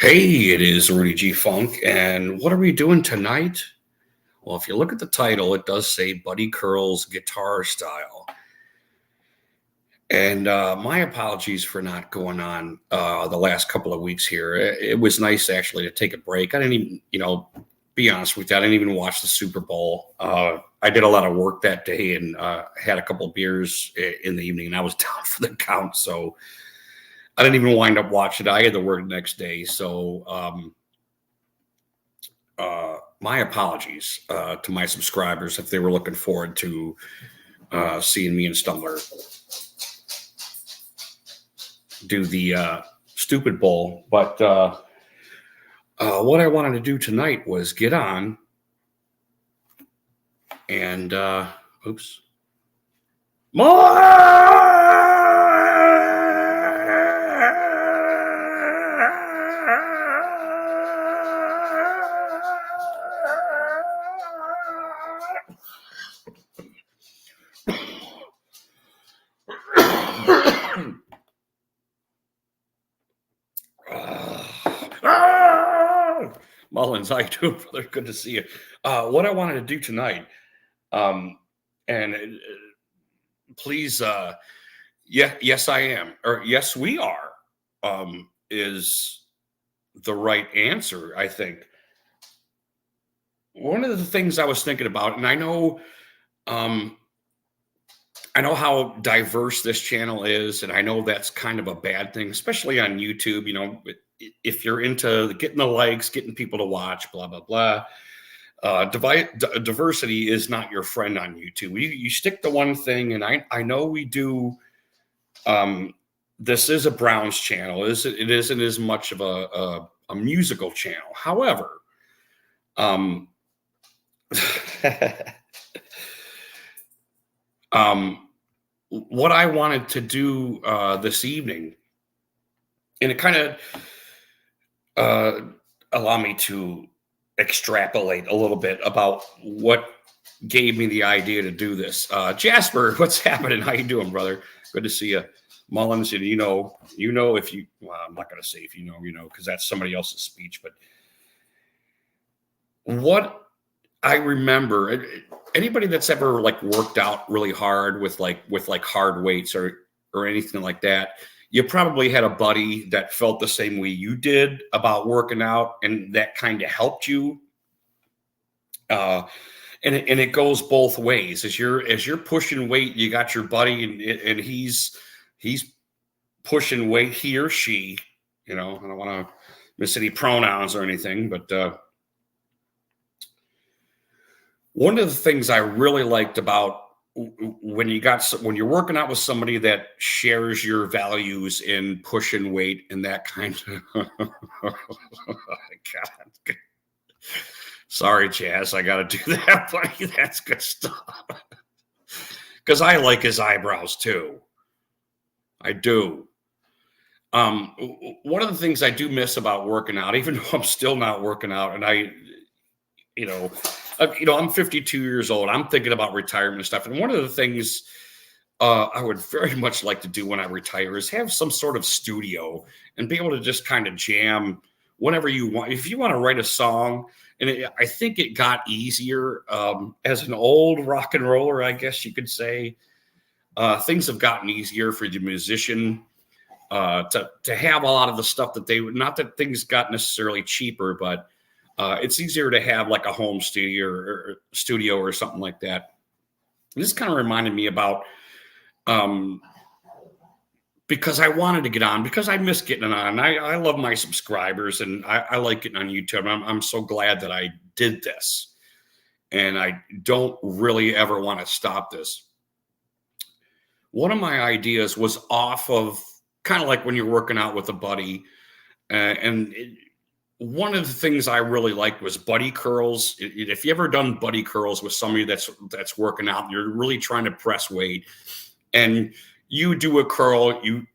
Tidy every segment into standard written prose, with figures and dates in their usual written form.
Hey, it is Rudy G. Funk, and what are we doing tonight? Well, if you look at the title, it does say Buddy Curls Guitar Style. And my apologies for not going on the last couple of weeks here. It was nice actually to take a break. I didn't even, be honest with you, I didn't even watch the Super Bowl. I did a lot of work that day and had a couple of beers in the evening, and I was down for the count. So I didn't even wind up watching it. I had to work the next day. So, my apologies to my subscribers if they were looking forward to seeing me and Stumbler do the stupid bowl. But what I wanted to do tonight was get on and oops. Mullins, how you doing, brother? Good to see you. What I wanted to do tonight, and please, yes, I am, or yes, we are, is the right answer, I think. One of the things I was thinking about, and um, I know how diverse this channel is, and I know that's kind of a bad thing, especially on YouTube. If you're into getting the likes, getting people to watch, blah blah blah. Diversity is not your friend on YouTube. You stick to one thing, and I know we do. This is a Browns channel. It isn't as much of a musical channel. However, um, what I wanted to do this evening, and it kind of allow me to extrapolate a little bit about what gave me the idea to do this. Jasper, what's happening? How you doing, brother? Good to see you. Mullins, and if you, well, I'm not going to say if you know, because that's somebody else's speech. But what I remember, anybody that's ever like worked out really hard with hard weights or anything like that, you probably had a buddy that felt the same way you did about working out, and that kind of helped you. And it goes both ways. As you're pushing weight, you got your buddy, and he's pushing weight, he or she. I don't want to miss any pronouns or anything, but one of the things I really liked about when you're working out with somebody that shares your values in pushing weight and that kind of oh God. Sorry, Chaz, I got to do that, buddy. That's good stuff. Because I like his eyebrows too. I do. One of the things I do miss about working out, even though I'm still not working out, and I'm 52 years old. I'm thinking about retirement and stuff. And one of the things I would very much like to do when I retire is have some sort of studio and be able to just kind of jam whenever you want. If you want to write a song, and I think it got easier as an old rock and roller, I guess you could say. Things have gotten easier for the musician to have a lot of the stuff that not that things got necessarily cheaper, but it's easier to have like a home studio or something like that. This kind of reminded me about because I wanted to get on, because I miss getting on. I love my subscribers, and I like getting on YouTube. I'm so glad that I did this, and I don't really ever want to stop this. One of my ideas was off of kind of like when you're working out with a buddy, one of the things I really liked was buddy curls. If you ever done buddy curls with somebody that's working out, you're really trying to press weight, and you do a curl, you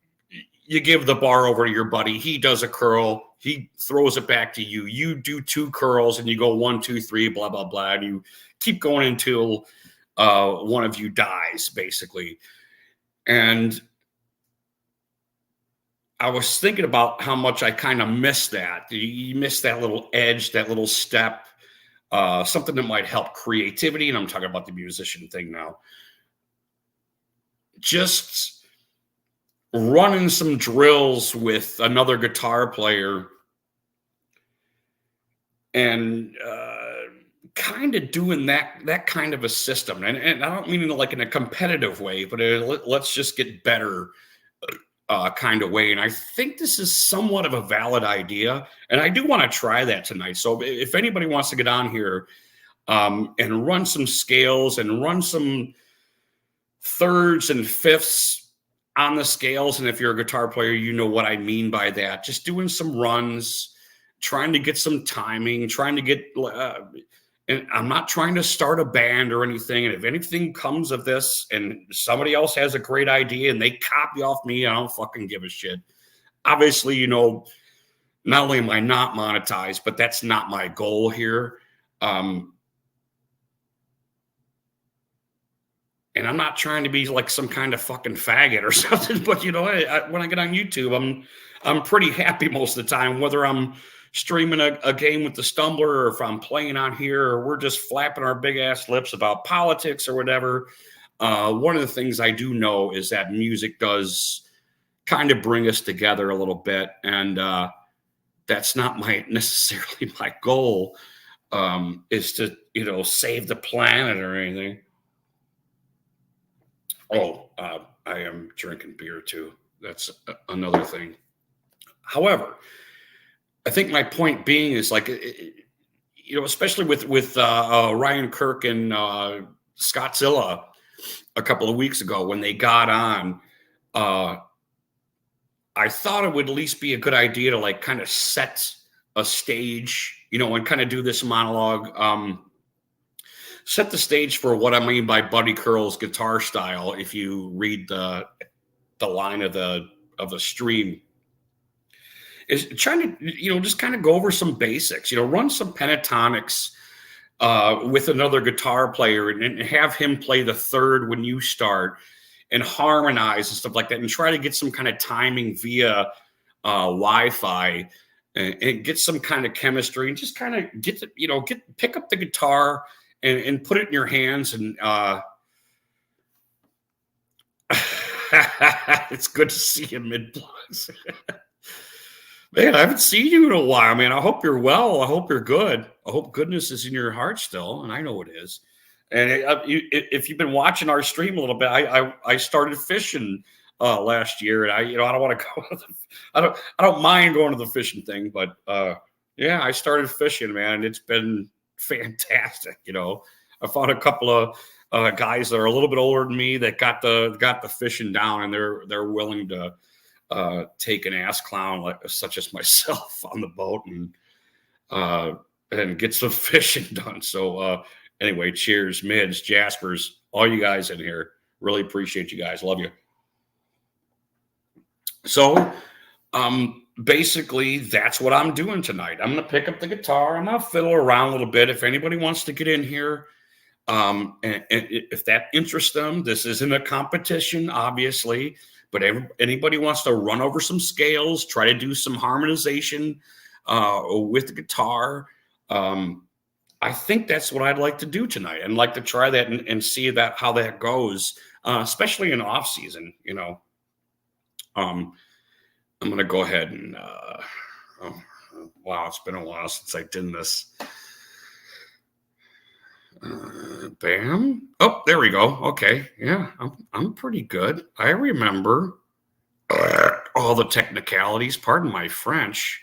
give the bar over to your buddy, he does a curl, he throws it back to you, you do two curls, and you go 1, 2, 3, blah blah blah, and you keep going until one of you dies, basically. And I was thinking about how much I kind of miss that. You miss that little edge, that little step, something that might help creativity. And I'm talking about the musician thing now. Just running some drills with another guitar player and kind of doing that kind of a system. And I don't mean it like in a competitive way, but let's just get better kind of way. And I think this is somewhat of a valid idea. And I do want to try that tonight. So if anybody wants to get on here and run some scales and run some thirds and fifths on the scales. And if you're a guitar player, you know what I mean by that. Just doing some runs, trying to get some timing, trying to get, and I'm not trying to start a band or anything. And if anything comes of this and somebody else has a great idea and they copy off me, I don't fucking give a shit. Obviously, you know, not only am I not monetized, but that's not my goal here. And I'm not trying to be like some kind of fucking faggot or something, but you know, when I get on YouTube, I'm pretty happy most of the time, whether I'm streaming a game with the Stumbler or if I'm playing on here or we're just flapping our big ass lips about politics or whatever. One of the things I do know is that music does kind of bring us together a little bit, and that's not necessarily my goal. Is to, you know, save the planet or anything. Oh, I am drinking beer too. That's another thing. However, I think my point being is like, you know, especially with Ryan Kirk and Scottzilla a couple of weeks ago when they got on, I thought it would at least be a good idea to like kind of set a stage, you know, and kind of do this monologue. Set the stage for what I mean by Buddy Curl's guitar style. If you read the line of the stream, is trying to, you know, just kind of go over some basics. You know, run some pentatonics with another guitar player and have him play the third when you start, and harmonize and stuff like that, and try to get some kind of timing via Wi-Fi and get some kind of chemistry and just kind of get the, you know, pick up the guitar. And put it in your hands, and it's good to see you mid-plugs. Man, I haven't seen you in a while, man. I hope you're well. I hope you're good. I hope goodness is in your heart still, and I know it is. And if you've been watching our stream a little bit, I started fishing last year, and I don't want to go. I don't mind going to the fishing thing, but yeah, I started fishing, man. And it's been fantastic. You know, I found a couple of guys that are a little bit older than me that got the fishing down, and they're willing to take an ass clown such as myself on the boat and get some fishing done. So anyway, cheers, Mids, Jaspers, all you guys in here. Really appreciate you guys. Love you. So basically, that's what I'm doing tonight. I'm going to pick up the guitar. I'm going to fiddle around a little bit. If anybody wants to get in here, and if that interests them, this isn't a competition, obviously, but anybody wants to run over some scales, try to do some harmonization with the guitar, I think that's what I'd like to do tonight, and like to try that and see how that goes, especially in off season, you know. I'm going to go ahead and, wow, it's been a while since I did this. Bam. Oh, there we go. Okay. Yeah, I'm pretty good. I remember all the technicalities, pardon my French,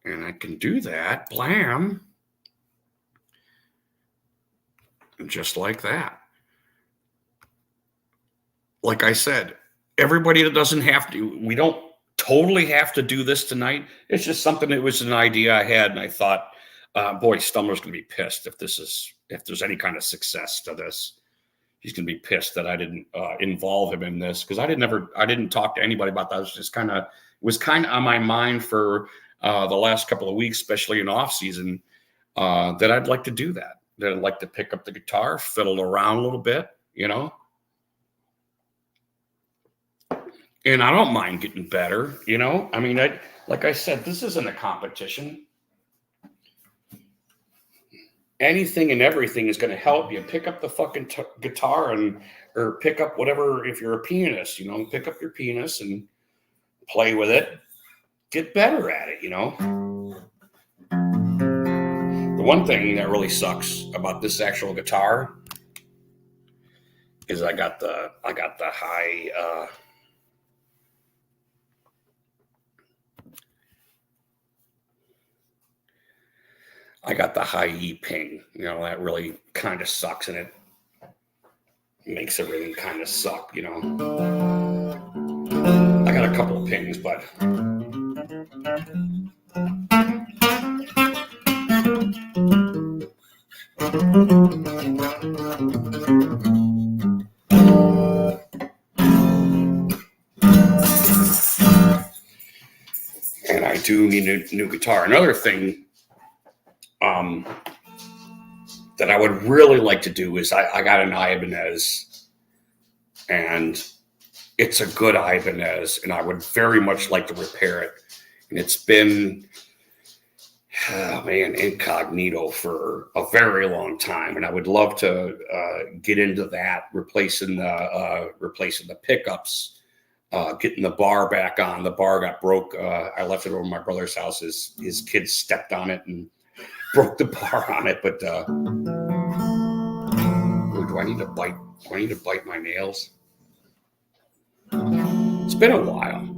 and I can do that. Blam. Just like that. Like I said, everybody that doesn't have to, we don't totally have to do this tonight. It's just something that was an idea I had, and I thought, boy, Stumbler's going to be pissed if there's any kind of success to this. He's going to be pissed that I didn't involve him in this, because I didn't talk to anybody about that. It was just kind of on my mind for the last couple of weeks, especially in off season, that I'd like to do that. That I'd like to pick up the guitar, fiddle around a little bit, you know. And I don't mind getting better, you know? I mean, like I said, this isn't a competition. Anything and everything is going to help you pick up the fucking guitar or pick up whatever. If you're a pianist, you know, pick up your pianist and play with it, get better at it, you know? The one thing that really sucks about this actual guitar is I got the high E ping. You know, that really kind of sucks, and it makes everything kind of suck, you know. I got a couple of pings, but and I do need a new guitar. Another thing that I would really like to do is I got an Ibanez, and it's a good Ibanez, and I would very much like to repair it. And it's been, incognito for a very long time, and I would love to get into that, replacing the pickups, getting the bar back on. The bar got broke. I left it over my brother's house. His kids stepped on it and broke the bar on it. But do I need to bite? Do I need to bite my nails? It's been a while.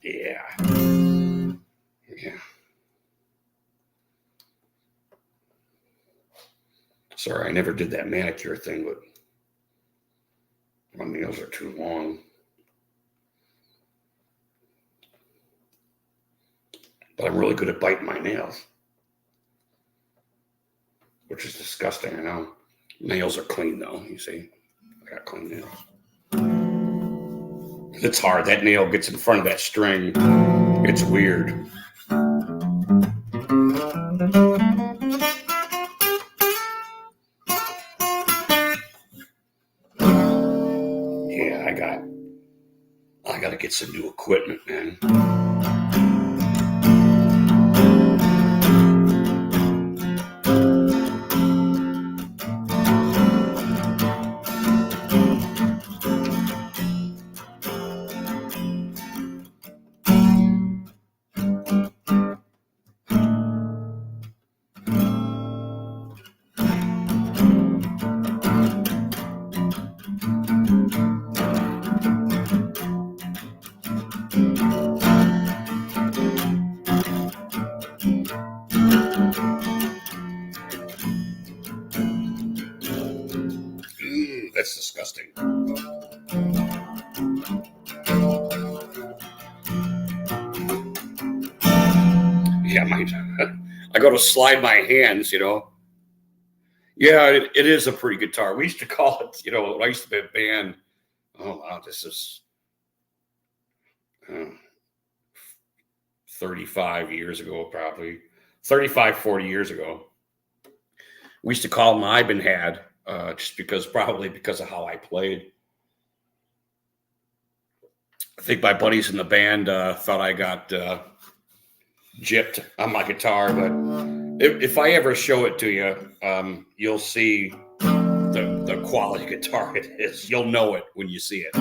Yeah. Sorry, I never did that manicure thing, but my nails are too long. But I'm really good at biting my nails, which is disgusting, I know. Nails are clean, though, you see. I got clean nails. It's hard. That nail gets in front of that string. It's weird. Yeah, I got to get some new equipment, man. That's disgusting. Yeah, I go to slide my hands, you know. Yeah, it is a pretty guitar. We used to call it, you know, when I used to be a band. Oh, wow, this is 35 years ago, probably 35, 40 years ago. We used to call them Ibanez, just because of how I played. I think my buddies in the band thought I got gypped on my guitar, but if I ever show it to you, you'll see the quality guitar it is. You'll know it when you see it.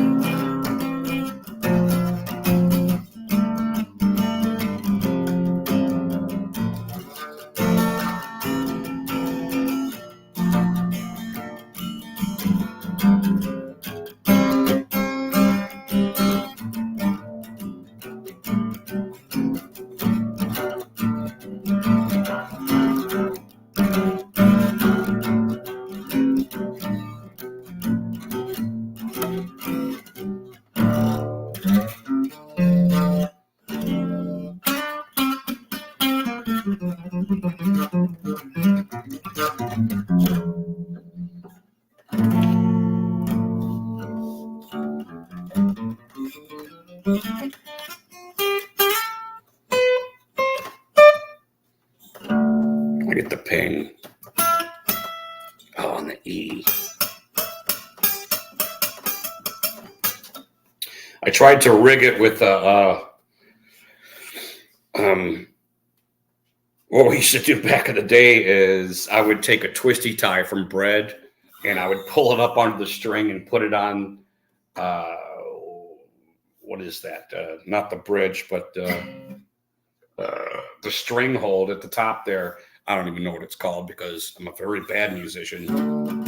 I get the ping. Oh, on the E. tried to rig it with what we used to do back in the day is I would take a twisty tie from bread and I would pull it up onto the string and put it on, what is that? Not the bridge, but the string hold at the top there. I don't even know what it's called because I'm a very bad musician.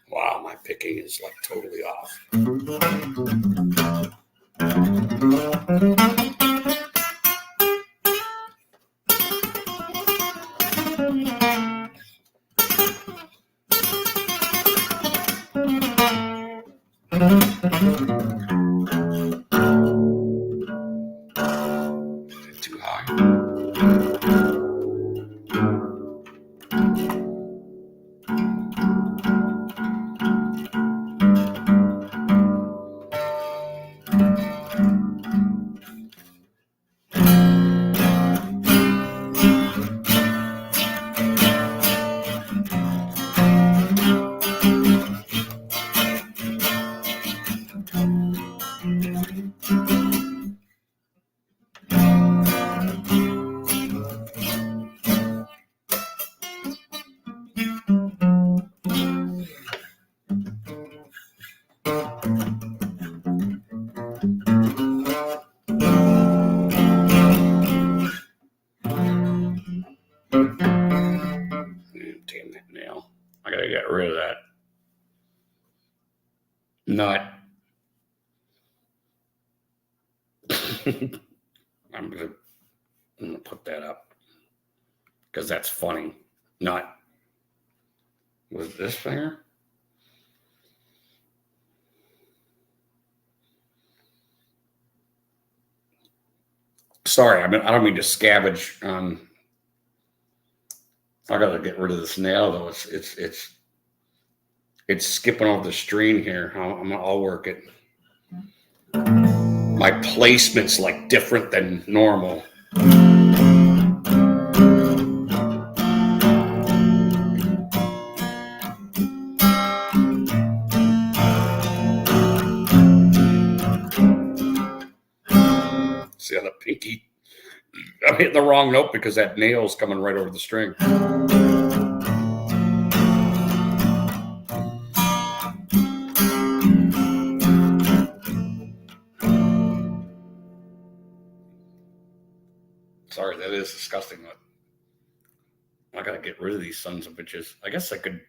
Wow, my picking is like totally off. Too high. Damn that nail. I gotta get rid of that nut. I'm gonna put that up because that's funny. Nut. Was this finger? Sorry, I don't mean to scavenge. I gotta get rid of this nail though. It's skipping off the string here. I'll work it. My placement's like different than normal. See how the pinky, I'm hitting the wrong note because that nail's coming right over the string. Sorry, that is disgusting. I gotta get rid of these sons of bitches. I guess I could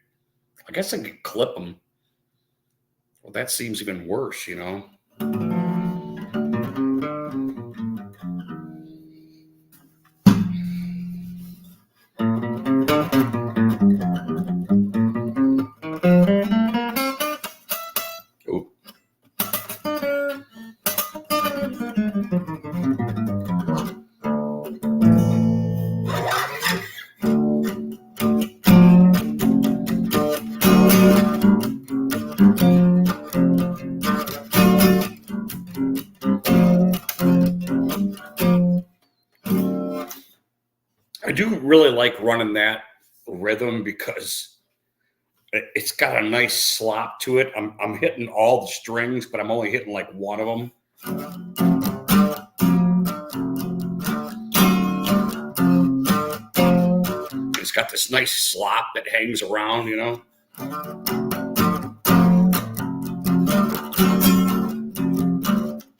clip them. Well, that seems even worse, you know. Oop. I do really like running that rhythm because it's got a nice slop to it. I'm hitting all the strings, but I'm only hitting like one of them. It's got this nice slop that hangs around, you know.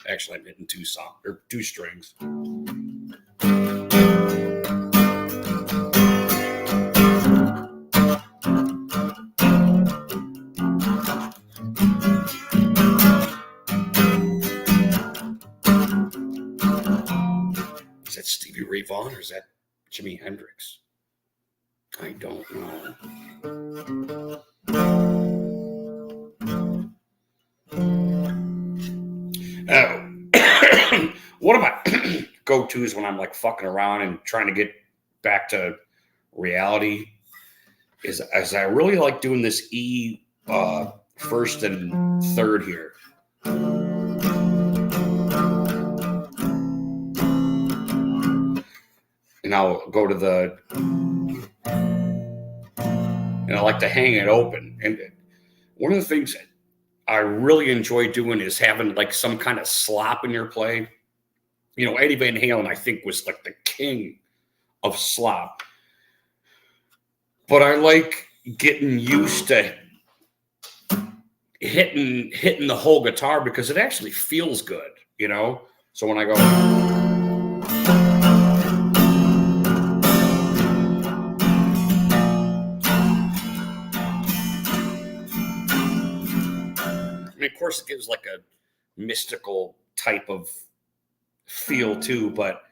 Actually, I'm hitting two strings. Is that Stevie Ray Vaughan or is that Jimi Hendrix? I don't know. One of my go-tos when I'm like fucking around and trying to get back to reality is I really like doing this E first and third here. I'll go to and I like to hang it open. And one of the things I really enjoy doing is having like some kind of slop in your play. Eddie Van Halen, I think, was like the king of slop. But I like getting used to hitting the whole guitar because it actually feels good, So when I go, of course, it gives like a mystical type of feel too, but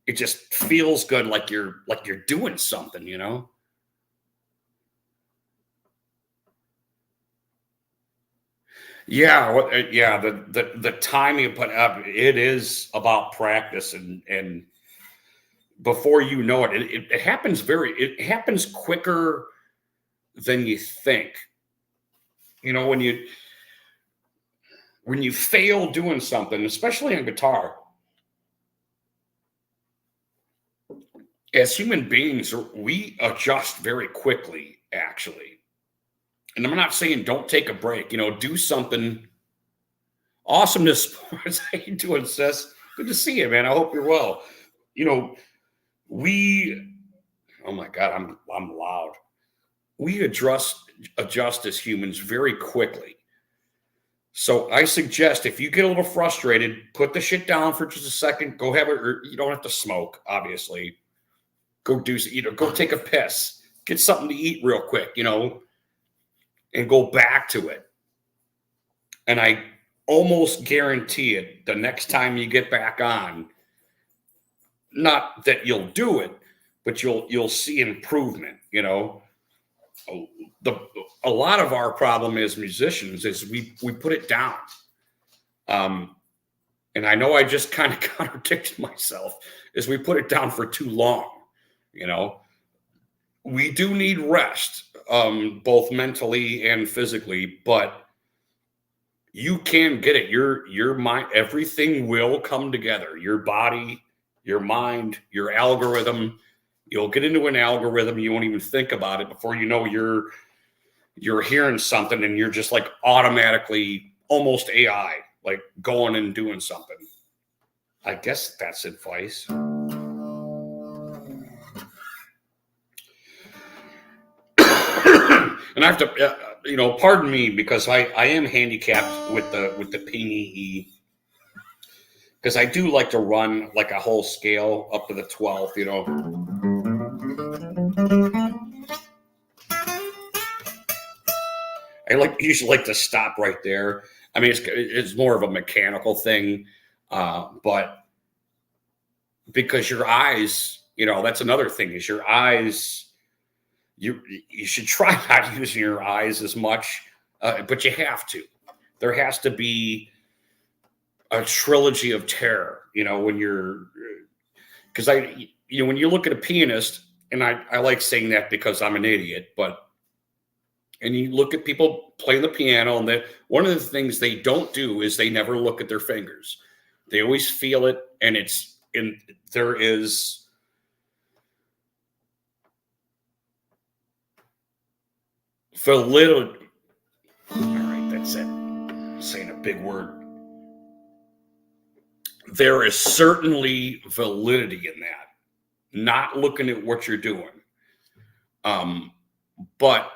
it just feels good, like you're doing something, Yeah, the time you put up, it is about practice, and before you know it, it happens it happens quicker than you think. When you fail doing something, especially on guitar, as human beings, we adjust very quickly, actually. And I'm not saying don't take a break, do something. Awesomeness Sports. How you doing, Sis? Good to see you, man. I hope you're well. You know, we oh my God, I'm loud. We adjust as humans very quickly. So I suggest if you get a little frustrated, put the shit down for just a second. Go have it, or you don't have to smoke, obviously. Go do, go take a piss, get something to eat real quick, and go back to it. And I almost guarantee it, the next time you get back on, not that you'll do it, but you'll see improvement. A lot of our problem as musicians is we put it down. And I know I just kind of contradicted myself, is we put it down for too long. We do need rest, both mentally and physically, but you can get it. Your mind, everything will come together. Your body, your mind, your algorithm. You'll get into an algorithm, you won't even think about it. Before you know, you're hearing something and you're just like automatically almost AI, like going and doing something. I guess that's advice. And I have to, pardon me, because I am handicapped with the PE, because I do like to run like a whole scale up to the 12th, I usually like to stop right there. I mean, it's more of a mechanical thing, but because your eyes, that's another thing, is your eyes. You should try not using your eyes as much, but you have to. There has to be a trilogy of terror, when you're, because when you look at a pianist, and I like saying that because I'm an idiot, and you look at people playing the piano, and one of the things they don't do is they never look at their fingers. They always feel it, and there is validity. All right, that's it. I'm saying a big word. There is certainly validity in that. Not looking at what you're doing, but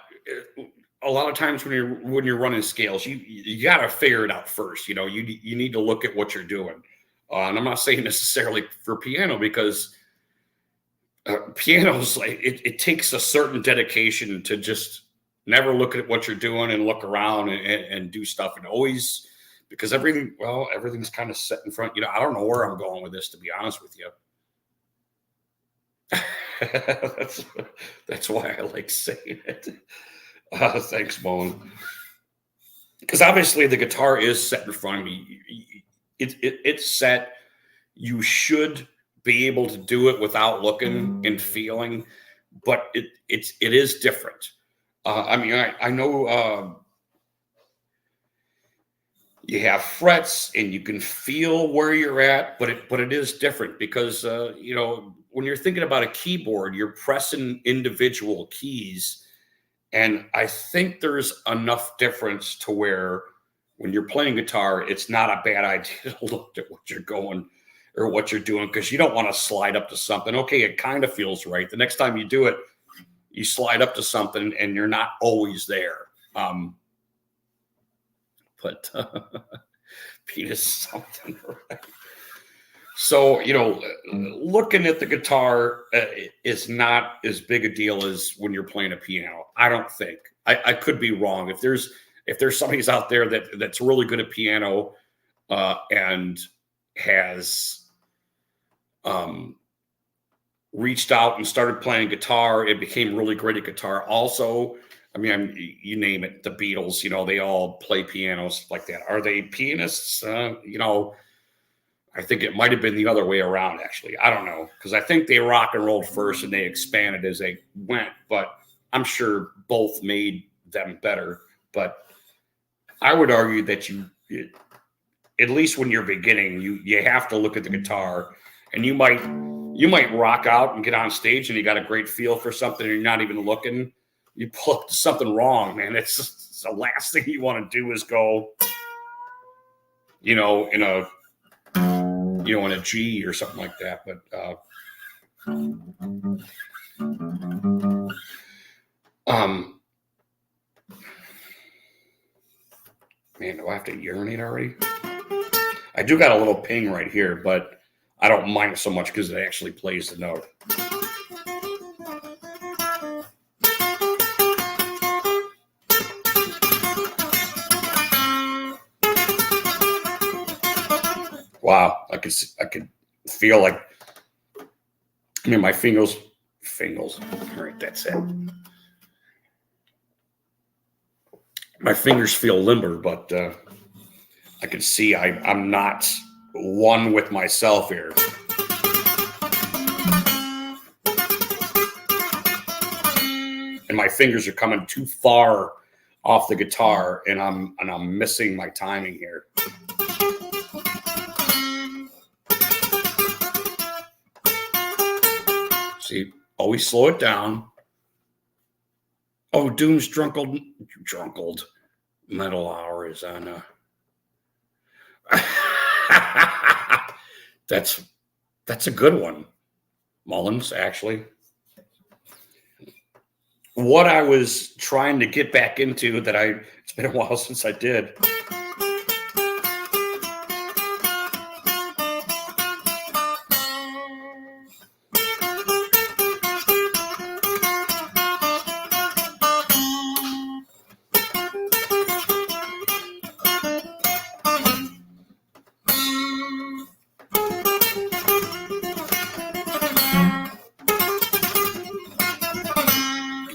a lot of times when you're running scales, you got to figure it out first. You need to look at what you're doing, and I'm not saying necessarily for piano, because piano's like it takes a certain dedication to just never look at what you're doing and look around and do stuff, and always, because everything's kind of set in front. I don't know where I'm going with this, to be honest with you. That's why I like saying it. Thanks, Moan. Because obviously the guitar is set in front of me. It's set. You should be able to do it without looking and feeling, but it is different. I mean, I know, you have frets and you can feel where you're at, but it is different because when you're thinking about a keyboard, you're pressing individual keys, and I think there's enough difference to where when you're playing guitar, it's not a bad idea to look at what you're going or what you're doing, because you don't want to slide up to something. Okay, it kind of feels right. The next time you do it, you slide up to something and you're not always there. But penis something, right? So, looking at the guitar is not as big a deal as when you're playing a piano. I don't think. I could be wrong. If there's somebody's out there that's really good at piano and has reached out and started playing guitar and became really great at guitar also. I mean, you name it, the Beatles, they all play pianos like that. Are they pianists? I think it might have been the other way around, actually. I don't know, because I think they rock and rolled first and they expanded as they went, but I'm sure both made them better. But I would argue that at least when you're beginning, you have to look at the guitar, and you might rock out and get on stage and you got a great feel for something and you're not even looking. You pull up to something wrong, man. It's the last thing you want to do is go, in a G or something like that. But man, do I have to urinate already? I do got a little ping right here, but I don't mind it so much because it actually plays the note. Wow, I could feel like, my fingers. All right, that's it. My fingers feel limber, but I can see I'm not one with myself here. And my fingers are coming too far off the guitar, and I'm missing my timing here. See, always slow it down. Oh, Doom's drunkled metal hour is on. That's a good one, Mullins. Actually, what I was trying to get back into it's been a while since I did.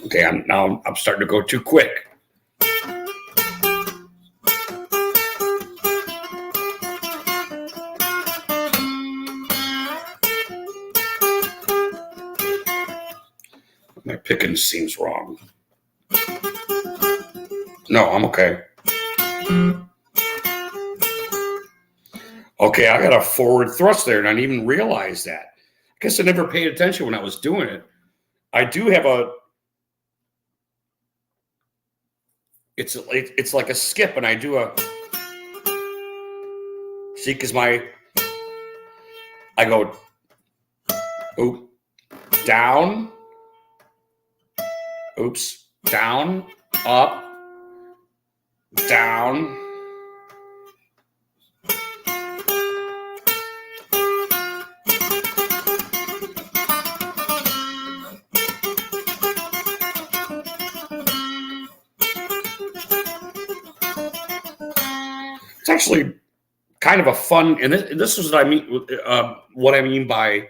Okay, I'm starting to go too quick. My picking seems wrong. No, I'm okay. Okay, I got a forward thrust there, and I didn't even realize that. I guess I never paid attention when I was doing it. I do have it's like a skip, and I do a, see, because I go, oop, down, oops, down, up, down. It's actually kind of a fun, and this is what I mean. What I mean by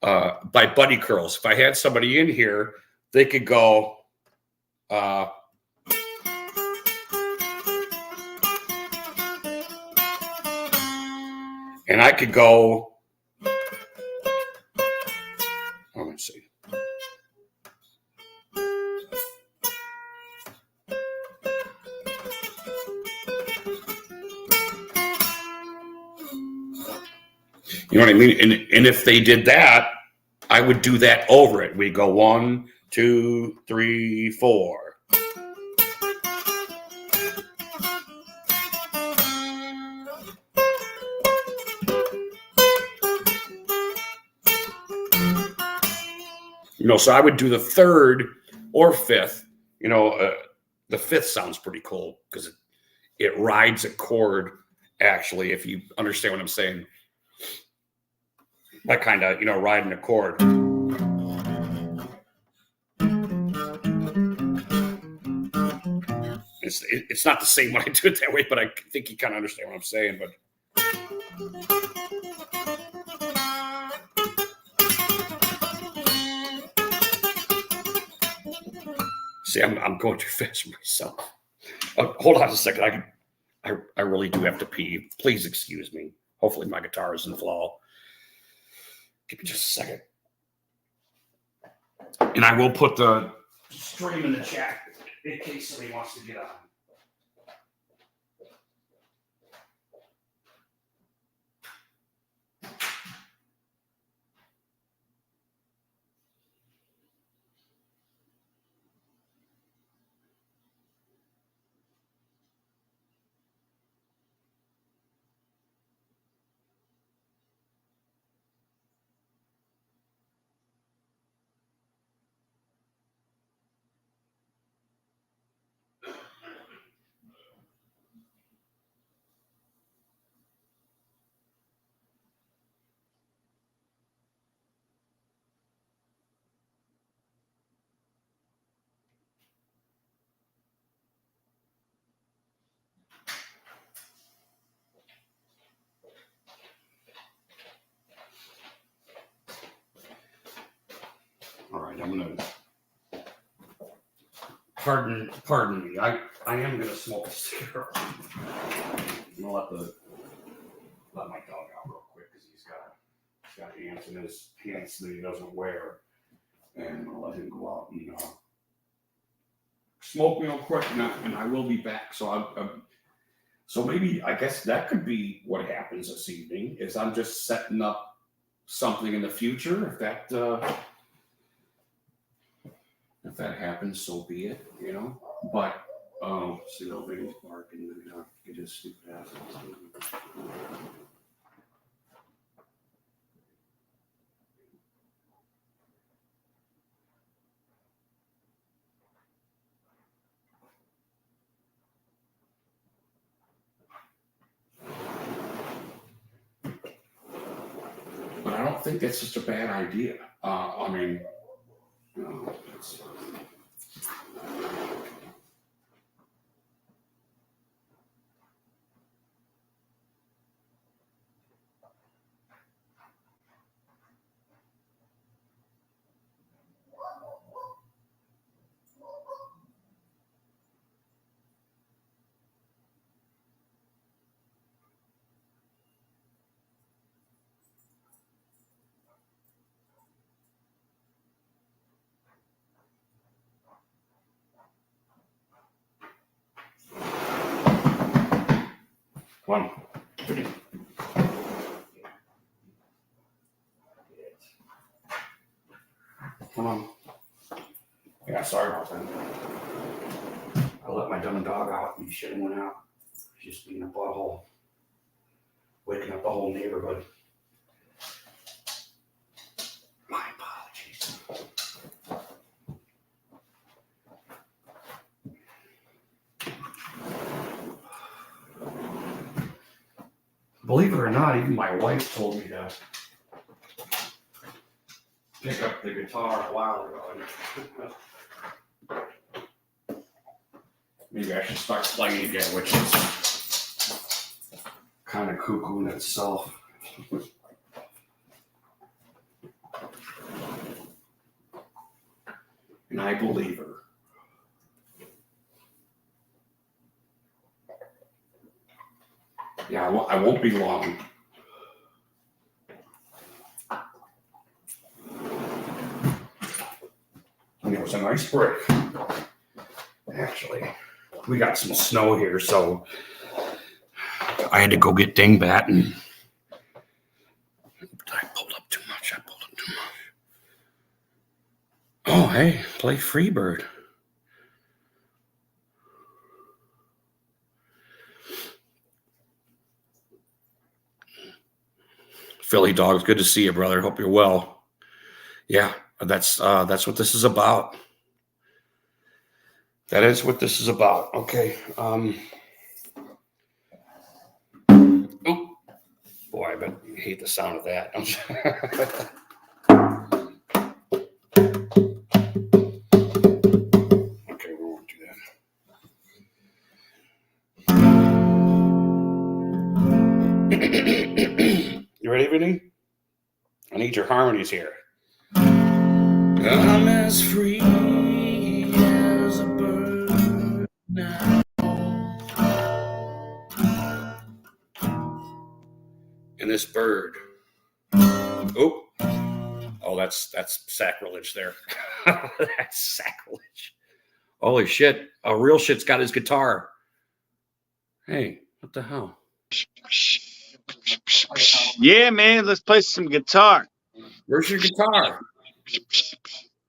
buddy curls. If I had somebody in here, they could go. And I could go. Oh, let's see. You know what I mean? And if they did that, I would do that over it. We go 1, 2, 3, 4. So I would do the third or fifth. The fifth sounds pretty cool because it rides a chord. Actually, if you understand what I'm saying, that kind of riding a chord. It's not the same when I do it that way, but I think you kind of understand what I'm saying. But see, I'm going too fast for myself. Hold on a second. I really do have to pee. Please excuse me. Hopefully my guitar isn't flaw. Give me just a second. And I will put the stream in the chat in case somebody wants to get on. All right, I'm gonna pardon me. I am gonna smoke a cigarette. I'm gonna let my dog out real quick because he's got ants in his pants that he doesn't wear, and I'm gonna let him go out and smoke real quick, and I will be back. So maybe I guess that could be what happens this evening. Is I'm just setting up something in the future. If that happens, so be it, But, see, nobody's barking. Get his stupid ass. But I don't think that's just a bad idea. It's, Come on. Come on. Yeah, sorry about that. I let my dumb dog out and he should have went out. He's just being a butthole. Waking up the whole neighborhood. My apologies. Believe it or not, even my wife told me to pick up the guitar a while ago. Maybe I should start playing again, which is kind of cuckoo in itself. And I believe her. Yeah, I won't be long. And it was a nice break. Actually, we got some snow here, so I had to go get Dingbat and much. I pulled him too much. Oh, hey, play Freebird. Philly Dogs, good to see you, brother. Hope you're well. Yeah, that's what this is about. That is what this is about. Okay. Oh, boy, I bet you hate the sound of that. Okay, we won't do that. You ready, Vinny? I need your harmonies here. I'm as free as a bird now. And this bird. Oh, that's sacrilege there. That's sacrilege. Holy shit. A real shit's got his guitar. Hey, what the hell? Yeah, man, let's play some guitar. Where's your guitar?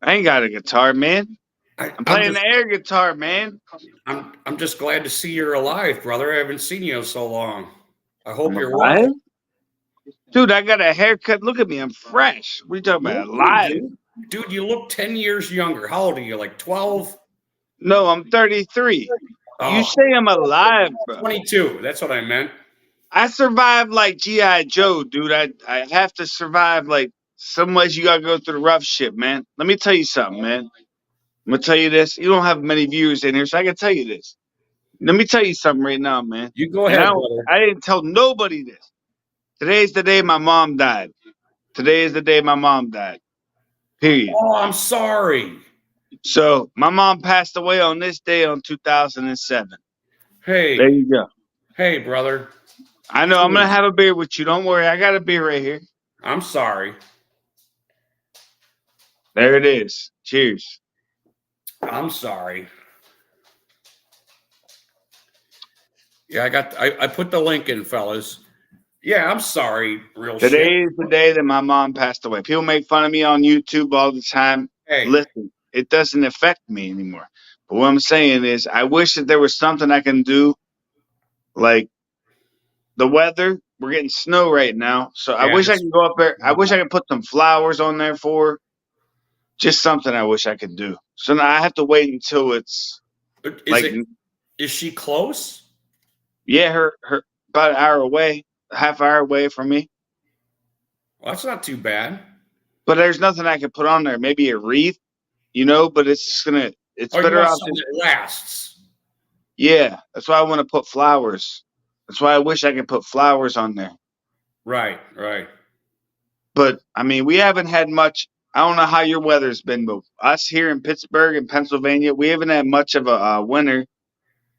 I ain't got a guitar, man. I'm playing the air guitar, man. I'm just glad to see you're alive, brother. I haven't seen you in so long. I hope you're alive. well. Dude, I got a haircut. Look at me. I'm fresh. What are you talking about? Alive? Dude, you look 10 years younger. How old are you? Like 12? No, I'm 33. Oh. You say I'm alive, bro. 22. That's what I meant. I survived like G.I. Joe, dude. I have to survive like some ways you got to go through the rough shit, man. Let me tell you something, man. I'm going to tell you this. You don't have many viewers in here, so I can tell you this. Let me tell you something right now, man. You go ahead, brother. I didn't tell nobody this. Today's the day my mom died. Today is the day my mom died. Period. Oh, I'm sorry. So my mom passed away on this day on 2007. Hey. There you go. Hey, brother. I know. I'm going to have a beer with you. Don't worry. I got a beer right here. I'm sorry. There it is. Cheers. I'm sorry. Yeah, I put the link in, fellas. Yeah, I'm sorry. Today is the day that my mom passed away. People make fun of me on YouTube all the time. Hey. Listen, it doesn't affect me anymore. But what I'm saying is I wish that there was something I can do, like the weather. We're getting snow right now. So I wish I could go up there. I wish I could put some flowers on there for her. Just something I wish I could do. So now I have to wait until it's is she close? Yeah, her about an hour away, a half hour away from me. Well, that's not too bad. But there's nothing I can put on there. Maybe a wreath, but it's just it's better off it lasts. Yeah, that's why I want to put flowers. That's why I wish I could put flowers on there. Right, right. But I mean, we haven't had much. I don't know how your weather's been, but us here in Pittsburgh and Pennsylvania, we haven't had much of a winter.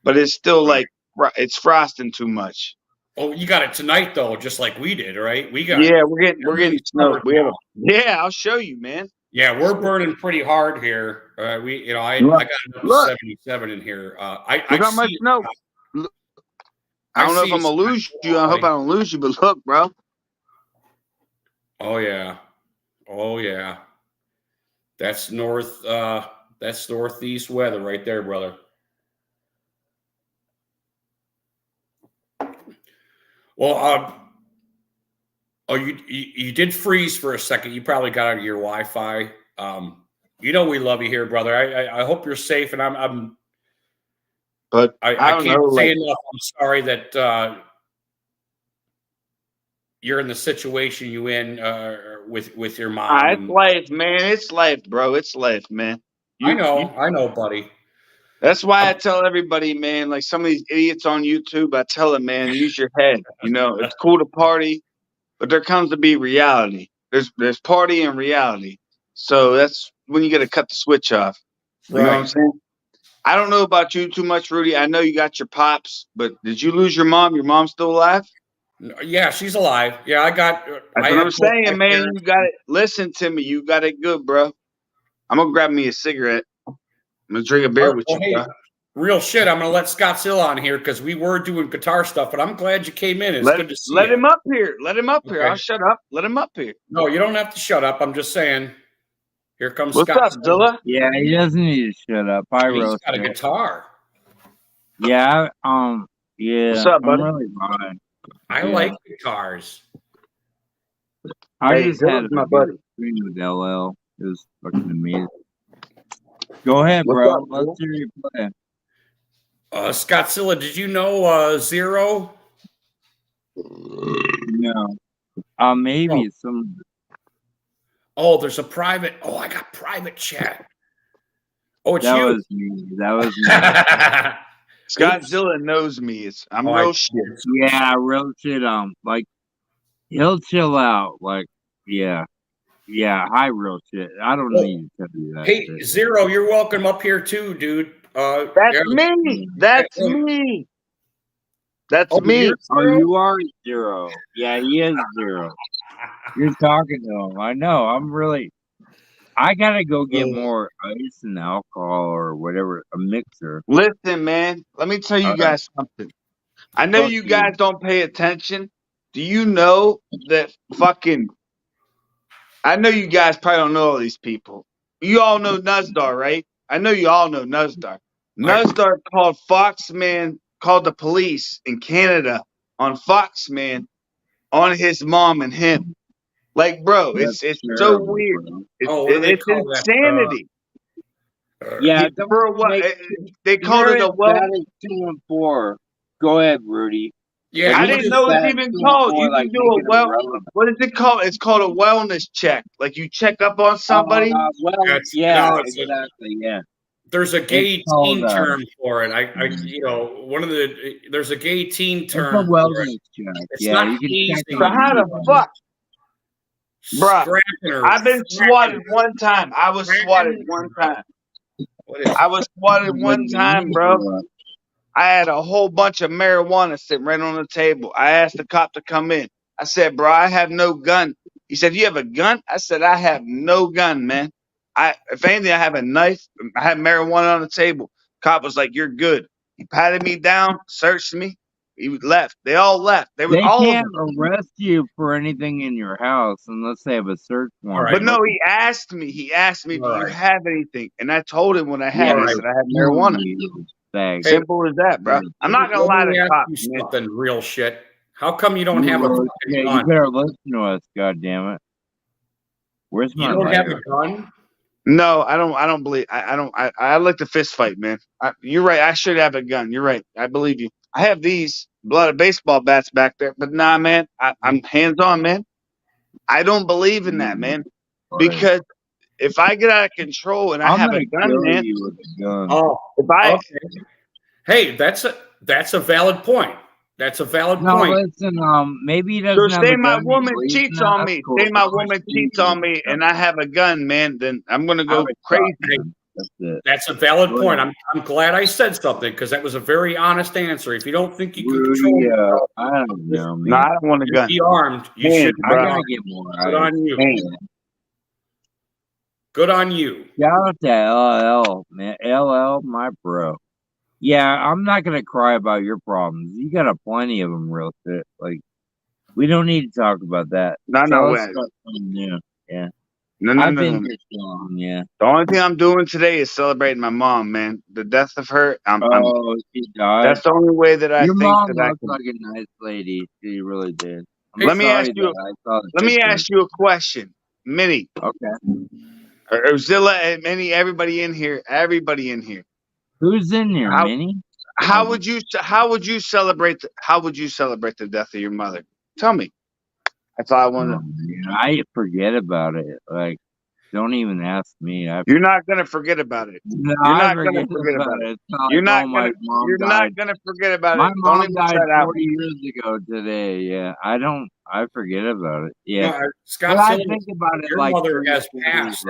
But it's still like it's frosting too much. Oh, you got it tonight though, just like we did, right? We're getting snow. I'll show you, man. Yeah, we're burning pretty hard here. I got up to 77 in here. I got much snow. I don't know if I'm gonna lose you. I hope I don't lose you, but look, bro. Oh yeah. Oh yeah. That's northeast weather right there, brother. Well, you did freeze for a second. You probably got out of your Wi-Fi. We love you here, brother. I hope you're safe, and But I can't say enough. I'm sorry that you're in the situation you in with your mom. It's life, man. It's life, bro. It's life, man. I know, buddy. That's why I tell everybody, man, like some of these idiots on YouTube, I tell them, man, use your head. It's cool to party, but there comes to be reality. There's party and reality. So that's when you got to cut the switch off. You know what I'm saying? I don't know about you too much, Rudy. I know you got your pops, but did you lose your mom? Your mom's still alive? Yeah, she's alive. Yeah, That's what I'm saying, man. You got it. Listen to me. You got it good, bro. I'm going to grab me a cigarette. I'm going to drink a beer with you, bro. Real shit. I'm going to let Scottzilla on here because we were doing guitar stuff, but I'm glad you came in. It's good to see let you. him up here. Let him up here. Okay. I'll shut up. Let him up here. No, you don't have to shut up. I'm just saying. Here comes What's up, Zilla? Yeah, he doesn't need to shut up. Hi, He's Rose. got a guitar. Yeah, yeah. What's up, buddy? I'm really fine. I Yeah. like guitars. I Hey, just Zilla's had my a buddy. screen with LL. It was fucking amazing. Go ahead, What's bro. up, Let's hear you play. Scottzilla, did you know Zero? No. Maybe some. Oh, there's a private. Oh, I got private chat. Oh, it's That you. was me. That was me. Scottzilla knows me. I'm real shit. Yeah, real shit. Like he'll chill out. Like, yeah. Hi, real shit. I don't need to tell you that. Hey, shit. Zero, you're welcome up here too, dude. That's yeah. me. That's me. That's Oh, me. Oh, you are Zero. Yeah, he is Zero. You're talking to him. I know. I gotta go get more ice and alcohol or whatever, a mixer. Listen, man. Let me tell you guys something. I know Fuck you you. guys don't pay attention. Do you know that fucking? I know you guys probably don't know all these people. You all know Nuzdar, right? I know you all know Nuzdar. Nuzdar called Foxman, called the police in Canada on Foxman on his mom and him. Like, bro, it's so terrible, weird. bro. It's insanity. Yeah, For what they called it a well. 2-4. Go ahead, Rudy. Yeah, I didn't know it's even called. You can do a well. What is it called? It's called a wellness check. Like you check up on somebody. Yeah, exactly. Yeah. There's a gay It's called, teen term for it. There's a gay teen It's a term. wellness check. It's Yeah, not you can easy. check So how the fuck, bruh? I've been swatted one time. I was swatted one time. I was swatted one time, bro. I had a whole bunch of marijuana sitting right on the table. I asked the cop to come in. I said, bro, I have no gun. He said, you have a gun? I said, I have no gun, man. If anything, I have a knife. I had marijuana on the table. Cop was like, you're good. He patted me down, searched me. He left. They all left. They can't arrest you for anything in your house unless they have a search warrant. But no, he asked me, do you have anything? And I told him what I had. I said, I have marijuana. Simple as that, bro. I'm not going to lie to cops. Something real shit. How come you don't have a gun? You better listen to us, goddammit. Where's my You don't have lighter? a gun? No, I don't believe. I like to fist fight, man. You're right. I should have a gun. You're right. I believe you. I have these blood of baseball bats back there, but nah, man. I'm hands on, man. I don't believe in that, man. Because if I get out of control and I have a gun, man. Oh, if I. Hey, that's a valid point. That's a valid point. Listen, maybe he doesn't have say a my gun, woman please. cheats on me. Say my woman cheats on me, and I have a gun, man. Then I'm gonna go crazy. That's a valid point. I'm glad I said something because that was a very honest answer. If you don't think you can control yourself, I don't know, man. No, I don't want a gun. Be armed. You should. I gotta get more. Good on you. Good on you. Shout out to LL, man. LL, my bro. Yeah, I'm not gonna cry about your problems. You got a plenty of them, real shit. Like, we don't need to talk about that. No way. Yeah. No. I've been this long, yeah. The only thing I'm doing today is celebrating my mom, man. The death of her. She died. That's the only way that I Your think mom that I looked can. like a nice lady. She really did. Let me ask you a question, Minnie. Okay. Or Zilla and Minnie. Everybody in here. Who's in here, Minnie? How would you celebrate the death of your mother? Tell me. That's all I want to know. I forget about it. Like, don't even ask me. You're not gonna forget about it. No, you're not gonna forget about it. You're not gonna forget about it. My mom died 40 years ago today. Yeah, I forget about it. Yeah, no, Scott, I think about it your like mother has passed.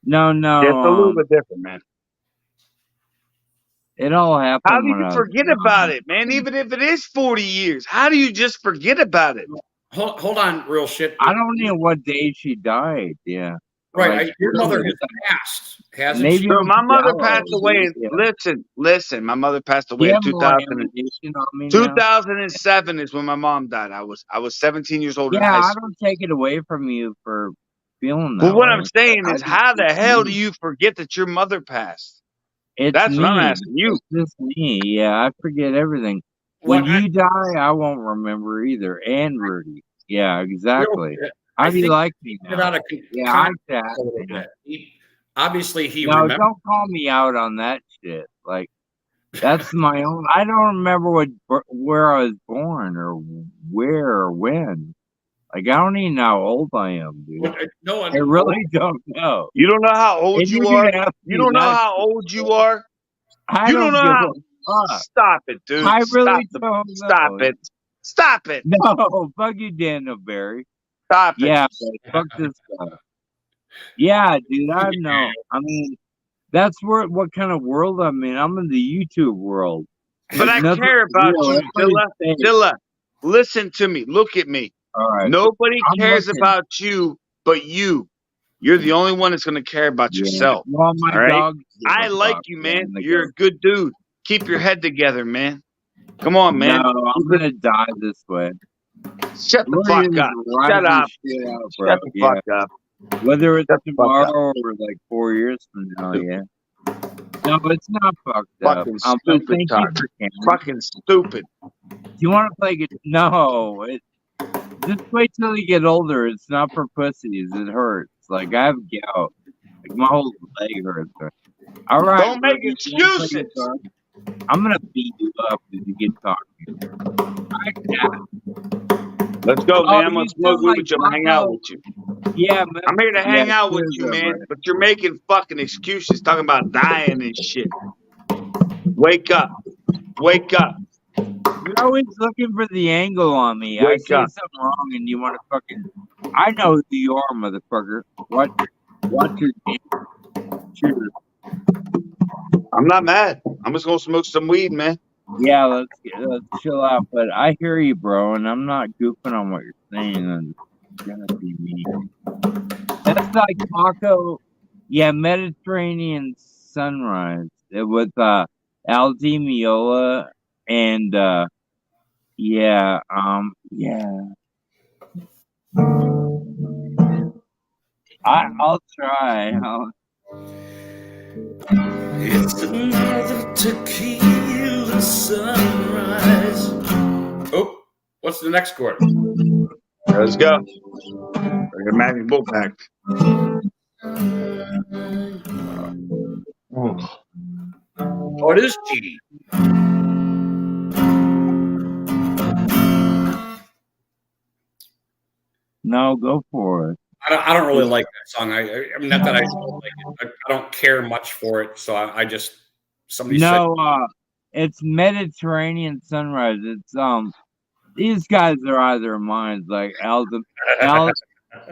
No. It's a little bit different, man. It all happened. How do you forget about it, man? Even if it is 40 years, how do you just forget about it? Hold on, real shit. I don't know what day she died. Yeah. Right. Like, Your mother really, has passed, hasn't maybe she? So I'm my mother jealous. passed away. Yeah. Listen. My mother passed Do away you in have more 2000. ammunition on me now? 2007 is when my mom died. I was 17 years old in Yeah, high I school. don't take it away from you for feeling But that what I'm way. saying I is, just how the it's hell do me. you forget that your mother passed? It's That's what I'm me. asking you. It's just me. Yeah, I forget everything. When What I, you die, I won't remember either. And Rudy. Yeah, real, exactly. I How do you think like me he get now? out of Yeah, I context chat, a little man. bit. Obviously, he No, remembers. don't call me out on that shit. Like, that's my own. I don't remember where I was born or where or when. Like, I don't even know how old I am, dude. No I one. really don't know. You don't know how old And you you're are. gonna ask You me don't know that how shit. old you are. I You don't don't know give how. a fuck. Stop it, dude. I Stop really the. don't Stop know. it. Stop it. No, fuck you, Daniel Barry. Stop it. Yeah, but fuck this guy. Yeah, dude, I know. I mean, that's what kind of world I'm in. I'm in the YouTube world. But I Nothing's care about real. you, Everybody's Dilla. fake. Dilla, listen to me. Look at me. All right, Nobody I'm cares looking. about you but you. You're the only one that's going to care about Yeah. yourself. Well, my All right? dogs give I a like fuck, you, man. The You're a goat. good dude. Keep your head together, man. Come on, man. No, I'm gonna die this way. Shut the Look fuck at this up. Shut rising up. shit out, bro. Shut the Yeah. fuck up. Whether it's Shut the fuck up. tomorrow or like 4 years from now, yeah. No, it's not fucked up. Fucking But stupid thank you talk. for caring. Fucking stupid. Do you want to play it? No. Just wait till you get older. It's not for pussies. It hurts. Like, I have gout. Like, my whole leg hurts. All right. Don't make Rudy, you wanna play excuses. guitar? I'm going to beat you up if you get talking. Let's go, Oh, man. I'm you gonna smoke sound weed like with you. I'm gonna hang out Paco. with you. Yeah, man. I'm here to hang Yeah, out with cheers, you, man. buddy. But you're making fucking excuses, talking about dying and shit. Wake up. Wake up. You're always looking for the angle on me. I Wake say up. something wrong and you want to fucking. I know who you are, motherfucker. Watch your game. Cheers. I'm not mad. I'm just gonna smoke some weed, man. Yeah, let's chill out. But I hear you, bro, and I'm not goofing on what you're saying. And it's gonna be me. That's like Paco. Yeah, Mediterranean Sunrise. It was Al Di Meola and yeah. I'll try. It's another tequila sunrise. Oh, what's the next chord? Let's go. We're Matthew Bullpack. Oh, it is G. No, go for it. I don't really like that song. I mean, not that I don't like it. I don't care much for it. So I just somebody said No, it's Mediterranean Sunrise. It's these guys are either minds like Al.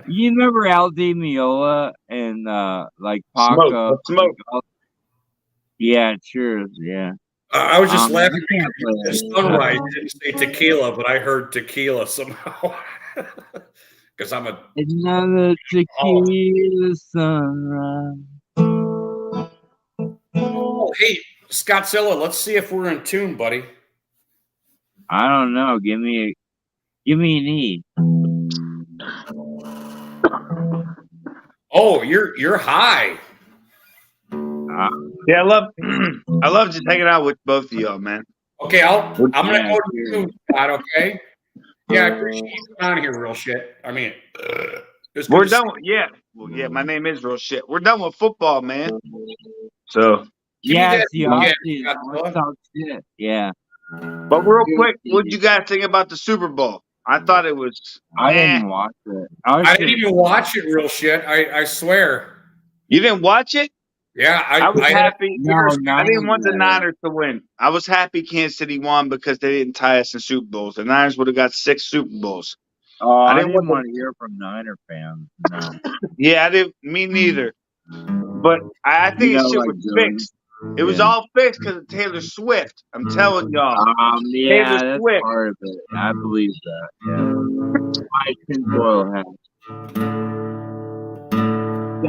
You remember Al Di Meola and like Smoke. Paco? Let's smoke. Yeah, cheers. Yeah. I was just I laughing can't play because it. Sunrise didn't say tequila, but I heard tequila somehow. Because I'm a Another tequila sunrise. oh, hey, Scottzilla, let's see if we're in tune, buddy. I don't know. Give me an E. Oh, you're high. Yeah, I love just hanging out with both of y'all, man. Okay, I'm gonna Yeah, go to you, Scott. Okay. Yeah, I appreciate you coming on here, real shit. I mean, it's We're good to done with, yeah. Well, yeah, my name is real shit. We're done with football, man. So, Give me Yeah, that it's the again, offseason. Scottzilla. Let's talk shit. Yeah. but real quick, what you guys think about the Super Bowl? I thought it was. I eh. didn't watch it. I didn't even watch it, real shit. I swear. You didn't watch it? Yeah, I was I happy. No, I didn't want the Niners. Niners to win. I was happy Kansas City won because they didn't tie us in Super Bowls. The Niners would have got 6 Super Bowls. Oh, I didn't didn't want want to hear from Niner fans. No. Yeah, I didn't. Me neither. But I think You this know, shit like was Joey. fixed. It was all fixed because of Taylor Swift. I'm telling y'all. Yeah, Taylor that's Swift. part of it. I believe that. Yeah. My tinfoil hat.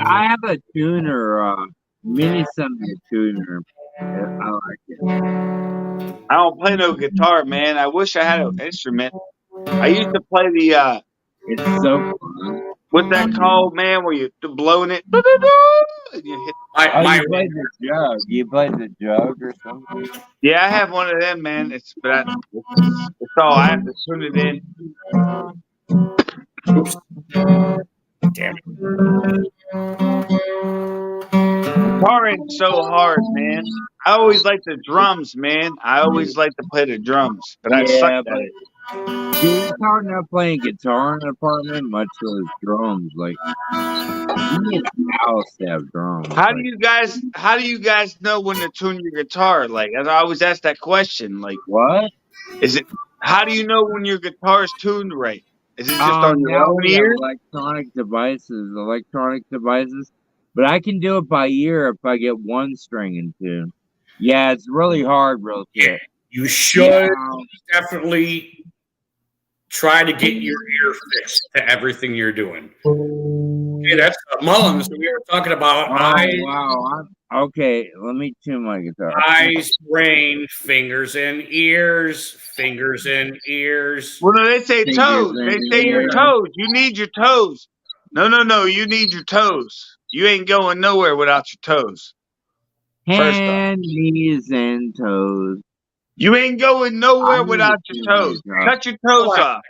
I have a tuner, mini summoner tuner. I like it. I don't play no guitar, man. I wish I had an instrument. I used to play the It's so fun. what's that called, man? Where you blowing it, and you hit. Oh, My you played the jug. You played the jug or something? Yeah, I have one of them, man. It's all. I have to tune it in. oops. Damn it. Guitar ain't so hard, man. I always like the drums, man. I always like to play the drums, but I suck Yeah, at but it. dude, it's hard enough playing guitar in an apartment, much less drums. Like, you need a house to have drums. How do you guys know when to tune your guitar? Like, I always ask that question. Like, What? how do you know when your guitar is tuned right? Is it just on your Now own we have ear? electronic devices, but I can do it by ear if I get one string in tune. Yeah, it's really hard, real quick. You should definitely try to get your ear fixed to everything you're doing. Okay, that's Mullins. We were talking about eyes, Wow. Okay, let me tune my guitar. eyes, brain, fingers and ears, fingers and ears. Well, no, they say Fingers toes. in They the say your air. toes. You need your toes. No. You need your toes. You ain't going nowhere without your toes. First off. Hand, knees, and toes. You ain't going nowhere I'm without your gonna toes. do my Cut your toes off.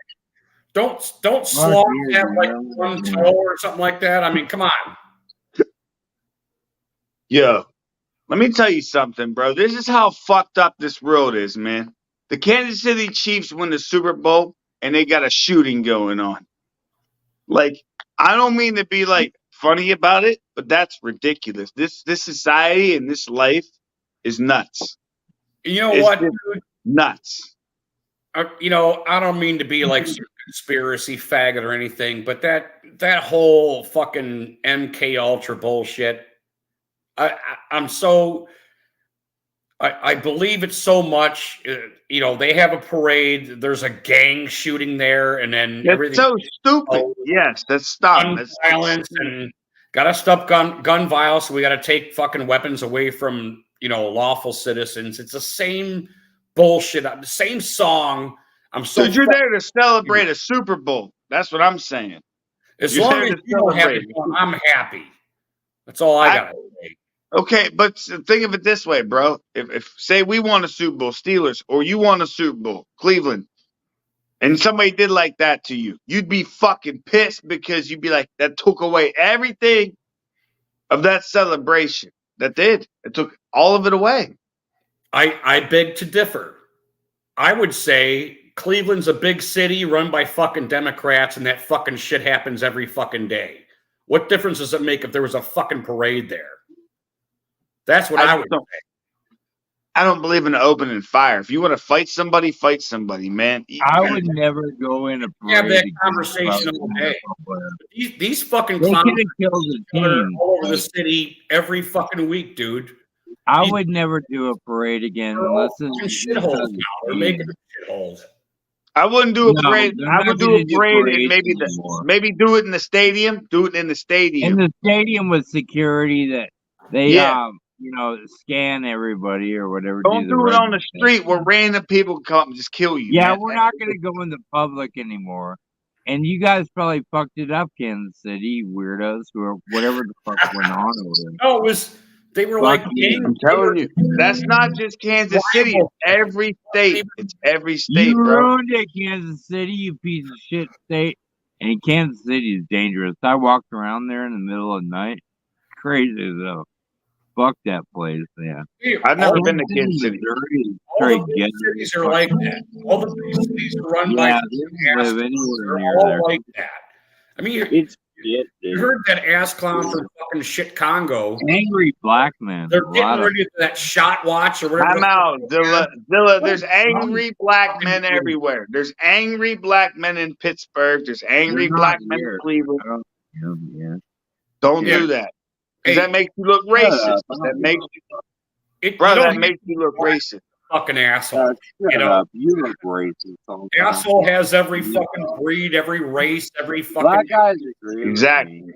Don't sloth dear, have like man. one toe or something like that. I mean, come on. Yo, let me tell you something, bro. This is how fucked up this world is, man. The Kansas City Chiefs win the Super Bowl and they got a shooting going on. Like, I don't mean to be like funny about it, but that's ridiculous. This society and this life is nuts. You know It's what, just dude? nuts. I don't mean to be like some conspiracy faggot or anything, but that whole fucking MK Ultra bullshit. I believe it so much. They have a parade. There's a gang shooting there, and then That's everything. so stupid. Yes, that's stop. Gun That's violence and gotta stop gun violence. So we gotta take fucking weapons away from lawful citizens. It's the same bullshit. The same song. I'm so. Dude, you're there to celebrate a Super Bowl. That's what I'm saying. As You're long there as to you don't have celebrate. it, I'm happy. That's all I gotta say. Okay, but think of it this way, bro. If say we won a Super Bowl, Steelers, or you won a Super Bowl, Cleveland, and somebody did like that to you, you'd be fucking pissed because you'd be like, that took away everything of that celebration. That did. It took all of it away. I beg to differ. I would say Cleveland's a big city run by fucking Democrats, and that fucking shit happens every fucking day. What difference does it make if there was a fucking parade there? That's what I would say. I don't believe in opening fire. If you want to fight somebody, man. I would never go in a parade. Have that conversation all day. These fucking They clowns could have killed the team. all over the city every fucking week, dude. I would never do a parade again unless it's shitholes now. They're making shitholes. I wouldn't do a No, parade. they're I not would do gonna a do parade and parades anymore. maybe do it in the stadium. Do it in the stadium. In the stadium with security that they Yeah. scan everybody or whatever. Don't do it on the street where random people come and just kill you. Yeah, man. we're not going to go in the public anymore. And you guys probably fucked it up, Kansas City weirdos, or whatever the fuck went on over there. No, they were like, I'm telling you, that's not just Kansas City. It's every state. It's every state, You bro. ruined it, Kansas City, you piece of shit state. And Kansas City is dangerous. I walked around there in the middle of the night. Crazy as hell. Fuck that place, yeah. I've never been to Kansas City. All the big cities are like that. All the big cities are run by Yeah, assholes. live anywhere They're near all there. like that. I mean, It's shit, you dude. heard that ass clown from fucking shit Congo. Angry black men. They're A lot getting of ready for that shot watch or whatever. I'm out. Zilla, there's angry black men everywhere. There's angry black men in Pittsburgh. There's angry They're black not men in here. Cleveland. Yeah. Don't Yeah. do that. Hey, Because that makes you look racist. That makes you look racist. fucking asshole. Shut up. You look racist. Asshole has every fucking breed, every race, every fucking. Black guys agree. with Exactly. me.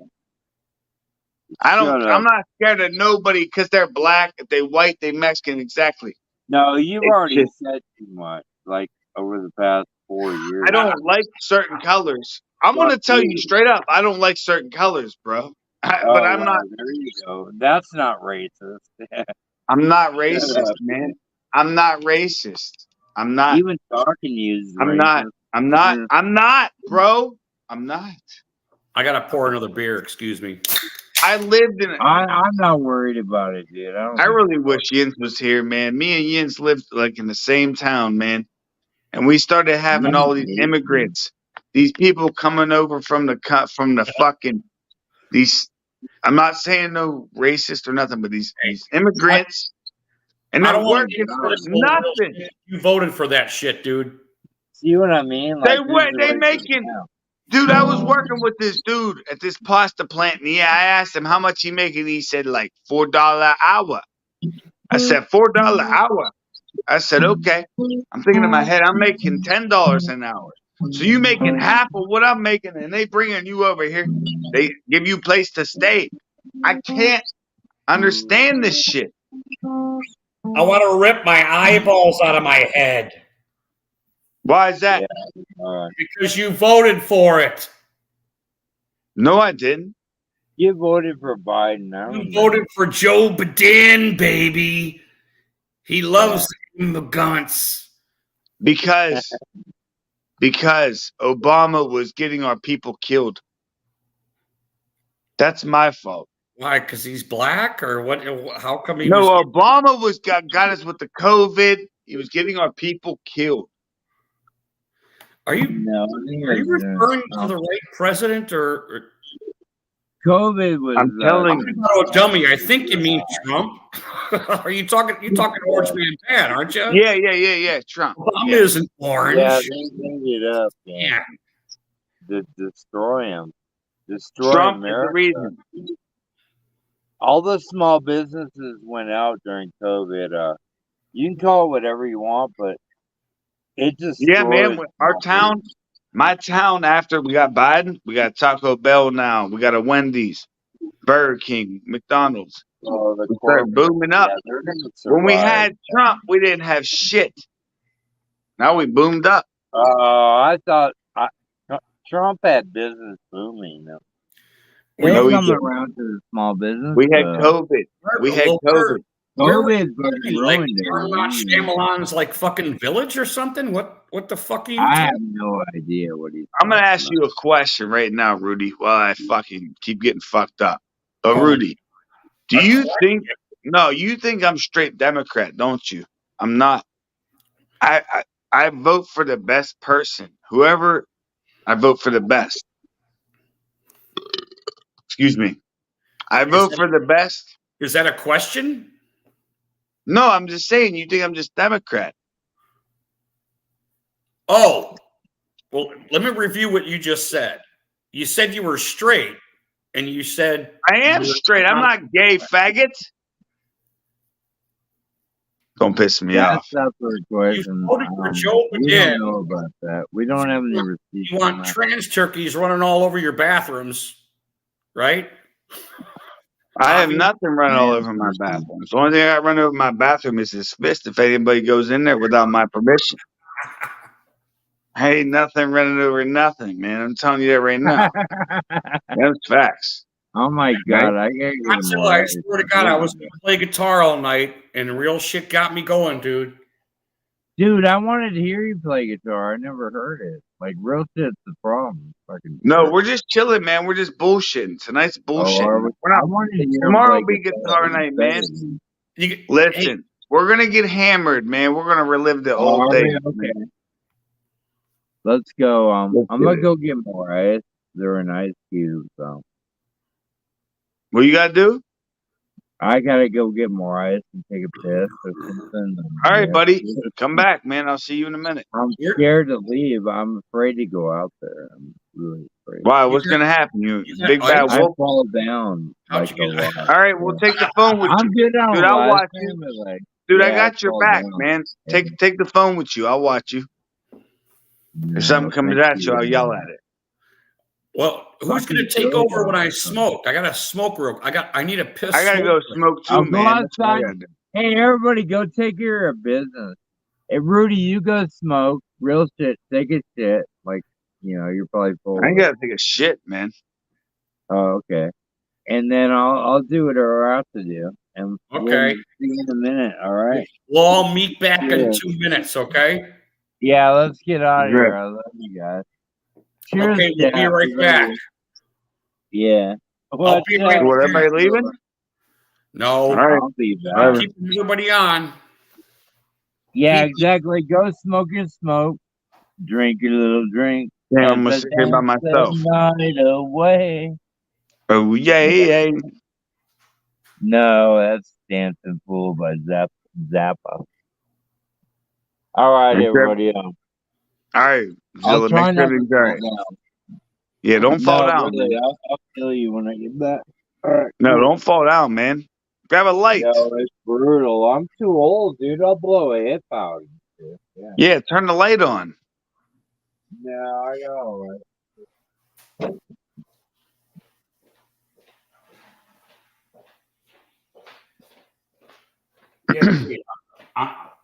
Shut I'm up. not scared of nobody because they're black. If they white, they Mexican. Exactly. No, you've It's already just, said too much. Like over the past 4 years. I don't like certain colors. I'm Fuck gonna tell you you. straight up. I don't like certain colors, bro. But Oh, I'm not. well, there you go. That's not racist. I'm not Shut racist, up. man. I'm not racist. I'm not. Even talking to you is I'm not. racist. I'm not. I'm not, bro. I'm not. I gotta pour another beer. Excuse me. I lived in it. I'm not worried about it, dude. I really wish Yins was here, man. Me and Yins lived like in the same town, man. And we started having all these immigrants, these people coming over from the fucking these. I'm not saying no racist or nothing, but these immigrants, and I they're don't want to working get for into this whole nothing. bullshit. You voted for that shit, dude. See what I mean? They Like, were this is they racist making. now. Dude, I was working with this dude at this pasta plant, and yeah, I asked him how much he making. He said like $4 an hour. I said $4 an hour. I said okay. I'm thinking in my head, I'm making $10 an hour. So you making half of what I'm making, and they bringing you over here. They give you a place to stay. I can't understand this shit. I want to rip my eyeballs out of my head Why is that? because you voted for it. No, I didn't. You voted for Biden. I You remember. voted for Joe Biden, baby. He loves immigrants. Because Obama was getting our people killed. That's my fault. Why? Because he's black, or what? How come he No, was? Obama was got us with the COVID. He was getting our people killed. Are you No, I think are you it was, referring to the right president, or COVID was. I'm telling I'm you. not a dummy? I think you mean Trump. Are you talking? You're talking Orange Man Pat, aren't you? Yeah. Trump. Obama Yeah. isn't orange. Yeah, they cleaned it up. Yeah. To destroy him. Destroy Trump is the America. reason. All the small businesses went out during COVID. You can call it whatever you want, but it just Yeah, man. Our town, my town, after we got Biden, we got Taco Bell now. We got a Wendy's, Burger King, McDonald's. the We started booming up. Yeah, they're gonna When we survive. had Trump, we didn't have shit. Now we boomed up. I thought Trump had business booming. We- No, He'll he come didn't. around to the small business. We had COVID. We had COVID. COVID Like ruined Marmot it. Shyamalan's like fucking Village or something. What the fuck are you? I talking? have no idea what he's. I'm gonna talking ask you a question right now, Rudy, while I fucking keep getting fucked up. Oh. Rudy, do A you question? think? No, you think I'm straight Democrat, don't you? I'm not. I vote for the best person. Whoever, I vote for the best. Excuse me. I vote that- for the best. Is that a question? No, I'm just saying. You think I'm just Democrat? Oh, well, let me review what you just said. You said you were straight, and you said I am straight. I'm not gay, faggot. Don't piss me off. That's the question. voted for Joe We Biden. don't know about that. We don't have any receipts. you want trans turkeys running all over your bathrooms, right? I have nothing running all over my bathroom. The only thing I run over my bathroom is his fist if anybody goes in there without my permission. Hey, nothing running over nothing, man. I'm telling you that right now. That's facts. Oh my god, I gotta get Until more. I swear to God, I was going to play guitar all night, and real shit got me going, dude. Dude, I wanted to hear you play guitar. I never heard it. Like real shit's the problem. Fucking No, we're just chilling, man. We're just bullshitting. Tonight's bullshit. are we? We're I not. wanted to hear him Tomorrow will play be guitar night, man. You, Listen, we're gonna get hammered, man. We're gonna relive the Oh, old are we? days. Okay. Man. Let's go. Let's I'm do gonna it. go get more ice. They're in ice cubes, so What you gotta do? I gotta go get more ice and take a piss or something. All right, buddy. Come back, man. I'll see you in a minute. I'm scared to leave. I'm afraid to go out there. I'm really afraid. Why? What's gonna happen? You you got big bad ice? I wolf. fall down How'd like you a get- lot. All right, we'll take the phone with I'm you. good on Dude, I'll last watch you. time, but, like, Dude, I yeah, got your fall back, down. man. Take the phone with you. I'll watch you. If something comes thank at you, I'll yell at it. Well, who's Fucking gonna take good. over when I smoke? I got to smoke real. I need a piss. I gotta smoke go break. smoke I'll too, go man. That's what I outside. gotta do. Hey, everybody, go take care of business. Hey, Rudy, you go smoke. Real shit. Take a shit. Like, you're probably full. I ain't gotta take a shit, man. Oh, okay. And then I'll do whatever I have to do. And Okay. we'll see you in a minute. All right. We'll all meet back in Yeah. 2 minutes. Okay. Yeah, let's get out of Good. here. I love you guys. Cheers, Okay. We'll be Dad. right back. Yeah. I'll be right What, back. everybody leaving? No. All right. I'll be back. I'm keeping everybody on. Yeah, Keep- exactly. Go smoke your smoke. Drink your little drink. Yeah, I'm gonna As I sit here by dance myself. the night away. Oh yeah. No, that's Dancing Fool by Zappa. All right, Okay. everybody. All right. I'll Zilla, try make not sure to everything's fall all right. down. Yeah, don't fall No, down, really, man. I'll kill you when I get back. All right. No, cool. don't fall down, man. Grab a light. No, it's brutal. I'm too old, dude. I'll blow a hip out. Yeah. Yeah, turn the light on. No, I got all right. Yeah,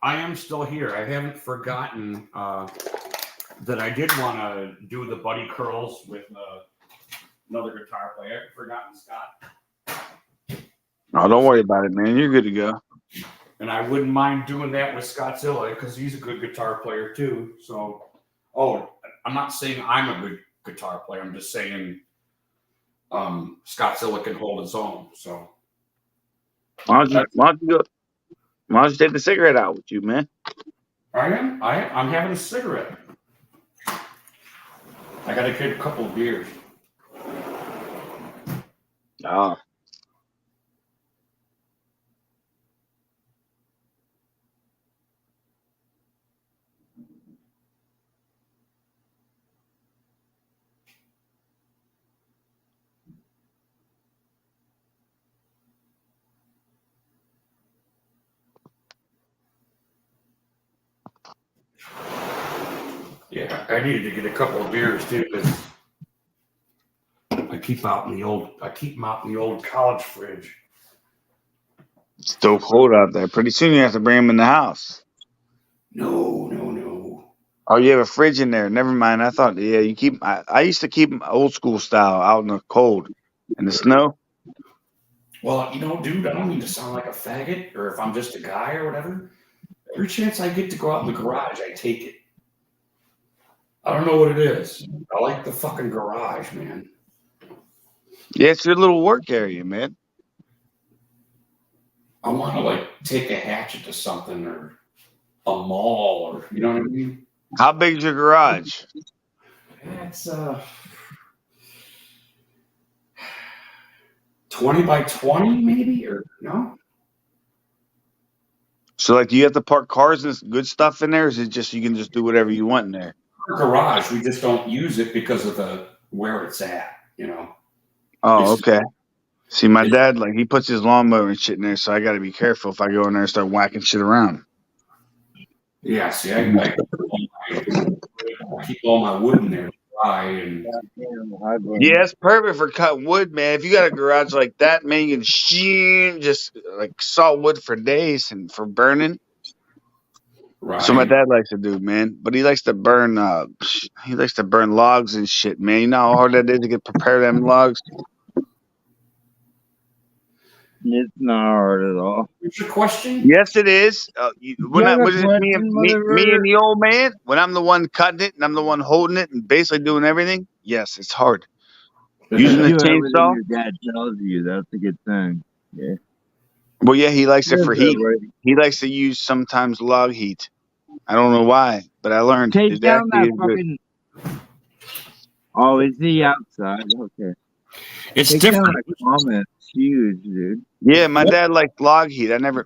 I am still here. I haven't forgotten that I did want to do the buddy curls with another guitar player. I haven't forgotten Scott. Oh, don't worry about it, man. You're good to go. And I wouldn't mind doing that with Scottzilla because he's a good guitar player too. So, I'm not saying I'm a good guitar player. I'm just saying Scottzilla can hold his own. So, Why don't you take the cigarette out with you, man? I'm having a cigarette. I got to get a couple of beers. Oh. Yeah, I needed to get a couple of beers too because I keep them out in the old college fridge. It's still cold out there. Pretty soon you have to bring them in the house. No. Oh, you have a fridge in there. Never mind. I thought, yeah, you keep. I used to keep them old school style out in the cold, in the snow. Well, dude, I don't mean to sound like a faggot or if I'm just a guy or whatever. Every chance I get to go out in the garage, I take it. I don't know what it is. I like the fucking garage, man. Yeah, it's your little work area, man. I want to take a hatchet to something or a mall or you know what I mean? How big is your garage? It's 20 by 20 maybe or no? So, do you have to park cars and good stuff in there? Or is it just you can just do whatever you want in there? Our garage, we just don't use it because of where it's at, Oh, It's- okay. See, my dad, he puts his lawnmower and shit in there, so I got to be careful if I go in there and start whacking shit around. Yeah, see, I keep all my wood in there to dry and Yeah, it's perfect for cutting wood, man. If you got a garage like that, man, you can just saw wood for days and for burning. right. So my dad likes to do, man. But he likes to burn logs and shit, man. You know how hard that is to prepare them logs? It's not hard at all. What's your question? Yes, it is. When have a what is it, me question, and the old man, when I'm the one cutting it and I'm the one holding it and basically doing everything, yes, it's hard. Using the Do everything chainsaw? your dad tells you. That's a good thing. Yeah. Well, yeah, he likes it for That's heat. right. He likes to use sometimes log heat. I don't know why, but I learned Take it down actually that is good. fucking. Oh, is he outside? Okay. It's Take different. down that comment. It's huge, dude. Yeah, my dad liked log heat. I never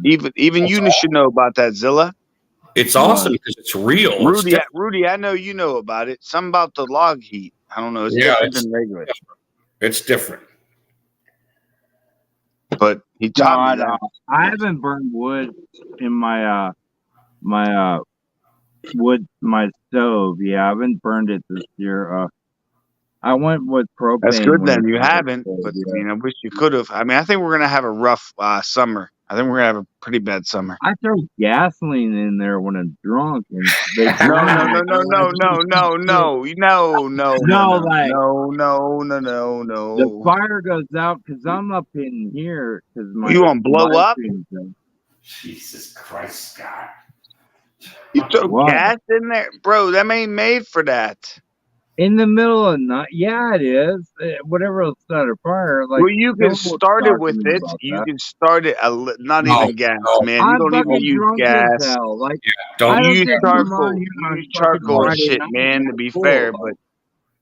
even you should know about that, Zilla. It's awesome because it's real. It's different. Rudy, I know you know about it. Something about the log heat. I don't know. It's Yeah, different it's than regular. It's different. But he taught me that. I haven't burned wood in my my stove. Yeah, I haven't burned it this year. I went with propane. That's good when then. it You was haven't, cold, but yeah. I wish you could have. I mean, I think we're gonna have a rough summer. I think we're gonna have a pretty bad summer. I throw gasoline in there when I'm drunk, and they No, burn no, me. no, no, no, no, no, no, no, no, No, like no, no, no, no, the no. fire goes out because I'm up in here because my You want to blow live up? stream's done. Jesus Christ, Scott. You throw What? gas in there, bro? That ain't made for that. In the middle of night, yeah, it is. Whatever will start a fire, like Well, you can don't start it talk to with me it. about You that. can start it not No, even gas, no. man. You I'm don't even fucking use drunk gas. as hell. Like I Don't don't You use just come on charcoal. here You on use fucking charcoal and Friday shit, night. man. To That's be cool. fair, but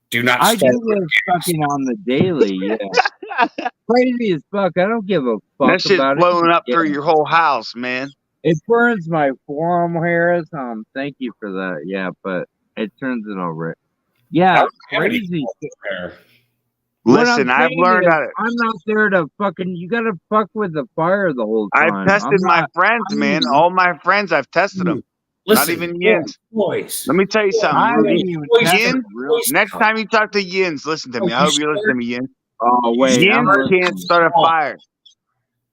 do not I start. do this fucking on the daily, yeah. Crazy as fuck. I don't give a fuck that shit's about it. blowing up Yeah. through your whole house, man. It burns my forearm hairs. Thank you for that. Yeah, but it turns it over. Yeah, I don't have any crazy. there. What Listen, I'm I've saying learned is, how to. I'm not there to fucking. You gotta fuck with the fire the whole I've time. tested I'm my not. friends, I man. mean, All my friends, I've tested them. Not Listen, even Yins. boys. Let me tell you something, I Rudy. haven't even Boys, tested Yin, real. next time you talk to Yins, listen to me. I hope you listen to me, Yins. Oh wait, I'm Yins can't listening. start a fire.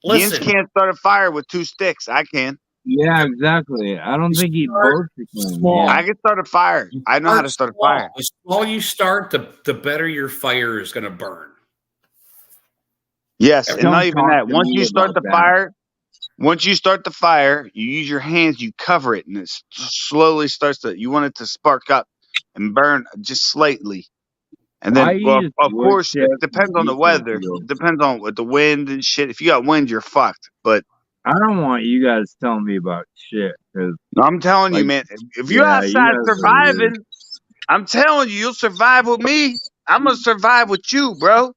Yins Listen, can't start a fire with 2 sticks. I can. Yeah, exactly. I don't think he start both can. small. Yeah. I can start a fire. I know how to start a small. fire. The smaller you start, the better your fire is going to burn. Yes, and Don't not even talk that. to Once me you start about the that. fire, you use your hands, you cover it, and it slowly starts to. You want it to spark up and burn just slightly, and I then, well, use of wood course, it chips depends and on the diesel weather. fuel. It depends on what the wind and shit. If you got wind, you're fucked. But I don't want you guys telling me about shit because I'm telling you, like, man, if you're yeah, you outside guys are surviving, weird. I'm telling you, you'll survive with me. I'm gonna survive with you, bro.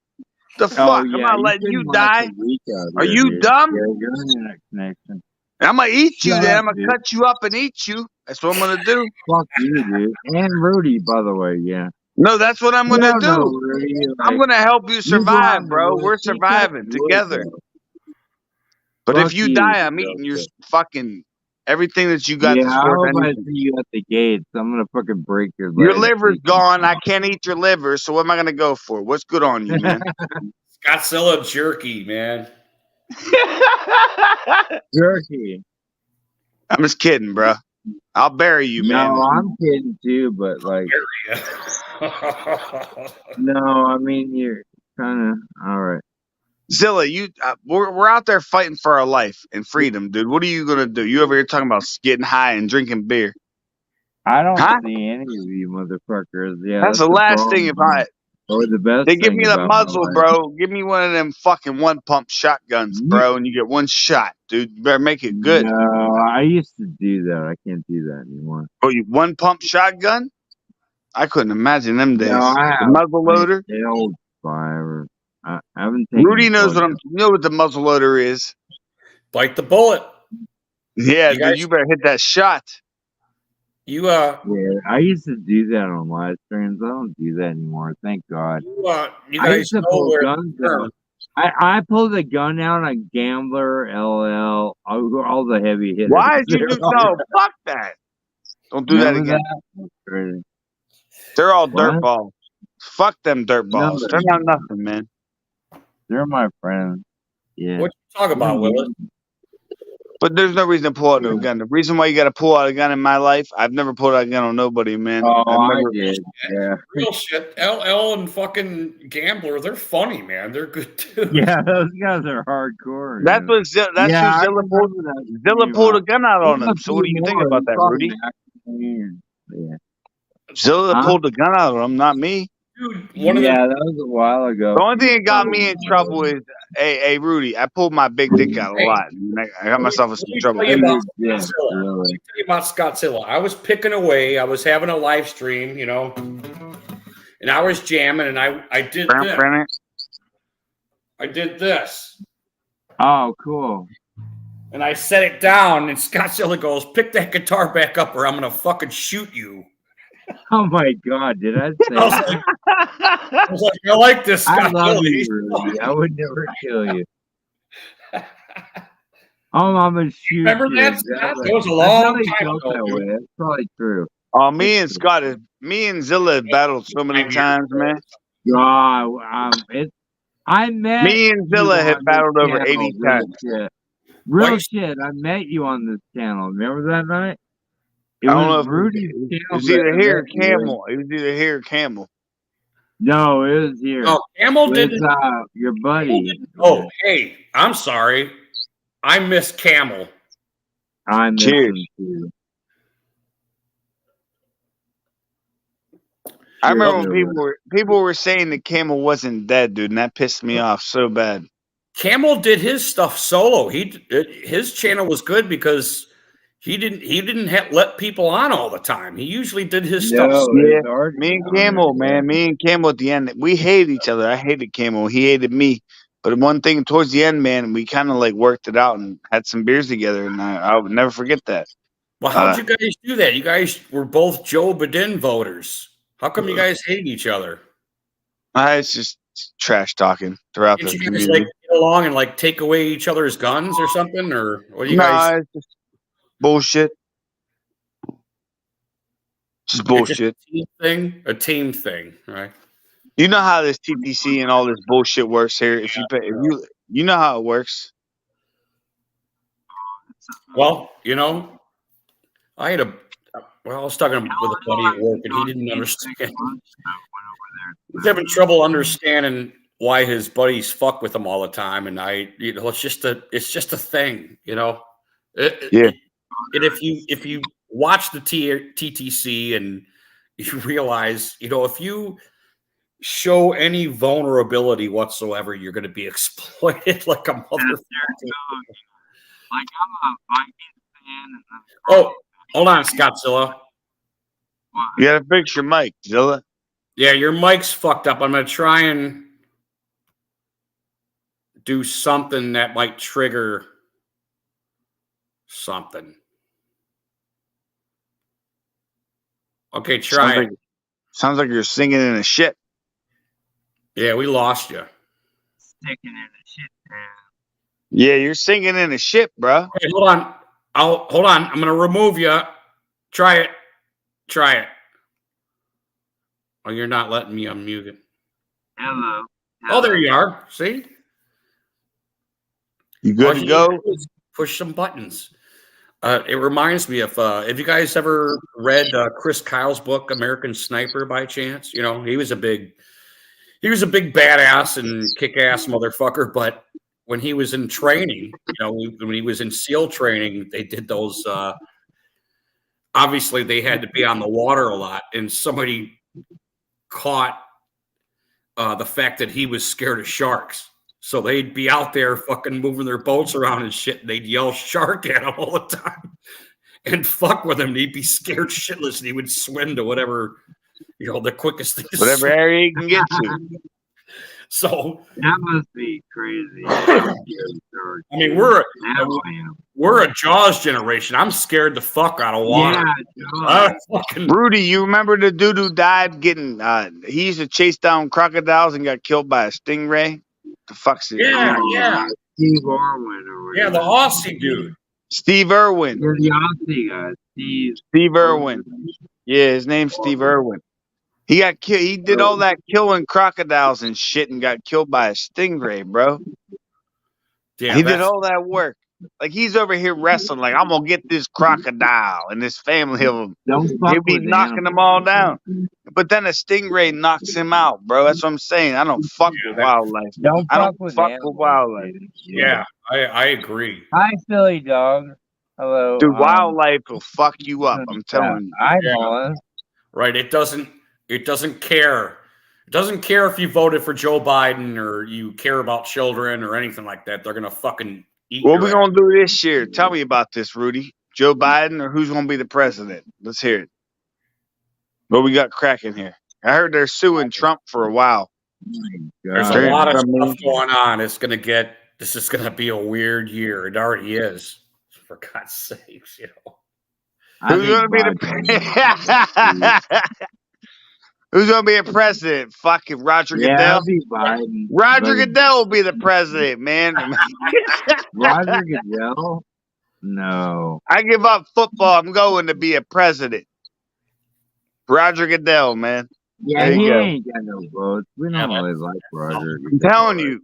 The fuck? Oh I'm yeah, not you letting you couldn't last die. a week out Are here, you dude. dumb? Yeah, your internet connection. I'm gonna eat you Shut then. up, I'm gonna dude. cut you up and eat you. That's what I'm gonna do. Fuck you, dude. And Rudy, by the way, yeah. No, that's what I'm You gonna don't know, do. Rudy. I'm Like, gonna help you you go out survive, in the bro. woods. We're He cuts surviving wood, together. though. But Fuck if you you, die, I'm Joseph. eating your fucking everything that you got Yeah, that's I worth hope I anything. see you at the gates. I'm gonna fucking break your leg. Your liver's gone. I can't eat your liver, so what am I gonna go for? What's good on you, man? Godzilla jerky, man. Jerky. I'm just kidding, bro. I'll bury you, man. No, I'm kidding too, but like, no, I mean you're kind of all right. Zilla, we're out there fighting for our life and freedom, dude. What are you gonna do? You over here talking about getting high and drinking beer? I don't Huh? see any of you motherfuckers. Yeah, That's the last thing. If or the best. they give thing me the about my muzzle, life. bro, give me one of them fucking 1-pump shotguns, bro, and you get 1 shot, dude. You better make it good. No, I used to do that. I can't do that anymore. Oh, you 1-pump shotgun? I couldn't imagine them days. No, I The have muzzle loader. the old fire. I haven't taken. Rudy knows photos. you know what the muzzle loader is. Bite the bullet. Yeah, You dude, guys- you better hit that shot. You Yeah, I used to do that on live streams. I don't do that anymore. Thank God. you I guys used to know pull where guns out. I pulled a gun out on Gambler, LL, all the heavy hitters. Why did you do no? Fuck that. Don't do that Remember again. that? They're all What? dirt balls. Fuck them dirt balls. No, They're not nothing, man. They're my friends. Yeah. What you talk about, Willis? But there's no reason to pull out no gun. The reason why you got to pull out a gun in my life, I've never pulled out a gun on nobody, man. Oh, I've never, I did. Yeah. Real shit. LL and fucking Gambler, they're funny, man. They're good too. Yeah, those guys are hardcore. That's what that's yeah, who Zilla pulled. Zilla pulled a gun out on them. So what do you think about that, Rudy? Yeah. Zilla pulled a gun out on them, not me. Dude, that was a while ago. The only thing that got me in trouble is, hey, Rudy, I pulled my big dick out a lot. And I got myself in some trouble. Let me tell Yeah, you about Scottzilla. I was picking away. I was having a live stream, you know, and I was jamming, and I did this. I did this. Oh, cool. And I set it down, and Scottzilla goes, "Pick that guitar back up, or I'm gonna fucking shoot you." Oh my God! Did I say? I was like, I like this. I Scottzilla. love you, Rudy. I would never kill you. I'm gonna shoot Remember you. that, Scott? It was a long time ago. It's probably true. Oh, me and Zilla have battled so many times, man. I met Me and you Zilla on have this battled over channel, 80 real times. shit. Real Why- shit. I met you on this channel. Remember that night? It I don't know was if Rudy's it channel. was either here or that met you. Camel. It was either here or Camel. No, it was here. Oh, Camel With didn't. your buddy. Oh, hey, I'm sorry. I miss Camel. I miss Cheers. him too. I remember Cheers, when people were saying that Camel wasn't dead, dude, and that pissed me off so bad. Camel did his stuff solo. His channel was good because he didn't let people on all the time. He usually did his stuff. No, solo. Yeah, it's hard me and to be Camel, honest, man, me and Camel at the end, we hated each other. I hated Camel. He hated me. But one thing towards the end, man, we kind of like worked it out and had some beers together, and I would never forget that. Well, how'd you guys do that? You guys were both Joe Biden voters. How come you guys hate each other? It's just trash talking throughout Didn't the you guys community. like get along and like take away each other's guns or something? Or what do you Nah, guys? it's just bullshit. Just bullshit. A team thing, right? You know how this TTC and all this bullshit works here. If you know how it works. Well, I was talking with a buddy at work, and he didn't understand. He's having trouble understanding why his buddies fuck with him all the time, and it's just a thing, Yeah. And if you watch the TTC and you realize, if you show any vulnerability whatsoever, you're going to be exploited like a motherfucker. Like I'm a Vikings fan. Oh, hold on, Scottzilla. You gotta fix your mic, Zilla. Yeah, your mic's fucked up. I'm going to try and do something that might trigger something. Okay, try it. Sounds like you're singing in a shit. Yeah, we lost you. Sticking in the shit, man. Yeah, you're singing in a shit, bro. Hey, hold on. Hold on. I'm going to remove you. Try it. Oh, you're not letting me unmute it. Hello. Oh, there you are. See? You good to go? Push some buttons. It reminds me of have you guys ever read Chris Kyle's book, American Sniper, by chance? He was a big badass and kick-ass motherfucker, but when he was in training, when he was in SEAL training, they did those obviously they had to be on the water a lot, and somebody caught the fact that he was scared of sharks. So they'd be out there fucking moving their boats around and shit, and they'd yell shark at him all the time and fuck with him. And he'd be scared shitless, and he would swim to whatever, the quickest thing. Whatever area you can get to. So that must be crazy. I mean, we're a Jaws generation. I'm scared the fuck out of water. Yeah, Rudy, you remember the dude who died getting? He used to chase down crocodiles and got killed by a stingray. The fuck's it? Yeah. Steve Irwin or whatever. Yeah, the Aussie dude. Steve Irwin. You're the Aussie guy, Steve Irwin. Yeah, his name's Steve Irwin. He got killed. He did all that killing crocodiles and shit and got killed by a stingray, bro. Yeah, he did all that work. Like he's over here wrestling, like I'm gonna get this crocodile and this family of them. He'll be knocking them all down. But then a stingray knocks him out, bro. That's what I'm saying. I don't fuck with wildlife. I don't fuck with wildlife. Yeah, I agree. Hi, Philly dog. Hello. Dude, wildlife will fuck you up. I'm telling you. I know. Right. It doesn't care. It doesn't care if you voted for Joe Biden or you care about children or anything like that. They're gonna fucking eat. What we gonna do this year? Tell me about this, Rudy. Joe Biden or who's gonna be the president? Let's hear it. What we got cracking here? I heard they're suing Trump for a while. There's a lot of stuff going on. This is gonna be a weird year. It already is. For God's sakes, Who's gonna be the Who's gonna be a president? Fucking Roger Goodell. Roger Goodell will be the president, man. Roger Goodell? No. I give up football. I'm going to be a president. Roger Goodell, man. Yeah, There you he go. ain't got no votes. We Yeah, don't really like Roger. I'm telling you.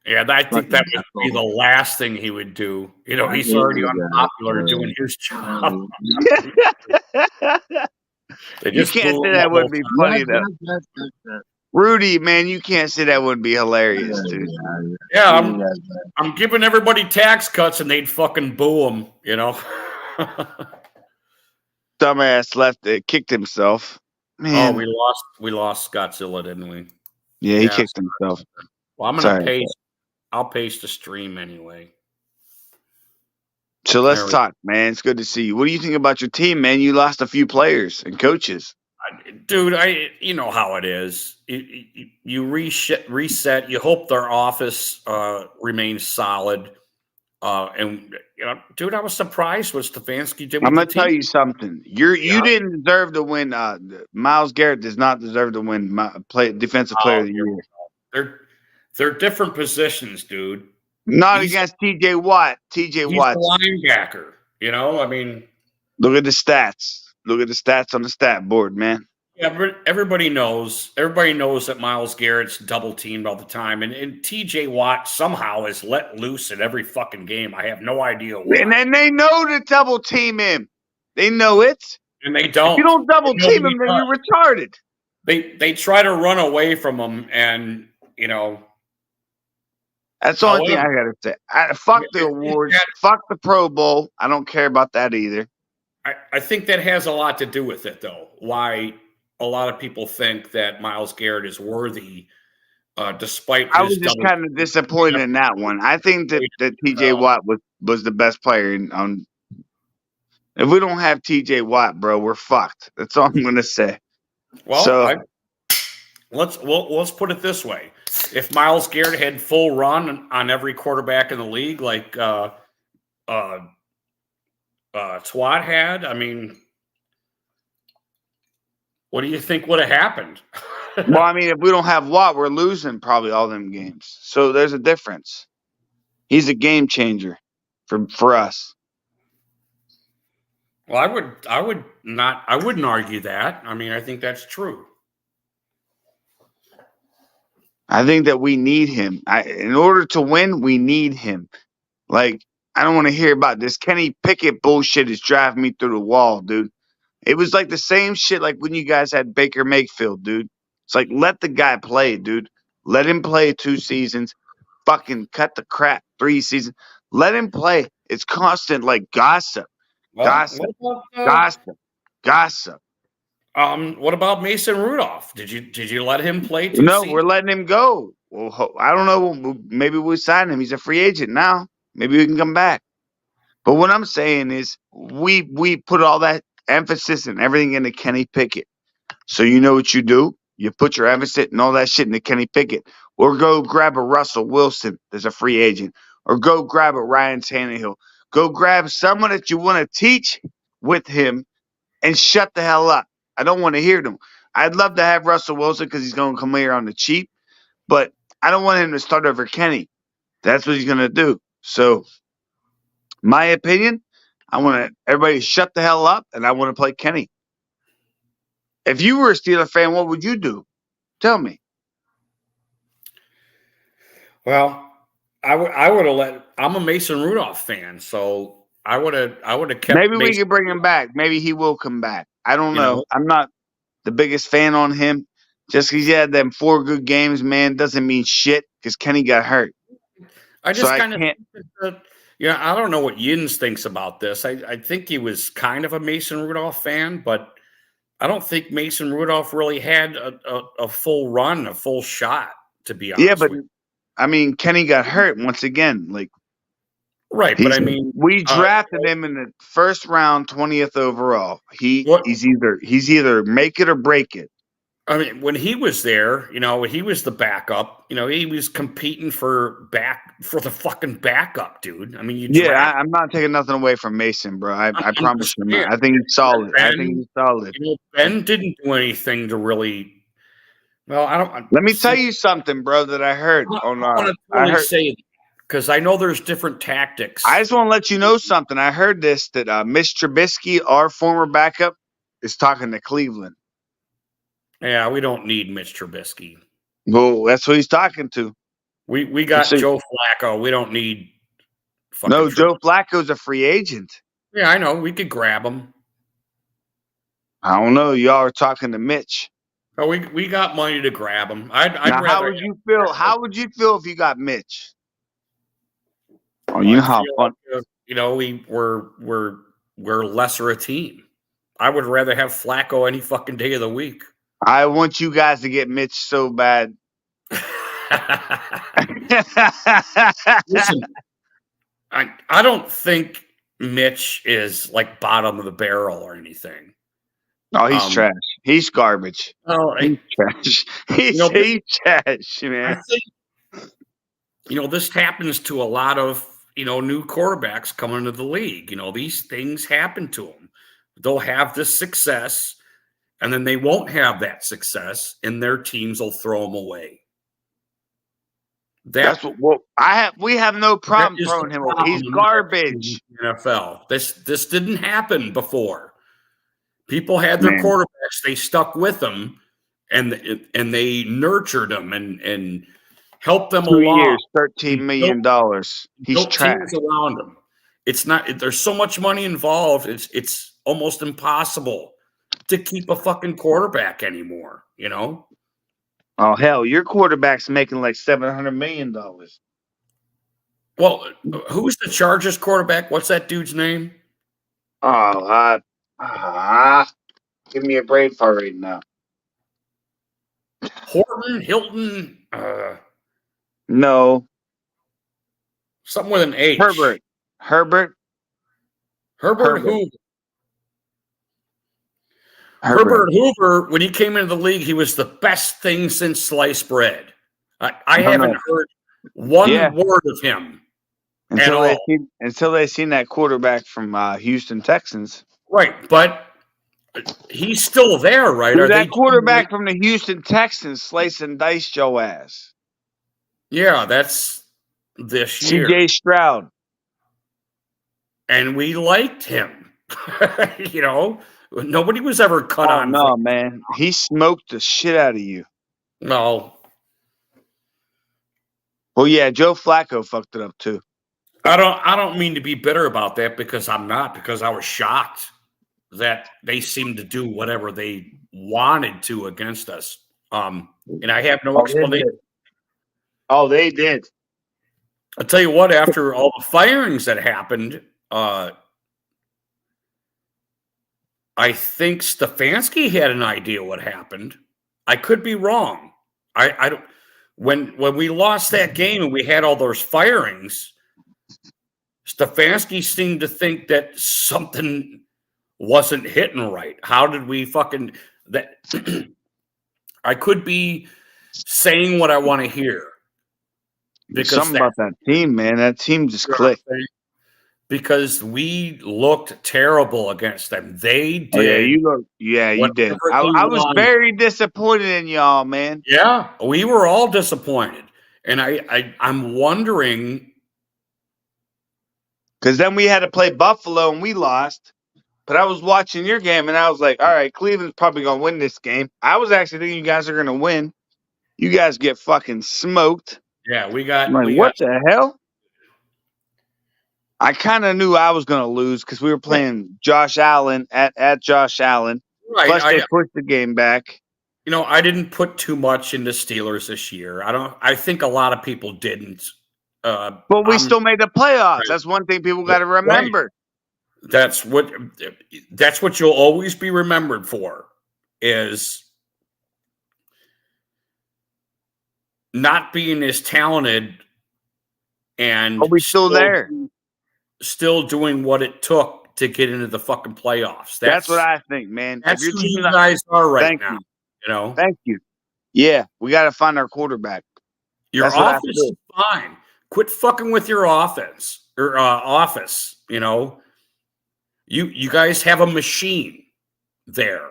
Yeah, I think that Fucking would be the last thing he would do. You know, I he's hate already you guys, unpopular bro. doing his job. They You just can't boo say him that the whole wouldn't be time. funny though. Rudy, man, you can't say that wouldn't be hilarious, dude. Yeah, I'm giving everybody tax cuts and they'd fucking boo him, you know. Dumbass left it, kicked himself. Oh, Man, we lost Scottzilla, didn't we? yeah, he Yeah. kicked himself. Well, I'm Sorry. gonna paste. I'll paste the stream anyway. So let's There we- talk, man. It's good to see you. What do you think about your team, man? You lost a few players and coaches. Dude, you know how it is. You reset. You hope their office remains solid. And you know, dude, I was surprised what Stefanski did. I'm with gonna the tell team. you something. You didn't deserve to win. Myles Garrett does not deserve to win defensive player of the year. They're different positions, dude. Not He's- against TJ Watt. TJ He's Watt. the linebacker. You know, I mean, Look at the stats. Look at the stats on the stat board, man. yeah, but everybody knows that Myles Garrett's double teamed all the time, and TJ Watt somehow is let loose in every fucking game. I have no idea why. And then they know to double team him. They know it. And they don't. If you don't double team him, then Nobody you're retarded. They try to run away from him, and you know. That's the only thing I gotta say. Fuck the awards. Fuck the Pro Bowl. I don't care about that either. I think that has a lot to do with it, though. Why a lot of people think that Myles Garrett is worthy, despite. I was just kind of disappointed in that one. I think that TJ Watt was the best player. If we don't have TJ Watt, bro, we're fucked. That's all I'm gonna say. Well, So let's put it this way: if Myles Garrett had full run on every quarterback in the league, like Twat had, I mean, what do you think would have happened? well, I mean, if we don't have Watt, we're losing probably all them games. So there's a difference. He's a game changer for us. Well, I wouldn't argue that. I mean, I think that's true. I think that we need him. In order to win, we need him. Like, I don't want to hear about this Kenny Pickett bullshit is driving me through the wall, dude. It was like the same shit like when you guys had Baker Mayfield, dude. It's like, let the guy play, dude. Let him play 2 seasons. Fucking cut the crap 3 seasons. Let him play. It's constant, like, gossip. Well, Gossip. Gossip. What about Mason Rudolph? Did you let him play? No, we're letting him go. Well, I don't know. Maybe we'll sign him. He's a free agent now. Maybe we can come back. But what I'm saying is we put all that emphasis and everything into Kenny Pickett. So you know what you do? You put your emphasis and all that shit into Kenny Pickett. Or go grab a Russell Wilson that's a free agent. Or go grab a Ryan Tannehill. Go grab someone that you want to teach with him and shut the hell up. I don't want to hear them. I'd love to have Russell Wilson because he's going to come here on the cheap. But I don't want him to start over Kenny. That's what he's going to do. So, my opinion, I want everybody to shut the hell up, and I want to play Kenny. If you were a Steeler fan, what would you do? Tell me. Well, I would have let. I'm a Mason Rudolph fan, so I would have kept. Maybe we could bring him back. Maybe he will come back. I don't know. I'm not the biggest fan on him. Just because he had them 4 good games, man, doesn't mean shit because Kenny got hurt. I just So I kind of can't. I don't know what Yins thinks about this. I think he was kind of a Mason Rudolph fan, but I don't think Mason Rudolph really had a full run, a full shot, to be honest. Yeah, but with you. I mean, Kenny got hurt once again. Like, Right, but I mean, we drafted him in the first round, 20th overall. He's either make it or break it. I mean, when he was there, he was the backup. He was competing for the fucking backup, dude. I mean, I'm not taking nothing away from Mason, bro. I promise you, man. I think he's solid. Ben didn't do anything to really. Well, I don't. Let me tell you something, bro, that I heard I heard say because I know there's different tactics. I just want to let you know something. I heard this that Mitch Trubisky, our former backup, is talking to Cleveland. Yeah, we don't need Mitch Trubisky. Well, that's who he's talking to. We got So- Joe Flacco. We don't need fucking No, Trubisky. Joe Flacco's a free agent. Yeah, I know. We could grab him. I don't know. Y'all are talking to Mitch. Oh, we got money to grab him. I'd Now, rather. how would you feel? How would you feel if you got Mitch? Oh, I you know how feel fun. like, you know, we're lesser a team. I would rather have Flacco any fucking day of the week. I want you guys to get Mitch so bad. Listen, I don't think Mitch is like bottom of the barrel or anything. Oh, he's trash. He's garbage. Oh, He's trash. He's trash, man. I think, you know, this happens to a lot of, you know, new quarterbacks coming into the league. You know, these things happen to them. They'll have this success, and then they won't have that success, and their teams will throw them away. That's what we have no problem that is throwing the him away. problem He's in garbage. the NFL. This didn't happen before. People had their Man. quarterbacks, they stuck with them, and they nurtured them and helped them 2 along. years, $13 million. He's Built trash. teams around him. It's not. There's so much money involved. It's almost impossible to keep a fucking quarterback anymore. You know. Oh hell, your quarterback's making like $700 million. Well, who's the Chargers quarterback? What's that dude's name? Oh, give me a brain fart right now. Hilton, No, something with an H. Herbert. Herbert Herbert. Hoover. Herbert Hoover, when he came into the league, he was the best thing since sliced bread. I haven't heard one word of him until they seen that quarterback from Houston Texans. Right, but he's still there, right? Dude, that quarterback from the Houston Texans slice and dice Joe ass. Yeah, that's this year. C.J. Stroud. And we liked him. You know, nobody was ever cut on. No, man. He smoked the shit out of you. No. Well, yeah, Joe Flacco fucked it up too. I don't mean to be bitter about that because I'm not, because I was shocked that they seemed to do whatever they wanted to against us. And I have no explanation. They did. I'll tell you what, after all the firings that happened, I think Stefanski had an idea what happened. I could be wrong. I don't. When we lost that game and we had all those firings, Stefanski seemed to think that something wasn't hitting right. How did we fucking that? I could be saying what I want to hear. Because something about that team, man. That team just clicked. Because we looked terrible against them. They did. Oh, you did. I was very disappointed in y'all, man. Yeah, we were all disappointed. And I'm wondering. Because then we had to play Buffalo and we lost. But I was watching your game and I was like, all right, Cleveland's probably going to win this game. I was actually thinking you guys are going to win. You guys get fucking smoked. Yeah, we got. What the hell? I kind of knew I was going to lose because we were playing Josh Allen at Josh Allen. Right. Plus, they pushed the game back. You know, I didn't put too much into Steelers this year. I think a lot of people didn't. But we still made the playoffs. Right. That's one thing people got to remember. Right. That's what you'll always be remembered for, is not being as talented and but we're still there. Still doing what it took to get into the fucking playoffs. That's what I think, man. That's who you guys are right now. You know? Thank you. Yeah, we got to find our quarterback. Your offense is fine. Quit fucking with your offense or office. You know, you guys have a machine there.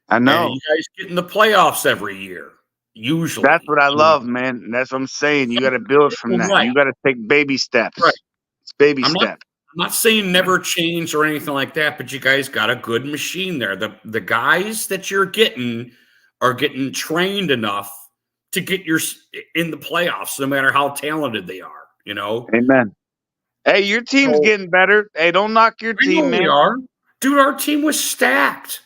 I know. And you guys get in the playoffs every year. Usually, that's what I love, man. That's what I'm saying. You got to build from that. You got to take baby steps. Right. It's baby step. not saying never change or anything like that, but you guys got a good machine there. The guys that you're getting are getting trained enough to get in the playoffs, no matter how talented they are. You know. Amen. Hey, your team's So- getting better. Hey, don't knock your I know team, we man. are, dude. Our team was stacked.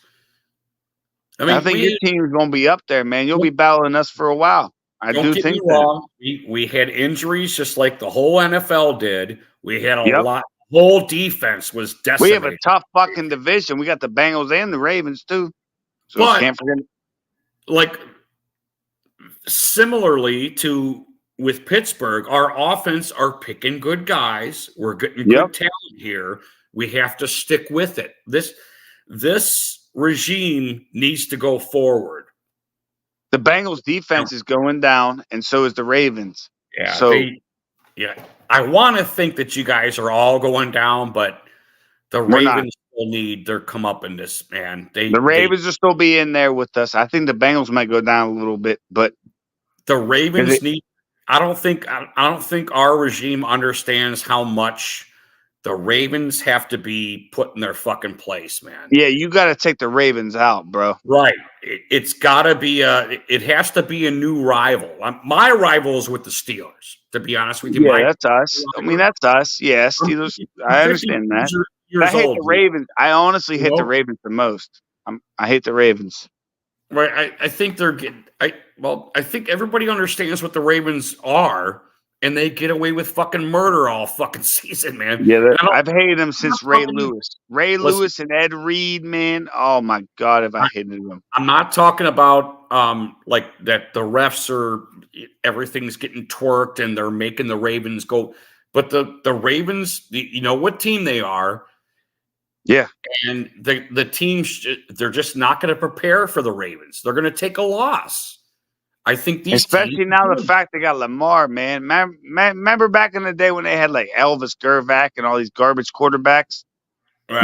I think your team's gonna be up there, man. You'll be battling us for a while. I don't do get think me that. wrong. We had injuries just like the whole NFL did. We had a Yep. lot. Whole defense was We decimated. have a tough fucking division. We got the Bengals and the Ravens too. So But- can't forget. Like similarly to with Pittsburgh, our offense are picking good guys. We're getting Yep. good talent here. We have to stick with it. This regime needs to go forward. The Bengals defense is going down, and so is the Ravens. Yeah. So- I want to think that you guys are all going down, but the We're not. Ravens will need their comeuppance, man. The Ravens will still be in there with us. I think the Bengals might go down a little bit, but The Ravens Is it- need. I don't think our regime understands how much the Ravens have to be put in their fucking place, man. yeah, you got to take the Ravens out, bro. Right. It's got to be it has to be a new rival. My rival is with the Steelers, to be honest with you. Yeah, that's us. I mean, that's us. Yeah, Steelers. I understand that. I hate the Ravens. I honestly hate the know? Ravens the most. I hate the Ravens. Right. I think they're getting. I think everybody understands what the Ravens are, and they get away with fucking murder all fucking season, man. Yeah, And I don't- I've hated them since I'm Ray talking- Lewis. Ray Listen. Lewis and Ed Reed, man. Oh my God, have I hated them? I'm not talking about like that the refs are everything's getting twerked and they're making the Ravens go, but the Ravens, you know what team they are. Yeah. And the teams, they're just not going to prepare for the Ravens. They're going to take a loss. I think these Especially teams- now the fact they got Lamar, man. Remember back in the day when they had like Elvis Gervac and all these garbage quarterbacks? Right.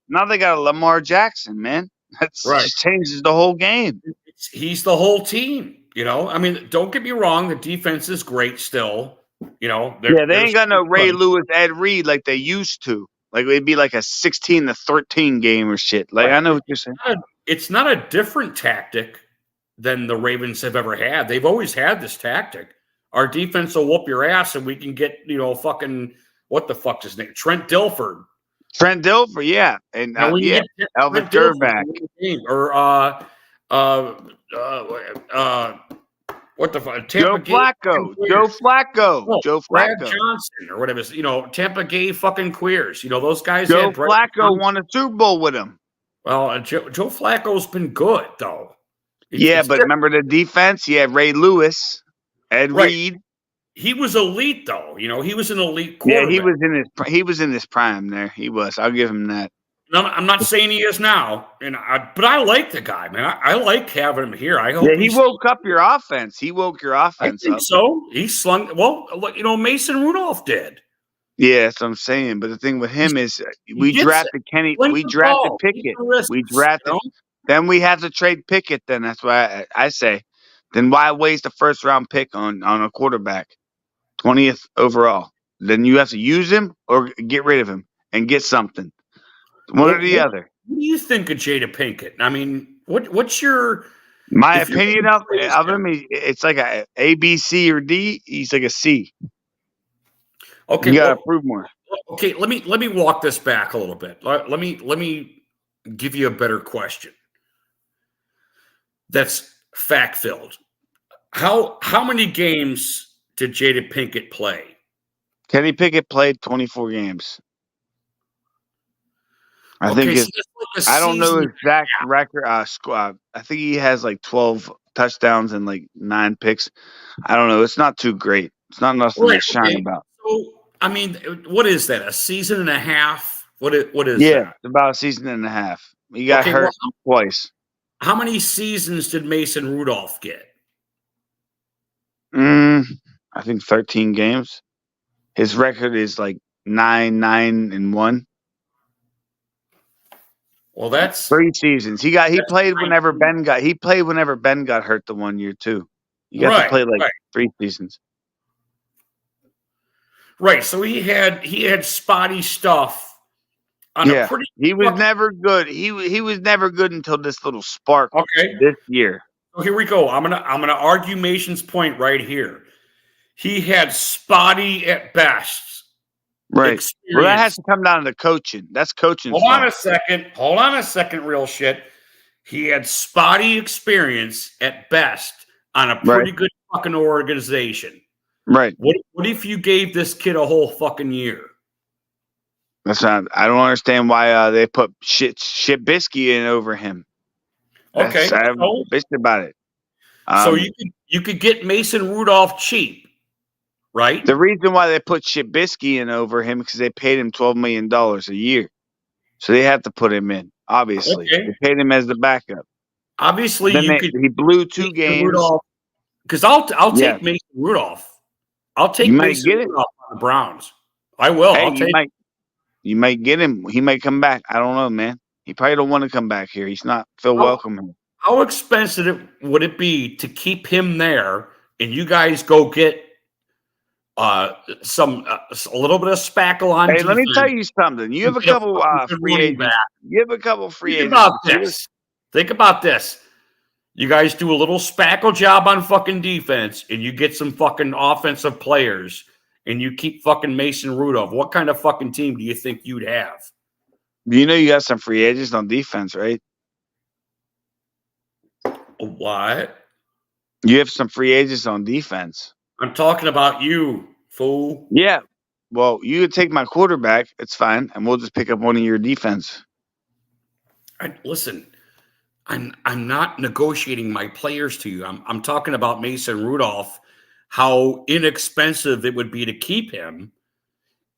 Now they got a Lamar Jackson, man. That's Right. just changes the whole game. He's the whole team. You know, I mean, don't get me wrong. The defense is great still. You know, Yeah, they ain't got no Ray Lewis. Lewis, Ed Reed like they used to. Like it'd be like a 16-13 game or shit. Like I know what you're saying. It's not a different tactic than the Ravens have ever had. They've always had this tactic. Our defense will whoop your ass, and we can get fucking what the fuck's his name, Trent Dilfer. Trent Dilfer, yeah, and Now, we yeah, can get Elvis Trent Dilfer Gervac. to win the game. Or what the fuck? Joe Flacco. Joe Flacco. Oh, Joe Brad Flacco. Johnson or whatever. Tampa Gay fucking queers. Those guys. Joe had Brad Flacco Johnson. won a Super Bowl with him. Well, Joe Flacco's been good though. Yeah, It's but different. remember the defense? He had Ray Lewis, Ed Right. Reed. He was elite though. He was an elite Yeah, quarterback. he was in his prime there. He was. I'll give him that. No, I'm not saying he is now, but I like the guy, man. I like having him here. I hope Yeah, he he's- woke up your offense. He woke your I offense think up. so. He slung. Well, Mason Rudolph did. Yeah, that's what I'm saying. But the thing with him is we gets drafted Kenny. Slings We the drafted ball. Take Pickett. the risks, We drafted. Then we have to trade Pickett. Then that's why I say. Then why waste a first round pick on a quarterback, 20th overall? Then you have to use him or get rid of him and get something. One or the other. What do you think of Jada Pinkett? I mean, what's your My If you're opinion gonna of praise him, it's like a B, C, or D. He's like a C. okay? You gotta well, prove more. okay, let me walk this back a little bit. Let me give you a better question. That's fact filled. How many games did Jada Pinkett play? Kenny Pickett played 24 games. I think Okay, it's. so that's like a I don't know season. exact record. I think he has like 12 touchdowns and like 9 picks. I don't know. It's not too great. It's not nothing Right, to shine okay. about. So, I mean, what is that? A season and a half? What is Yeah, that? it's about a season and a half. He got Okay, hurt twice. How many seasons did Mason Rudolph get? I think 13 games. His record is like 9-1. Well, that's 3 seasons. He That's played fine. whenever Ben got hurt the one year too. You got to Right, play like right. 3 seasons. Right. So he had spotty stuff on a Yeah, pretty he was fucking- never good. He was never good until this little spark okay. this year. So here we go. I'm gonna argue Mason's point right here. He had spotty at best. Right. Well, that has Experience. to come down to coaching. That's coaching. Hold on a second. Hold on a second, real shit. He had spotty experience at best on a pretty good fucking organization. Right. What if you gave this kid a whole fucking year? That's not. I don't understand why they put shit biscuit in over him. Okay. I'm bitched about it. So you could get Mason Rudolph cheap, right? The reason why they put Shibisky in over him because they paid him $12 million a year, so they have to put him in. Obviously, Okay. they paid him as the backup. Obviously, Then you could. he blew 2 games. Because I'll Yeah. take Mason Rudolph. I'll take You might Mason get it. Rudolph on the Browns. I will. Hey, I'll take. you might get him. He might come back. I don't know, man. He probably don't want to come back here. He's not feel How- welcome here. How expensive would it be to keep him there, and you guys go get a little bit of spackle on? Hey, let me defense? tell you something. You have a Get a couple fucking good free running agents. back. You have a couple free Think agents. about this. Think about this. You guys do a little spackle job on fucking defense, and you get some fucking offensive players, and you keep fucking Mason Rudolph. What kind of fucking team do you think you'd have? You know you got some free agents on defense, right? What? You have some free agents on defense. I'm talking about you, fool. Yeah. Well, you could take my quarterback. It's fine, and we'll just pick up one of your defense. Listen, I'm not negotiating my players to you. I'm talking about Mason Rudolph, how inexpensive it would be to keep him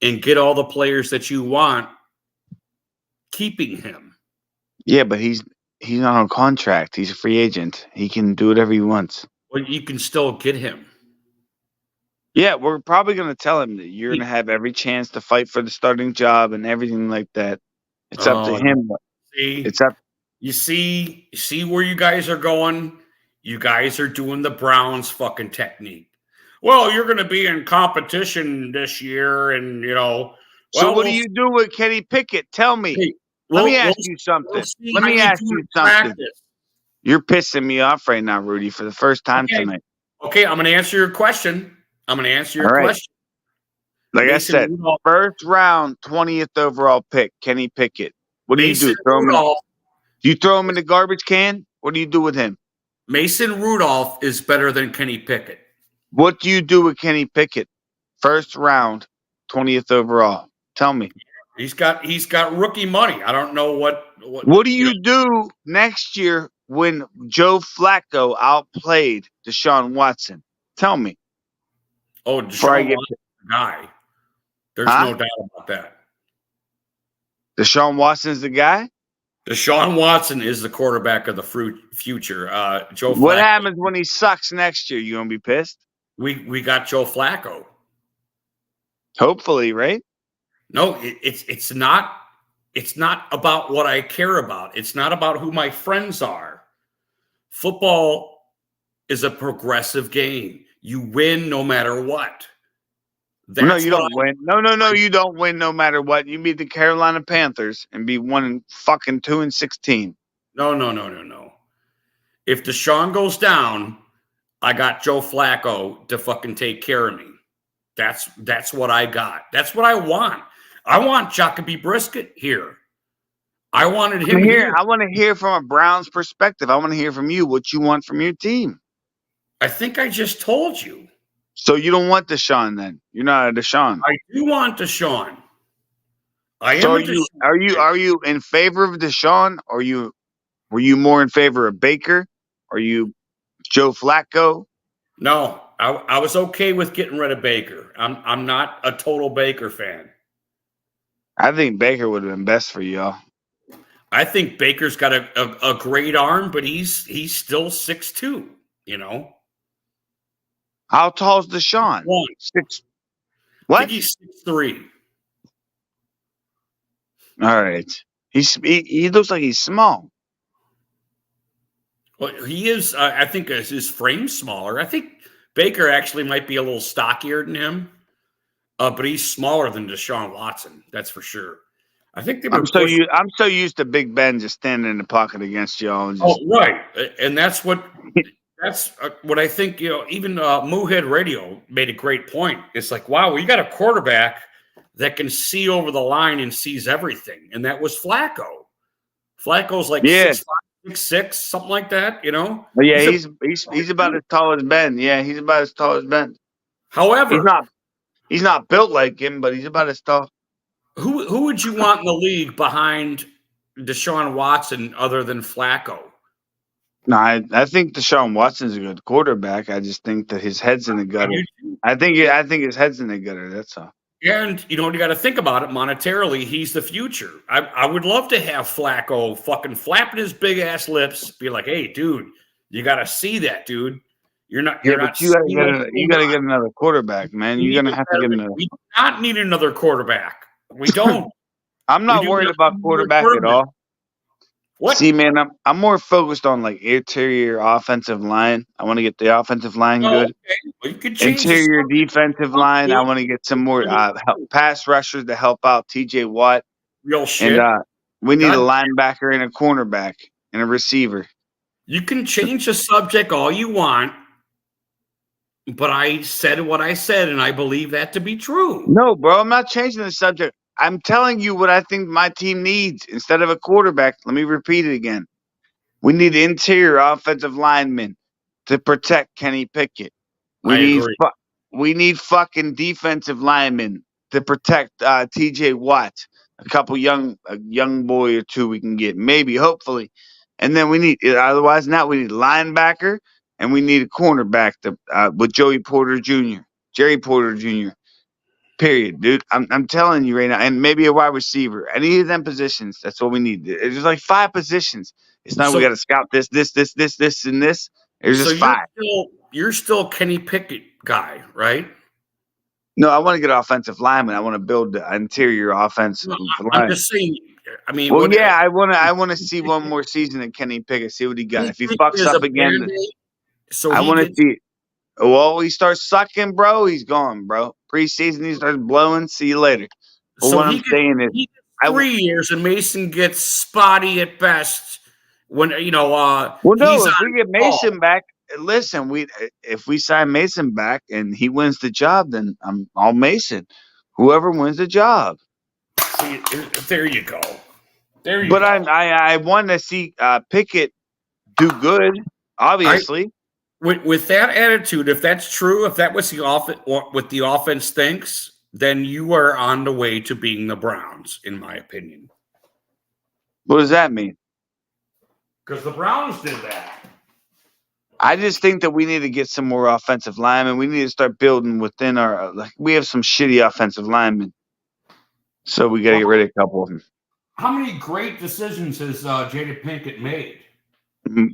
and get all the players that you want keeping him. Yeah, but he's not on contract. He's a free agent. He can do whatever he wants. Well, you can still get him. Yeah, we're probably going to tell him that you're going to have every chance to fight for the starting job and everything like that. It's up to him. See, It's up. you see where you guys are going? You guys are doing the Browns fucking technique. Well, you're going to be in competition this year, and So what do you do with Kenny Pickett? Tell me. Hey, Let me ask you something. Let me ask you something. You're pissing me off right now, Rudy, for the first time tonight. Okay, I'm going to answer your question. All right. Question. Like Mason I said, Rudolph- first round, 20th overall pick, Kenny Pickett. What do you do? Mason Throw him Rudolph, do you throw him in the garbage can? What do you do with him? Mason Rudolph is better than Kenny Pickett. What do you do with Kenny Pickett? First round, 20th overall. Tell me. He's got rookie money. I don't know what What do you do next year when Joe Flacco outplayed Deshaun Watson? Tell me. Oh, Before I Deshaun get Watson's the guy. There's Huh? no doubt about that. Deshaun Watson's the guy? Deshaun Watson is the quarterback of the future. Joe Flacco. What happens when he sucks next year? You gonna be pissed? We got Joe Flacco. Hopefully, right? No, it's not about what I care about. It's not about who my friends are. Football is a progressive game. You win no matter what. No, you don't win. No, you don't win no matter what. You beat the Carolina Panthers and be 2-16. No. If Deshaun goes down, I got Joe Flacco to fucking take care of me. That's what I got. That's what I want. I want Jacoby Brisket here. I wanted him here. I want to hear from a Browns perspective. I want to hear from you what you want from your team. I think I just told you. So you don't want Deshaun then? You're not a Deshaun. I do want Deshaun. I am. So a are you in favor of Deshaun? Or were you more in favor of Baker? Are you Joe Flacco? No, I was okay with getting rid of Baker. I'm not a total Baker fan. I think Baker would have been best for y'all. I think Baker's got a great arm, but he's still 6'2", How tall is Deshaun? 6. I What? think he's 6'3". All right. He looks like he's small. Well, he is. I think his frame's smaller. I think Baker actually might be a little stockier than him. but he's smaller than Deshaun Watson. That's for sure. I think they were I'm so used to Big Ben just standing in the pocket against y'all. And just, right, and that's what I think. Even Moohead Radio made a great point. It's like, wow, we got a quarterback that can see over the line and sees everything, and that was Flacco. Flacco's like 6'5", 6'6", something like that. But yeah, he's about as tall as Ben. Yeah, he's about as tall as Ben. However, he's not built like him, but he's about as tall. Who would you want in the league behind Deshaun Watson other than Flacco? No, I think Deshaun Watson's a good quarterback. I just think that his head's in the gutter. I think his head's in the gutter. That's all. And you got to think about it monetarily. He's the future. I would love to have Flacco fucking flapping his big ass lips, be like, "Hey, dude, you got to see that, dude. You're not. You got to get another quarterback, man. You're gonna have to get another. We do not need another quarterback. We don't. I'm not worried about quarterback at all. What? See, man, I'm more focused on like interior offensive line. I want to get the offensive line good. Okay. Well, you could change interior defensive line. I want to get some more pass rushers to help out TJ Watt. Real shit. And we need a linebacker and a cornerback and a receiver. You can change the subject all you want, but I said what I said, and I believe that to be true. No, bro, I'm not changing the subject. I'm telling you what I think my team needs instead of a quarterback. Let me repeat it again. We need interior offensive linemen to protect Kenny Pickett. We need fucking defensive linemen to protect TJ Watt. A couple young boy or two we can get, maybe, hopefully. And then we need linebacker and we need a cornerback with Jerry Porter Jr. Period, dude. I'm telling you right now, and maybe a wide receiver. Any of them positions, that's what we need. There's like 5 positions. It's not we got to scout this, and this. There's just 5. You're still Kenny Pickett guy, right? No, I want to get an offensive lineman. I want to build the interior offensive line. I'm just saying. I mean, I want to see one more season of Kenny Pickett. See what he got. If he fucks up again, I want to see. Well, he starts sucking, bro. He's gone, bro. Preseason, he starts blowing. See you later. But so what I'm saying is, he gets 3 years, and Mason gets spotty at best. When well, no, if we get Mason back, listen. If we sign Mason back and he wins the job, then I'm all Mason. Whoever wins the job. See, there you go. But I want to see Pickett do good. Obviously. With that attitude, if that's true, if that was what the offense thinks, then you are on the way to being the Browns, in my opinion. What does that mean? Because the Browns did that. I just think that we need to get some more offensive linemen. We need to start building within our we have some shitty offensive linemen. So we got to get rid of a couple of them. How many great decisions has Jada Pinkett made?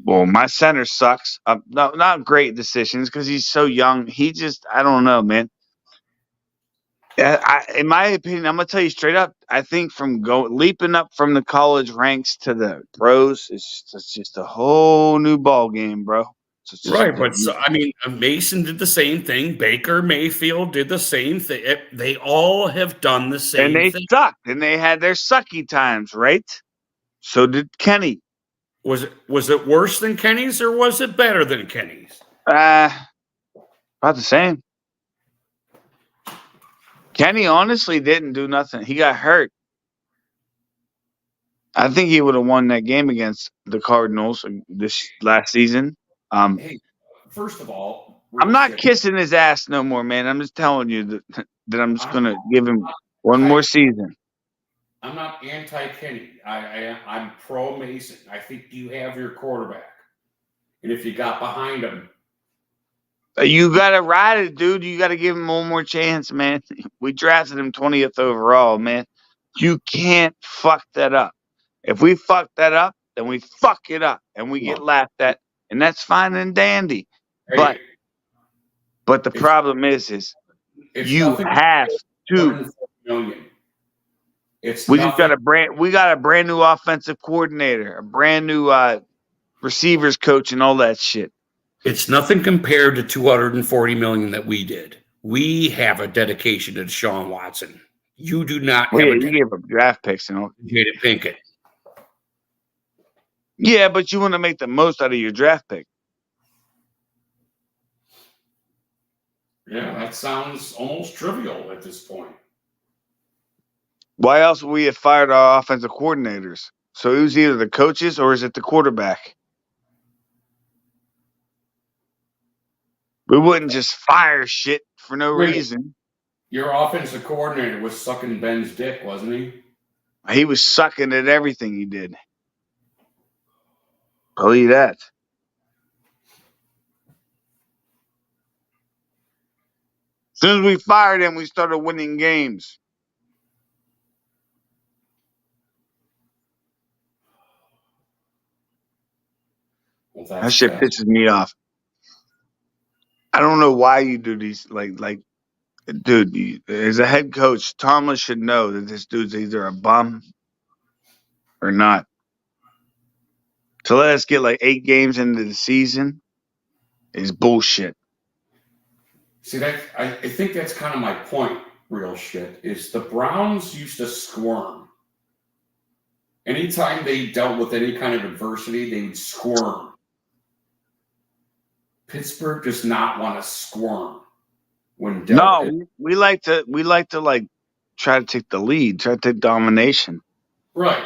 Well, my center sucks. Not great decisions because he's so young. I don't know, man. In my opinion, I'm gonna tell you straight up. I think from leaping up from the college ranks to the pros, it's just a whole new ball game, bro. Right, but Mason did the same thing. Baker Mayfield did the same thing. They all have done the same thing. And they sucked, and they had their sucky times, right? So did Kenny. Was it worse than Kenny's or was it better than Kenny's? About the same. Kenny honestly didn't do nothing. He got hurt. I think he would have won that game against the Cardinals this last season. Hey, first of all, I'm not kissing his ass no more, man. I'm just telling you that I'm just gonna give him one more season. I'm not anti-Kenny. I'm pro-Mason. I think you have your quarterback. And if you got behind him. You got to ride it, dude. You got to give him one more chance, man. We drafted him 20th overall, man. You can't fuck that up. If we fuck that up, then we fuck it up. And we get laughed at. And that's fine and dandy. Hey, but the problem is you have to. We got a brand new offensive coordinator, a brand new receivers coach, and all that shit. It's nothing compared to $240 million that we did. We have a dedication to Deshaun Watson. You do not Well, have yeah, a you dedication gave up draft picks, to Jada Pinkett. Yeah, but you want to make the most out of your draft pick. Yeah, that sounds almost trivial at this point. Why else would we have fired our offensive coordinators? So it was either the coaches or is it the quarterback? We wouldn't just fire shit for no Wait. reason. Your offensive coordinator was sucking Ben's dick, wasn't he? He was sucking at everything he did. Believe that. As soon as we fired him, we started winning games. Well, That shit pisses me off. I don't know why you do these. Like, dude, as a head coach, Tomlin should know that this dude's either a bum or not. To let us get like 8 games into the season is bullshit. See, that I think that's kind of my point. Real shit is the Browns used to squirm. Anytime they dealt with any kind of adversity, they would squirm. Pittsburgh does not want to squirm when dealt. No, we like to like try to take the lead, try to take domination. Right.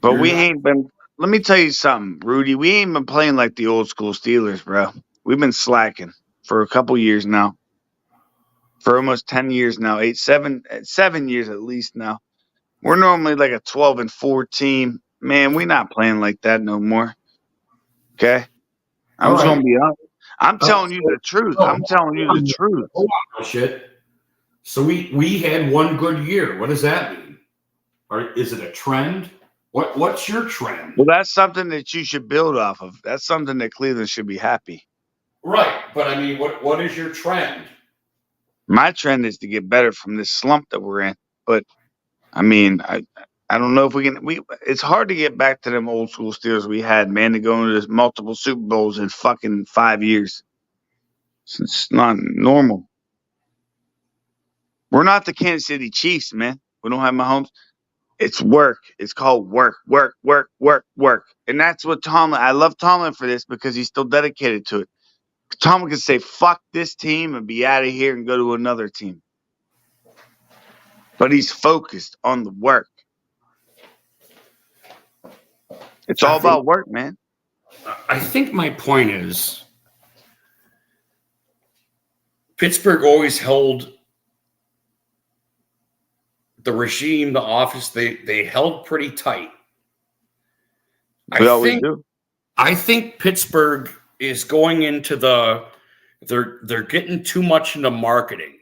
But we ain't been. Let me tell you something, Rudy. We ain't been playing like the old school Steelers, bro. We've been slacking for a couple years now. For almost 10 years now, 7 years at least now. We're normally like a 12-4 team. Man, we're not playing like that no more. Okay? I'm just gonna be honest. I'm telling you the truth. I'm telling you the truth. Hold on, shit. So we had one good year. What does that mean? Or is it a trend? What's your trend? Well, that's something that you should build off of. That's something that Cleveland should be happy. Right, but I mean, what is your trend? My trend is to get better from this slump that we're in. But I mean, I don't know if we can. It's hard to get back to them old school Steelers we had, man. To go into this multiple Super Bowls in fucking 5 years. It's not normal. We're not the Kansas City Chiefs, man. We don't have Mahomes. It's work. It's called work. And that's what Tomlin. I love Tomlin for this because he's still dedicated to it. Tomlin can say fuck this team and be out of here and go to another team. But he's focused on the work. It's all about work, man. I think my point is Pittsburgh always held the regime, the office, they held pretty tight. We always do. I think Pittsburgh is going into they're getting too much into marketing.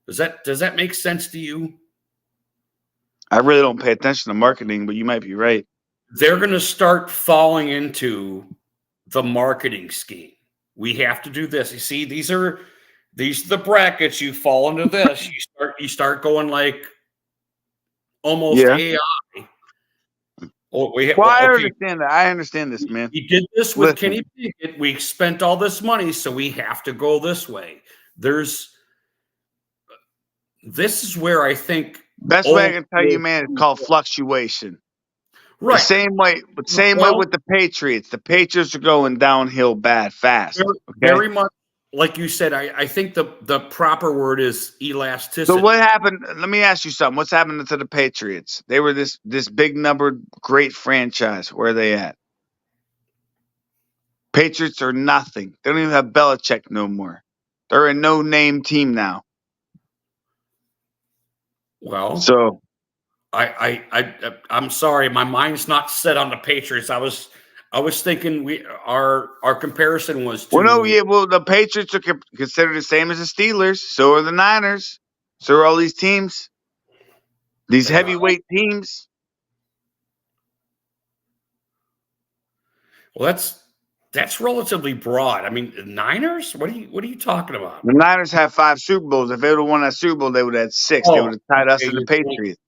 Does that make sense to you? I really don't pay attention to marketing, but you might be right. They're going to start falling into the marketing scheme. We have to do this. You see, these are the brackets. You fall into this. You start going like almost AI. I understand that. I understand this, man. We did this with Kenny Pickett. We spent all this money, so we have to go this way. This is where I think best way I can tell you, man, it's called fluctuation. Right. The same way with the Patriots. The Patriots are going downhill fast. Very much. Like you said, I think the proper word is elasticity. So what happened? Let me ask you something. What's happening to the Patriots? They were this big numbered great franchise. Where are they at? Patriots are nothing. They don't even have Belichick no more. They're a no-name team now. Well, so I'm sorry, my mind's not set on the Patriots. I was thinking our comparison was to, the Patriots are considered the same as the Steelers. So are the Niners. So are all these teams. These heavyweight teams. Well, that's relatively broad. I mean, the Niners? What are you talking about? The Niners have 5 Super Bowls. If they would have won that Super Bowl, they would have had 6. They would have tied us to the Patriots.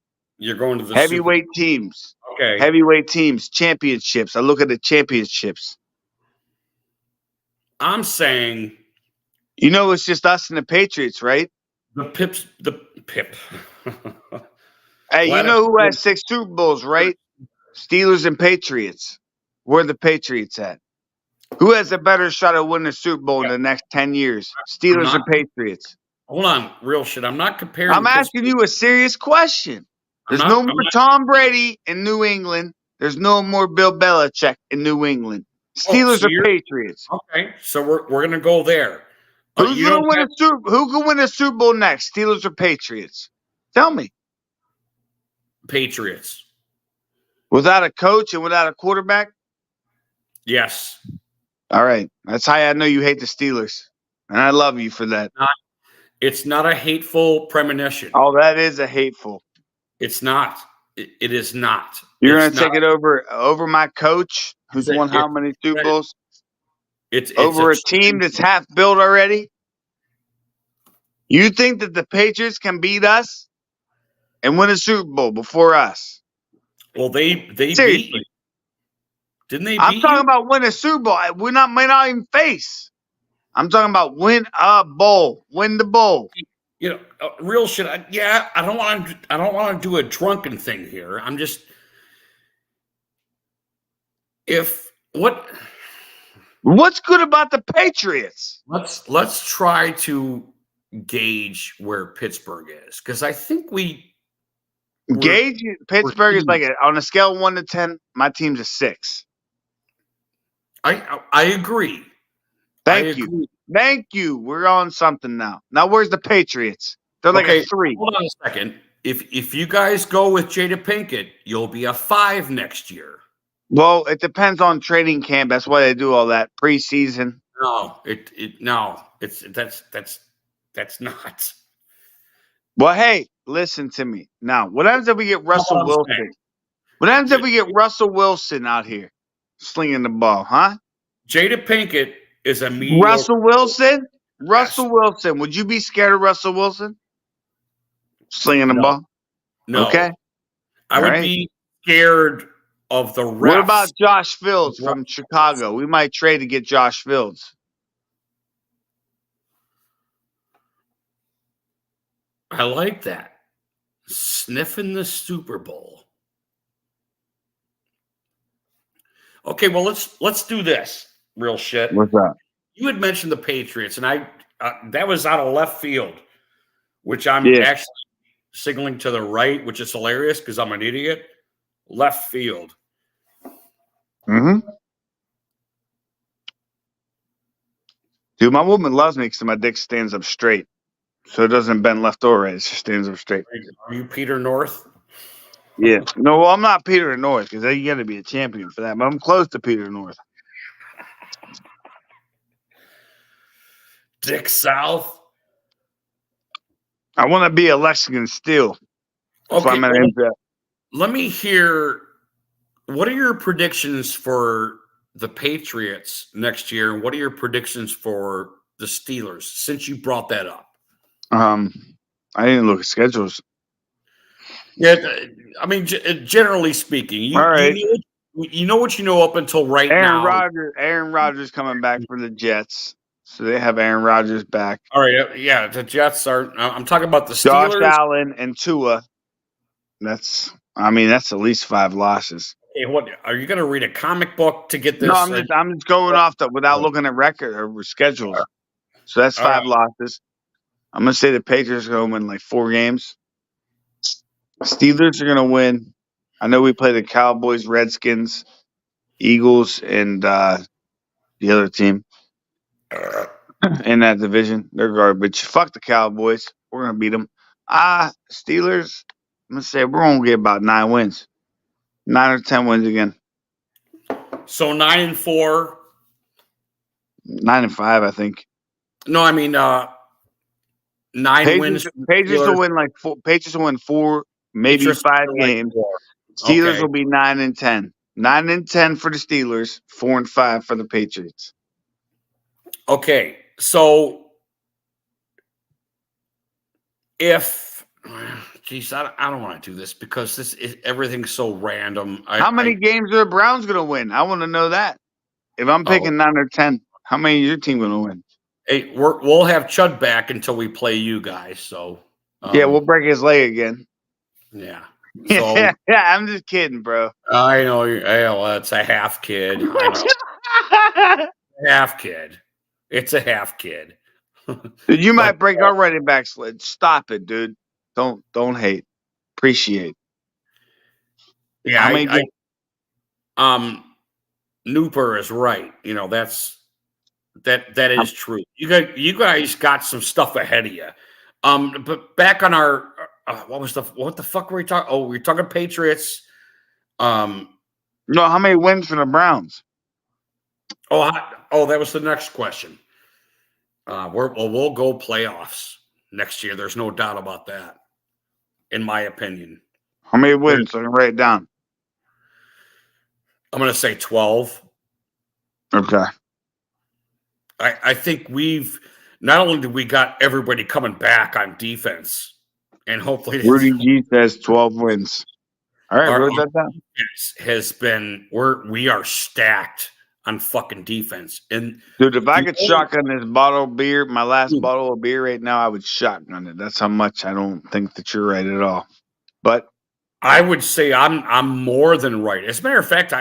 You're going to the heavyweight teams. Okay. Heavyweight teams, championships. I look at the championships. I'm saying You know, it's just us and the Patriots, right? The Pip. Hey, you Glad know who it's- has 6 Super Bowls, right? Steelers and Patriots. Where the Patriots at? Who has a better shot at winning a Super Bowl in the next 10 years? Steelers or not- Patriots? Hold on, real shit. I'm not comparing. I'm asking you a serious question. There's no more Tom Brady in New England. There's no more Bill Belichick in New England. Steelers so or Patriots? Okay, so we're gonna go there. Who's gonna win a Super? Who can win a Super Bowl next? Steelers or Patriots? Tell me. Patriots? Without a coach and without a quarterback? Yes. All right. That's how I know you hate the Steelers. And I love you for that. It's not a hateful premonition. Oh, that is a hateful. It's not. It is not. You're going to take it over my coach who's won how many Super Bowls? It's over a team that's half built already? You think that the Patriots can beat us and win a Super Bowl before us? Well, they beat you. Didn't they beat I'm talking you? about win a Super Bowl. We may not even face. I'm talking about win a bowl. Win the bowl. You know, real shit. I don't want to do a drunken thing here. I'm just What's good about the Patriots? Let's try to gauge where Pittsburgh is, because I think Pittsburgh is like on a scale of 1 to 10. My team's a 6. I agree. Thank you. We're on something now. Now, where's the Patriots? They're like a 3. Hold on a second. If you guys go with Jada Pinkett, you'll be a 5 next year. Well, it depends on training camp. That's why they do all that preseason. No, that's not. Well, hey, listen to me. Now, what happens if we get Russell Wilson? What happens if we get Russell Wilson out here slinging the ball, huh? Jada Pinkett is a mediocre. Russell Wilson? Russell Wilson. Would you be scared of Russell Wilson? Slinging the ball? No. Okay. I would be scared of the refs. What about Josh Fields from Chicago? We might trade to get Josh Fields. I like that. Sniffing the Super Bowl. Okay, well let's do this. Real shit. What's that? You had mentioned the Patriots, and that was out of left field, which I'm actually signaling to the right, which is hilarious because I'm an idiot. Left field. Mm-hmm. Dude, my woman loves me because my dick stands up straight. So it doesn't bend left or right. It just stands up straight. Are you Peter North? Yeah. No, well, I'm not Peter North because you got to be a champion for that. But I'm close to Peter North. Dick South. I want to be a Lexington Steel. Okay. Well, let me hear. What are your predictions for the Patriots next year, and what are your predictions for the Steelers? Since you brought that up. I didn't look at schedules. Yeah, I mean, generally speaking, you know what you know up until now. Aaron Rodgers coming back for the Jets, so they have Aaron Rodgers back. All right, yeah, the Jets are. I'm talking about the Steelers. Josh Allen and Tua. That's at least 5 losses. Hey, what are you going to read a comic book to get this? No, I'm just going off without looking at record or schedules. So that's 5 losses. I'm going to say the Patriots are going to win like 4 games. Steelers are going to win. I know we play the Cowboys, Redskins, Eagles, and the other team in that division. They're garbage. Fuck the Cowboys. We're going to beat them. Steelers, I'm going to say we're going to get about 9 wins. 9 or 10 wins again. So 9-4. 9-5, I think. No, I mean 9 wins. Patriots will win like 4. Patriots will win 4, maybe 5 games. Steelers will be 9-10. 9-10 for the Steelers. 4-5 for the Patriots. Okay, so geez, I don't want to do this because everything's so random. How many games are the Browns going to win? I want to know that. If I'm picking 9 or 10, how many is your team going to win? Hey, we'll have Chud back until we play you guys. So Yeah, we'll break his leg again. yeah. So yeah, I'm just kidding, bro. I know. Well, it's a half kid. I know. Half kid. It's a half kid. Dude, you might break our running back sled. Stop it, dude. Don't hate. Appreciate. Yeah, How many Nooper is right. You know, that is true. You guys got some stuff ahead of you. But back on our what the fuck were we talking? Oh, we're talking Patriots. No, how many wins for the Browns? Oh, that was the next question. We'll go playoffs next year. There's no doubt about that, in my opinion. How many wins? So I can write it down. I'm going to say 12. Okay. I think we've not only did we got everybody coming back on defense, and hopefully Rudy G says 12 wins. All right, wrote that down. Has been we are stacked on fucking defense. And dude, if I could shotgun this bottle of beer, my last bottle of beer right now, I would shotgun it. That's how much I don't think that you're right at all. But I would say I'm more than right. As a matter of fact,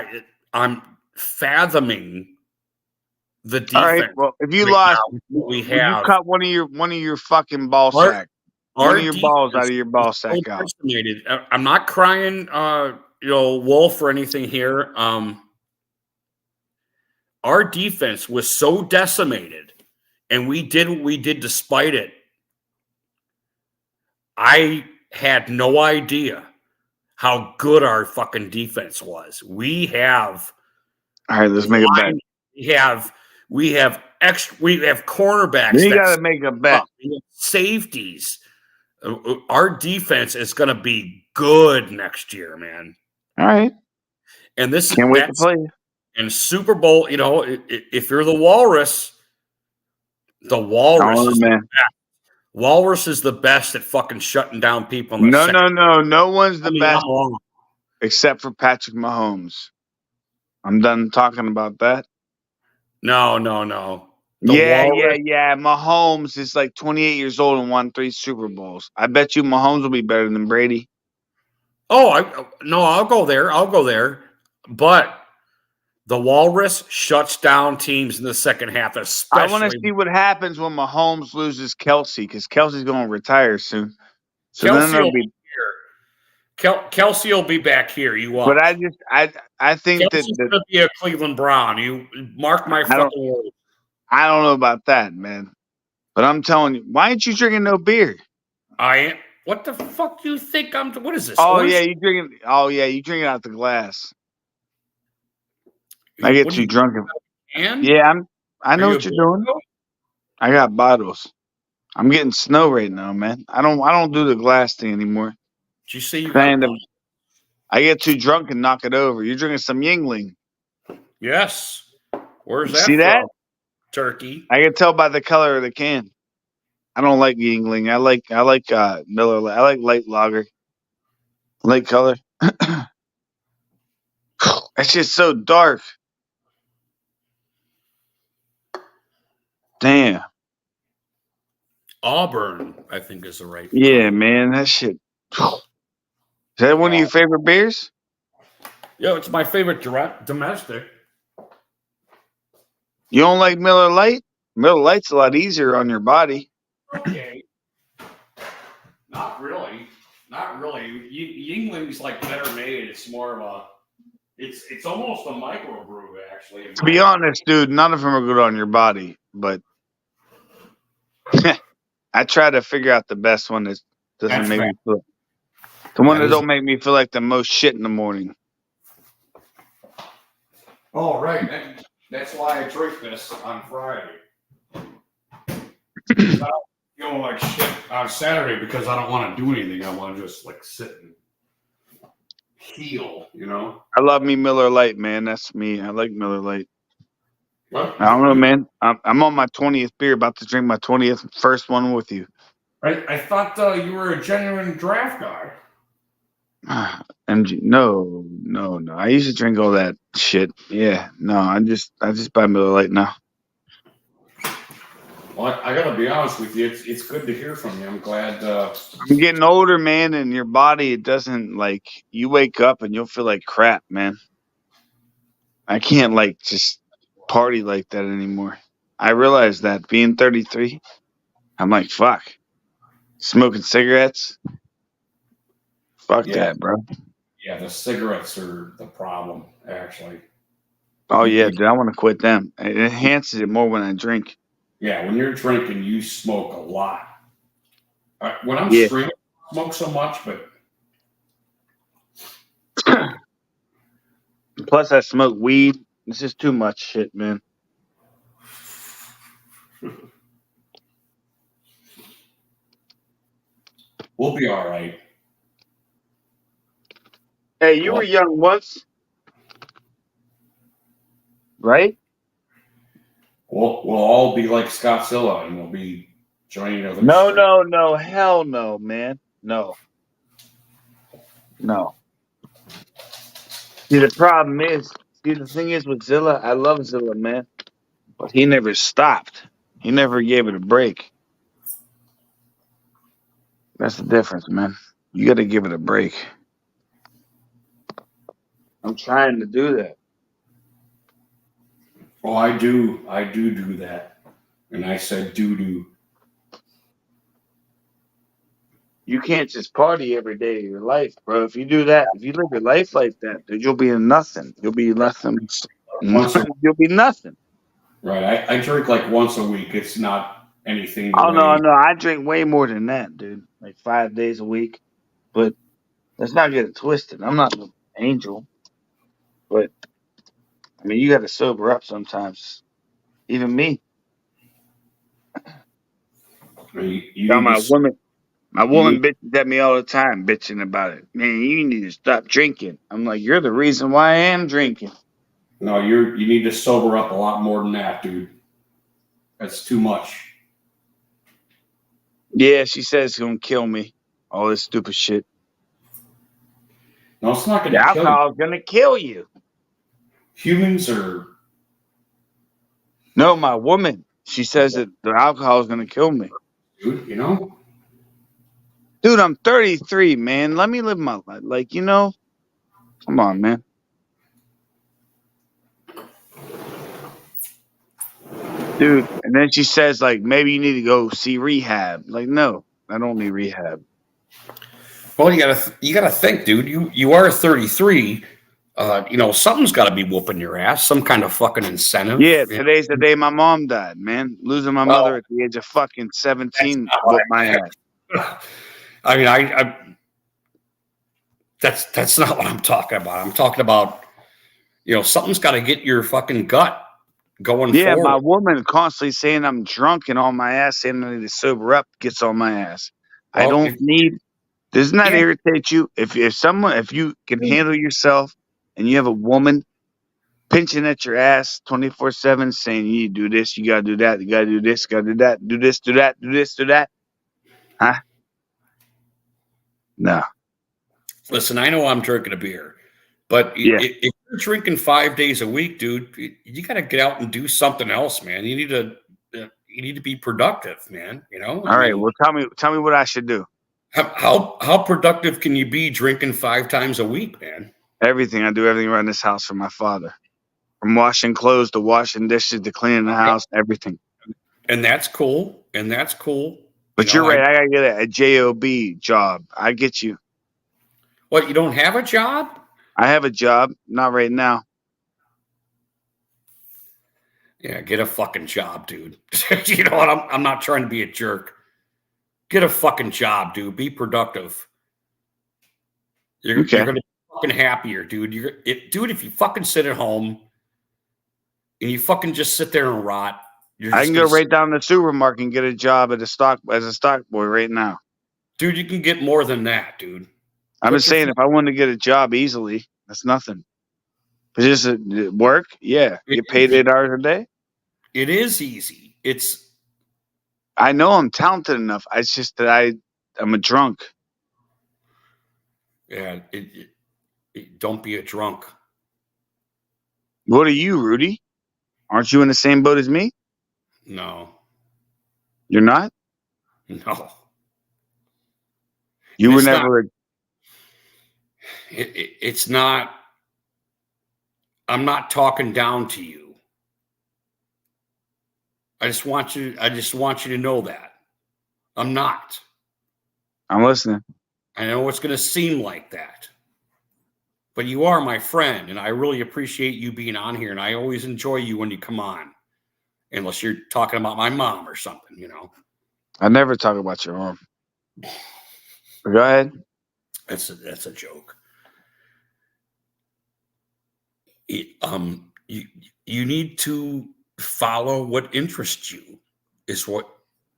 I'm fathoming the defense. All right. Well, if you lost, you cut one of your fucking ball sack. One of your balls out of your ball sack out. I'm not crying, wolf or anything here. Our defense was so decimated, and we did what we did despite it. I had no idea how good our fucking defense was. We have. All right, let's make a bet. We have cornerbacks. You got to make a bet. Safeties. Our defense is going to be good next year, man. All right. And this can't wait to play. And Super Bowl, if you're the Walrus is the best. Walrus is the best at fucking shutting down people. No one's the best except for Patrick Mahomes. I'm done talking about that. No. Yeah. Mahomes is like 28 years old and won 3 Super Bowls. I bet you Mahomes will be better than Brady. Oh, I'll go there. But the Walrus shuts down teams in the second half, especially. I want to see what happens when Mahomes loses Kelsey, because Kelsey's going to retire soon. So Kelsey will be back here. But I think Kelsey's going to be a Cleveland Brown. You mark my fucking words. I don't know about that, man. But I'm telling you, why ain't you drinking no beer? I ain't. What the fuck do you think I'm? What is this? Oh yeah, you drinking out the glass. I get too drunk. Yeah, I know what you're doing. I got bottles. I'm getting snow right now, man. I don't do the glass thing anymore. Did you see? I get too drunk and knock it over. You're drinking some Yingling. Yes. Where's that? See that? Turkey. I can tell by the color of the can. I don't like Yingling. I like Miller. I like light lager. Light color. It's just so dark. Damn. Auburn, I think, is the right. Yeah, man, that shit. Is that one of your favorite beers? Yeah, it's my favorite domestic. You don't like Miller Lite? Miller Lite's a lot easier on your body. Okay. Not really. Yingling's like better made. It's more of a. It's almost a microbrew, actually. To be honest, dude, none of them are good on your body, but I try to figure out the best one that doesn't make me feel. The one that don't make me feel like the most shit in the morning. Oh, right. That's why I drink this on Friday. Like shit on Saturday because I don't want to do anything. I want to just like sit and heal, I love me Miller Lite, man. That's me. I like Miller Lite. What? I don't know, man. I'm on my 20th beer, about to drink my 20th first one with you. I thought you were a genuine draft guy. MG, no. I used to drink all that shit. Yeah, no. I just buy Miller Lite now. Well, I got to be honest with you. It's good to hear from you. I'm glad. I'm getting older, man, and your body, it doesn't like you wake up and you'll feel like crap, man. I can't like just party like that anymore. I realize that being 33, I'm like, fuck. Smoking cigarettes? Fuck Yeah. that, bro. Yeah, the cigarettes are the problem, actually. Oh, yeah, dude, I want to quit them. It enhances it more when I drink. Yeah, when you're drinking, you smoke a lot. When I'm Yeah. streaming, I smoke so much, but Plus, I smoke weed. It's just too much shit, man. we'll be all right. Hey, you were young once, right? We'll all be like Scottzilla, and we'll be joining other. No. Hell no, man. No. See, the problem is, the thing is with Zilla, I love Zilla, man. But he never stopped. He never gave it a break. That's the difference, man. You got to give it a break. I'm trying to do that. Oh, I do that, and I said do. You can't just party every day of your life, bro. If you do that, if you live your life like that, dude, you'll be in nothing. You'll be nothing. You'll be nothing. Right, I drink like once a week. It's not anything. Oh no, I drink way more than that, dude. Like 5 days a week. But let's not get it twisted. I'm not an angel, but I mean, you got to sober up sometimes. Even me. You Now, need to my woman bitches at me all the time, bitching about it. Man, you need to stop drinking. I'm like, you're the reason why I am drinking. No, you need to sober up a lot more than that, dude. That's too much. Yeah, she says it's gonna kill me. All this stupid shit. No, it's not going The to kill you. alcohol's gonna kill you. Humans are. No, my woman. She says that the alcohol is gonna kill me. Dude, you know? Dude, I'm 33, man. Let me live my life. Like, come on, man. Dude, and then she says, like, maybe you need to go see rehab. Like, no, I don't need rehab. Well, you gotta think, dude. You are 33. Something's got to be whooping your ass. Some kind of fucking incentive. Yeah, today's the day my mom died, man. Losing my mother at the age of fucking 17 whooped my ass. I mean, I that's not what I'm talking about. I'm talking about, something's got to get your fucking gut going forward. My woman constantly saying I'm drunk and on my ass, saying I need to sober up, gets on my ass. Well, I don't need. Doesn't that irritate you? If you can handle yourself, and you have a woman pinching at your ass 24/7, saying you need to do this, you gotta do that, you gotta do this, you gotta do that, do this, do that, do this, do that, huh? No. Listen, I know I'm drinking a beer, but if you're drinking 5 days a week, dude, you got to get out and do something else, man. You need to be productive, man. All right. Well, tell me what I should do. How productive can you be drinking 5 times a week, man? Everything. I do everything around this house for my father, from washing clothes to washing dishes to cleaning the house, everything. And that's cool. But you're right. I gotta get a job job. I get you. What, you don't have a job? I have a job, not right now. Yeah, get a fucking job, dude. You know what? I'm not trying to be a jerk. Get a fucking job, dude. Be productive. You're gonna be fucking happier, dude. Dude, if you fucking sit at home and you fucking just sit there and rot, I can go right down to the supermarket and get a job as a stock boy right now. Dude, you can get more than that, dude. I'm just saying, if I wanted to get a job easily, that's nothing. But just work, yeah. Get paid 8 hours a day. It is easy. I know I'm talented enough. It's just that I'm a drunk. Yeah, don't be a drunk. What are you, Rudy? Aren't you in the same boat as me? No. You're not? No. You And were it's not. never. It's not. I'm not talking down to you. I just want you to know that I'm not. I'm listening. I know it's going to seem like that, but you are my friend, and I really appreciate you being on here. And I always enjoy you when you come on, unless you're talking about my mom or something, you know. I never talk about your mom. Go ahead. That's a joke. You need to follow what interests you is what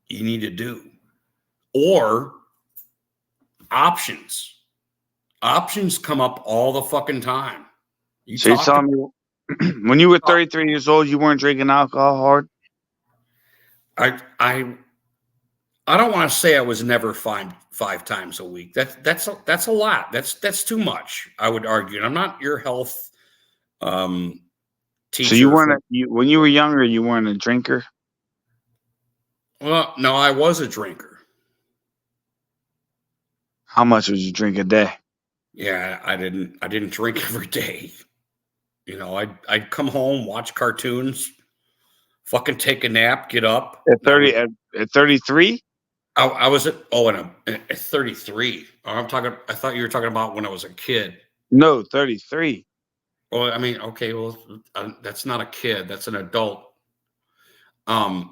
you need to do, or options. Options come up all the fucking time. So you're telling me when you were 33 years old, you weren't drinking alcohol hard? I don't want to say I was never five times a week. That's a lot. That's too much. I would argue. And I'm not your health teacher. So you weren't when you were younger, you weren't a drinker? Well, no, I was a drinker. How much would you drink a day? Yeah, I didn't drink every day. You know, I'd come home, watch cartoons, fucking take a nap, get up. At 33? I was at 33. I thought you were talking about when I was a kid. No, 33. Well, I mean, okay, well, that's not a kid, that's an adult. I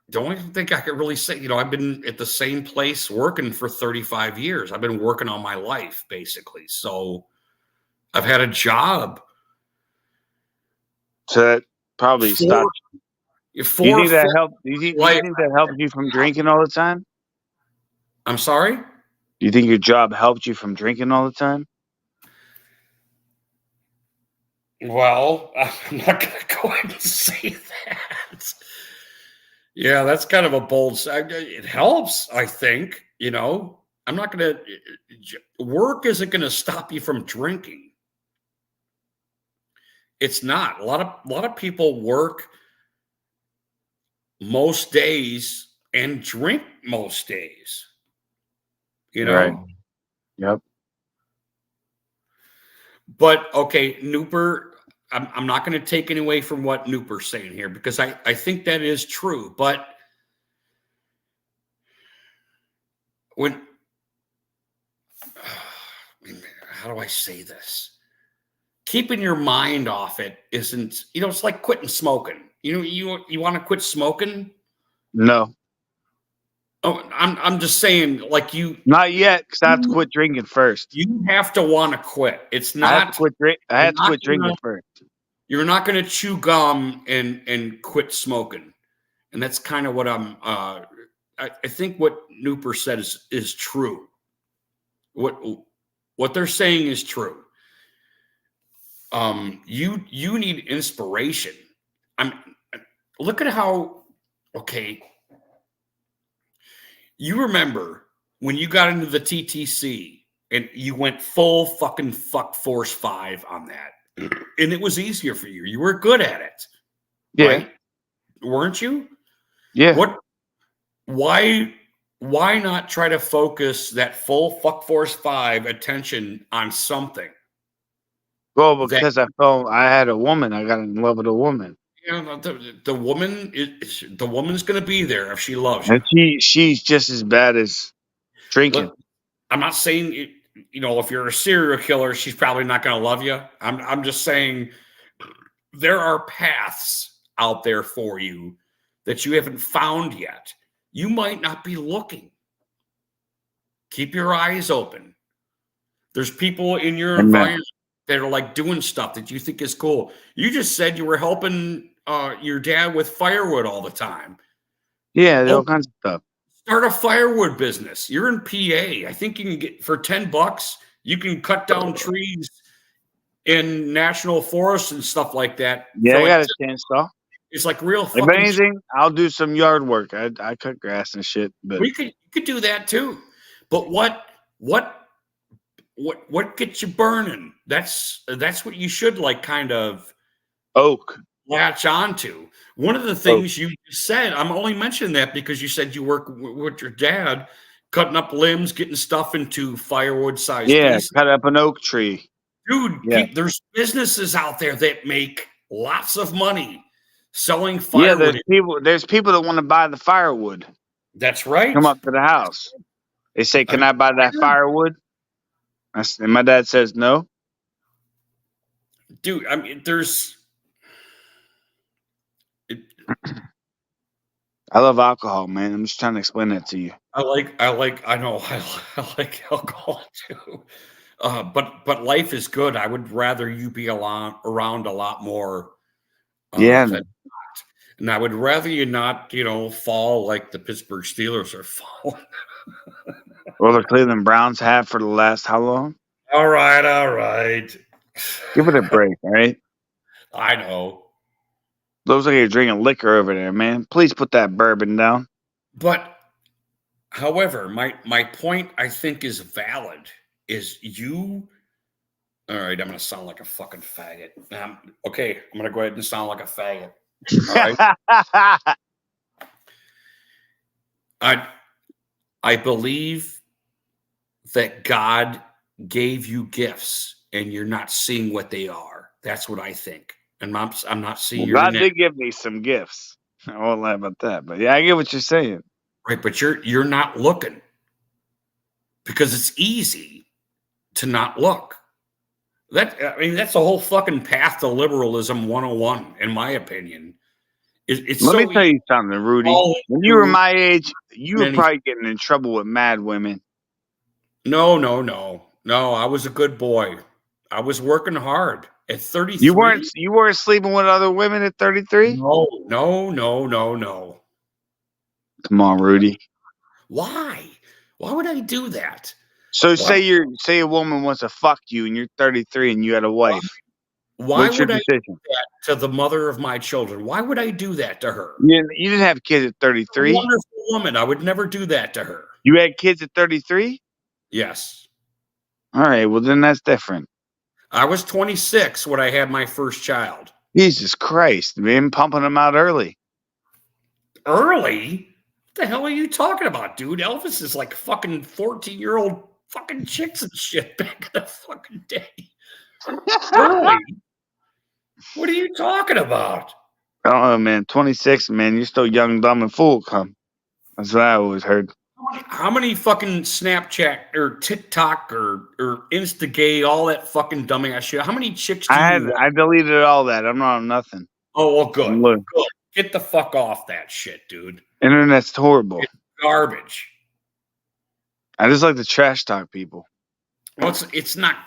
don't even think I could really say, you know, I've been at the same place working for 35 years. I've been working all my life, basically. So I've had a job. So that probably stopped. Do you think that helped? Do you think that helped you from drinking all the time? I'm sorry? Do you think your job helped you from drinking all the time? Well, I'm not going to go ahead and say that. Yeah, that's kind of a bold. It helps, I think. You know, I'm not going to. Work isn't going to stop you from drinking. It's not. A lot of people work most days and drink most days. You know. Right. Yep. But okay, Nooper, I'm not going to take any away from what Nooper's saying here, because I think that is true. But how do I say this? Keeping your mind off it isn't, you know, it's like quitting smoking. You know, you want to quit smoking? No. Oh, I'm just saying, like not yet, because I have to quit drinking first. You have to want to quit. It's not. I have to quit drinking first. You're not going to chew gum and quit smoking, and that's kind of what I think what Nooper said is true. What they're saying is true. You need inspiration. Look at how, okay. You remember when you got into the TTC and you went full fucking fuck force 5 on that, and it was easier for you. You were good at it. Yeah. Right? Weren't you? Yeah. Why not try to focus that full fuck force 5 attention on something? Well, because I had a woman. I got in love with a woman. You know, the woman's going to be there if she loves you. And she's just as bad as drinking. Look, I'm not saying, you know, if you're a serial killer, she's probably not going to love you. I'm just saying there are paths out there for you that you haven't found yet. You might not be looking. Keep your eyes open. There's people in your environment that are like doing stuff that you think is cool. You just said you were helping your dad with firewood all the time. Yeah, all kinds of stuff. Start a firewood business. You're in PA. I think you can get for $10, you can cut down trees in national forests and stuff like that. Yeah, I got a chainsaw. It's like real. If anything, I'll do some yard work. I cut grass and shit. But you could do that too. But what gets you burning? That's what you should like. Kind of oak. latch onto. One of the things you said, I'm only mentioning that because you said you work with your dad, cutting up limbs, getting stuff into firewood-sized Yeah, pieces. cut up an oak tree. Dude, Yeah. there's businesses out there that make lots of money selling Yeah, firewood. there's people that want to buy the firewood. That's right. Come up to the house. They say, "Can I buy that firewood?" And my dad says, "No." Dude, I mean, I love alcohol, man. I'm just trying to explain that to you. I know I like alcohol too. But life is good. I would rather you be around a lot more. Yeah. And I would rather you not, fall like the Pittsburgh Steelers are falling. Well, the Cleveland Browns have for the last how long? All right. Give it a break, all right? I know. Looks like you're drinking liquor over there, man. Please put that bourbon down. But, however, my point I think is valid. Is you? All right, I'm gonna sound like a fucking faggot. Okay, I'm gonna go ahead and sound like a faggot. All right. I believe that God gave you gifts and you're not seeing what they are. That's what I think. And I'm not seeing God did give me some gifts. I won't lie about that. But yeah, I get what you're saying. Right, but you're not looking because it's easy to not look. That's the whole fucking path to liberalism 101, in my opinion. Let me tell you something, Rudy. When you were my age, you were probably getting in trouble with mad women. No. I was a good boy. I was working hard at 33. You weren't sleeping with other women at 33? No. Come on, Rudy. Why? Why would I do that? So say a woman wants to fuck you and you're 33 and you had a wife. Why would I do that to the mother of my children? Why would I do that to her? You didn't have kids at 33? A wonderful woman. I would never do that to her. You had kids at 33? Yes. All right. Well, then that's different. I was 26 when I had my first child. Jesus Christ, man. Pumping them out early. Early? What the hell are you talking about, dude? Elvis is like fucking 14-year-old fucking chicks and shit back in the fucking day. Early? What are you talking about? Oh, man. 26, man. You're still young, dumb, and full. That's what I always heard. How many fucking Snapchat or TikTok or Instagay, all that fucking dumbass shit? How many chicks do I deleted all that. I'm not on nothing. Oh, well, good. Get the fuck off that shit, dude. Internet's horrible. It's garbage. I just like to trash talk people. Well, it's not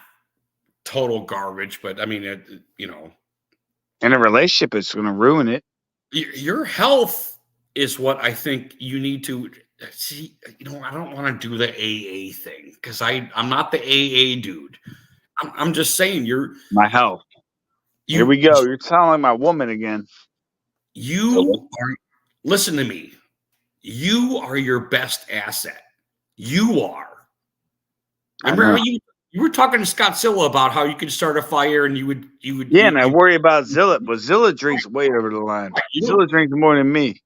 total garbage, but I mean, In a relationship, it's going to ruin it. Your health is what I think you need to see. I don't want to do the AA thing because I'm not the AA dude. I'm just saying my health. Here we go. You're sounding like my woman again. Listen to me. You are your best asset. You are. Remember how you were talking to Scott Zilla about how you could start a fire and you would. Yeah, and I worry about Zilla, but Zilla drinks way over the line. Zilla drinks more than me.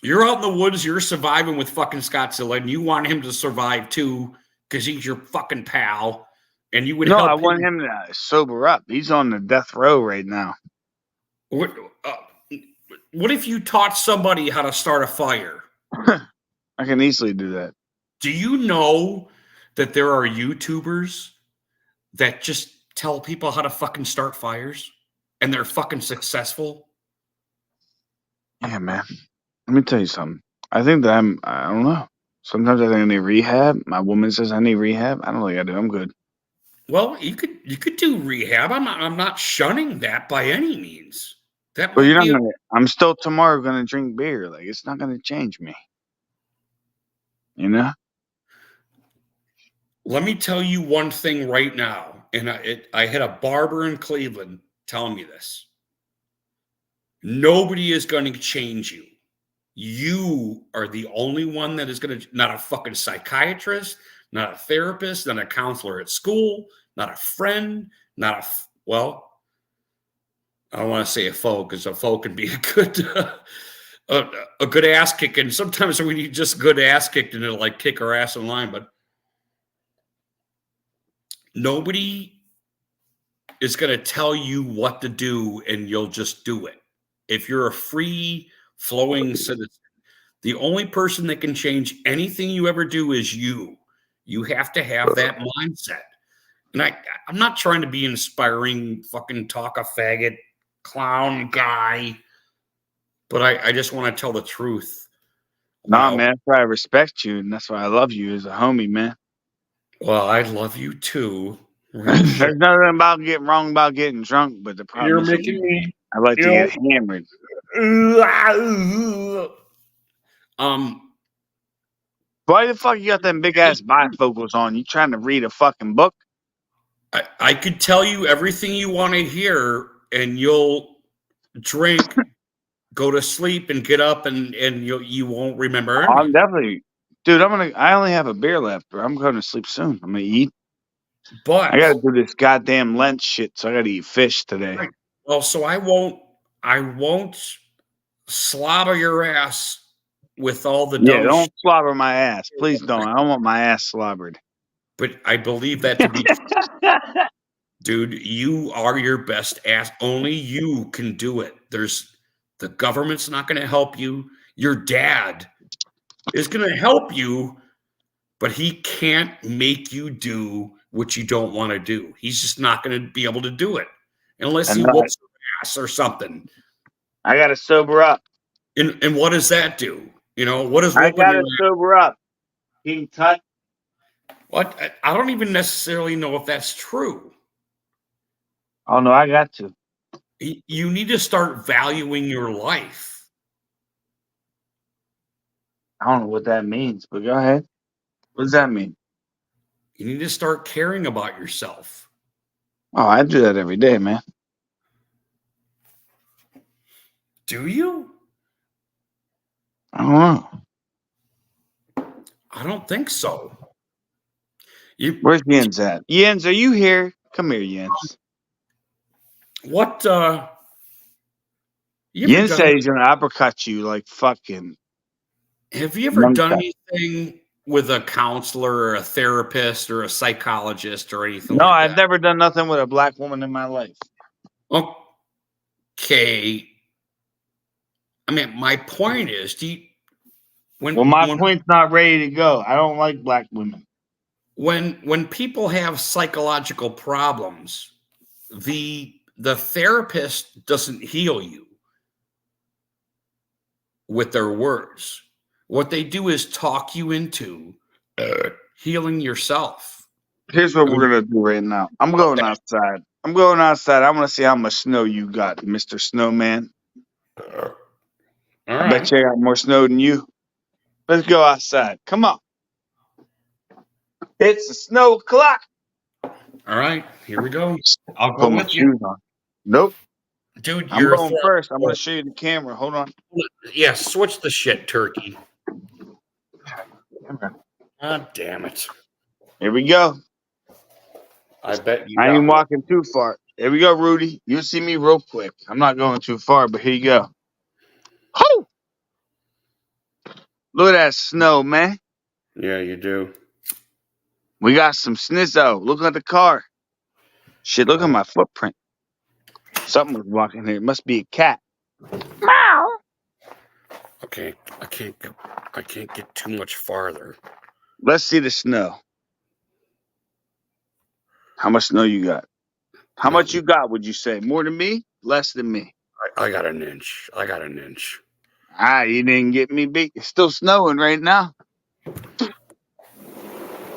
You're out in the woods, you're surviving with fucking Scott Zilla, and you want him to survive too because he's your fucking pal. And you would help I want him to sober up. He's on the death row right now. What if you taught somebody how to start a fire? I can easily do that. Do you know that there are YouTubers that just tell people how to fucking start fires and they're fucking successful? Yeah, man. Let me tell you something. I think that I don't know. Sometimes I think I need rehab. My woman says I need rehab. I don't think I do. I'm good. Well, you could do rehab. I'm not shunning that by any means. But you're not gonna. I'm still tomorrow gonna drink beer. Like it's not gonna change me. You know. Let me tell you one thing right now, and I had a barber in Cleveland telling me this. Nobody is going to change you. You are the only one that is going to, not a fucking psychiatrist, not a therapist, not a counselor at school, not a friend, I don't want to say a foe because a foe can be a good a good ass kick, and sometimes we need just good ass kicked and it'll like kick our ass in line. But nobody is going to tell you what to do, and you'll just do it. If you're a free flowing citizen, the only person that can change anything you ever do is you. You have to have that mindset. And I'm not trying to be inspiring, fucking talk a faggot clown guy, but I just want to tell the truth. Nah, man, that's why I respect you, and that's why I love you as a homie, man. Well, I love you too. There's nothing about getting wrong about getting drunk, but the problem You're is making me. I like to get hammered. Why the fuck you got them big ass bifocals on? You trying to read a fucking book? I could tell you everything you want to hear, and you'll drink, go to sleep, and get up, and you won't remember anything. I'm definitely, dude. I only have a beer left, bro. I'm going to sleep soon. I'm gonna eat. But I gotta do this goddamn Lent shit, so I gotta eat fish today. Well, so I won't slobber your ass with all the dumb don't slobber my ass, please don't. I don't want my ass slobbered. But I believe that to be dude, you are your best ass. Only you can do it. The government's not going to help you. Your dad is going to help you, but he can't make you do what you don't want to do. He's just not going to be able to do it unless he whoops your ass or something. I gotta sober up. And what does that do? You know, what is I gotta sober up. King Tut. What? I don't even necessarily know if that's true. Oh no, I got to. You need to start valuing your life. I don't know what that means, but go ahead. What does that mean? You need to start caring about yourself. Oh, I do that every day, man. Do you? I don't know. I don't think so. Where's Jens at? Jens, are you here? Come here, Jens. What? Jens said he's gonna uppercut you like fucking. Have you ever done anything with a counselor or a therapist or a psychologist or anything? No, like I've that? never done nothing with a black woman in my life. Okay. I mean, my point is, my point's not ready to go. I don't like black women. When people have psychological problems, the therapist doesn't heal you with their words. What they do is talk you into healing yourself. Here's what we're gonna do right now. I'm going outside. I want to see how much snow you got, Mr. Snowman. All I right. bet you I got more snow than you. Let's go outside. Come on. It's the snow clock. All right, here we go. I'll put my shoes on. Nope. Dude, I'm going first. I'm going to show you the camera. Hold on. Yeah, switch the shit, turkey. God damn it. Here we go. I bet you. I ain't walking too far. Here we go, Rudy. You'll see me real quick. I'm not going too far, but here you go. Ho! Look at that snow, man. Yeah, you do. We got some snizzo. Look at the car. Shit, look at my footprint. Something was walking here. It must be a cat. Meow. Okay, I can't get too much farther. Let's see the snow. How much snow you got? How much you got, would you say? More than me? Less than me? I got an inch. You didn't get me beat. It's still snowing right now.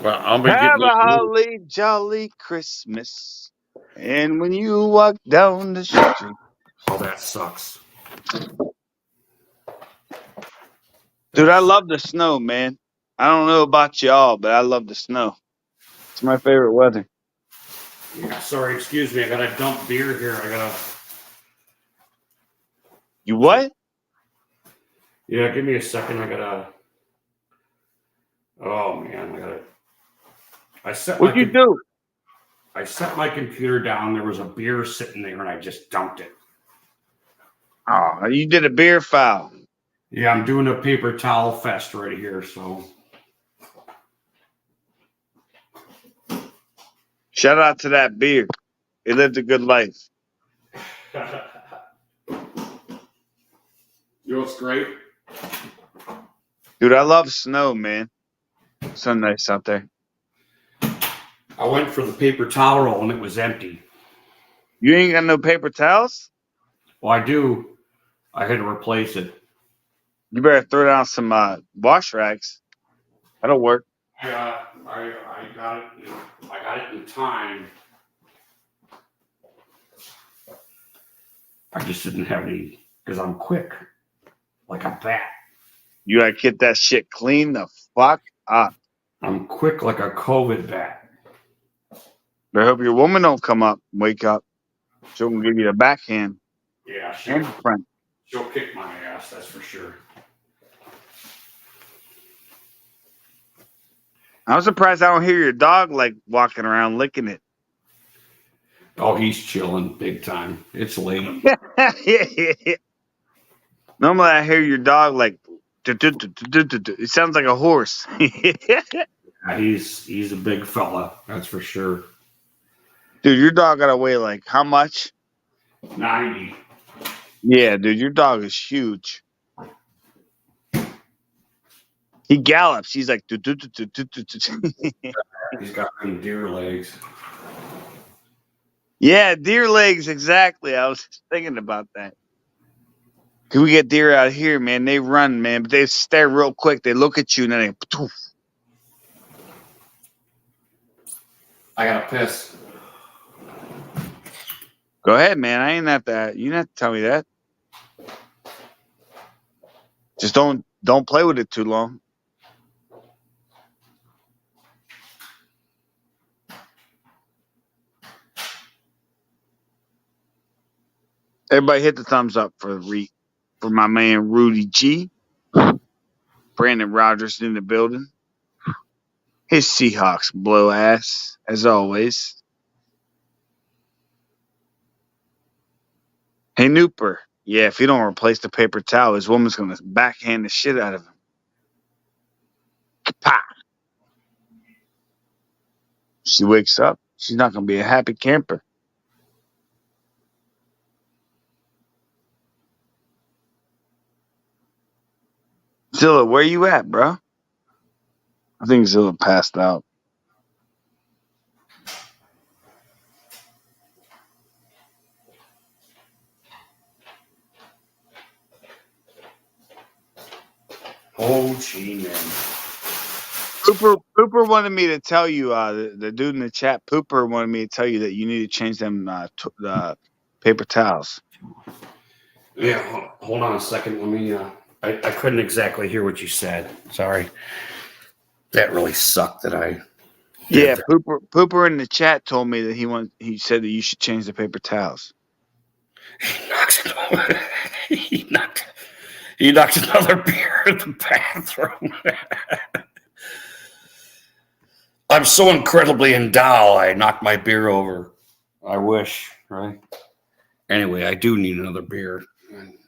Well, I'm gonna Have a holly jolly Christmas. And when you walk down the street. Oh, that sucks. Dude, I love the snow, man. I don't know about y'all, but I love the snow. It's my favorite weather. Yeah, sorry, excuse me. I gotta dump beer here. You what? Yeah, give me a second. Oh man, What'd you do? I set my computer down. There was a beer sitting there, and I just dumped it. Oh, you did a beer foul. Yeah, I'm doing a paper towel fest right here. So Shout out to that beer. He lived a good life. you know what's great? Dude, I love snow, man. So nice out there. I went for the paper towel roll and it was empty. You ain't got no paper towels? Well, I do. I had to replace it. You better throw down some wash rags. That'll work. Yeah, I got it. I got it in time. I just didn't have any because I'm quick, like a bat. You gotta get that shit clean the fuck up. I'm quick like a COVID bat. I hope your woman don't come up and wake up. She'll give you the backhand Yeah, and the front. she'll kick my ass. That's for sure. I'm surprised I don't hear your dog like walking around licking it. Oh, he's chilling big time. It's late. Normally I hear your dog like it sounds like a horse. Yeah, he's a big fella. That's for sure. Dude, your dog gotta weigh like how much? 90. Yeah, dude, your dog is huge. He gallops. He's like He's got them deer legs. yeah, deer legs, exactly. I was just thinking about that. Cause we get deer out here, man. They run, man, but they stare real quick. They look at you and then they poof. I gotta piss. Go ahead, man. I ain't have to. You don't have to tell me that. Just don't play with it too long. Everybody hit the thumbs up for my man Rudy G. Brandon Rogers in the building. His Seahawks blow ass, as always. Hey, Nooper. Yeah, if you don't replace the paper towel, his woman's going to backhand the shit out of him. Kapah. She wakes up. She's not going to be a happy camper. Zilla, where you at, bro? I think Zilla passed out. Oh, gee, man. Pooper wanted me to tell you, the dude in the chat, Pooper wanted me to tell you that you need to change them paper towels. Yeah, hold on a second. Let me. I couldn't exactly hear what you said. Sorry. That really sucked. Yeah, Pooper in the chat told me that he said that you should change the paper towels. He knocked another beer in the bathroom. I'm so incredibly endowed. I knocked my beer over. I wish, right? Anyway, I do need another beer.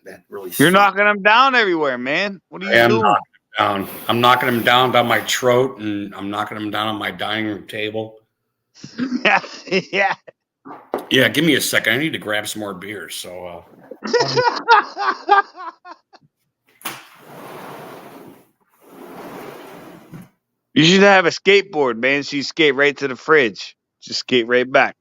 That really. You're knocking them down everywhere, man. What are you doing? Down. I'm knocking them down my throat, and I'm knocking them down on my dining room table. Yeah. Yeah, give me a second. I need to grab some more beers. So. You should have a skateboard, man. So you skate right to the fridge. Just skate right back.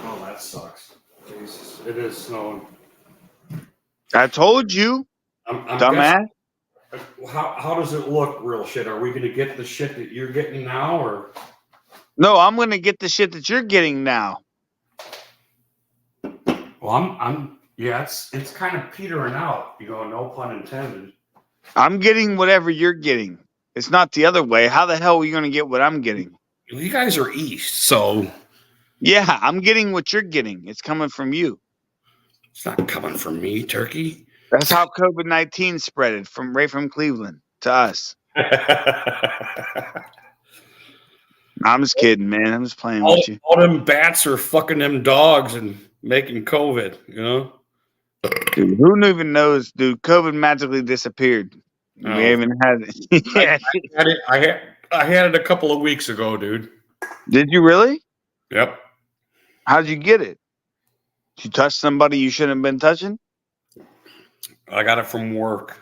Oh, that sucks. Jesus, it is snowing. I told you, I'm dumbass. How does it look, real shit? Are we going to get the shit that you're getting now, or? No, I'm gonna get the shit that you're getting now. Well, yeah, it's kind of petering out. No pun intended. I'm getting whatever you're getting. It's not the other way. How the hell are you gonna get what I'm getting? You guys are east, so Yeah, I'm getting what you're getting. It's coming from you. It's not coming from me, Turkey. That's how COVID-19 spreaded from Cleveland to us. I'm just kidding, man. I'm just playing with you. All them bats are fucking them dogs and making COVID, you know? Dude, who even knows, dude? COVID magically disappeared. Oh. We haven't had it. Yeah. I had it a couple of weeks ago, dude. Did you really? Yep. How'd you get it? Did you touch somebody you shouldn't have been touching? I got it from work.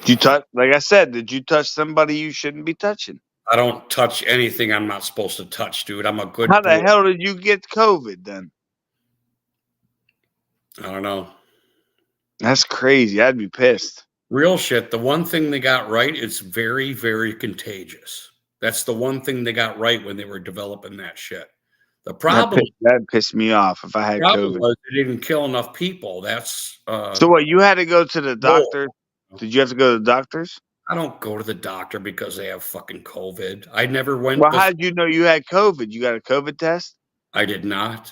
Did you touch, like I said, did you touch somebody you shouldn't be touching? I don't touch anything I'm not supposed to touch, dude. I'm a good How the boy. hell did you get COVID then? I don't know. That's crazy. I'd be pissed. Real shit. The one thing they got right, it's very, very contagious. That's the one thing they got right when they were developing that shit. The problem That pissed me off if I had COVID. was they didn't kill enough people. That's So what, you had to go to the doctor? Did you have to go to the doctors? I don't go to the doctor because they have fucking COVID. I never went. Well, how did you know you had COVID? You got a COVID test? I did not.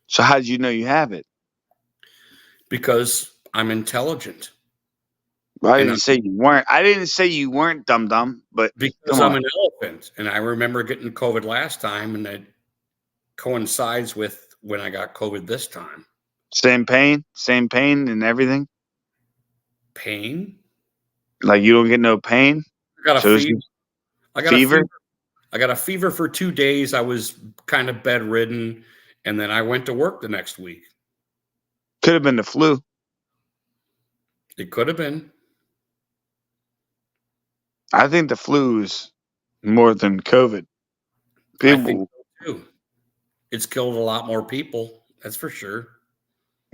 So how did you know you have it? Because I'm intelligent. Well, I didn't say you weren't. I didn't say you weren't, dum-dum, but because I'm an elephant. And I remember getting COVID last time, and it coincides with when I got COVID this time. Same pain and everything? Pain? Like you don't get no pain? I got a fever. Fever? I got a fever for 2 days. I was kind of bedridden, and then I went to work the next week. Could have been the flu. It could have been. I think the flu is more than COVID. I think so too. It's killed a lot more people. That's for sure.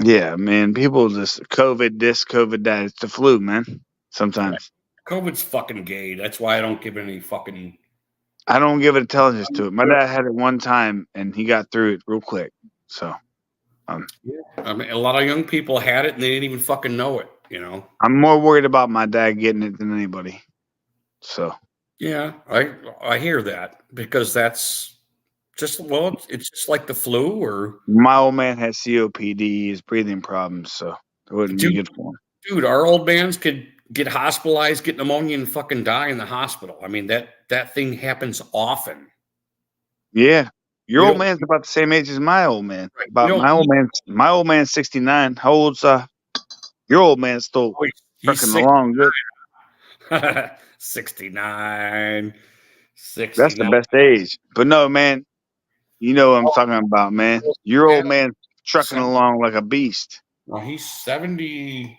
Yeah, man. People just COVID this, COVID that. It's the flu, man. Sometimes. COVID's fucking gay. That's why I don't give it any fucking. I don't give intelligence to it. My dad had it one time, and he got through it real quick. So. I mean, a lot of young people had it, and they didn't even fucking know it. You know. I'm more worried about my dad getting it than anybody. So. Yeah, I hear that because that's just it's just like the flu or. My old man has COPD, his breathing problems, so it wouldn't be good for him. Dude, our old mans could get hospitalized, get pneumonia, and fucking die in the hospital. I mean, that thing happens often. Yeah. Your old man's about the same age as my old man. Right. My old man's 69. How old's your old man still trucking along good? 69. That's the best age. But no, man, you know what I'm talking about, man. Your old man trucking along like a beast. Well, he's 70.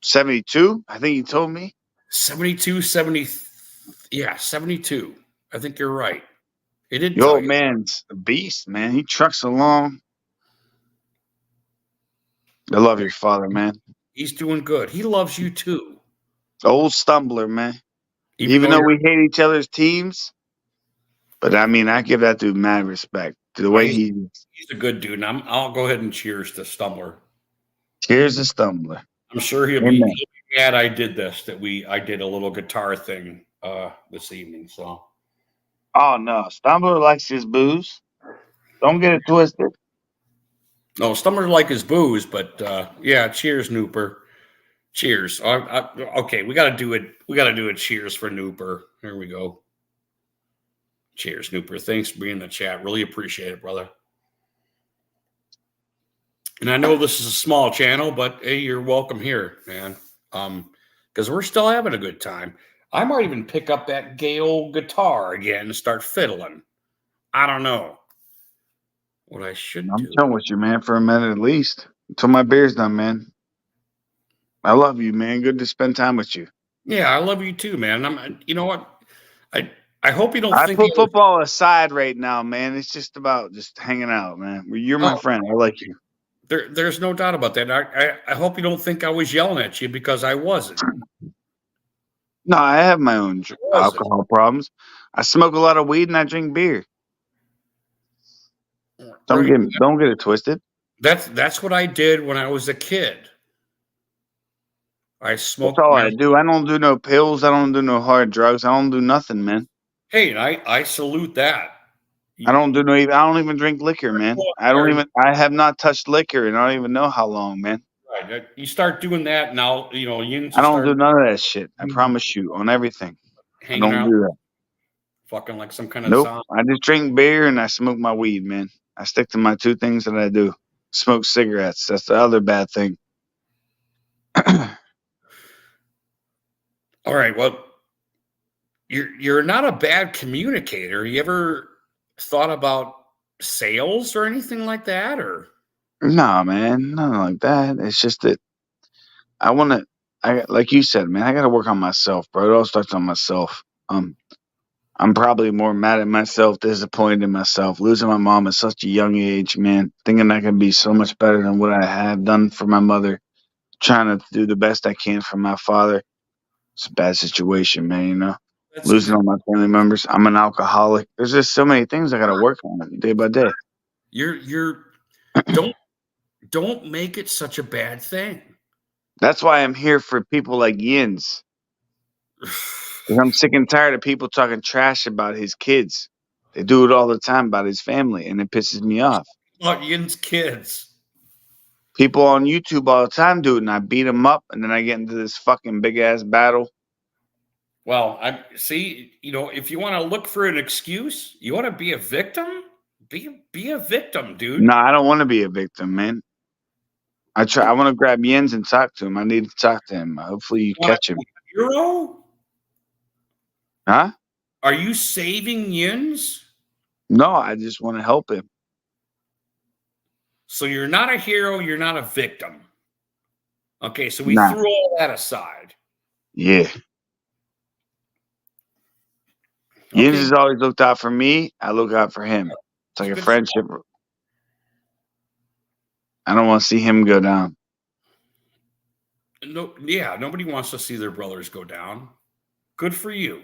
72, I think he told me. 72, 70. Yeah, 72. I think you're right. It did. Your old man's a beast, man. He trucks along. I love your father, man. He's doing good. He loves you too. Old stumbler, man. Even though we hate each other's teams, but I mean, I give that dude mad respect to the way he's a good dude. And I'll go ahead and cheers to Stumbler. Cheers to Stumbler. I'm sure he'll be mad I did this. I did a little guitar thing this evening. So. Oh no, Stumbler likes his booze. Don't get it twisted. No, Stumbler like his booze, but yeah, cheers, Nooper. Cheers. Okay, we got to do it. We got to do a cheers for Nooper. Here we go. Cheers, Nooper. Thanks for being in the chat. Really appreciate it, brother. And I know this is a small channel, but hey, you're welcome here, man. Because we're still having a good time. I might even pick up that gay old guitar again and start fiddling. I don't know what I should do. I'm chilling with you, man, for a minute at least. Until my beer's done, man. I love you, man. Good to spend time with you. Yeah, I love you too, man. You know what? I hope you don't think I put football aside right now, man. It's just about just hanging out, man. You're my friend. I like you. There's no doubt about that. I hope you don't think I was yelling at you because I wasn't. No, I have my own alcohol problems. I smoke a lot of weed and I drink beer. Don't get it twisted. That's what I did when I was a kid. I smoked. That's all I do. I don't do no pills. I don't do no hard drugs. I don't do nothing, man. Hey, I salute that. I don't do no. I don't even drink liquor, man. I have not touched liquor, and I don't even know how long, man. Right. You start doing that now. You I don't start do none of that shit. I promise you on everything. I hanging don't out, do that. fucking like some kind of Nope. zombie. I just drink beer and I smoke my weed, man. I stick to my two things that I do. Smoke cigarettes. That's the other bad thing. All right. Well, you're not a bad communicator. You ever thought about sales or anything like that, or? Nah, man, nothing like that. It's just that I want to. Like you said, man, I got to work on myself, bro. It all starts on myself. I'm probably more mad at myself, disappointed in myself, losing my mom at such a young age, man. Thinking I can be so much better than what I have done for my mother, trying to do the best I can for my father. It's a bad situation, man. That's Losing all my family members. I'm an alcoholic. There's just so many things I got to work on day by day. you're don't make it such a bad thing. That's why I'm here for people like Yins. 'Cause I'm sick and tired of people talking trash about his kids. They do it all the time about his family, and it pisses me off. About Yin's kids. People on YouTube all the time do it, and I beat them up, and then I get into this fucking big ass battle. Well, I see. If you want to look for an excuse, you want to be a victim. Be a victim, dude. No, I don't want to be a victim, man. I want to grab Yins and talk to him. I need to talk to him. Hopefully, you catch him. Hero? Huh? Are you saving Yins? No, I just want to help him. So you're not a hero. You're not a victim. Okay, so we Nah. threw all that aside. Yeah. Yins has always looked out for me. I look out for him. It's like a friendship. I don't want to see him go down. No, yeah, nobody wants to see their brothers go down. Good for you.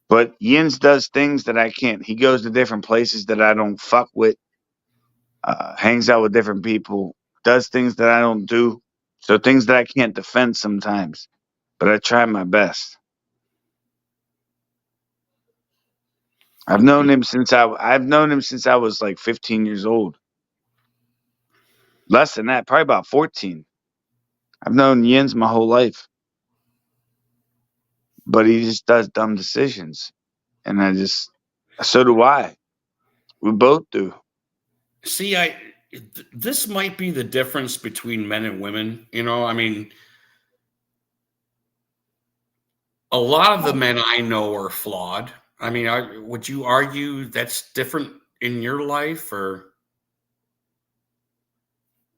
But Yins does things that I can't. He goes to different places that I don't fuck with. Hangs out with different people. Does things that I don't do. So things that I can't defend sometimes. But I try my best. I've known him since I was like 15 years old. Less than that, probably about 14. I've known Yins my whole life. But he just does dumb decisions. And so do I. We both do. See, this might be the difference between men and women. I mean, a lot of the men I know are flawed. I mean, would you argue that's different in your life, or?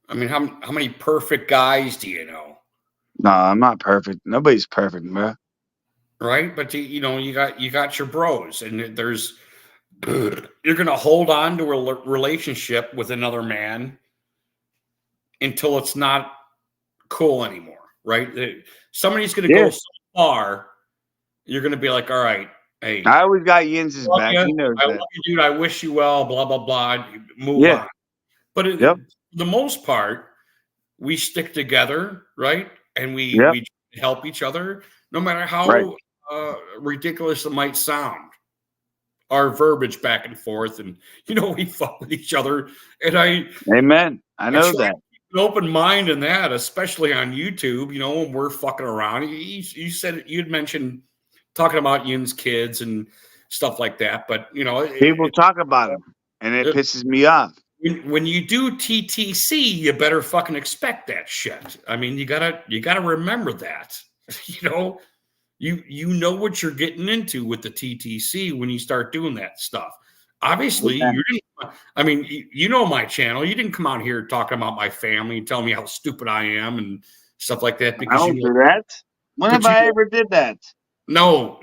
I mean, how many perfect guys do you know? No, I'm not perfect. Nobody's perfect, bro. Right, but you got your bros, and you're gonna hold on to a relationship with another man until it's not cool anymore, right? Somebody's gonna go so far, you're gonna be like, all right, hey, I always got Yins' back. He knows I that. love you, dude. I wish you well. Blah blah blah. Move on. But for the most part, we stick together, right? And we help each other, no matter how ridiculous it might sound. Our verbiage back and forth, and we fuck with each other. And Amen. I know that. An open mind in that, especially on YouTube. When we're fucking around. You said you'd mentioned talking about Yin's kids and stuff like that, but people talk about them, and it pisses me off. When you do TTC, you better fucking expect that shit. I mean, you gotta remember that. You know what you're getting into with the TTC when you start doing that stuff. Obviously, you didn't. I mean, my channel. You didn't come out here talking about my family and telling me how stupid I am and stuff like that. Because I don't do that. When have I ever did that? No.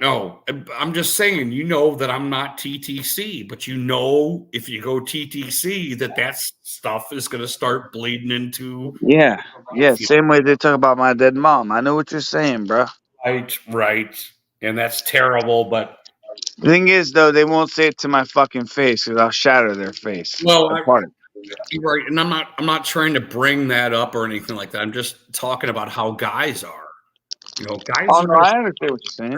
I'm just saying, that I'm not TTC, but if you go TTC, that stuff is going to start bleeding into. Yeah. Same way they talk about my dead mom. I know what you're saying, bro. Right. And that's terrible, but. The thing is, though, they won't say it to my fucking face because I'll shatter their face. Well, right, and I'm not trying to bring that up or anything like that. I'm just talking about how guys are. Guys. Oh no, I understand what you're saying.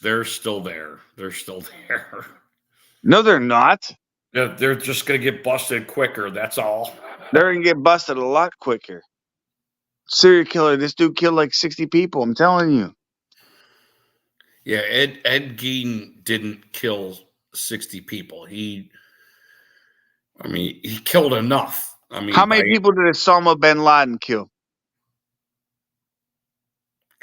they're still there. They're still there. No, they're not. They're just gonna get busted quicker. That's all. They're gonna get busted a lot quicker. Serial killer. This dude killed like 60 people. I'm telling you. Yeah, Ed Gein didn't kill 60 people. He killed enough. How many people did Osama bin Laden kill?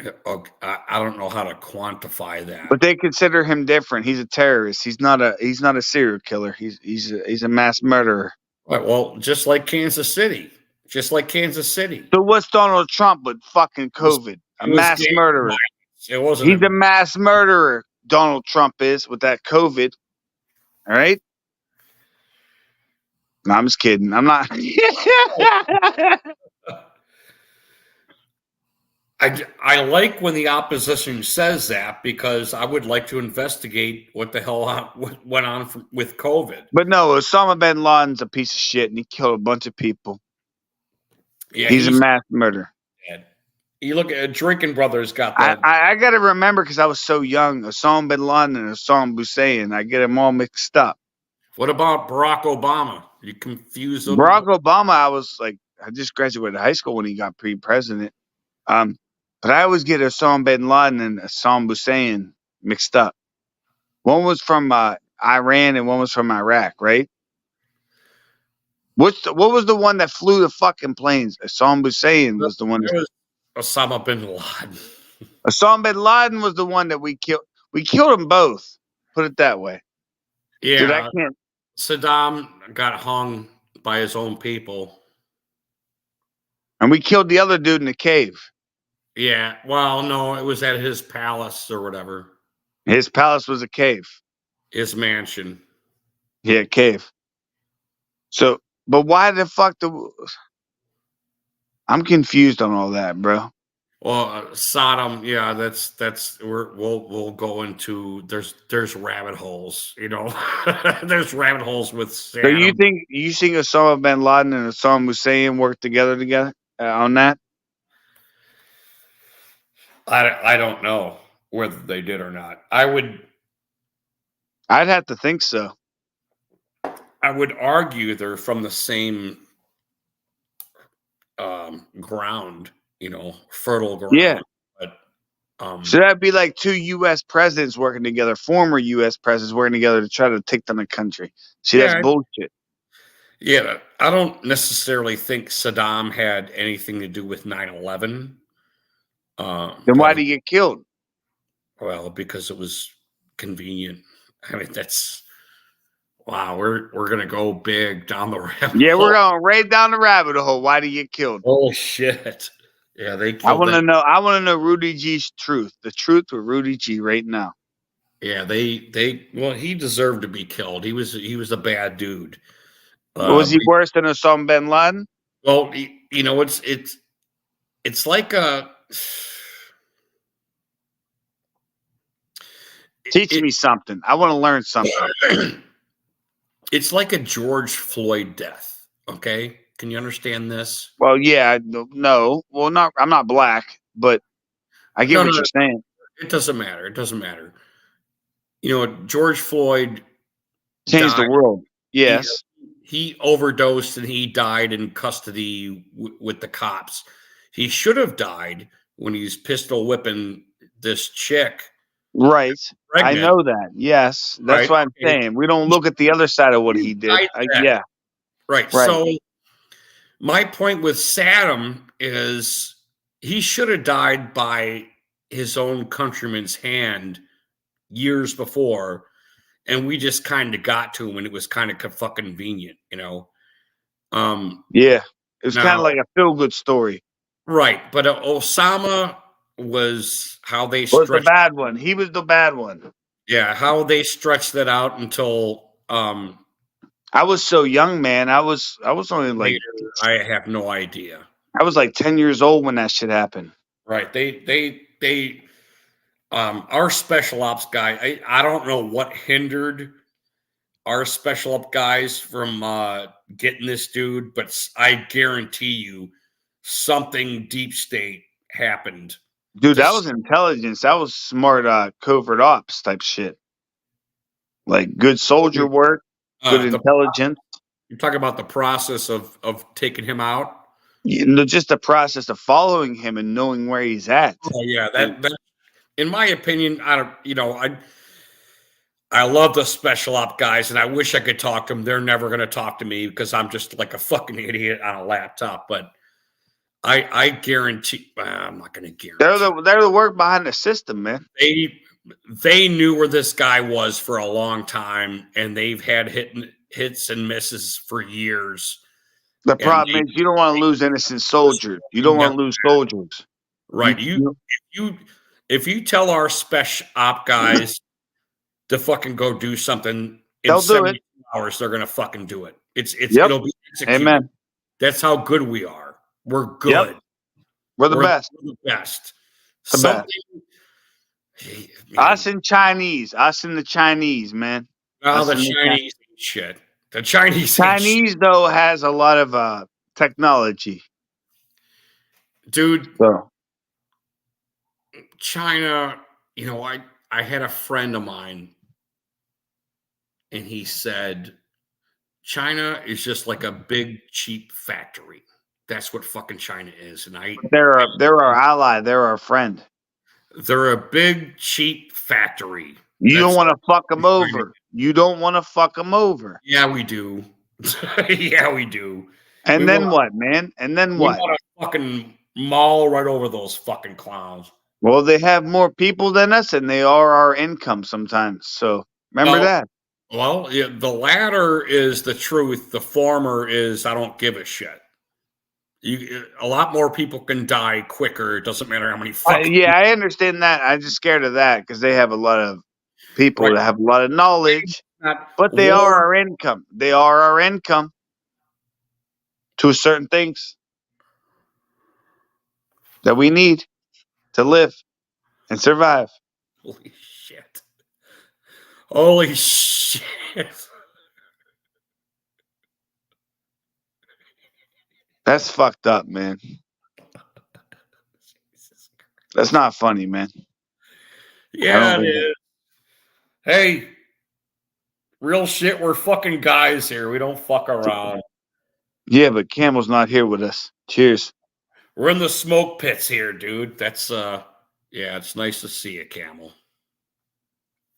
I don't know how to quantify that. But they consider him different. He's a terrorist. He's not a serial killer. He's a mass murderer. Right, well, just like Kansas City. Just like Kansas City. So what's Donald Trump with fucking COVID? A mass murderer. It wasn't. He's a mass murderer. Donald Trump is with that COVID. All right. No, I'm just kidding. I'm not. I like when the opposition says that because I would like to investigate what the hell went on with COVID. But no, Osama bin Laden's a piece of shit, and he killed a bunch of people. Yeah, he's a mass murderer. Dead. You look at Drinking Brothers got that. I got to remember because I was so young. Osama bin Laden and Osama Hussein. I get them all mixed up. What about Barack Obama? You confused them? Barack Obama, I just graduated high school when he got president. But I always get Osama bin Laden and Saddam Hussein mixed up. One was from Iran and one was from Iraq, right? What was the one that flew the fucking planes? Saddam Hussein was the one. It was Osama bin Laden. Osama bin Laden was the one that we killed. We killed them both. Put it that way. Yeah. Dude, I can't. Saddam got hung by his own people. And we killed the other dude in the cave. Yeah. Well, no, it was at his palace or whatever. His palace was a cave. His mansion. Yeah, cave. So, but why the fuck I'm confused on all that, bro. Well, Sodom, yeah, we'll go into there's rabbit holes, there's rabbit holes with Saddam. So you think Osama bin Laden and Saddam Hussein worked together on that? I don't know whether they did or not. I'd have to think so. I would argue they're from the same ground, fertile ground. Yeah. But so that'd be like two U.S. presidents working together, former U.S. presidents working together to try to take down the country. See, that's bullshit. Yeah, I don't necessarily think Saddam had anything to do with 9/11. Then why did he get killed? Well, because it was convenient. I mean, that's wow. We're gonna go big down the rabbit hole. Yeah, we're going right down the rabbit hole. Why did he get killed? Oh shit! Yeah, they killed. I want to know. I want to know Rudy G's truth. The truth with Rudy G right now. Yeah, well, he deserved to be killed. He was a bad dude. Was he worse than Osama bin Laden? Well, it's like a. Teach me something. I want to learn something. It's like a George Floyd death. Okay, can you understand this? Well, yeah, no. Well, not. I'm not black, but I get what you're saying. It doesn't matter. It doesn't matter. George Floyd changed the world. Yes, he overdosed and he died in custody with the cops. He should have died when he's pistol whipping this chick. Right. Pregnant. I know that. Yes. That's what I'm saying. We don't look at the other side of what he did. Yeah. Right. So my point with Saddam is he should have died by his own countryman's hand years before. And we just kind of got to him and it was kind of fucking convenient, Yeah. It was kind of like a feel-good story. Right. But Osama was how they was the bad one. He was the bad one. Yeah, how they stretched that out until I was so young, man. I was only like later, I have no idea. I was like 10 years old when that shit happened. Right. They our special ops guy, I don't know what hindered our special op guys from getting this dude, but I guarantee you something deep state happened. Dude, that Just- was intelligence. That was smart covert ops type shit. Like good soldier work, good the, intelligence. you're talking about the process of taking him out. You know, just the process of following him and knowing where he's at. Oh yeah, that in my opinion, I don't. I love the special op guys, and I wish I could talk to them. They're never going to talk to me because I'm just like a fucking idiot on a laptop. But I guarantee, I'm not going to guarantee. They're the work behind the system, man. They knew where this guy was for a long time, and they've had hits and misses for years. The problem is you don't want to lose innocent soldiers. You don't want to lose soldiers. Right. If you tell our special op guys to fucking go do something in They'll do 72 it. hours, they're gonna fucking do it. Yep. It'll be executed. Amen. That's how good we are. We're good. Yep. We're the best. We're the best. The best. Hey, Us and Chinese. Us and the Chinese, man. well, us the and the Chinese ain't shit. The Chinese ain't shit. Chinese though has a lot of technology. Dude, So China, I had a friend of mine, and he said China is just like a big cheap factory. That's what fucking China is. And they're our ally. They're our friend. they're a big cheap factory. You don't want to fuck them over. You don't want to fuck them over. Yeah, we do. Yeah, we do. And We then want- what, man? And then We what? want to fucking maul right over those fucking clowns. Well, they have more people than us, and they are our income sometimes. So remember Well, that. Well, yeah, the latter is the truth. The former is I don't give a shit. A lot more people can die quicker. It doesn't matter how many fucking Yeah, I understand that. I'm just scared of that because they have a lot of people Right. that have a lot of knowledge, not but they war. are our income. They are our income to certain things that we need to live and survive. Holy shit. Holy shit. That's fucked up, man. That's not funny, man. Yeah, it think is. Hey, real shit. We're fucking guys here. We don't fuck around. Yeah, but Camel's not here with us. Cheers. We're in the smoke pits here, dude. That's yeah, it's nice to see you, Camel.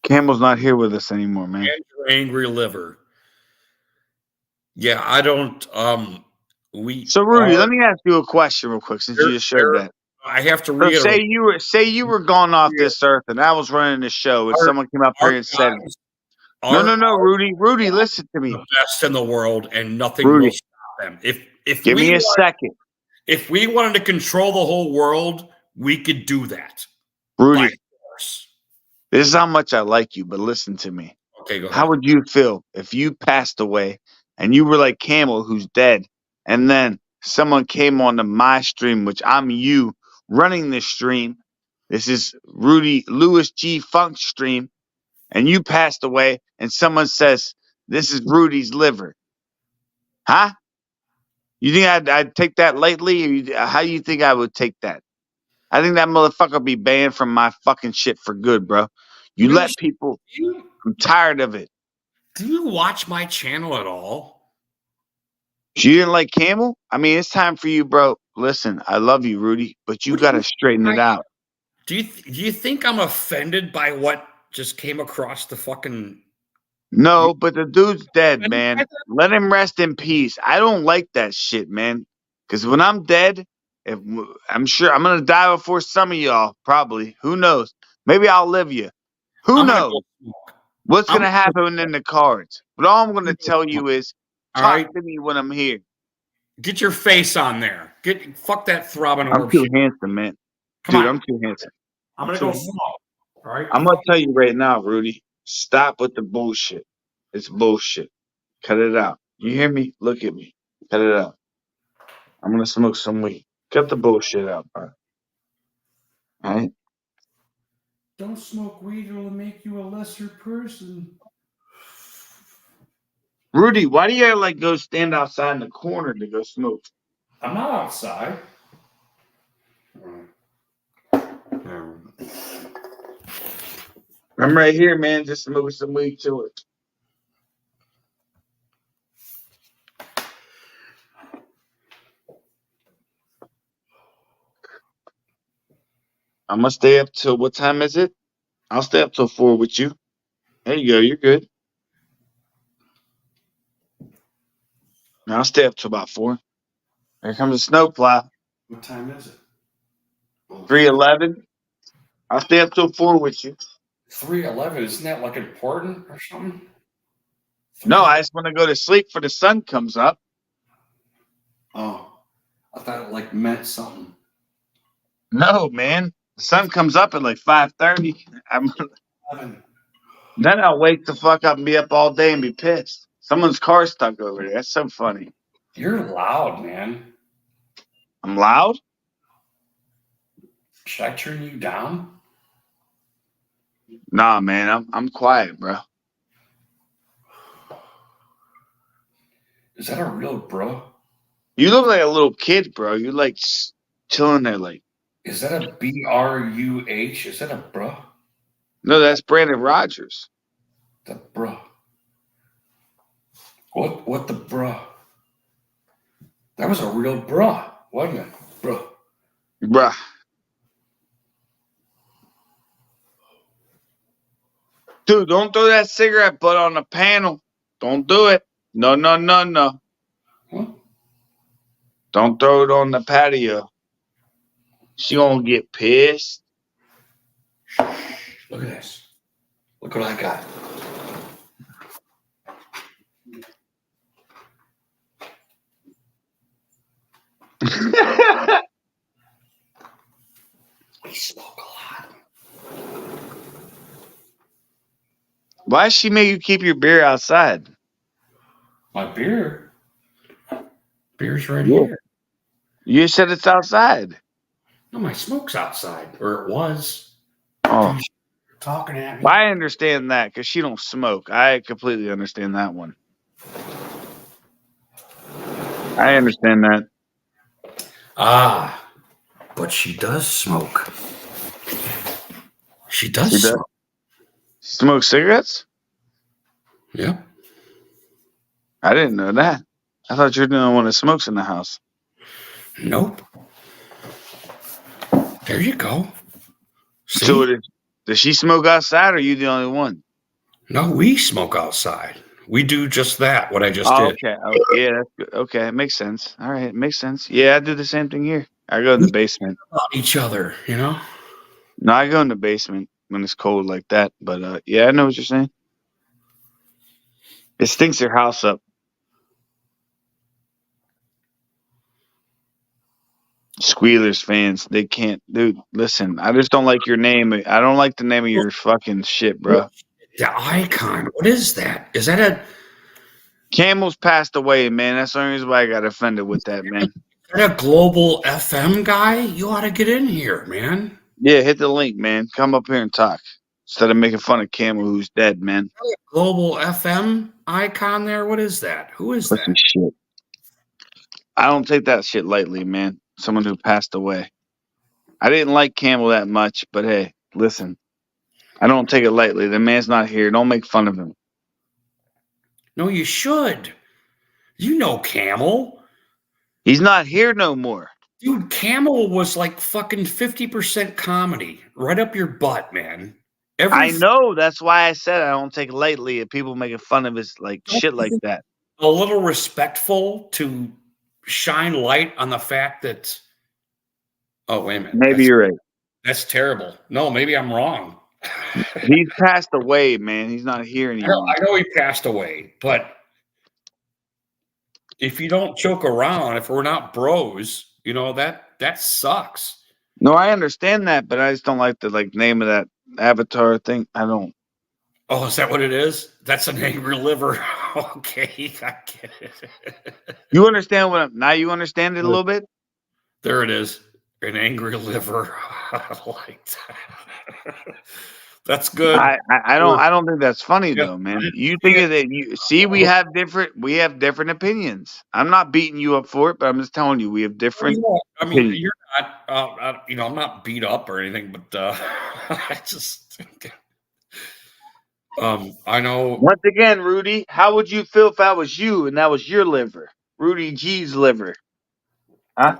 Camel's not here with us anymore, man. And your angry liver. Yeah, I don't So Rudy, let me ask you a question real quick since you just shared that. I have to So reiterate. say you were gone off this earth and I was running the show and someone came up here and said, No, Rudy, listen to me. The best in the world, and nothing Rudy. will stop them. If Give me a second. If we wanted to control the whole world, we could do that. Rudy, By force. this is how much I like you, but listen to me. Okay, go ahead. How would you feel if you passed away and you were like Camel who's dead, and then someone came onto my stream, which I'm you running this stream. This is Rudy Lewis G Funk stream, and you passed away, and someone says, "This is Rudy's liver." Huh? You think I'd take that lightly? Or how you think I would take that? I think that motherfucker would be banned from my fucking shit for good, bro. You Really? let people. I'm tired of it. Do you watch my channel at all? You didn't like Camel? I mean, it's time for you, bro. Listen, I love you, Rudy, but you What do got to you- straighten it out. Do you think I'm offended by what just came across the fucking? No, but the dude's dead, man. Let him rest in peace. I don't like that shit, man. Because when I'm dead, I'm sure I'm gonna die before some of y'all. Probably. Who knows? Maybe I'll live you. Who I'm gonna knows? go smoke. What's I'm gonna gonna- happen in the cards? But all I'm gonna tell you is, All talk right, to me when I'm here. get your face on there. Fuck that throbbing I'm orb too shit. handsome, man. Come Dude, on. I'm too handsome. I'm gonna go smoke. All right. I'm gonna tell you right now, Rudy. Stop with the bullshit. It's bullshit. Cut it out. You hear me? Look at me. Cut it out. I'm gonna smoke some weed. Cut the bullshit out, bro. All right? Don't smoke weed; it'll make you a lesser person. Rudy, why do you like go stand outside in the corner to go smoke? I'm not outside. I'm right here, man. Just moving some weed to it. I'm gonna stay up till what time is it? I'll stay up till 4 with you. There you go. You're good. I'll stay up till about 4. Here comes a snowplow. What time is it? 3:11. I'll stay up till 4 with you. 3:11. Isn't that like important or something? No, I just want to go to sleep for the sun comes up. Oh, I thought it like meant something. No, man. The sun comes up at like 5:30. Then I'll wake the fuck up and be up all day and be pissed. Someone's car stuck over there. That's so funny. You're loud, man. I'm loud? Should I turn you down? Nah, man. I'm quiet, bro. Is that a real bro? You look like a little kid, bro. You like chilling there, like. Is that a BRUH? Is that a bro? No, that's Brandon Rogers. The bro. What the bro? That was a real bro, wasn't it, bro? Bruh. Dude, don't throw that cigarette butt on the panel. Don't do it. No, no, no, no. Huh? Don't throw it on the patio. She gonna get pissed. Look at this. Look what I got. We smoke a lot. Why does she make you keep your beer outside? My beer? Beer's right Yeah. here. You said it's outside. No, my smoke's outside. Or it was. Oh, You're talking at me. I understand that because she don't smoke. I completely understand that one. I understand that. Ah, but she does smoke. She does She does? smoke. Smoke cigarettes? Yep. I didn't know that. I thought you were the only one that smokes in the house. Nope. There you go. See? So does she smoke outside or are you the only one? No, we smoke outside. We do just that, what I just did. Okay. Oh, yeah, that's good. Okay, it makes sense. All right, it makes sense. Yeah, I do the same thing here. I go in the basement. On each other, you know? No, I go in the basement when it's cold like that. But yeah, I know what you're saying. It stinks your house up. Squealers fans, they can't. Dude, listen, I just don't like your name. I don't like the name of your fucking shit, bro. The icon. What is that? Is that a Camel's passed away, man. That's the only reason why I got offended with that, man. global FM guy? You ought to get in here, man. Yeah, hit the link, man. Come up here and talk. Instead of making fun of Camel who's dead, man. Global FM icon there? What is that? Who is Pussy that? shit. I don't take that shit lightly, man. Someone who passed away. I didn't like Campbell that much, but hey, listen. I don't take it lightly. The man's not here. Don't make fun of him. No, you should. You know Camel. He's not here no more. Dude, Camel was like fucking 50% comedy. Right up your butt, man. I know. That's why I said I don't take it lightly if people making fun of his like shit like that. A little respectful to shine light on the fact that. Oh, wait a minute. Maybe you're right. That's terrible. No, maybe I'm wrong. He's passed away, man. He's not here anymore. I know he passed away, but if you don't joke around, if we're not bros, you know, that sucks. No, I understand that, but I just don't like the name of that avatar thing. I don't. Oh, is that what it is? That's an angry liver. Okay, I get it. You understand now you understand it a little bit? There it is. An angry liver. I like that. That's good. I don't think that's funny Yeah, though, I man. didn't You see think it. that you see we have different opinions. I'm not beating you up for it, but I'm just telling you we have different I mean, opinions. you're not. I'm not beat up or anything, but I just. I know. Once again, Rudy, how would you feel if that was you and that was your liver, Rudy G's liver? Huh?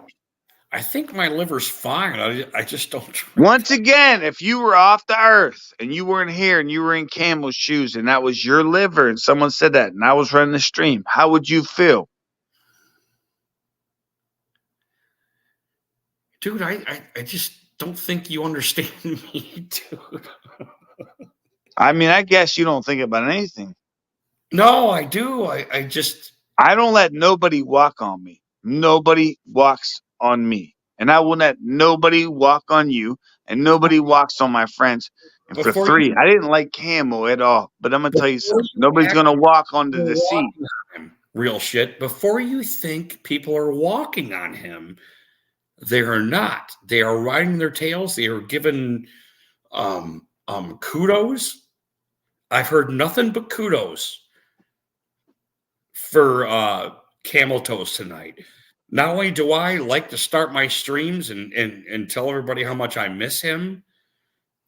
I think my liver's fine. I just don't drink. Once again, if you were off the earth and you weren't here and you were in Camel's shoes and that was your liver and someone said that and I was running the stream, how would you feel? Dude, I just don't think you understand me, dude. I mean, I guess you don't think about anything. No, I do. I just. I don't let nobody walk on me. Nobody walks on me. And I will let nobody walk on you. And nobody walks on my friends. And for Before three, you, I didn't like Camel at all. But I'm going to tell you before something. you Nobody's act going to walk onto the walking sea. on him, real shit. Before you think people are walking on him, they are not. They are riding their tails. They are given kudos. I've heard nothing but kudos for Camel Toast tonight. Not only do I like to start my streams and tell everybody how much I miss him,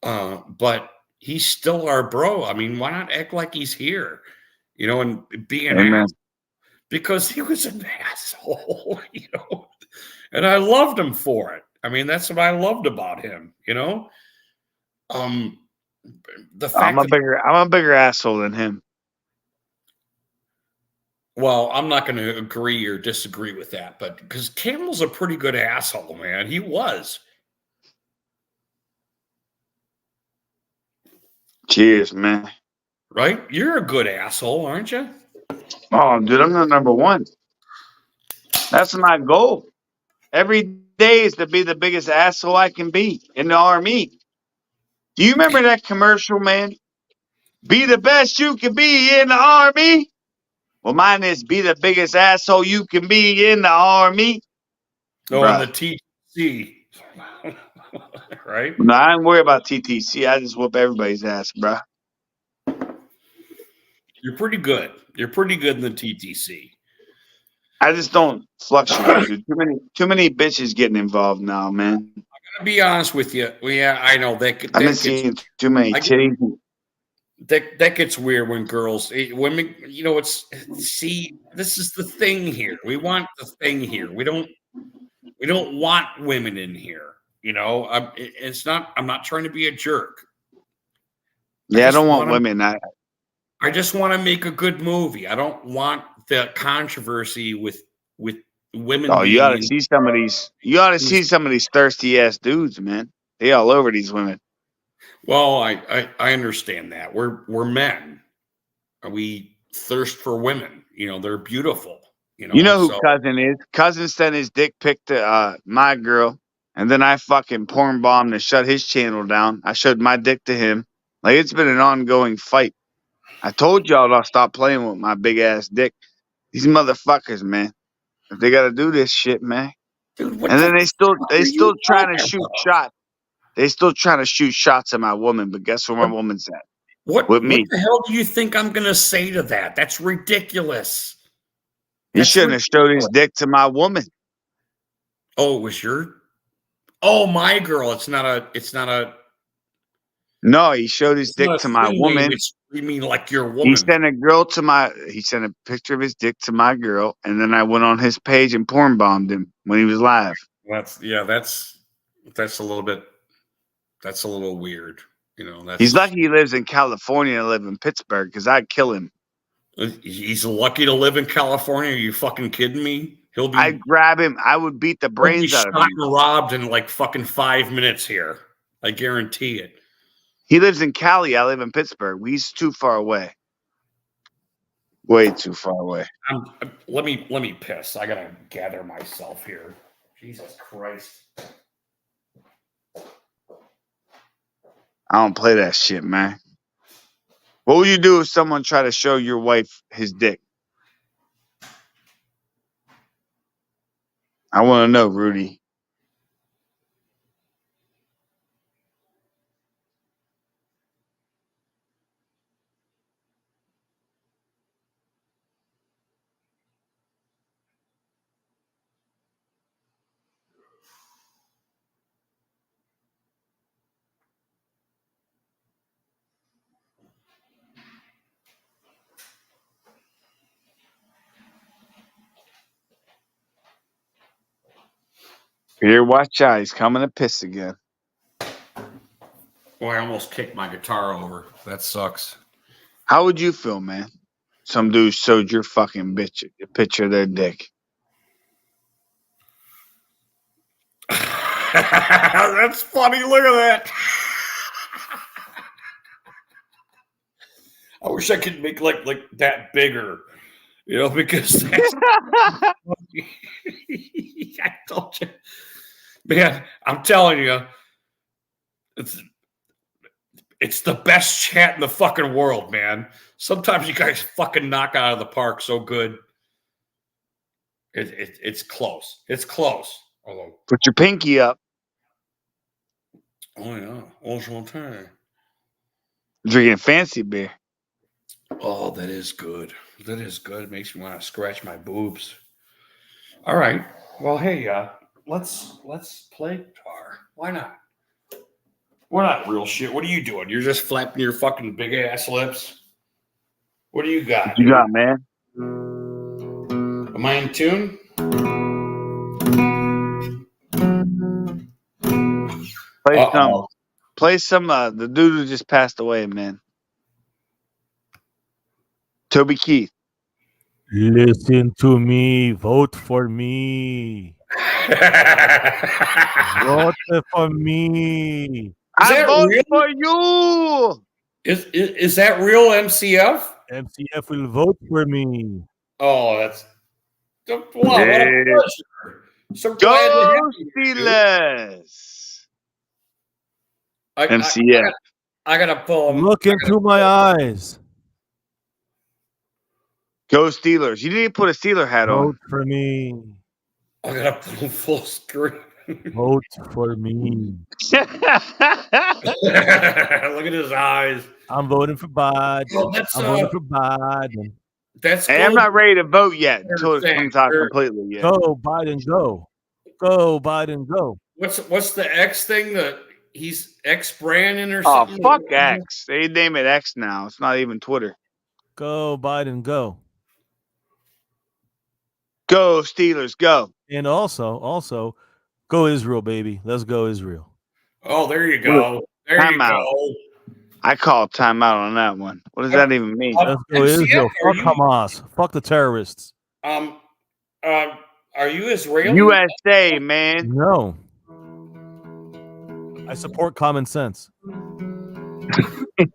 but he's still our bro. I mean, why not act like he's here? And be an Amen. ass, because he was an asshole, and I loved him for it. I mean, that's what I loved about him, the fact I'm a bigger asshole than him. well, I'm not going to agree or disagree with that, but because Camel's a pretty good asshole, man. He was. Cheers, man. Right? You're a good asshole, aren't you? Oh, dude, I'm not number one. That's my goal. Every day is to be the biggest asshole I can be in the army. Do you remember that commercial, man? Be the best you can be in the army. Well, mine is be the biggest asshole you can be in the army. Oh, on Bruh. the TC. Right? No, I ain't worry about TTC. I just whoop everybody's ass, bruh. You're pretty good. You're pretty good in the TTC. I just don't fluctuate, dude. Too many bitches getting involved now, man. To be honest with you, yeah, I know that I've been seeing too many titties. that gets weird when women, this is the thing here. We want the thing here. We don't want women in here. I'm not trying to be a jerk. Yeah, I don't want women. I just want to make a good movie. I don't want the controversy with women. Oh, you ought to see some of these. You ought to see some of these thirsty ass dudes, man. They all over these women. Well, I understand that. We're men. We thirst for women. They're beautiful. You know who Cousin is? Cousin sent his dick pic to my girl, and then I fucking porn bombed and shut his channel down. I showed my dick to him. Like, it's been an ongoing fight. I told y'all I'll stop playing with my big ass dick. These motherfuckers, man. If they got to do this shit, man. Dude, and then they still trying to shoot shots. They still trying to shoot shots at my woman, but guess where my woman's at? With me. What the hell do you think I'm going to say to that? That's ridiculous. He shouldn't have showed his dick to my woman. Oh, it was my girl. It's not a. No, he showed his dick to my woman. You mean like your woman? He sent a picture of his dick to my girl, and then I went on his page and porn bombed him when he was live. That's a little bit. That's a little weird. He's lucky he lives in California and live in Pittsburgh, because I'd kill him. He's lucky to live in California. Are you fucking kidding me? I'd grab him. I would beat the brains out of him. And robbed in like fucking 5 minutes here. I guarantee it. He lives in Cali. I live in Pittsburgh. He's too far away. Way too far away. Let me piss. I gotta gather myself here. Jesus Christ. I don't play that shit, man. What would you do if someone tried to show your wife his dick? I want to know, Rudy. Here, watch out. He's coming to piss again. Boy, I almost kicked my guitar over. That sucks. How would you feel, man? Some dude showed your fucking bitch a picture of their dick. That's funny. Look at that. I wish I could make like that bigger, because that's I told you, man. I'm telling you, it's the best chat in the fucking world, man. Sometimes you guys fucking knock out of the park so good. It's close. It's close. Although, Put your pinky up. oh yeah, also time. Drinking fancy beer. Oh, that is good. That is good. It makes me want to scratch my boobs. All right. Well, hey, let's play guitar. Why not? We're not real shit. What are you doing? You're just flapping your fucking big ass lips. What do you got? What you got, man? Am I in tune? Play some. The dude who just passed away, man. Toby Keith. Listen to me. Vote for me. Vote for me. I vote for you. Is that real, MCF? MCF will vote for me. Oh, that's wow, what a pleasure. So glad to Go have you, Steelers. MCF. I gotta pull him. Look into my eyes. Go Steelers. You need to put a Steeler hat on. Vote for me. I gotta put him full screen. Vote for me. Look at his eyes. I'm voting for Biden. Well, I'm voting for Biden. That's Hey, I'm not ready to vote yet until it comes out Sure. completely. Yet. Go, Biden, go. Go, Biden, go. What's the X thing that he's X Brandon or Oh, something? fuck X. They name it X now. It's not even Twitter. Go, Biden, go. Go Steelers, go. And also, go Israel, baby. Let's go Israel. Oh, there you go. There you Timeout. go. I call timeout on that one. What does that even mean? Let's go MCF, Israel. are Fuck Hamas. Fuck the terrorists. Are you Israeli? USA, man. No. I support common sense.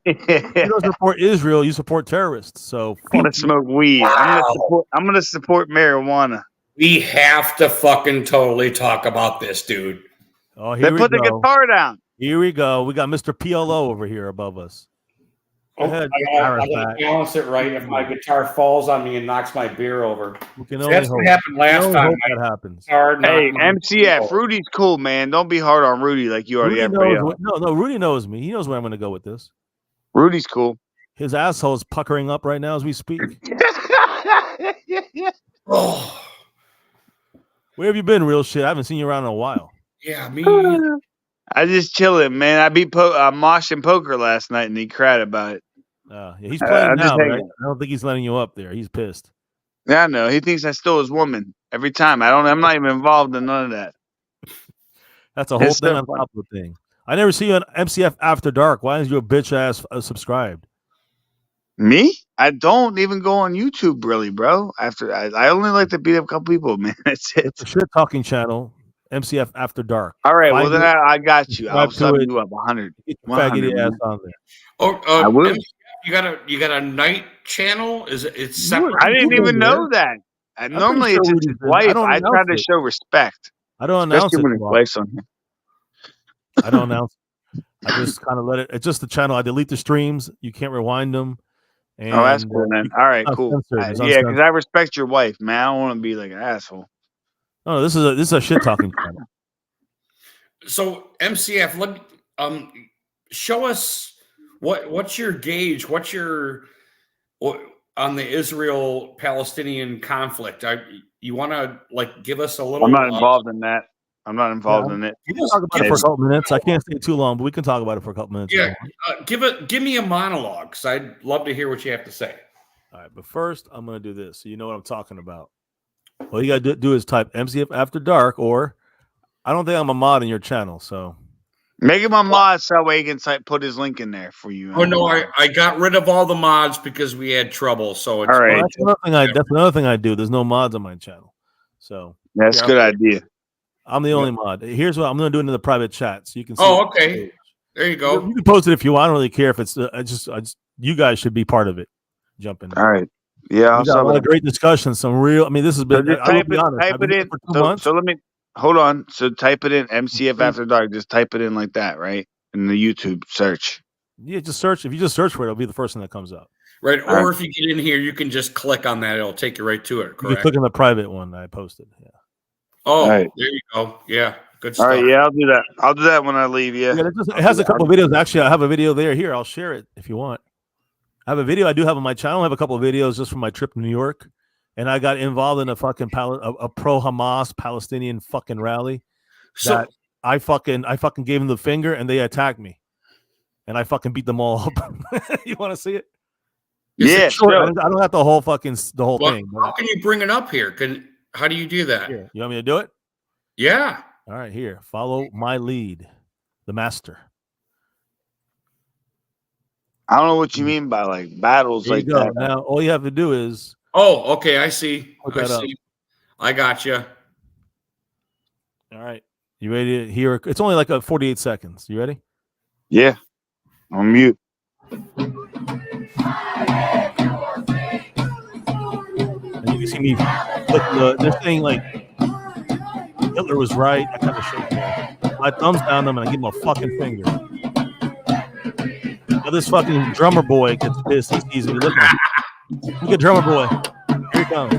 You don't support Israel, you support terrorists. So I'm gonna smoke weed. Wow. I'm gonna support marijuana. We have to fucking totally talk about this, dude. oh, They here we put the go. guitar down. Here we go. We got Mr. PLO over here above us. Go ahead, I gotta Arafat. balance it right if my guitar falls on me and knocks my beer over. We can So only that's hope. what happened We can last only time. hope that happens. Guitar Hey, knocked my MCF, over. Rudy's cool, man. Don't be hard on Rudy like you already Rudy everybody knows else. no, Rudy knows me. He knows where I'm going to go with this. Rudy's cool. His asshole is puckering up right now as we speak. Oh, Where have you been, real shit? I haven't seen you around in a while. yeah, me. I just chilling, man. I beat Mosh in poker last night, and he cried about it. Yeah, he's playing I'm just now, right? hanging. I don't think he's letting you up there. He's pissed. Yeah, I know. He thinks I stole his woman every time. I'm not even involved in none of that. That's a whole It's thing so on funny. top of the thing. I never see you on MCF After Dark. Why is your bitch ass subscribed? Me? I don't even go on YouTube, really, bro. I only like to beat up a couple people, man. That's it. It's a shit talking channel. MCF After Dark. All right, well Find then it, I got you. I'll subscribe to sub it. you up 100. Get your 100, faggoty ass man. on there. Oh, I will. you got a night channel? Is it? It's You separate. were- I didn't You even know know that. pretty Normally sure it's just Rudy's his been- I wife. don't I try announce to it. show respect, I don't announce especially it. when too it's often. wife's on here. I don't announce it. I just kind of let it. It's just the channel. I delete the streams. You can't rewind them. And, Oh, that's cool, man. All right, cool. uncensored. It's Yeah, because uncensored. I respect your wife, man. I don't want to be like an asshole. No, this is a shit talking channel. So MCF, show us what's your gauge? What's your on the Israel-Palestinian conflict? You want to give us a little? I'm not involved in that. I'm not involved in it. We can talk about it for a couple minutes. I can't stay too long, but we can talk about it for a couple minutes. Yeah, give me a monologue, because I'd love to hear what you have to say. All right, but first I'm gonna do this, so you know what I'm talking about. All you gotta do is type MCF After Dark, or I don't think I'm a mod in your channel, so Make him a mod so that way he can put his link in there for you. Oh no, I got rid of all the mods because we had trouble. So it's All right. well, that's another thing I do. There's no mods on my channel, so That's a good idea. I'm the only mod. Here's what I'm going to do into the private chat, so you can see. Oh, okay. There you go. You can post it if you want. I don't really care if it's. I just you guys should be part of it. Jump in. All right. Yeah. We got a lot of great discussions. Some real. I mean, this has been. So just type it in. So let me hold on. So type it in MCF After Dark. Just type it in like that, right? In the YouTube search. Yeah, just search. If you just search for it, it'll be the first thing that comes up. Right. Or if you get in here, you can just click on that. It'll take you right to it. Correct. You can click on the private one that I posted. Yeah. Oh, there you go. Yeah. Good stuff. All right. Yeah, I'll do that. I'll do that when I leave. Yeah. It has a couple of videos. Actually, I have a video there. Here, I'll share it if you want. I have a video I do have on my channel. I have a couple of videos just from my trip to New York. And I got involved in a fucking a pro-Hamas Palestinian fucking rally. So I fucking gave them the finger and they attacked me. And I fucking beat them all up. You want to see it? Yeah, sure. I don't have the whole thing. How can you bring it up here? How do you do that? Here, you want me to do it? Yeah. All right, here. Follow my lead, the master. I don't know what you mean by like battles like that. Now, all you have to do is. Oh, okay. I see. I see. I got you. All right. You ready to hear? It's only like 48 seconds. You ready? Yeah. On mute. And you can see me flip they're saying like Hitler was right. I kind of shake my thumbs down them and I give him a fucking finger. Now this fucking drummer boy gets pissed. He sees me. Look at drummer boy. Here he comes.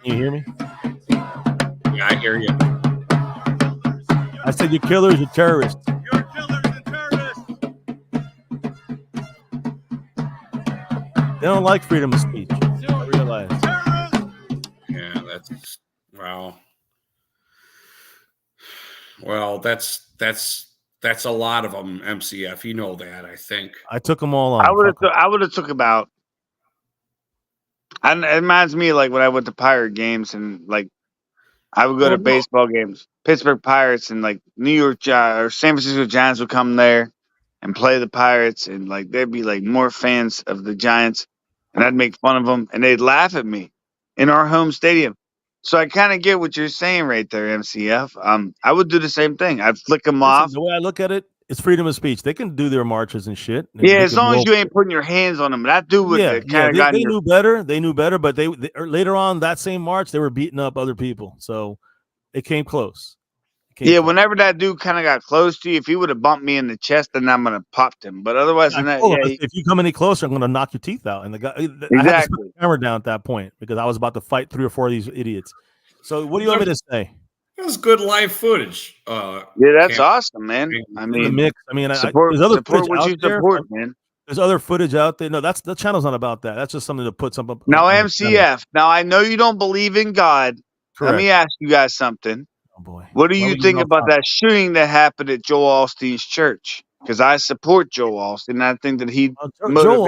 Can you hear me? Yeah, I hear you. I said you're killers, you're terrorists. You're killers and terrorists. They don't like freedom of speech. I realize. Yeah, that's wow. Well, that's a lot of them, MCF. You know that, I think. I took them all on. I would have took about. And it reminds me like when I went to Pirate games and like I would go to baseball games, Pittsburgh Pirates and like New York or San Francisco Giants would come there and play the Pirates and like there'd be like more fans of the Giants and I'd make fun of them and they'd laugh at me in our home stadium. So I kind of get what you're saying right there, MCF. I would do the same thing. I'd flick them off. The way I look at it, it's freedom of speech. They can do their marches and shit. Yeah, as long as you ain't putting your hands on them. That dude would kind of they knew better. They knew better, but they later on that same march, they were beating up other people. So it came close. Whenever that dude kind of got close to you, if he would have bumped me in the chest, then I'm gonna pop him. But otherwise, if you come any closer, I'm gonna knock your teeth out. And the guy, I had to put the camera down at that point because I was about to fight 3 or 4 of these idiots. So what do you want me to say? It was good live footage. That's awesome, man. I mean, the mix. I mean, support what you support, man. There's other footage out there. No, the channel's not about that. That's just something to put some up. Now, MCF. Now, I know you don't believe in God. Correct. Let me ask you guys something. Oh boy, what do you think about that shooting that happened at Joel Osteen's church? Because I support Joel Osteen. And I think that Joel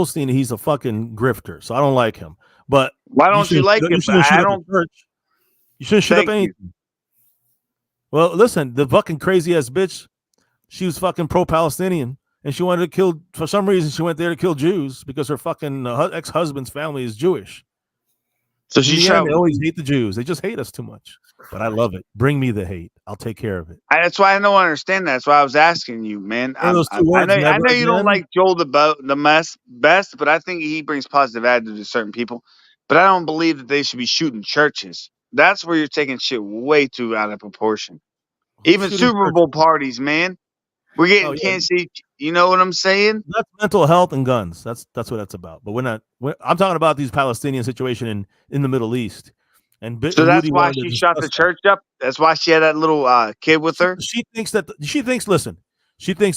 Osteen. He's a fucking grifter, so I don't like him. But why don't you like him? You shouldn't shoot up anything. Well, listen, the fucking crazy ass bitch, she was fucking pro-Palestinian, and she wanted to kill. For some reason, she went there to kill Jews because her fucking ex-husband's family is Jewish. So they always hate the Jews. They just hate us too much. But I love it. Bring me the hate. I'll take care of it. That's why I don't understand that. That's why I was asking you, man. I know you don't like Joel the best, but I think he brings positive attitude to certain people. But I don't believe that they should be shooting churches. That's where you're taking shit way too out of proportion. Even Super Bowl parties, man. We're getting Kansas City. You know what I'm saying? That's mental health and guns. That's what that's about. But I'm talking about these Palestinian situation in the Middle East. And so that's why she shot the church up. That's why she had that little kid with her. She thinks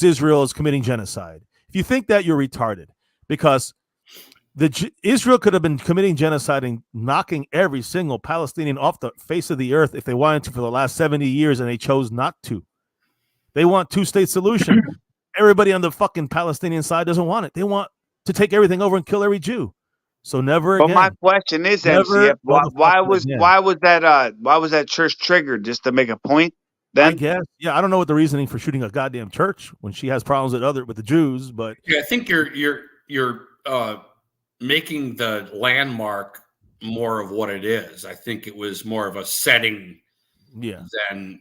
Israel is committing genocide. If you think that, you're retarded, because Israel could have been committing genocide and knocking every single Palestinian off the face of the earth if they wanted to for the last 70 years, and they chose not to. They want 2-state solution. everybody on the fucking Palestinian side doesn't want it. They want to take everything over and kill every Jew. So never But again. my question is, Never MCF, why motherfucking was again. why was that church triggered just to make a point? I Then guess. Yeah, I don't know what the reasoning for shooting a goddamn church when she has problems with the Jews, but Yeah, I think you're making the landmark more of what it is. I think it was more of a setting yeah. than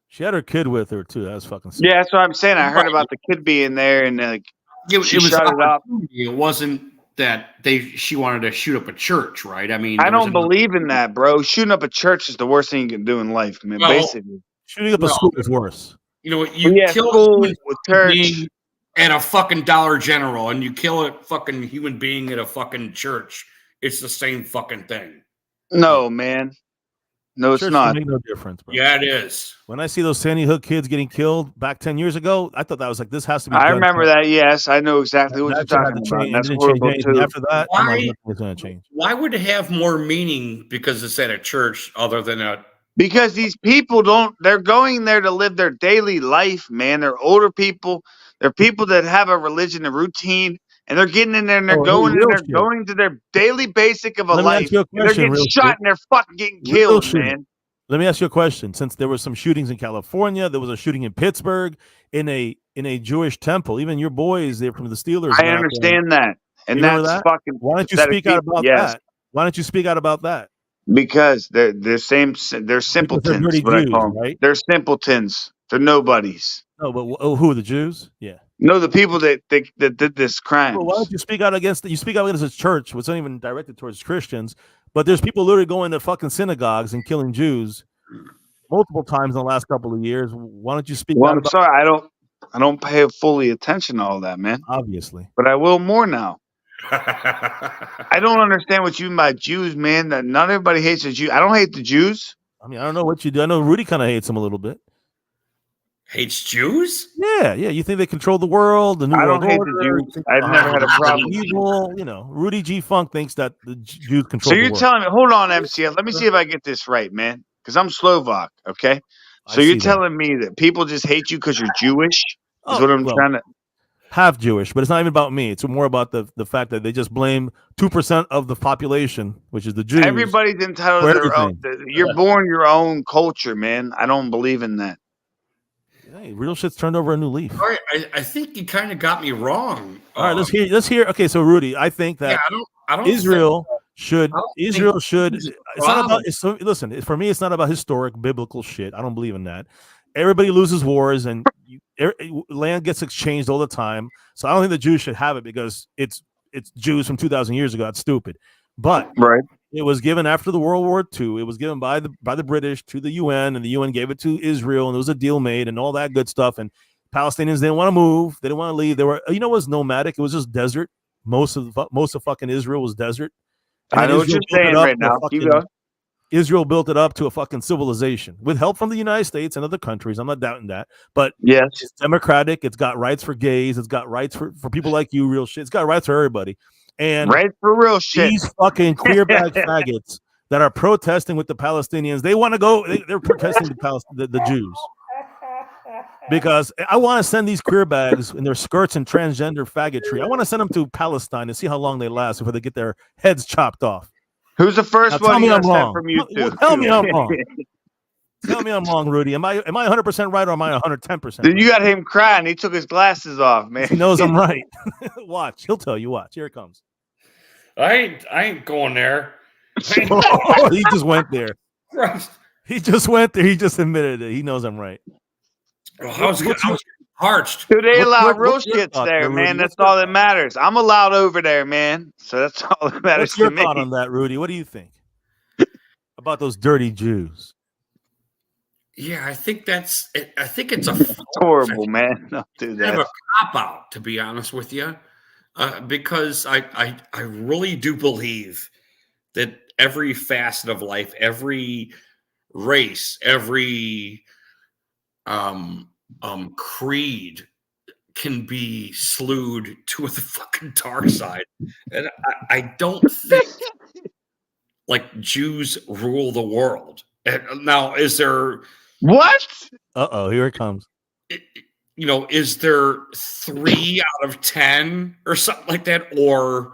She had her kid with her too. That was fucking sick. yeah, that's what I'm saying. I heard Right. about the kid being there and like it, she it was shut it up. opportunity. It wasn't that she wanted to shoot up a church, right? I mean, I there was don't believe in that, bro. Shooting up a church is the worst thing you can do in life, man. Well, basically, Shooting up a Well, school is worse. You know, you yeah, kill school, a human church. being at a fucking Dollar General, and you kill a fucking human being at a fucking church. It's the same fucking thing. No, man. No, it's Church not. make no difference, bro. Yeah, it is. When I see those Sandy Hook kids getting killed back 10 years ago, I thought that was like, this has to be I done. remember that. Yes, I know exactly what you're That shit had talking to about. change. That's It didn't change horrible anything too. after that. Come on, Why- nothing's going to change. Why would it have more meaning because it's at a church other than a Because these people they're going there to live their daily life, man. They're older people. They're people that have a religion, a routine, and they're getting in there and they're Oh, going in real they're shit. going to their daily basic of a Let me life. ask you a And they're question, getting real shot shit. and they're fucking getting Real killed, shit. man. Let me ask you a question. Since there were some shootings in California, there was a shooting in Pittsburgh in a Jewish temple. Even your boys, they're from the Steelers. I went out there. understand that. And You remember that's that? fucking Why don't you pathetic speak out people. about Yes. that? Why don't you speak out about that? Because they're Because they're simpletons, dirty what I Jews, call them. right? They're simpletons. They're nobodies. No, but who are the Jews? Yeah. No, the people that did this crime. Well, why don't you speak out against you speak out against a church, which isn't even directed towards Christians, but there's people literally going to fucking synagogues and killing Jews multiple times in the last couple of years. Why don't you speak Well, out I'm about sorry, I don't pay fully attention to all that, man. obviously? But I will more now. I don't understand what you mean by Jews, man. That not everybody hates the Jews. I don't hate the Jews. I mean, I don't know what you do. I know Rudy kind of hates them a little bit. hates Jews? Yeah. You think they control the world, the new I world don't hate order? the You Jews. think I've they're never had a problem. evil. Rudy G. Funk thinks that the Jews control So the you're world. telling me, hold on, MCF. Let me see if I get this right, man. Because I'm Slovak, okay? I So you're see that. telling me that people just hate you because you're Jewish? Is Oh, what I'm well, trying to. half Jewish, but it's not even about me. It's more about the fact that they just blame 2% of the population, which is the Jews. Everybody's entitled for to their own. You're born your own culture, man. I don't believe in that. Hey, real shit's turned over a new leaf. All right, I think you kind of got me wrong. All right, let's hear. Okay, so Rudy, I think that Yeah, I don't. Israel should. I don't think Israel should. this is It's a not about. problem. Listen, for me, it's not about historic biblical shit. I don't believe in that. Everybody loses wars, and land gets exchanged all the time. So I don't think the Jews should have it because it's Jews from 2,000 years ago. That's stupid. But Right. it was given after the World War II. It was given by the British to the UN, and the UN gave it to Israel, and there was a deal made, and all that good stuff. And Palestinians didn't want to move; they didn't want to leave. They were, it was nomadic. It was just desert. Most of fucking Israel was desert. And I then know what Israel you're built it saying up right to a now. Keep fucking- going. Israel built it up to a fucking civilization with help from the United States and other countries. I'm not doubting that, but Yes. it's democratic. It's got rights for gays. It's got rights for people like you. Real shit. It's got rights for everybody. And Right for real shit. these fucking queer bag faggots that are protesting with the Palestinians, they want to go. They're protesting the Jews because I want to send these queer bags in their skirts and transgender faggotry. I want to send them to Palestine and see how long they last before they get their heads chopped off. Who's the first Now, tell one me you I'm got sent wrong. from you Well, two? tell me I'm wrong. Tell me I'm wrong, Rudy. Am I 100% right or am I 110%? Dude, you got him crying. He took his glasses off, man. He knows I'm right. Watch, he'll tell you. Watch, here it comes. I ain't going there. He just went there. Christ. He just went there. He just admitted it. He knows I'm right. Well, I was parched. Dude, they allow What's real your shits thought there, there, Rudy? man. That's What's your all that thought? matters. I'm allowed over there, man. So that's all that matters What's your to me. thought on that, Rudy? What do you think about those dirty Jews? Yeah, I think it's a It's horrible, man. Don't do kind of that. a cop out, to be honest with you, because I really do believe that every facet of life, every race, every creed can be slewed to the fucking dark side, and I don't think like Jews rule the world. And now, is there? What? Uh-oh, here it comes. is there 3 out of 10 or something like that, or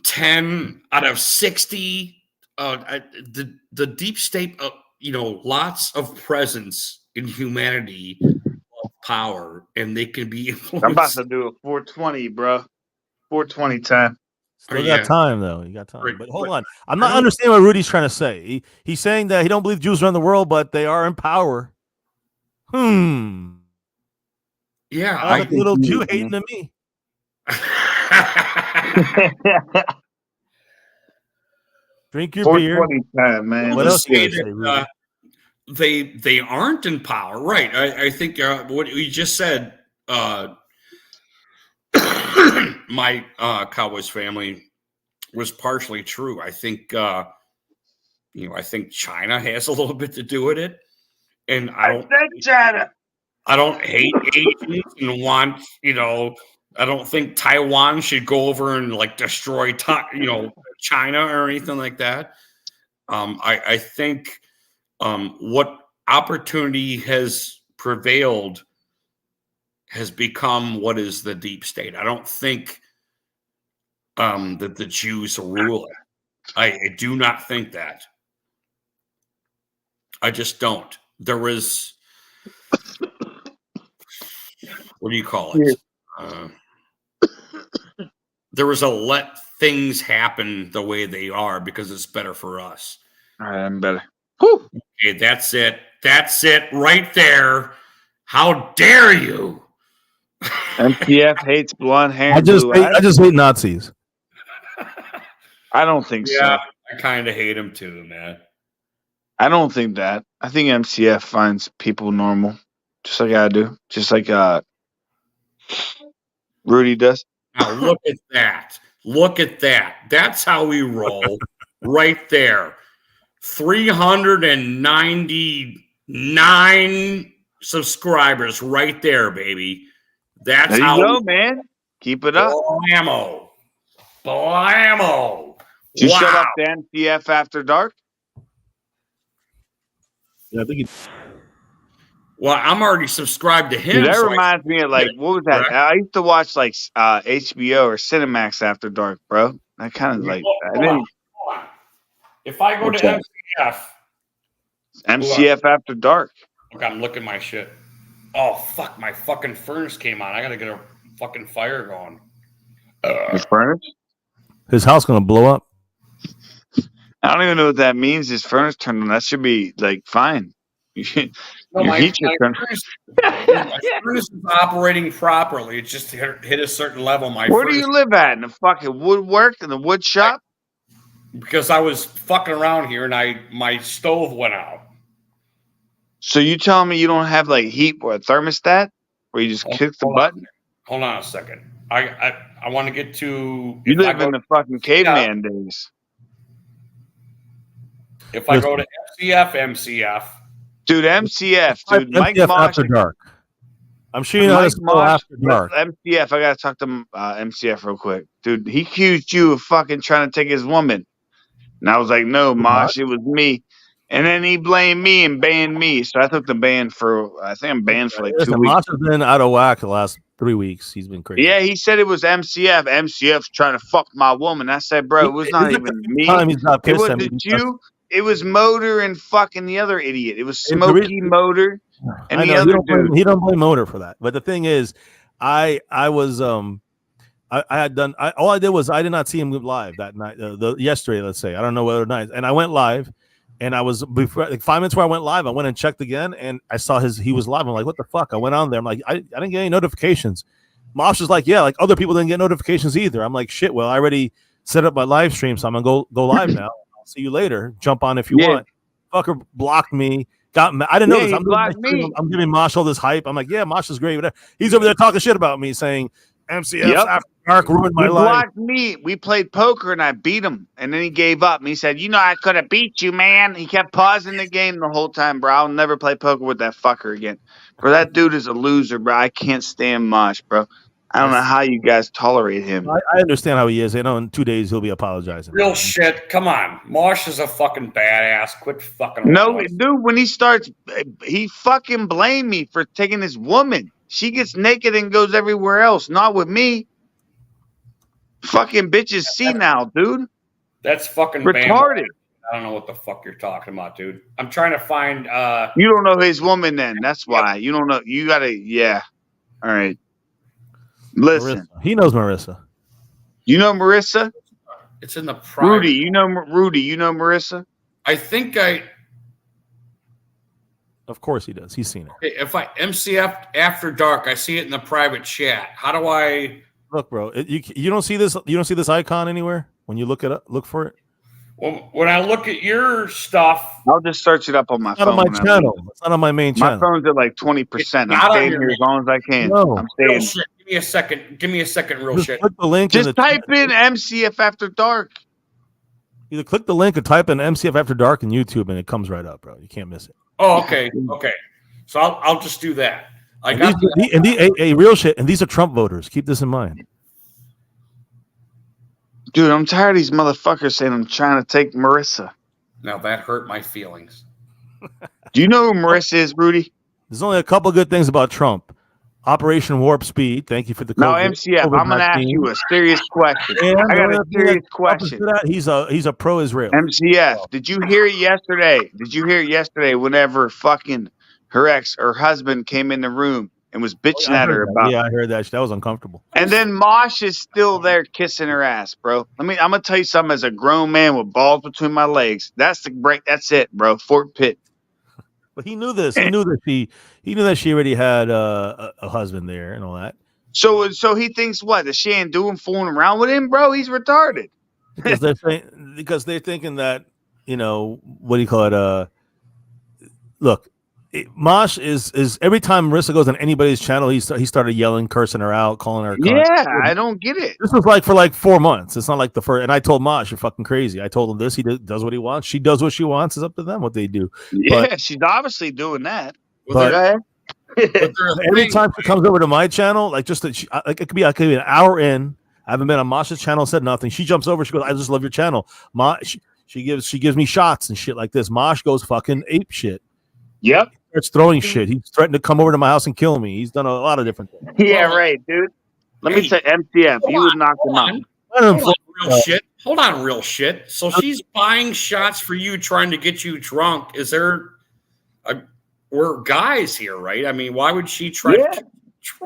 10 out of 60? The deep state, lots of presence in humanity, of power, and they can be influenced. I'm about to do a 420, bro. 420 time. Still got time though. You got time. Right, But hold but on. I'm not understanding what Rudy's trying to say. He's saying that he don't believe Jews run the world, but they are in power. Yeah, Sounds like a little Jew hating to me. Drink your beer. 420 time, man. What else say you gotta say, that, Rudy? they aren't in power, right? I think what you just said. My Cowboys family was partially true. I think I think China has a little bit to do with it, and I don't hate Asians and want I don't think Taiwan should go over and like destroy China or anything like that. I think what opportunity has prevailed has become what is the deep state. I don't think that the Jews rule it. I do not think that. I just don't. There was, what do you call it? There was a let things happen the way they are because it's better for us. All right, I'm better. Whew. Okay, that's it. That's it right there. How dare you? MTF hates blonde hair. I and just blue hate, eyes. I just hate Nazis. I don't think Yeah, so. I kind of hate him too, man. I don't think that. I think MCF finds people normal, just like I do, just like Rudy does. Now look at that. Look at that. That's how we roll right there. 399 subscribers right there, baby. That's There you how go, man. Keep it up. Blammo. Blammo. Did you Wow. shut up the MCF after dark? Yeah, I think Well, I'm already subscribed to him. Dude, that so I- reminds me of what was that? Correct. I used to watch HBO or Cinemax after dark, bro. That kind of like I Hold on, didn't hold on. If I go What's to that? MCF after dark. look, I'm looking at my shit. Oh, fuck. My fucking furnace came on. I got to get a fucking fire going. Your furnace? his house gonna blow up. I don't even know what that means. His furnace turned on. That should be like fine. No, Your my, heat should my turn. furnace is operating properly. It just hit a certain level. Where do furnace- you live at? In the fucking woodwork? In the wood shop? Because I was fucking around here and my stove went out. So you telling me you don't have like heat or a thermostat where you just click the Hold on. button? Hold on a second. I want to get to. You if I live go- in the fucking caveman days. If I go to MCF. Dude, MCF, dude. Mike MTF Mosh. after dark. I'm sure you know how to Mike spell Mosh, after dark. MCF, I gotta talk to MCF real quick. Dude, he accused you of fucking trying to take his woman. And I was like, no, Mosh, it was me. And then he blamed me and banned me. So I took the ban I think I'm banned for like 2 Listen, weeks. Mosh has been out of whack the last 3 weeks. He's been crazy. Yeah, he said it was MCF. MCF's trying to fuck my woman. I said, bro, it was not This is even the me. time he's not It pissed at me wasn't because- you. It was Motor and fucking the other idiot. It was the Smokey reason- Motor and I the know, other he don't blame Motor for that. But the thing is, I was I had done all I did was I did not see him live that night. Yesterday, let's say I don't know whether night, and I went live, and I was before like 5 minutes where I went live. I went and checked again, and I saw he was live. I'm like, what the fuck? I went on there. I'm like, I didn't get any notifications. Mosh was like, yeah, like other people didn't get notifications either. I'm like, shit. Well, I already set up my live stream, so I'm gonna go live now. I'll see you later. Jump on if you Yeah. want. Fucker blocked me. Got I didn't know Yeah, this. he I'm, blocked me. I'm giving Mosh all this hype. I'm like, yeah, Mosh is great. Whatever. He's over there talking shit about me, saying MCF Yep. after dark ruined my He life. blocked me. We played poker and I beat him. And then he gave up. And he said, I could have beat you, man. He kept pausing the game the whole time, bro. I'll never play poker with that fucker again. Bro, that dude is a loser, bro. I can't stand Mosh, bro. I don't know how you guys tolerate him. I understand how he is. I know in 2 days he'll be apologizing. Real shit. Come on. Mosh is a fucking badass. Quit fucking around No, with it. dude, when he starts, he fucking blamed me for taking this woman. She gets naked and goes everywhere else, not with me. Fucking bitches see now, dude. That's fucking Retarded. I don't know what the fuck you're talking about, dude. I'm trying to find You don't know his woman then. That's why. You don't know. You gotta, yeah. All right. Listen. Marissa. He knows Marissa. You know Marissa? it's in the private. Rudy, you know Marissa? I think Of course he does. He's seen it. if I MCF after dark, I see it in the private chat. How do I Look, bro, you don't see this. You don't see this icon anywhere when you look it up. Look for it. when I look at your stuff? I'll just search it up on my It's not phone. on my channel. It's not on my main My channel. phone's at like 20%. Not I'm on staying your here as long as I can. No. I'm Real staying. shit. Give me a second. Give me a second. Real Just shit. click the link. Just in the type in MCF After Dark. Either click the link or type in MCF After Dark in YouTube, and it comes right up, bro. You can't miss it. Oh, okay. Okay. So I'll just do that. I And got real shit. And these are Trump voters. Keep this in mind. Dude, I'm tired of these motherfuckers saying I'm trying to take Marissa. now that hurt my feelings. Do you know who Marissa is, Rudy? There's only a couple good things about Trump. Operation Warp Speed. Thank you for the Now, COVID MCF, I'm going to ask vaccine. you a serious question. And I got a another thing serious that- question. He's a pro-Israel. MCF, did you hear it yesterday? Did you hear it yesterday whenever fucking her husband came in the room and was bitching I at heard her that. about Yeah, I heard that. That was uncomfortable. And then Mosh is still there kissing her ass, bro. I'm gonna tell you something as a grown man with balls between my legs. That's the break. That's it, bro. Fort Pitt. But he knew this. He knew that she already had a husband there and all that. So he thinks what? That she ain't doing fooling around with him, bro? He's retarded. Because they're thinking that, what do you call it? Look, Mosh is every time Marissa goes on anybody's channel, he started yelling, cursing her out, calling her a cunt. Yeah, I don't get it. This was like for like 4 months. It's not like the first. And I told Mosh, you're fucking crazy. I told him this. He does what he wants. She does what she wants. It's up to them what they do. Yeah, she's obviously doing that. But- But there's a Every thing- time she comes over to my channel, like just that, it could be an hour in. I haven't been on Mosh's channel, said nothing. She jumps over. She goes, "I just love your channel." She gives me shots and shit like this. Mosh goes fucking ape shit. Yep. Starts throwing shit. He's threatened to come over to my house and kill me. He's done a lot of different things. Yeah, right, dude. Let me Hey, say, MCF, you would knock him out. Hold on, real shit. Hold on, real shit. So she's buying shots for you, trying to get you drunk. Is there? We're guys here, right? I mean, why would she try? Yeah. To,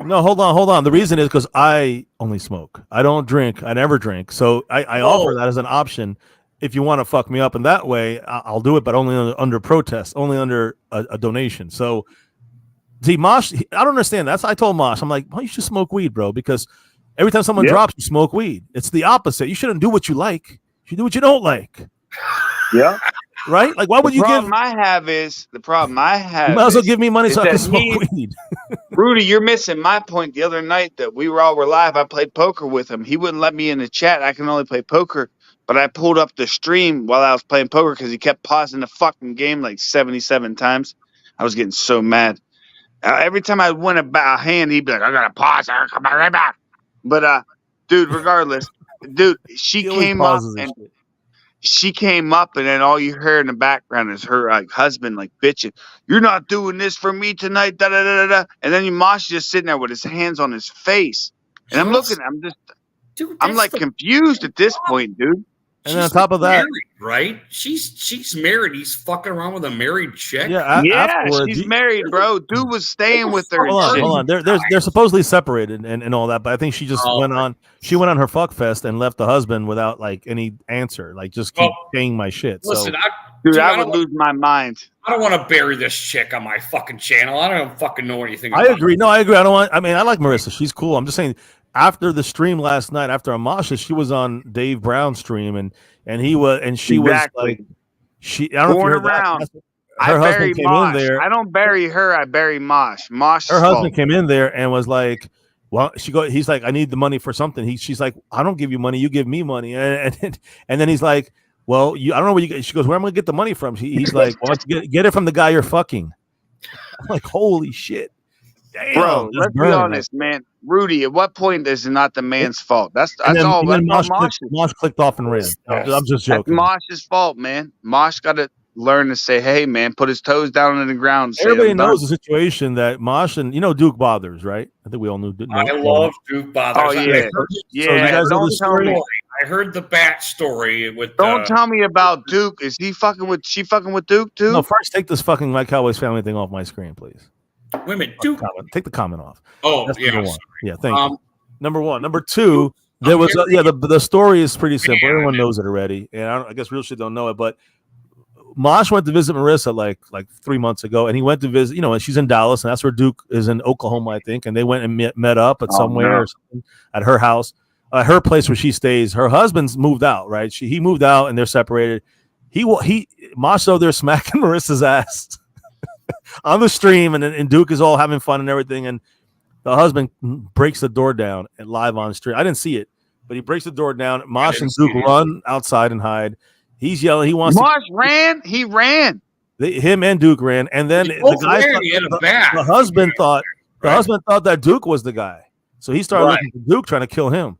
No, hold on. The reason is because I only smoke. I don't drink. I never drink. So I offer that as an option. If you want to fuck me up in that way, I'll do it, but only under protest, only under a donation. So, see, Mosh, I don't understand. I told Mosh, I'm like, well, you should smoke weed, bro, because every time someone drops, you smoke weed. It's the opposite. You shouldn't do what you like. You should do what you don't like. Yeah. Right? Like, why would you The give? problem I have You might as well is, give me money so I can that smoke weed. Rudy, you're missing my point. The other night that we were live, I played poker with him. He wouldn't let me in the chat. I can only play poker. But I pulled up the stream while I was playing poker because he kept pausing the fucking game like 77 times. I was getting so mad. Every time I went about a hand, he'd be like, "I gotta pause. I gotta come right back." But dude, regardless, she He always came up pauses and shit. she came up, and then all you hear in the background is her husband bitching. "You're not doing this for me tonight." Da da da da da. And then Mosh just sitting there with his hands on his face, and I'm looking. dude, I'm that's the confused at this point, dude. And then on top of that, married, right? She's married. He's fucking around with a married chick. yeah, Yeah, afterwards, she's married, bro. Dude was staying with her. Hold and on, shit. hold on. They're supposedly separated and all that, but I think she just went on. She went on her fuck fest and left the husband without any answer. Like, just keep saying my shit. Listen, so, Dude, I don't- would lose my mind. I don't want to bury this chick on my fucking channel. I don't fucking know anything. I about agree. No, I agree. I mean, I like Marissa. She's cool. I'm just saying. After the stream last night, after Amasha, she was on Dave Brown's stream, and she was like, I don't know if you Going heard that. around. Her I bury husband came Mosh. in there. I don't bury her. I bury Mosh. Mosh. Her husband came in there and was like, "Well," he's like, "I need the money for something." She's like, "I don't give you money. You give me money." And then he's like, "Well, I don't know where you get." She goes, "Where am I gonna get the money from?" He's like, "Well, get it from the guy you're fucking." I'm like, "Holy shit, damn, Bro, that's let's be burning, honest, man. Rudy, at what point is it not the man's fault? That's And all. then That's all Mosh clicked off and ran. I'm just That's joking. Mosh's fault, man. Mosh got to learn to say, "Hey, man, put his toes down on the ground." And say, Everybody "I'm done." knows the situation that Mosh and Duke Bothers, right? I think we all knew. I love Duke Bothers. Oh yeah, So yeah. you guys know Don't the tell story? me. I heard the bat story with. Don't tell me about Duke. Is he fucking with? She fucking with Duke too? No, first take this fucking My Cowboys Family thing off my screen, please. Wait a minute, Duke. Take the comment off. Oh That's yeah, number one. Yeah, thank you. Um, Number one. Number two, there was the story is pretty simple. Everyone knows it already, and I guess real shit don't know it. But Mosh went to visit Marissa like 3 months ago, and he went to visit. And she's in Dallas, and that's where Duke is in Oklahoma, I think. And they went and met up at somewhere or something at her house, her place where she stays. Her husband's moved out, right? He moved out, and they're separated. Mosh over there smacking Marissa's ass on the stream, and Duke is all having fun and everything, and the husband breaks the door down and live on stream. I didn't see it, but he breaks the door down. Mosh and Duke run outside and hide. He's yelling. He wants. Mosh ran. He ran. Him and Duke ran, and then the husband thought that Duke was the guy, so he started looking for Duke, trying to kill him.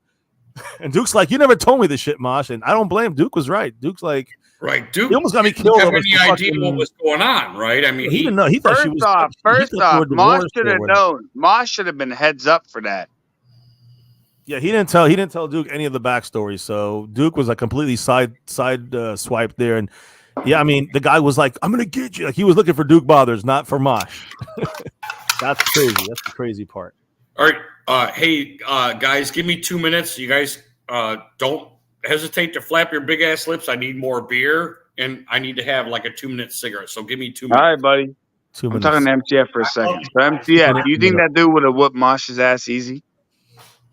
And Duke's like, "You never told me this shit, Mosh," and I don't blame Duke. Was right. Duke's like, right. Duke he almost got me killed. Didn't have any idea what was going on, right? I mean, he didn't know. He thought she was. First off, Mosh should have known. Mosh should have been heads up for that. Yeah, he didn't tell Duke any of the backstory. So Duke was like completely side swiped there, and yeah, I mean the guy was like, "I'm gonna get you." Like he was looking for Duke Bothers, not for Mosh. That's crazy. That's the crazy part. All right, hey guys, give me 2 minutes. You guys don't hesitate to flap your big ass lips. I need more beer, and I need to have like a 2-minute cigarette. So give me 2 minutes. All right, buddy. 2 minutes. I'm talking to MCF for a second. So MCF, do you think that dude would have whooped Mosh's ass easy?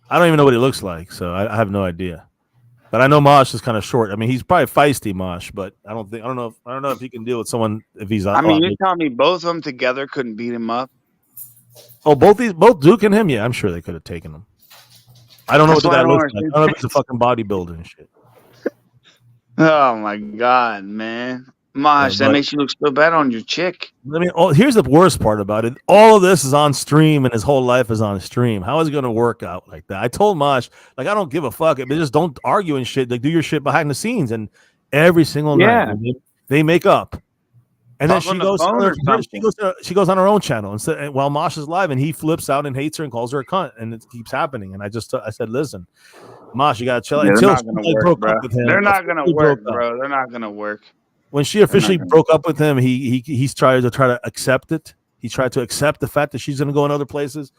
I don't even know what he looks like, so I have no idea. But I know Mosh is kind of short. I mean, he's probably feisty, Mosh, but I don't know if he can deal with someone if he's. I mean, you're telling me both of them together couldn't beat him up? Oh, both Duke and him, yeah, I'm sure they could have taken him. I don't know what the guy looks like. I don't know if he's a fucking bodybuilder and shit. Oh my god, man. Mosh, that makes you look so bad on your chick. I mean, here's the worst part about it. All of this is on stream, and his whole life is on stream. How is it going to work out like that? I told Mosh, like, I don't give a fuck. But just don't argue and shit. Like, do your shit behind the scenes. And every single night, they make up. And then she goes on her own channel and while Mosh is live, and he flips out and hates her and calls her a cunt, and it keeps happening. And I said, listen, Mosh, you got to chill. Yeah, they're not going to work, bro. They're not going to work, bro. They're not going to work. When she officially broke up with him, he's tried to accept it. He tried to accept the fact that she's going to go in other places,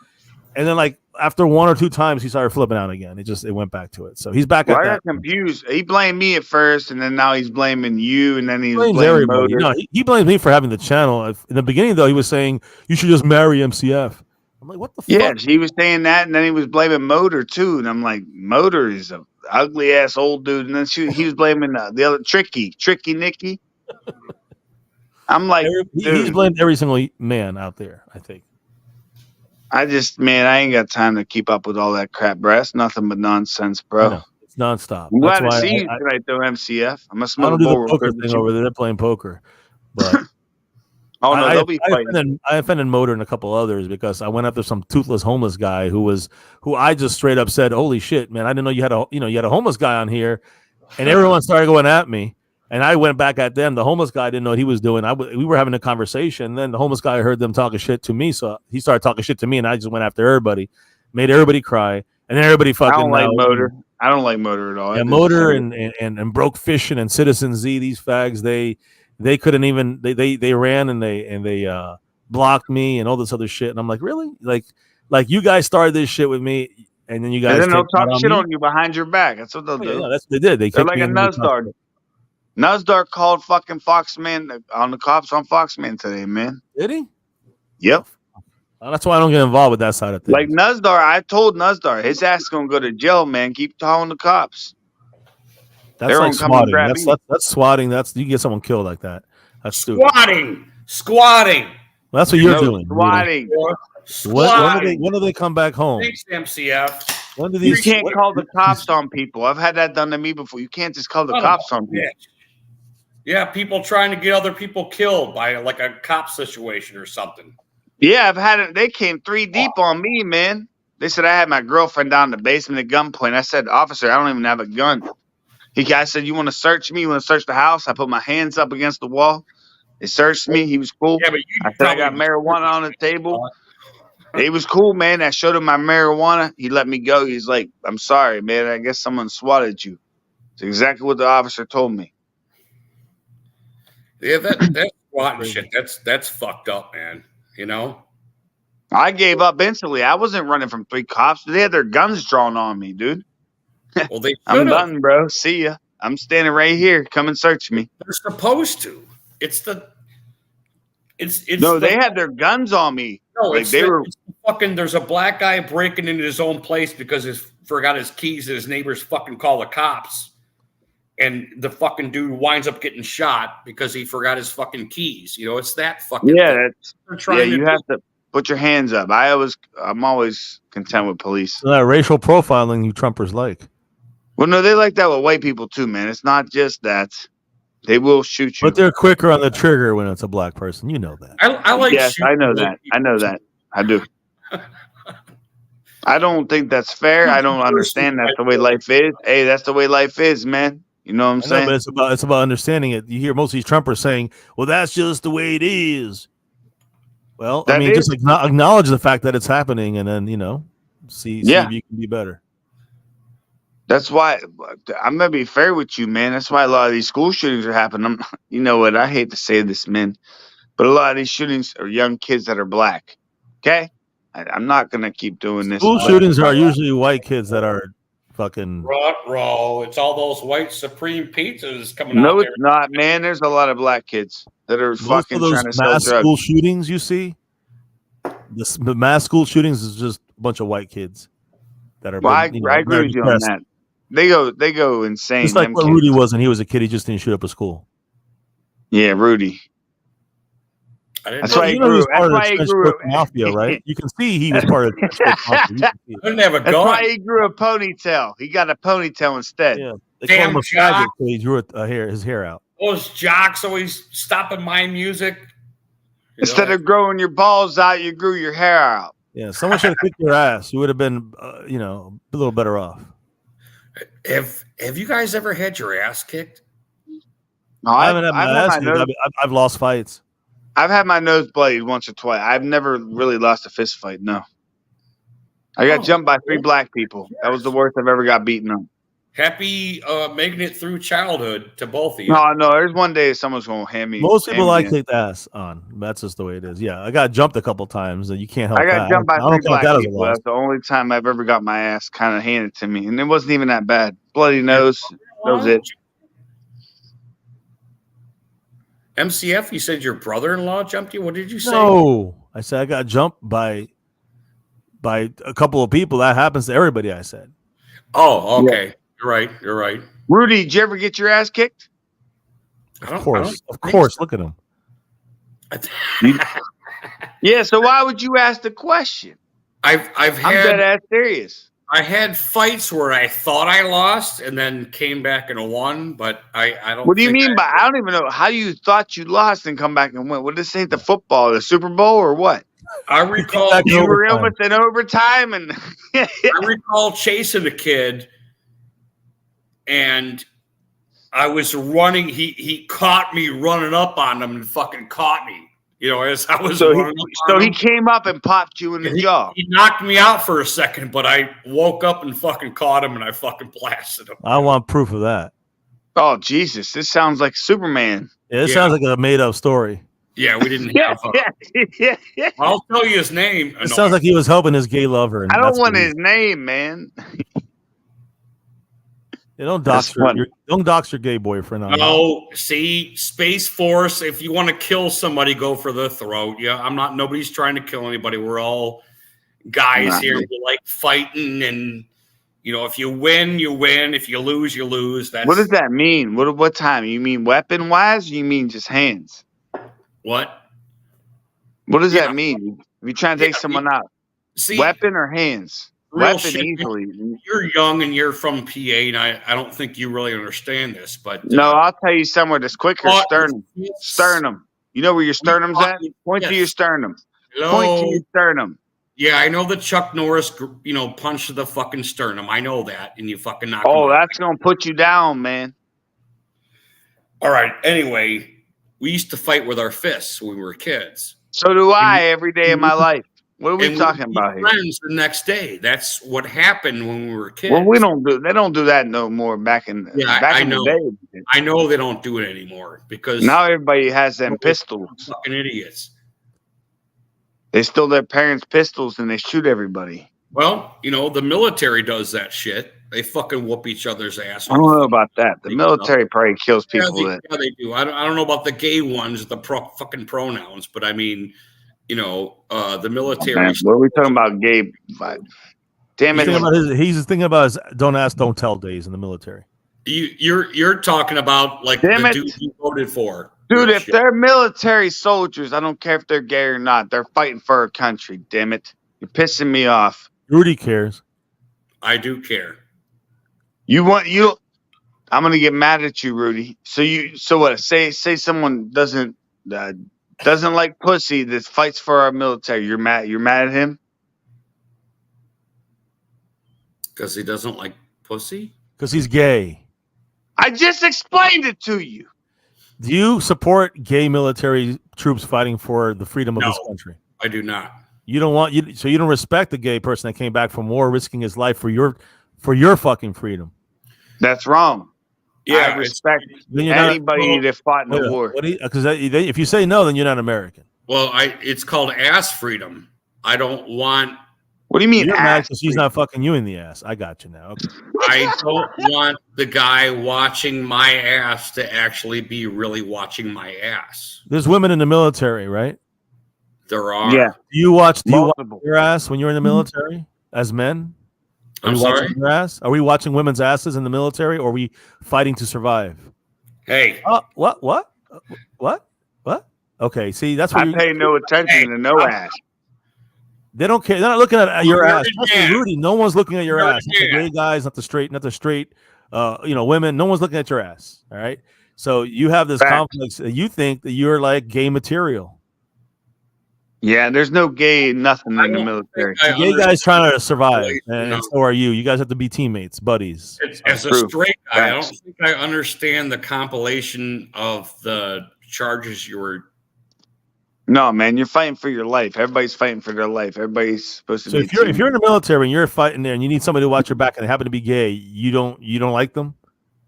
and then like after 1 or 2 times, he started flipping out again. It went back to it. So he's back. I got confused. He blamed me at first, and then now he's blaming you, and then he's blames everybody. No, he blames me for having the channel. In the beginning, though, he was saying you should just marry MCF. I'm like, what the fuck? Yeah, he was saying that, and then he was blaming Motor too, and I'm like, Motor is a ugly ass old dude, and then he was blaming the other Tricky Nicky. I'm like, he's blamed every single man out there, I think. I ain't got time to keep up with all that crap, bro. That's nothing but nonsense, bro. It's nonstop. I'm glad to see you tonight, though, MCF. I'm gonna smoke I don't do the poker thing over there. They're playing poker, but they'll be fighting. I offended Motor and a couple others because I went after some toothless homeless guy who I just straight up said, "Holy shit, man! I didn't know you had a homeless guy on here," and everyone started going at me. And I went back at them. The homeless guy didn't know what he was doing. We were having a conversation. And then the homeless guy heard them talking shit to me. So he started talking shit to me. And I just went after everybody, made everybody cry. And then everybody fucking. I don't like Motor. I don't like Motor at all. Yeah, Motor and Broke Fishing and Citizen Z, these fags, they couldn't even, they ran and they blocked me and all this other shit. And I'm like, really? Like you guys started this shit with me. And then you guys. And then they'll talk shit on you behind your back. That's what they'll do. Yeah, that's what they did. They're like a Nuzdar. Nuzdar called fucking Foxman on the cops on Foxman today, man. Did he? Yep. That's why I don't get involved with that side of things. Like Nuzdar, I told Nuzdar, his ass is gonna go to jail, man. Keep calling the cops. That's like swatting. That's swatting. You can get someone killed like that. That's stupid. Squatting. Well, that's what you're doing. Squatting. When do they come back home? Thanks, MCF. You can't call the cops on people. I've had that done to me before. You can't just call the cops on people. Yeah, people trying to get other people killed by like a cop situation or something. Yeah, I've had it. They came 3 deep on me, man. They said I had my girlfriend down in the basement at gunpoint. I said, officer, I don't even have a gun. I said, you want to search me? You want to search the house? I put my hands up against the wall. They searched me. He was cool. Yeah, but you I said, I got marijuana on the table. He was cool, man. I showed him my marijuana. He let me go. He's like, I'm sorry, man. I guess someone swatted you. It's exactly what the officer told me. Yeah, that's SWAT and shit. That's fucked up, man. You know? I gave up instantly. I wasn't running from 3 cops. They had their guns drawn on me, dude. Well, they I'm should've. done, bro. See ya. I'm standing right here. Come and search me. They're supposed to. It's No, they had their guns on me. No, Like, it's they were. it's fucking. There's a black guy breaking into his own place because he forgot his keys, and his neighbors fucking call the cops, and the fucking dude winds up getting shot because he forgot his fucking keys. You know, it's that fucking. Yeah, thing. that's. They're Yeah, trying you to have to put your hands up. I'm always content with police. So that racial profiling you Trumpers like. Well, no, they like that with white people too, man. It's not just that. They will shoot you. But they're quicker on the trigger when it's a black person. You know that. I like. Yes, I know shooting that. I know that. I do. I don't think that's fair. I don't understand that's the way life is. Hey, that's the way life is, man. You know what I'm I know, saying? but it's about understanding it. You hear most of these Trumpers saying, "Well, that's just the way it is." Well, That I mean, is- just acknowledge the fact that it's happening, and then see Yeah. if you can be better. That's why I'm gonna be fair with you, man. That's why a lot of these school shootings are happening. You know what? I hate to say this, man, but a lot of these shootings are young kids that are black. Okay, I'm not gonna keep doing this. School but- shootings are usually white kids that are fucking. roll. It's all those white supreme pizzas coming No, out it's not, man. There's a lot of black kids that are Most fucking of those trying to sell mass drugs. school shootings you see, the mass school shootings is just a bunch of white kids that are. Well, I that agree are with you on depressed. that. They go insane. Just like them what kids. Rudy was when he was a kid. He just didn't shoot up a school. Yeah, Rudy. I didn't, That's know, why he You know he grew. was That's part of why the he Trench grew. Coat Mafia, right? You can see he was part of the Trench Coat Mafia. You can see it. I didn't have a That's gun. why he grew a ponytail. He got a ponytail instead. Yeah, they Damn called him a jock. faggot, so he drew his hair out. Those jocks always stopping my music. You Instead know, of growing your balls out, you grew your hair out. Yeah, someone should have kicked your ass. You would have been, a little better off. have you guys ever had your ass kicked? No, I I've, haven't had I've, my had ass my kicked. nose, I've lost fights. I've had my nose bloodied once or twice. I've never really lost a fist fight. No. I got Oh, jumped by 3 black people. That was the worst I've ever got beaten up. Happy making it through childhood to both of you. No, there's one day someone's gonna hand me. Most people hand me like a- kicked ass on. That's just the way it is. Yeah, I got jumped a couple times, and you can't help I that. got jumped by I don't 3 count black that as a people. loss. That's the only time I've ever got my ass kind of handed to me, and it wasn't even that bad. Bloody nose. That was it. MCF, you said your brother-in-law jumped you. What did you say? No, I said I got jumped by a couple of people. That happens to everybody. I said. Oh, okay. You're right. You're right. Rudy, did you ever get your ass kicked? Of course. Look at him. Yeah. So why would you ask the question? I've I'm dead had ass serious. I had fights where I thought I lost and then came back and won, but I don't. What do you think mean by? I don't even know how you thought you lost and come back and win. What this ain't the football, the Super Bowl, or what? I recall. Back You were in overtime. with an overtime, and I recall chasing a kid, and I was running. He caught me running up on him and fucking caught me. You know, as I was so running up on he him. came up and popped you in the jaw. He knocked me out for a second, but I woke up and fucking caught him and I fucking blasted him. I want proof of that. Oh Jesus, this sounds like Superman. Yeah, it Yeah. sounds like a made up story. Yeah, we didn't Yeah, have. yeah. I'll tell you his name. It sounds like he was helping his gay lover. And I that's don't want what he- his name, man. Yeah, don't That's dox your gay boyfriend. On No, see, Space Force. If you want to kill somebody, go for the throat. Yeah, I'm not. Nobody's trying to kill anybody. We're all guys Not here me. who like fighting, and if you win, you win. If you lose, you lose. That's What does that mean? What time? You mean weapon wise? Or you mean just hands? what. What does Yeah. that mean? If you trying to take Yeah, someone out, See, weapon or hands? real Weapon shit, easily. You're young and you're from PA, and I don't think you really understand this, but No, I'll tell you somewhere that's quicker. Oh, Sternum. Sternum. You know where your sternum's at? Point to your sternum. Point to Hello. your sternum. Yeah, I know that Chuck Norris, punched the fucking sternum. I know that, and you fucking knock him Oh, out. that's gonna put you down, man. All right. Anyway, we used to fight with our fists when we were kids. So do I every day of my life. What are we And talking we'd be about here? friends the next day. That's what happened when we were kids. Well, they don't do that no more back in I in know. the day. I know they don't do it anymore because Now everybody has them pistols. fucking idiots. They steal their parents' pistols and they shoot everybody. Well, the military does that shit. They fucking whoop each other's ass. I don't know about that. The military probably kills Yeah, people. they do. I don't know about the gay ones, the fucking pronouns, but I mean, the military. Man, what are we talking about? Gay vibe. Damn it! He's thinking about his don't ask, don't tell days in the military. You're talking about like Damn the it. dude you voted for. Dude, if Shit. they're military soldiers, I don't care if they're gay or not. They're fighting for our country. Damn it! You're pissing me off. Rudy cares. I do care. I'm gonna get mad at you, Rudy. So what? Say someone doesn't like pussy that fights for our military. You're mad at him? Because he doesn't like pussy? Because he's gay. I just explained it to you. Do you support gay military troops fighting for the freedom of this country? I do not. You don't respect the gay person that came back from war risking his life for your fucking freedom. That's wrong. Yeah, I respect Then you're not- anybody that fought in the war. Because if you say no, then you're not American. Well, it's called ass freedom. I don't want. What do you mean? You're mad ass because he's not fucking you in the ass. I got you now. Okay. I don't want the guy watching my ass to actually be really watching my ass. There's women in the military, right? There are. Yeah. Do you watch Multiple. your ass when you're in the military as men? Are I'm we sorry. watching your ass? Are we watching women's asses in the military, or are we fighting to survive? Hey, What? Okay, see, that's what I pay no attention to no ass. they don't care. They're not looking at your You're ass. a That's man. Rudy. No one's looking at your You're a ass. Not the man. gay guys, not the straight, women. No one's looking at your ass. All right. So you have this Fact. complex. You think that you're like gay material. Yeah, there's no gay nothing I in the don't military. think I Gay guys trying to survive, Really? and No. so are you. You guys have to be teammates, buddies. As a True. straight guy, I don't Facts. think I understand the compilation of the charges you were. No, man, you're fighting for your life. Everybody's fighting for their life. Everybody's supposed to So be. if you're in the military and you're fighting there, and you need somebody to watch your back, and they happen to be gay, you don't like them.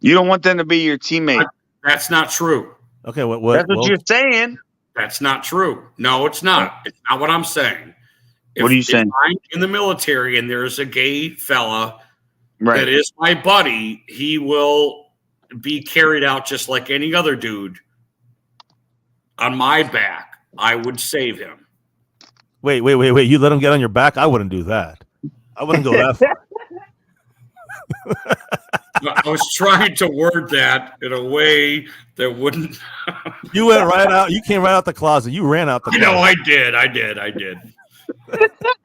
You don't want them to be your teammate. That's not true. Okay, what? That's what you're saying. That's not true. No, it's not. It's not what I'm saying. What are you saying? If I'm in the military and there's a gay fella that Right. is my buddy, he will be carried out just like any other dude on my back. I would save him. Wait. You let him get on your back? I wouldn't do that. I wouldn't go that far. I was trying to word that in a way that wouldn't. You went right out. You came right out the closet. You ran out the You closet. know, I did.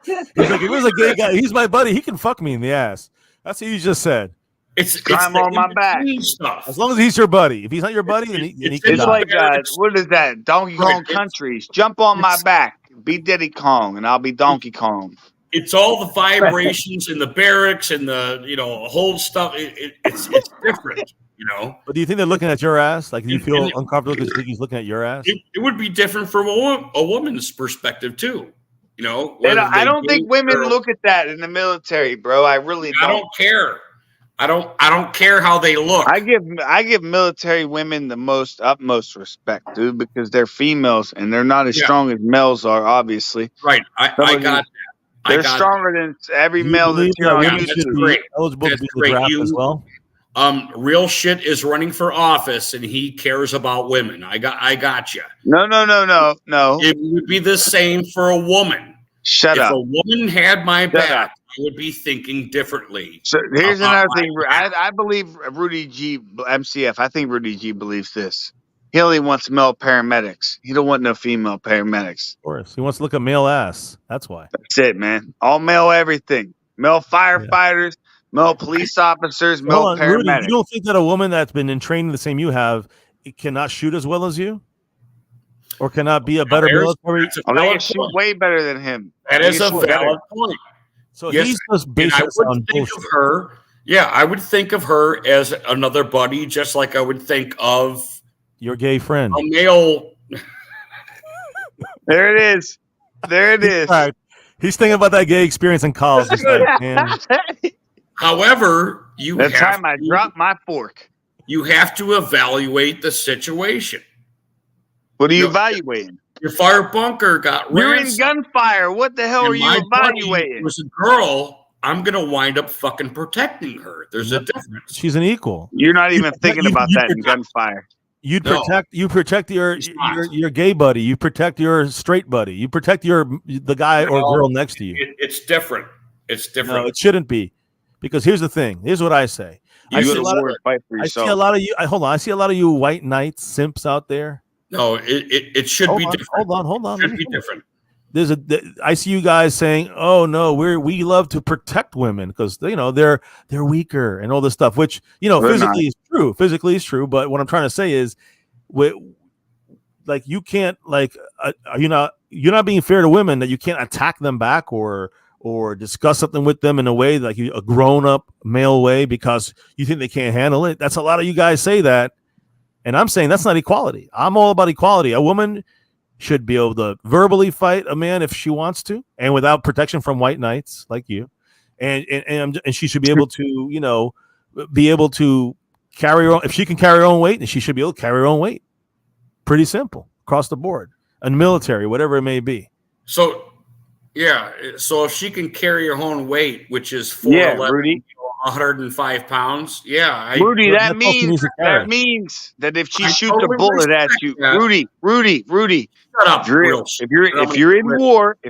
He's like, if there's a gay guy, he's my buddy. He can fuck me in the ass. That's what you just said. It's Climb the on my back. in-between stuff. As long as he's your buddy. If he's not your buddy, then he It's can It's die. like what is that? Donkey Right, Kong it's- Countries. Jump on my it's- back. Be Diddy Kong, and I'll be Donkey Kong. It's all the vibrations in the barracks and the whole stuff. It's different. But do you think they're looking at your ass? Like, do you feel And- uncomfortable because you think he's looking at your ass? It would be different from a woman's perspective too. And whether I they don't gay think women girl- look at that in the military, bro. I really I don't. don't care. I don't care how they look. I give military women the utmost respect, dude, because they're females and they're not as Yeah. strong as males are. Obviously, Right. I Some got of that. they're stronger than every Do you male believe that's here that on women that's should YouTube. be great. eligible to That's be the great. draft as well? Real shit is running for office, and he cares about women. I got you. No. It would be the same for a woman. Shut If up. a woman had my Shut back, up. I would be thinking differently. So here's about another my thing. back. I believe Rudy G, MCF. I think Rudy G believes this. He only wants male paramedics. He don't want no female paramedics. Of course. He wants to look at male ass. That's why. That's it, man. All male everything. Male firefighters, male police officers, male Hold on, Rudy, paramedics. you don't think that a woman that's been in training the same you have it cannot shoot as well as you? or cannot be a better There's- military. that's a Oh, they can valid shoot point. way better than him. That They is can a shoot better. valid point. So Yes, he's just And basing I this on would think bullshit. of her. Yeah, I would think of her as another buddy, just like I would think of Your gay friend. a male. There it is. There it is. All right. He's thinking about that gay experience in college. He's like, man, However, you That have time I to- dropped my fork. You have to evaluate the situation. What are you No. evaluating? Your fire bunker got You're in ransacked, gunfire. What the hell and are you my buddy evaluating? was a girl. I'm gonna wind up fucking protecting her. There's a difference. she's an equal. You're not even thinking you- about you- that in gunfire. You No. protect your It's not. your gay buddy. You protect your straight buddy. You protect the guy or No. girl next to you. It's different. It's different. No, it shouldn't be, because here's the thing. Here's what I say. I You see go a to lot of- war and fight for I see yourself. a lot of you. Hold on. I see a lot of you white knights simps out there. No, it should be different. Hold on. It should be different. I see you guys saying, "Oh no, we love to protect women because they're weaker and all this stuff," which They're physically is true. Physically is true, but what I'm trying to say is, like you can't you're not being fair to women that you can't attack them back or discuss something with them in a way like a grown up male way because you think they can't handle it. That's a lot of you guys say that, and I'm saying that's not equality. I'm all about equality. A woman should be able to verbally fight a man if she wants to, and without protection from white knights like you, and she should be able to be able to carry her own. If she can carry her own weight, then she should be able to carry her own weight. Pretty simple across the board. And military, whatever it may be. So, yeah. So if she can carry her own weight, which is Yeah, 4'11", Rudy. 105 pounds. Yeah, Rudy, that's that all she needs to carry. means that if she I shoots totally a bullet at respect you, that. Rudy, shut up. drill. Real If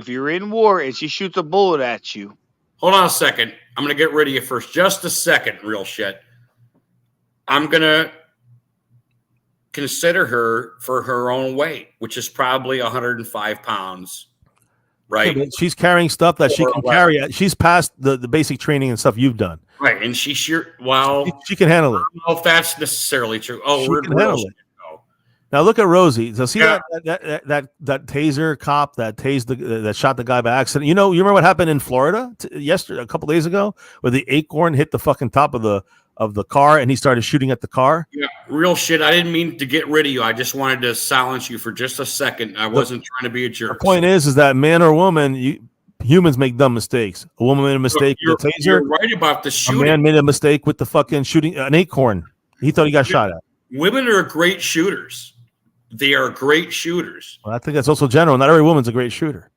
you're in war and she shoots a bullet at you, Hold on a second. I'm gonna get rid of you first. Just a second, real shit. I'm gonna consider her for her own weight, which is probably 105 pounds. Right. Yeah, but she's carrying stuff that she Or can what? carry. She's past the basic training and stuff you've done. Right. And she sure well, She can handle it. I don't know if that's necessarily true. Oh, She we're can handle real it. shit, though. Now look at Rosie. So see Yeah. that taser cop that tased that shot the guy by accident. You remember what happened in Florida yesterday, a couple days ago, where the acorn hit the fucking top of the car and he started shooting at the car. Yeah, real shit. I didn't mean to get rid of you. I just wanted to silence you for just a second. I wasn't trying to be a The jerk. point is that man or woman, humans make dumb mistakes. A woman made a mistake with the You're taser. right about the A shooting. man made a mistake with the fucking shooting an acorn. He thought he got shot at. Women are great shooters. They are great shooters. Well, I think that's also general. Not every woman's a great shooter.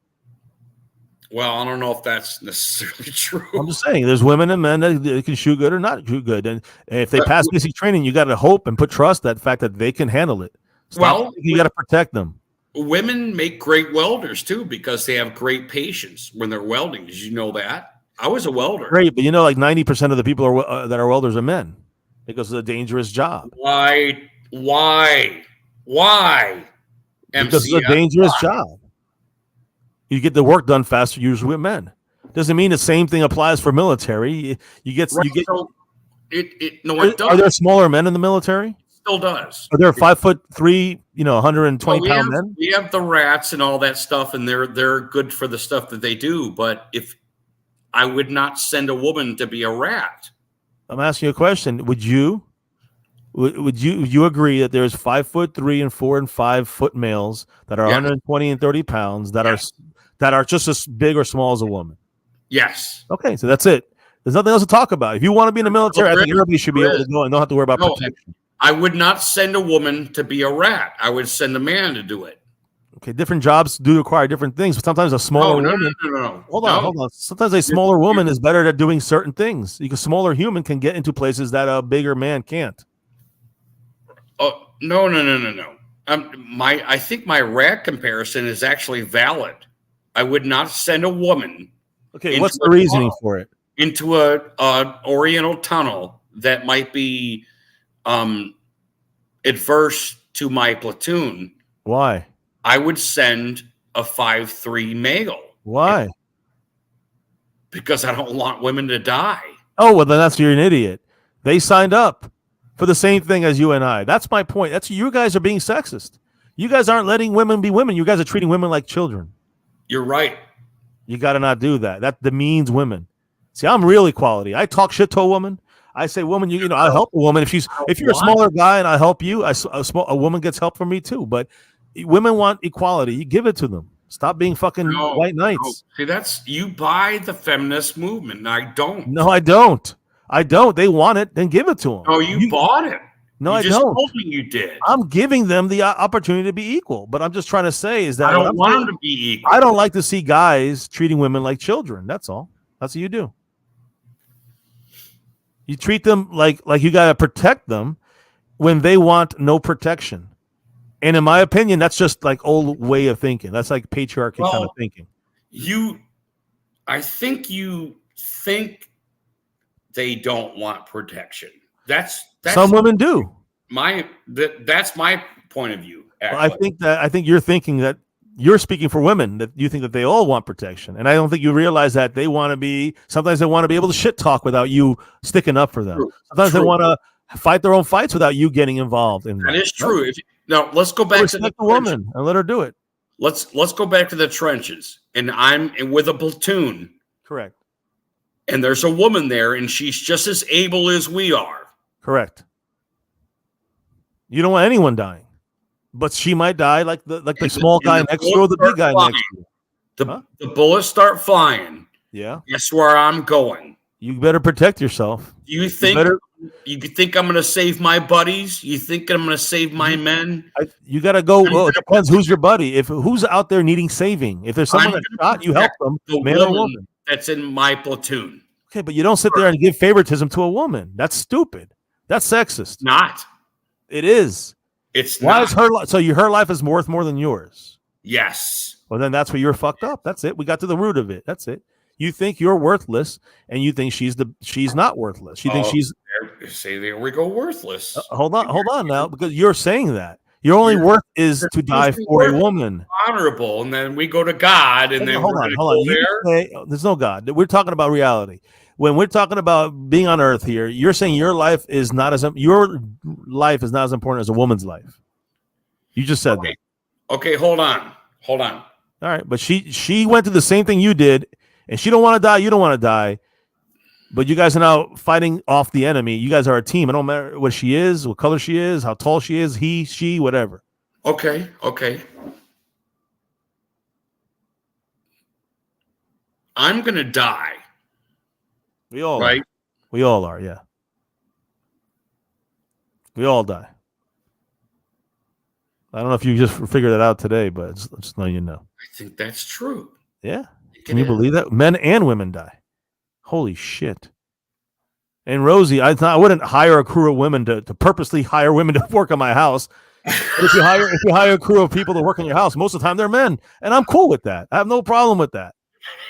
Well, I don't know if that's necessarily true. I'm just saying, there's women and men that can shoot good or not shoot good, and if they But- pass basic training, you got to hope and put trust that fact that they can handle it. Well, You got to protect them. Women make great welders too because they have great patience when they're welding. Did you know that? I was a welder. Great, but like 90% of the people that are welders are men because it's a dangerous job. Why? Because it's a MCF? dangerous job. You get the work done faster usually with men. Doesn't mean the same thing applies for military. Right, so it Are does. there smaller men in the military? Still does. Are there 5'3", 120 Well, pound men? we have the rats and all that stuff, and they're good for the stuff that they do. But if I would not send a woman to be a rat, I'm asking you a question. Would you agree that there's 5'3" and 4 and 5 foot males that are Yeah. 120 and 30 pounds that Yes. are just as big or small as a woman? yes. Okay, so that's it. There's nothing else to talk about. If you want to be in the military, I think everybody should be There able to go and don't have to worry about No. protection. I would not send a woman to be a rat. I would send a man to do it. Okay, different jobs do require different things, but sometimes a smaller No. woman. No. Hold on. Sometimes a smaller woman is better at doing certain things. A smaller human can get into places that a bigger man can't. Oh, no. I think my rat comparison is actually valid. I would not send a woman Okay, Into what's the a reasoning tunnel. for it? into a oriental tunnel that might be adverse to my platoon. Why? I would send a 5'3" male Why? because I don't want women to die. Oh, well, then you're an idiot. They signed up for the same thing as you and I. That's my point. You guys are being sexist. You guys aren't letting women be women. You guys are treating women like children. You're right. You got to not do that. That demeans women. See, I'm real equality. I talk shit to a woman. I say, woman, you know, I help a woman if you're a smaller guy and I help you. A woman gets help from me too. But women want equality. You give it to them. Stop being fucking white knights. See, you buy the feminist movement. And I don't. No, I don't. I don't. They want it, then give it to them. No, you bought it. No, you I just don't. told me you did. I'm giving them the opportunity to be equal. But I'm just trying to say is that I don't want them to be equal. I don't like to see guys treating women like children. That's all. That's what you do. You treat them like you got to protect them when they want no protection. And in my opinion, that's just like old way of thinking. That's like patriarchy kind of thinking. I think you think they don't want protection. That's some women do. That's my point of view. Well, I think you're thinking that you're speaking for women, that you think that they all want protection. And I don't think you realize that sometimes they want to be able to shit talk without you sticking up for them. Sometimes they want to fight their own fights without you getting involved in that. Is true. Now let's go back to the woman and let her do it. Let's go back to the trenches. And I'm with a platoon. Correct. And there's a woman there, and she's just as able as we are. Correct. You don't want anyone dying, but she might die like the small guy next to her, or the big guy next to her. The bullets start flying. Yeah. Guess where I'm going? You better protect yourself. You think I'm going to save my buddies? You think I'm going to save my men? You got to go. Well, it depends who's your buddy. If who's out there needing saving. If there's someone that shot, you help them, man or woman. That's in my platoon. Okay, but you don't sit there and give favoritism to a woman. That's stupid. That's sexist. Not. It is. It's why not. Is her life is worth more than yours? Yes. Well, then that's where you're fucked up. That's it. We got to the root of it. That's it. You think you're worthless, and you think she's not worthless. You think she's. There we go, worthless. Hold on now, because you're saying that your only worth is to die for a woman. Honorable, and then we go to God, and then hold on. There's no God. We're talking about reality. When we're talking about being on Earth here, you're saying your life is not as important as a woman's life. You just said that. Okay, hold on. All right, but she went through the same thing you did, and she don't want to die. You don't want to die, but you guys are now fighting off the enemy. You guys are a team. It don't matter what she is, what color she is, how tall she is, he, she, whatever. Okay. I'm gonna die. We all are. We all are, yeah. We all die. I don't know if you just figured that out today, but just know you know. I think that's true. Yeah. Can you believe that? Men and women die. Holy shit. And Rosie, I wouldn't hire a crew of women to purposely hire women to work on my house. But if you hire a crew of people to work on your house, most of the time they're men. And I'm cool with that. I have no problem with that.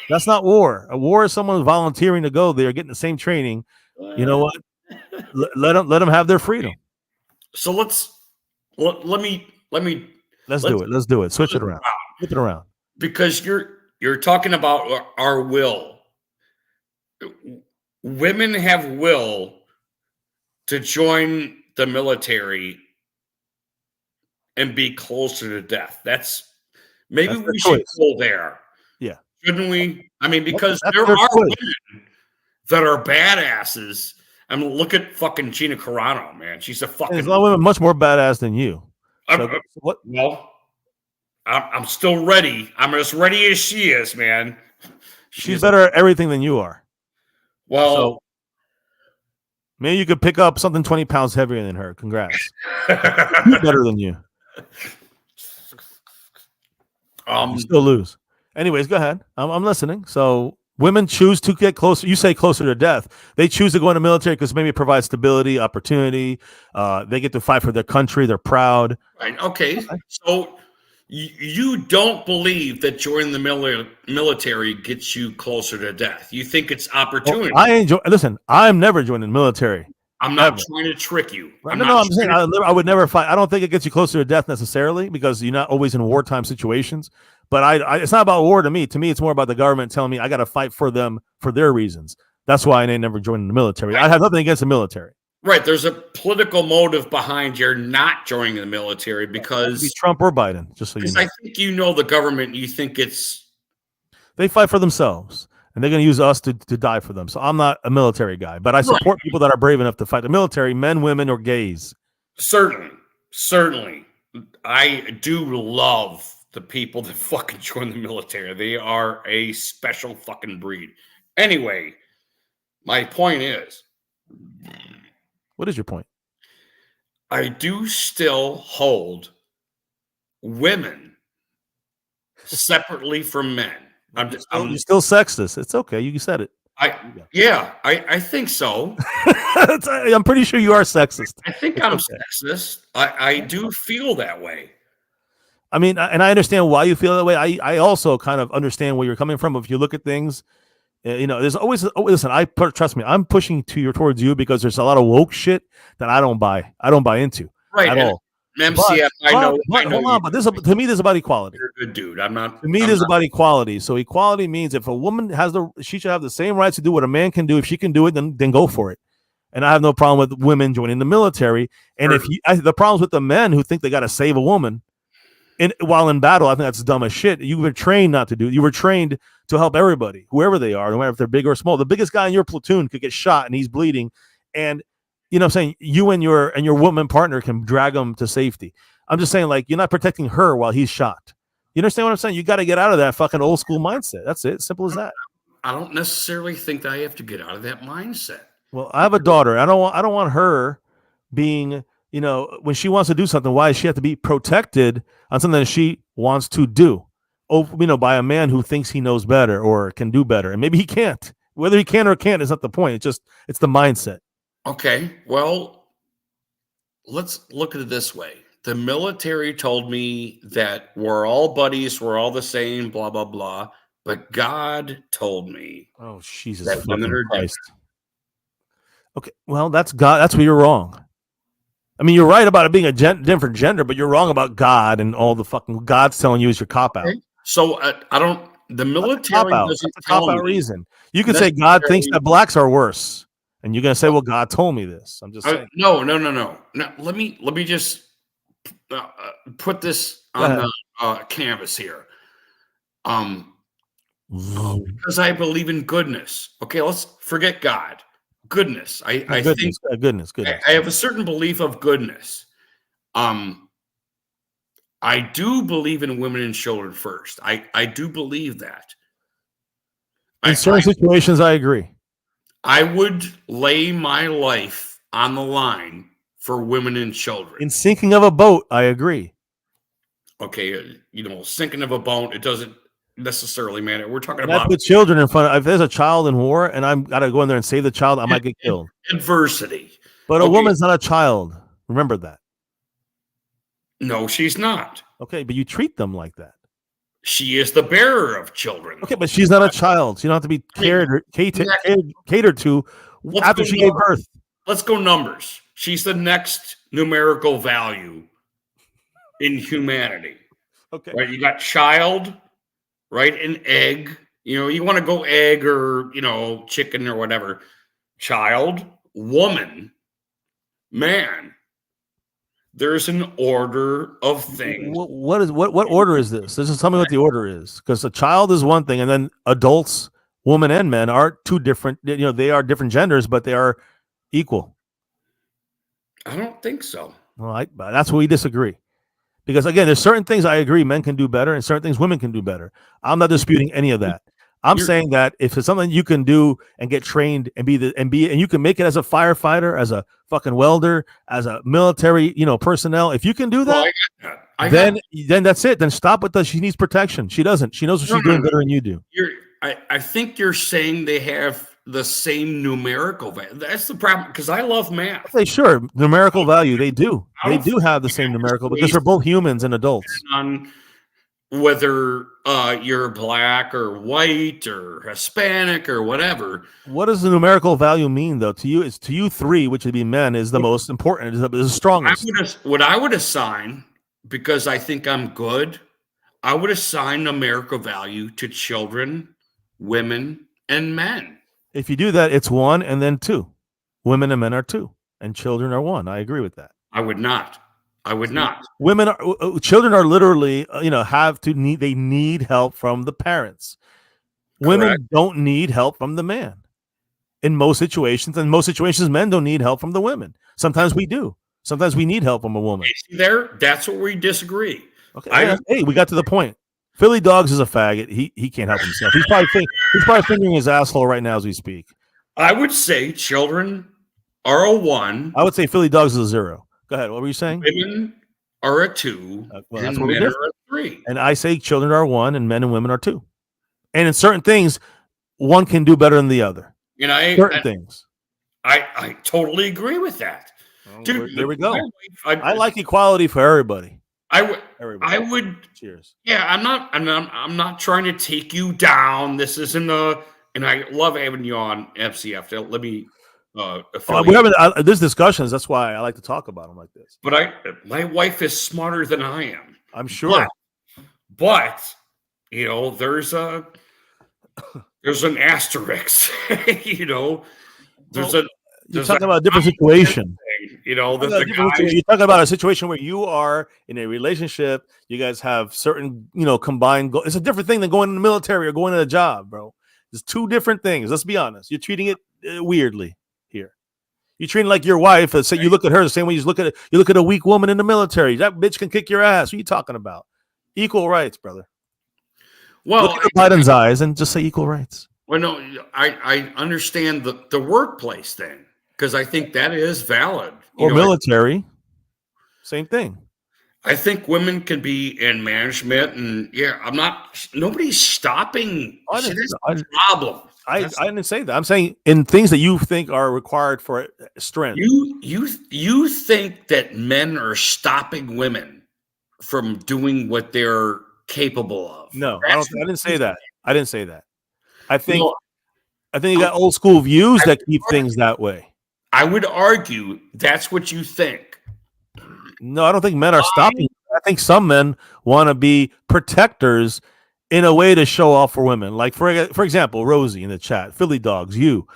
That's not war. A war is someone volunteering to go there, getting the same training. You know what? Let them have their freedom. So let's do it. Let's do it. Switch it around. Flip it around. Because you're talking about our will. Women have will to join the military and be closer to death. Maybe we should go there. Yeah. Shouldn't we? I mean, because there are women that are badasses. I mean, look at fucking Gina Carano, man. She's a fucking. There's a lot of women much more badass than you. What? Well, I'm still ready. I'm as ready as she is, man. She's better at everything than you are. Well, maybe you could pick up something 20 pounds heavier than her. Congrats. She's better than you. You still lose. Anyways, go ahead. I'm listening. So women choose to get closer. You say closer to death. They choose to go in the military because maybe it provides stability, opportunity. They get to fight for their country. They're proud. Right. Okay. So you don't believe that joining the military gets you closer to death. You think it's opportunity. Well, listen, I'm never joining the military. I'm not trying to trick you. I'm saying I would never fight. I don't think it gets you closer to death necessarily because you're not always in wartime situations. But it's not about war to me. To me, it's more about the government telling me I got to fight for them for their reasons. That's why I ain't never joined the military. I have nothing against the military. Right. There's a political motive behind your not joining the military It could be because Trump or Biden, just so you know. I think the government, you think it's They fight for themselves, and they're going to use us to die for them. So I'm not a military guy, but I support people that are brave enough to fight the military, men, women, or gays. certainly. I do love the people that fucking join the military. They are a special fucking breed. Anyway, my point is, What is your point? I do still hold women separately from men. You're still sexist. It's okay. You said it. I think so. I'm pretty sure you are sexist. I think I'm sexist. I do feel that way. I mean, and I understand why you feel that way. I also kind of understand where you're coming from. If you look at things, there's always listen. Trust me. I'm pushing towards you because there's a lot of woke shit that I don't buy. I don't buy into at all. MCF, I know. Hold on, but to me, this is about equality. You're a good dude. I'm not. To me, this is about equality. So equality means if a woman she should have the same rights to do what a man can do. If she can do it, then go for it. And I have no problem with women joining the military. And the problems with the men who think they got to save a woman, while in battle, I think that's dumb as shit. You were trained not to do. You were trained to help everybody, whoever they are, no matter if they're big or small. The biggest guy in your platoon could get shot and he's bleeding, and you know what I'm saying, you and your woman partner can drag him to safety. I'm just saying, like, you're not protecting her while he's shot. You understand what I'm saying? You got to get out of that fucking old school mindset. That's it. Simple as that. I don't necessarily think that I have to get out of that mindset. Well, I have a daughter. I don't want her being, when she wants to do something, why does she have to be protected on something that she wants to do? By a man who thinks he knows better or can do better. And maybe he can't. Whether he can or can't is not the point. It's the mindset. Okay, well, let's look at it this way. The military told me that we're all buddies, we're all the same, blah, blah, blah. But God told me, oh, Jesus, that women are different. Okay, well, that's God. That's where you're wrong. I mean, you're right about it being a different gender, but you're wrong about God and all the fucking God's telling you is your cop out. Okay. So I don't. The military doesn't tell me. Reason. You can say God thinks that blacks are worse. And you're gonna say, "Well, God told me this." I'm just saying. No. Let me just put this on the canvas here. Because I believe in goodness. Okay, let's forget God. Goodness. I think goodness. I have a certain belief of goodness. I do believe in women and children first. I do believe that. In certain situations, I agree. I would lay my life on the line for women and children. In sinking of a boat, I agree. Okay, sinking of a boat, it doesn't necessarily matter. We're talking about put children in front. If there's a child in war and I'm gotta go in there and save the child, I might get killed. Adversity. But a woman's not a child. Remember that. No, she's not. Okay, but you treat them like that. She is the bearer of children. Okay, but she's not a child. She don't have to be catered to after she gave birth. Let's go numbers. She's the next numerical value in humanity. Okay. Right? You got child, right? An egg. You want to go egg or, chicken or whatever. Child, woman, man. There's an order of things. What order is this? Tell me what the order is, because a child is one thing, and then adults, women and men, are two different. They are different genders, but they are equal. I don't think so. Well, that's where we disagree. Because again, there's certain things I agree men can do better, and certain things women can do better. I'm not disputing any of that. I'm saying that if it's something you can do and get trained and you can make it as a firefighter, as a fucking welder, as a military, personnel, if you can do that, then that's it. Then stop with she needs protection. She doesn't. She knows what she's doing better than you do. I think you're saying they have the same numerical value. That's the problem, because I love math. Sure, numerical value. They do. They do have the same numerical because they're both humans and adults. On whether you're black or white or Hispanic or whatever. What does the numerical value mean, though? To you, 3, which would be men, is the most important, is the strongest. What I would assign, because I think I'm good, I would assign numerical value to children, women, and men. If you do that, it's 1 and then 2. Women and men are 2. and children are one. I agree with that. I would not. I would not. Women are children are literally they need help from the parents. Women Correct. don't need help from the man in most situations. In most situations, men don't need help from the women. Sometimes we do. Sometimes we need help from a woman. That's where we disagree. Okay. Hey, we got to the point. Philly Dogs is a faggot. He can't help himself. He's probably fingering his asshole right now as we speak. I would say children are a 1. I would say Philly Dogs is a 0. Go ahead. What were you saying? Women are a 2. Well, that's and what we men did. are a 3. And I say children are 1 and men and women are 2. And in certain things, one can do better than the other. And Certain things. I totally agree with that. Dude, there we go. I like equality for everybody. I would. Cheers. Yeah, I'm not trying to take you down. This isn't and I love having you on MCF. Let me we're having this discussions. That's why I like to talk about them like this. But my wife is smarter than I am. I'm sure. But there's an asterisk. You're talking about a different situation. You're talking about a situation where you are in a relationship. You guys have certain, combined goals. It's a different thing than going in the military or going to a job, bro. There's 2 different things. Let's be honest. You're treating it weirdly here. You're treating like your wife. Say you look at her the same way you look at a weak woman in the military. That bitch can kick your ass. What are you talking about? Equal rights, brother. Well, look at Biden's eyes and just say equal rights. Well, no, I understand the workplace thing because I think that is valid. Or military, same thing. I think women can be in management, and nobody's stopping. That's the problem. I didn't say that. I'm saying in things that you think are required for strength. You think that men are stopping women from doing what they're capable of? No, I didn't say that. I didn't say that. I think you got old school views that keep things that way. I would argue that's what you think. No, I don't think men are stopping. I think some men want to be protectors in a way to show off for women. Like for example, Rosie in the chat, Philly Dogs, you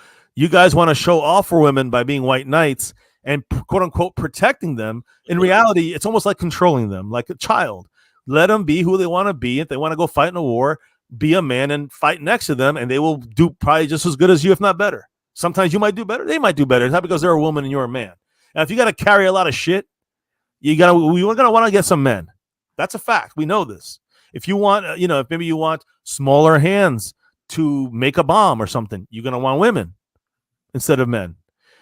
guys want to show off for women by being white knights and quote unquote protecting them. In reality, it's almost like controlling them, like a child. Let them be who they want to be. If they want to go fight in a war, be a man and fight next to them, and they will do probably just as good as you, if not better. Sometimes you might do better. They might do better. It's not because they're a woman and you're a man. Now, if you got to carry a lot of shit, we're gonna want to get some men. That's a fact. We know this. If you want, if maybe you want smaller hands to make a bomb or something, you're gonna want women instead of men.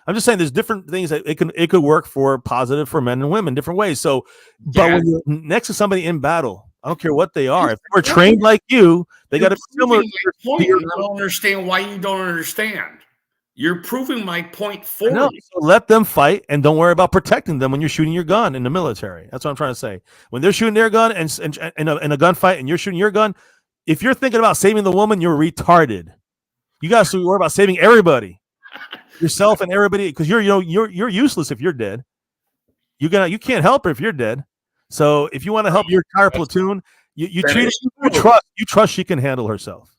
I'm just saying there's different things that it could work for positive for men and women, different ways. So, but when you're next to somebody in battle, I don't care what they are. If they're trained like you, they got to be similar. I don't understand why you don't understand. You're proving my point for me. So let them fight and don't worry about protecting them when you're shooting your gun in the military. That's what I'm trying to say. When they're shooting their gun and in a gunfight and you're shooting your gun, if you're thinking about saving the woman, you're retarded. You guys should worry about saving everybody, yourself and everybody, because you're useless if you're dead. You can't help her if you're dead. So if you want to help your entire platoon, you trust she can handle herself.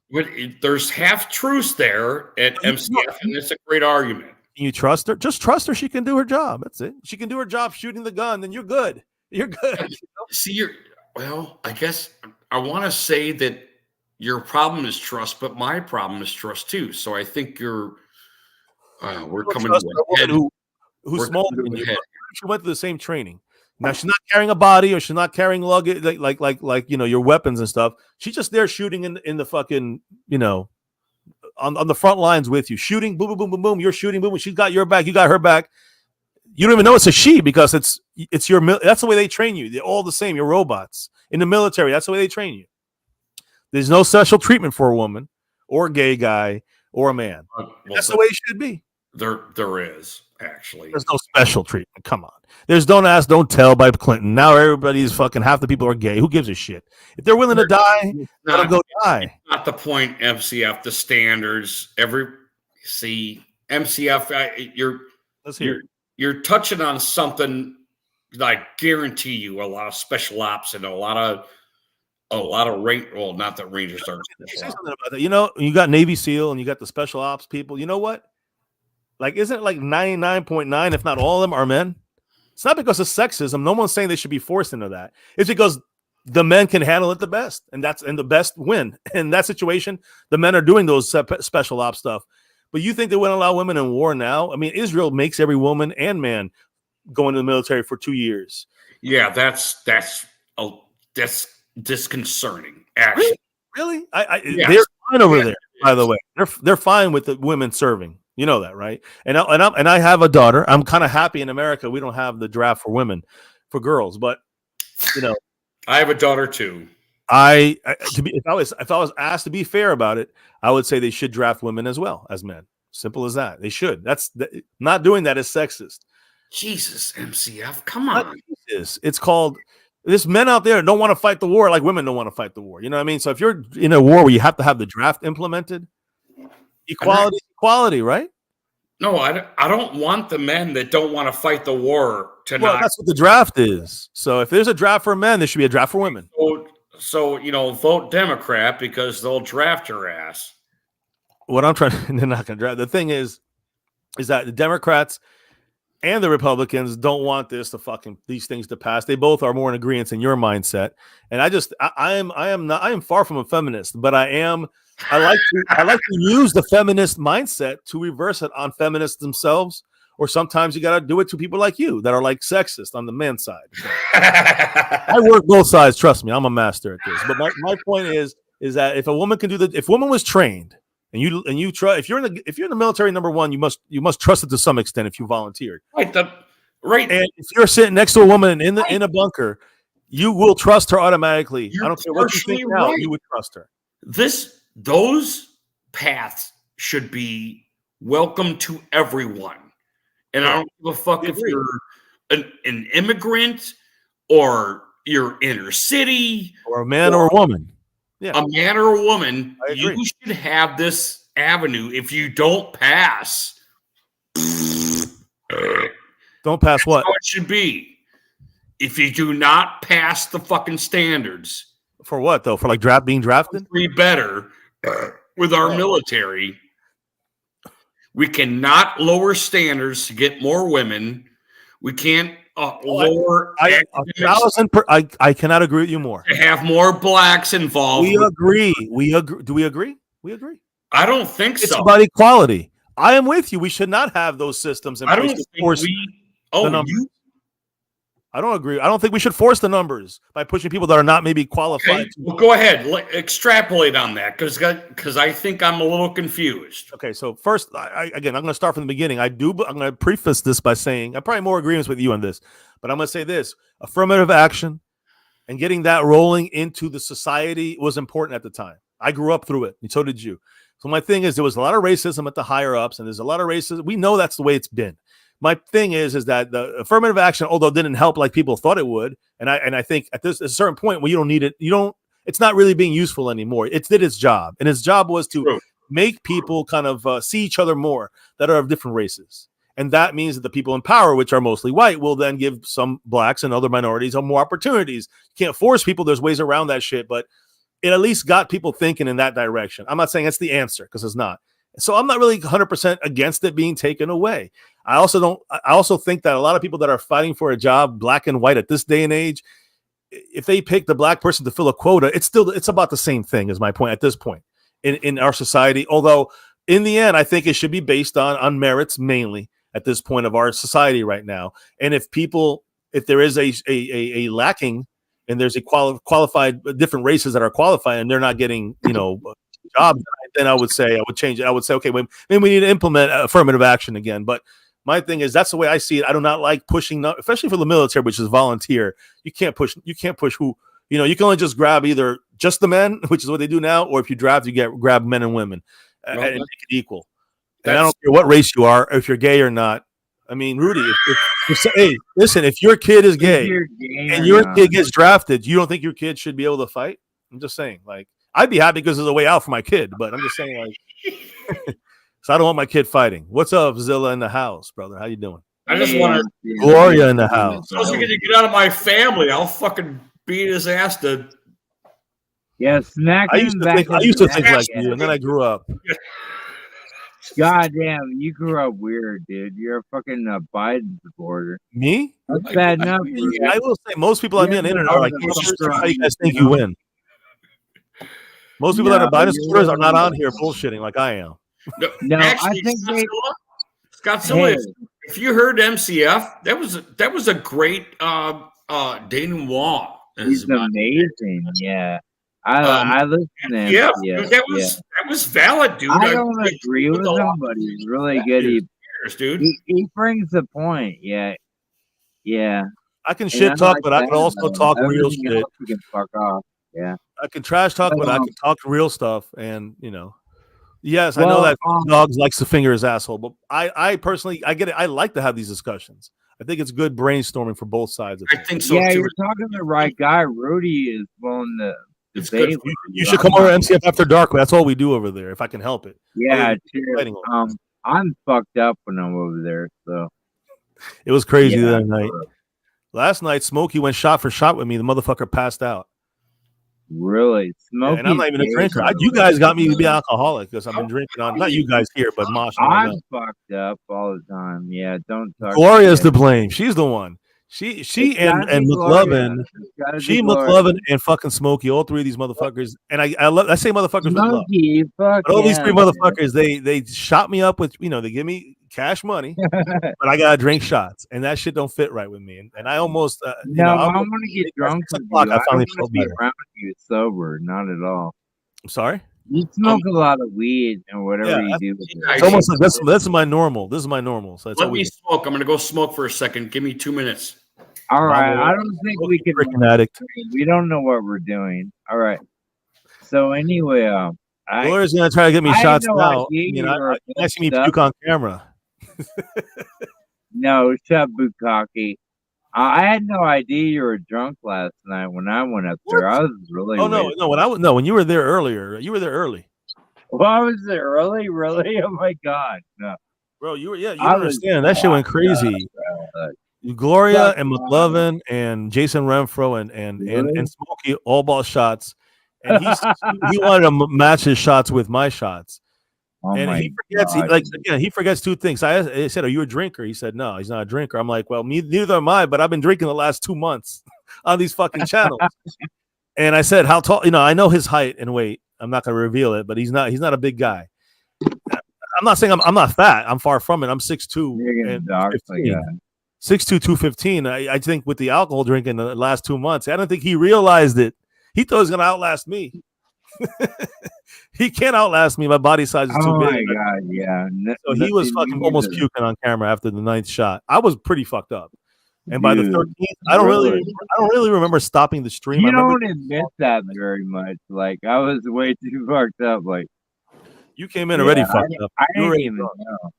There's half truths there at MCF, and it's a great argument. You trust her? Just trust her. She can do her job. That's it. She can do her job shooting the gun, then you're good. You're good. See, I guess I want to say that your problem is trust, but my problem is trust too. So I think we're coming to a head. Who's smaller than you? She went through the same training. Now she's not carrying a body or she's not carrying luggage like your weapons and stuff. She's just there shooting in the fucking on the front lines with you, shooting boom boom boom boom boom. You're shooting boom. She's got your back. You got her back. You don't even know it's a she because it's your. That's the way they train you. They're all the same. You're robots in the military. That's the way they train you. There's no special treatment for a woman or a gay guy or a man. That's the way it should be. There is actually. There's no special treatment. Come on. There's don't ask, don't tell by Clinton. Now everybody's fucking half the people are gay. Who gives a shit? If they're willing to die, let them go die. Not the point. MCF, the standards. MCF. You're touching on something that I guarantee you a lot of special ops and a lot of range. Well, not that Rangers are. Say something about that. You got Navy SEAL and you got the special ops people. You know what? Like, isn't it like 99.9, if not all of them, are men? It's not because of sexism. No one's saying they should be forced into that. It's because the men can handle it the best, and the best win. In that situation, the men are doing those special ops stuff. But you think they wouldn't allow women in war now? I mean, Israel makes every woman and man go into the military for 2 years. Yeah, that's disconcerting. Actually, Really? Yes. They're fine over there. By the way, they're fine with the women serving. You know that, right? And I have a daughter. I'm kind of happy in America we don't have the draft for women, for girls. But you know, I have a daughter too. if I was asked to be fair about it, I would say they should draft women as well as men. Simple as that. They should. Not doing that is sexist. Jesus, MCF, come on. It's called. There's men out there that don't want to fight the war like women don't want to fight the war. You know what I mean? So if you're in a war where you have to have the draft implemented, equality, right? No, I don't want the men that don't want to fight the war to Well, not. that's what the draft is. So if there's a draft for men, there should be a draft for women. So vote Democrat because they'll draft your ass. What I'm trying, they're not going to draft. The thing is that the Democrats and the Republicans don't want these things to pass. They both are more in agreement in your mindset. And I am far from a feminist, but I like to use the feminist mindset to reverse it on feminists themselves. Or sometimes you got to do it to people like you that are like sexist on the men's side. So, I work both sides. Trust me, I'm a master at this. But my point is that if a woman can do if woman was trained and you try, if you're in the military, number one, you must trust it to some extent if you volunteered. Right. And if you're sitting next to a woman in a bunker, you will trust her automatically. I don't care what you think now, you would trust her. Those paths should be welcome to everyone. And I don't give a fuck if you're an immigrant or you're inner city or a man or a woman. Yeah. A man or a woman, you should have this avenue. If you don't pass, don't pass what? How it should be. If you do not pass the fucking standards. For what though? For like being drafted? Be better with our military. We cannot lower standards to get more women. We can't lower. I cannot agree with you more. To have more blacks involved. We agree. Do we agree? We agree. I don't think so. It's about equality. I am with you. We should not have those systems in place. I don't agree. I don't think we should force the numbers by pushing people that are not maybe qualified. Okay. Well, go ahead. Extrapolate on that because I think I'm a little confused. Okay, so first, I'm going to start from the beginning. I'm going to preface this by saying I'm probably more agreements with you on this, but I'm going to say this: affirmative action and getting that rolling into the society was important at the time. I grew up through it, and so did you. So my thing is, there was a lot of racism at the higher ups, and there's a lot of racism. We know that's the way it's been. My thing is that the affirmative action, although it didn't help like people thought it would, and I think at a certain point when you don't need it, it's not really being useful anymore. It did its job, and its job was to make people kind of see each other more that are of different races, and that means that the people in power, which are mostly white, will then give some blacks and other minorities more opportunities. You can't force people. There's ways around that shit, but it at least got people thinking in that direction. I'm not saying it's the answer because it's not. So I'm not really 100% against it being taken away. I also think that a lot of people that are fighting for a job, black and white at this day and age, if they pick the black person to fill a quota, it's about the same thing is my point at this point in our society. Although in the end, I think it should be based on merits mainly at this point of our society right now. And if there is a lacking and there's a qualified different races that are qualified and they're not getting, jobs, then I would change it. I would say, okay, maybe we need to implement affirmative action again. But my thing is, that's the way I see it. I do not like pushing, especially for the military, which is volunteer. You can't push who, you can only just grab either just the men, which is what they do now, or if you draft, you grab men and women and make it equal. And I don't care what race you are, if you're gay or not. I mean, Rudy, hey, listen, if your kid is gay and your kid gets drafted, you don't think your kid should be able to fight? I'm just saying, like, I'd be happy because there's a way out for my kid, but I'm just saying, like, so I don't want my kid fighting. What's up, Zilla in the house, brother? How you doing? I just want to Gloria in the house. I was going to get out of my family. I'll fucking beat his ass to. Yeah, snack. I used to think like you, and then I grew up. Goddamn, you grew up weird, dude. You're a fucking Biden supporter. Me? That's bad enough for you. I will say most people I meet on the internet are like, how do you guys think you win? Most people that are Biden supporters are not on here bullshitting like I am. No, Actually, I think they. Scottzilla, Hey. if you heard MCF, that was a great Dane Wong. He's amazing. Yeah. I listen to him. Yeah, Yeah. that was valid, dude. I don't agree with him, but he's really good. Dude. He brings the point. Yeah. Yeah. I can shit talk, but I can also talk real Everything shit. else you can fuck off. Yeah. I can trash talk, but I can talk real stuff. And yes, I know Well, that dogs likes to finger his asshole, but I personally, I get it. I like to have these discussions. I think it's good brainstorming for both sides. I think so Yeah, too. you're talking to the right guy. Rudy is willing to It's debate. good. with You should come over to MCF after dark. That's all we do over there, if I can help it. Yeah, fighting cheers. over I'm fucked up when I'm over there. So It was crazy Yeah. that night. Last night, Smokey went shot for shot with me. The motherfucker passed out. really, Yeah, Smokey. and I'm not even a drinker. You guys got me to be alcoholic because I've been drinking on. Not you guys here, but Mosh. and all I'm that. fucked up all the time. Yeah, don't talk. Gloria's to shit. blame. She's the one. She It's and gotta be McLovin. Gloria. It's gotta She, be Gloria. McLovin, and fucking Smokey. All three of these motherfuckers. And I say motherfuckers with love. Smokey, fuck But all these yeah, three man. motherfuckers, they shot me up with, they give me cash money, but I gotta drink shots, and that shit don't fit right with me. And I almost, No, I I'm- want to get drunk with you. I I don't finally want to felt be better. around you sober. Not at all. I'm sorry. You smoke a lot of weed and whatever Yeah, you do with Yeah, it. It's almost like that's my normal. This is my normal. So it's Let me always smoke. I'm gonna go smoke for a second. Give me 2 minutes. All right, Bravo. I don't think we can. freaking addict. We don't know what we're doing. All right. So anyway, Gloria's gonna try to get me I had shots no now. idea you were I see me fucked puke on camera. no, shut Bukaki. I had no idea you were drunk last night when I went up there. I was really. Oh no, wasted. when you were there earlier, you were there early, Well, I was there early, really. Oh my god, no. bro. You were You I don't was understand. That shit went crazy. Gloria Fuck and no. McLovin and Jason Renfro and Really? Smokey all bought shots, and he wanted to match his shots with my shots. Oh And my he forgets, god. he forgets two things. I said, "Are you a drinker?" He said, "No, he's not a drinker." I'm like, "Well, neither am I, but I've been drinking the last 2 months on these fucking channels." And I said, "How tall?" I know his height and weight. I'm not going to reveal it, but he's not a big guy. I'm not saying I'm not fat. I'm far from it. I'm 6'2" You're gonna and dog my 15. god. 6'2", 215. I think with the alcohol drinking the last 2 months, I don't think he realized it. He thought he was going to outlast me. He can't outlast me. My body size is too Oh big. my god, yeah. So he was fucking almost puking on camera after the 9th shot. I was pretty fucked up. And by the Dude, 13th, I don't really remember stopping the stream. You I remember don't admit that very much. Like I was way too fucked up. Like you came in already fucked up. I You were didn't already even drunk. know.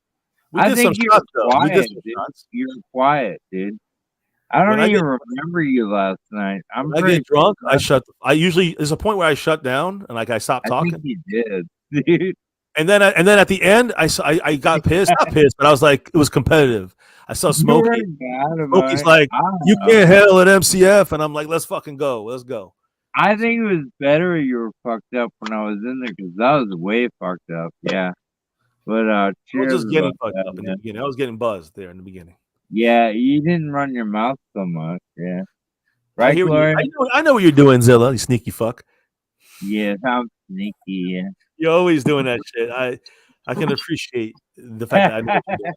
We I did think some you're shots, though. We did quiet, some dude. shots. You're quiet, dude. I don't When I even get- remember you last night. I'm When I pretty get drunk, I usually there's a point where I shut down and I stop I talking. think you did, dude. And then at the end, I got pissed, not pissed, but I was like, it was competitive. I saw You Smokey. weren't bad about Smokey's it. like, I don't you know. can't handle it, MCF, and I'm like, let's fucking go, let's go. I think it was better you were fucked up when I was in there because I was way fucked up. Yeah. But I was cheers. just getting about fucked that, up in the man. beginning. I was getting buzzed there in the beginning. Yeah, you didn't run your mouth so much. Yeah. I Right, hear what Gloria? I know what you're doing, Zilla. You sneaky fuck. Yeah, I'm sneaky. Yeah. You're always doing that shit. I can appreciate the fact that I know what you're doing.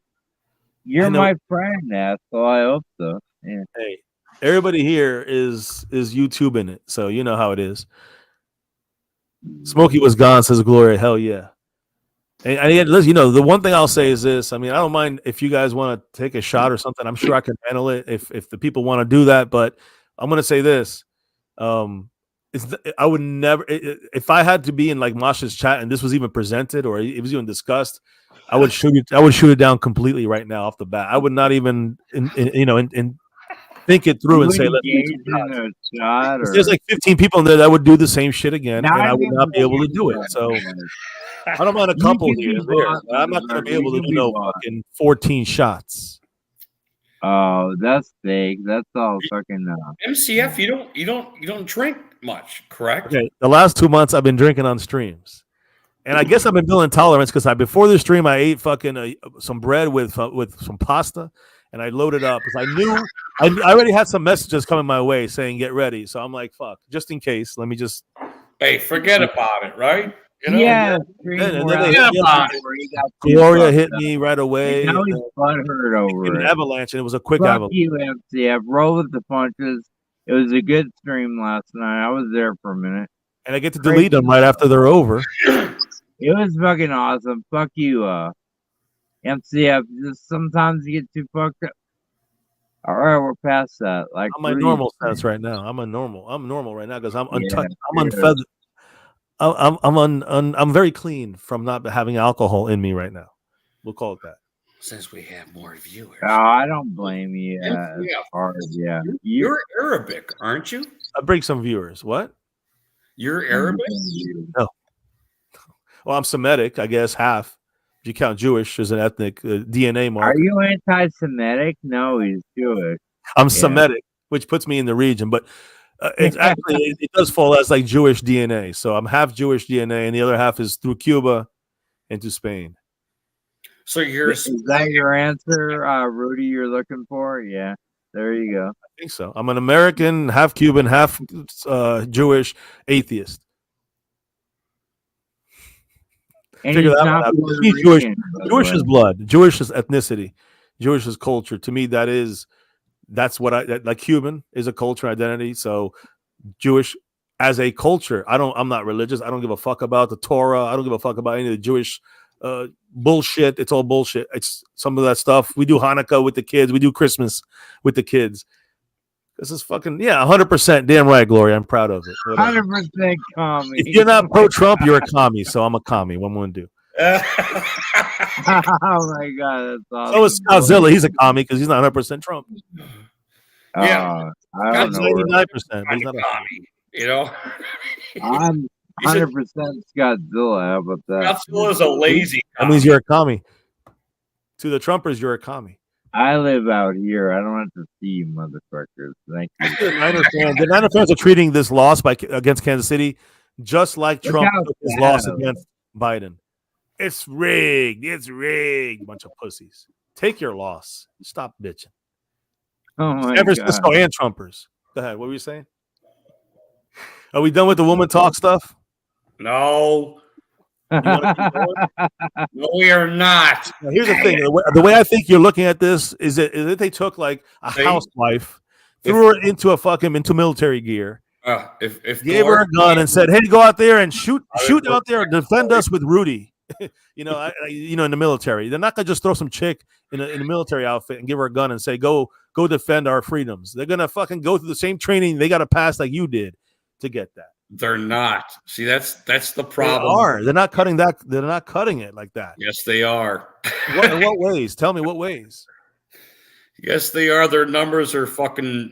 You're I know- my friend, asshole. I hope so. Yeah. Hey, everybody here is YouTubing it, so you know how it is. Smokey was gone, says Gloria. Hell yeah. And again, listen, the one thing I'll say is this. I mean, I don't mind if you guys want to take a shot or something. I'm sure I can handle it if the people want to do that. But I'm gonna say this. I would never if I had to be in like Masha's chat and this was even presented or it was even discussed, I would shoot it down completely right now off the bat. I would not even think it through and say, let's do engage some shots. in a shot or There's like 15 people in there that would do the same shit again, Now and I would even not be able to do it. that, So man. I don't mind a You couple can here be and there. bought, But I'm not going to be you able to can do be no bought. fucking 14 shots. Oh, that's fake. That's all fucking MCF, you don't drink much, correct? Okay, the last 2 months I've been drinking on streams. And I guess I've been building tolerance because before the stream I ate fucking some bread with some pasta, and I loaded up because I knew I already had some messages coming my way saying get ready. So I'm like, fuck, just in case, let me just. Hey, forget about it, right? You know? Yeah, then where they I- hit me. where he got too Gloria fucked hit up. me right away. And now he's butthurt over An it. avalanche, and it was a quick Fuck avalanche. you, MCF. Roll with the punches. It was a good stream last night. I was there for a minute. And I get to delete them right after they're over. It was fucking awesome. Fuck you, MCF. Just sometimes you get too fucked up. All right, we're past that. Like I'm my Rudy normal said. status right now. I'm normal right now because I'm Yeah, untouched. I'm yeah. unfeathered. I'm very clean from not having alcohol in me right now. We'll call it that. Since we have more viewers. Oh, I don't blame you. Yeah. It's hard, yeah. You're Arabic, aren't you? I bring some viewers. What? You're Arabic? Well, I'm Semitic, I guess half. If you count Jewish as an ethnic DNA Are mark, you anti-Semitic? No, he's Jewish. I'm Semitic, which puts me in the region. But it's actually it does fall as like Jewish DNA. So I'm half Jewish DNA, and the other half is through Cuba into Spain. So you're Is that your answer, Rudy? You're looking for? Yeah, there you go. I think so. I'm an American, half Cuban, half Jewish atheist. And Figure he's that not one out. Puerto He's Jewish. Rican, by the Jewish way. is blood. Jewish is ethnicity. Jewish is culture. To me, that's what I like. Cuban is a culture identity. So Jewish as a culture. I'm not religious. I don't give a fuck about the Torah. I don't give a fuck about any of the Jewish bullshit. It's all bullshit. It's some of that stuff. We do Hanukkah with the kids. We do Christmas with the kids. This is fucking 100%. Damn right, Gloria. I'm proud of it. Whatever. 100% commie. If you're not pro-Trump, you're a commie. So I'm a commie. What am I gonna do? Oh my god, that's awesome. So is Godzilla. He's a commie because he's not 100% Trump. Yeah. I don't He's know. 99%. But kind he's of not a commie, you know? I'm He's a- 100% Godzilla. How about that? Godzilla's a lazy That means you're a commie. To the Trumpers, you're a commie. I live out here. I don't have to see you, motherfuckers. Thank you. The Niner fans are treating this loss against Kansas City just like Look Trump how took his sad loss of it. against Biden. It's rigged. It's rigged. Bunch of pussies. Take your loss. Stop bitching. Oh my San god. Francisco and Trumpers. Go ahead. What were you saying? Are we done with the woman talk stuff? No, You wanna keep going? no, we are not. Now, here's the thing. The way I think you're looking at this is that they took like a They- housewife, threw her into military gear, If gave her a gun, and said, "Hey, go out there and shoot out there, defend us with Rudy." In the military, they're not gonna just throw some chick in a military outfit and give her a gun and say, "Go defend our freedoms." They're gonna fucking go through the same training they got to pass like you did to get that. they're not. See, that's the They problem. are. They're not cutting that. They're not cutting it like that. Yes, they are. In what ways? Tell me what ways. Yes, they are. Their numbers are fucking.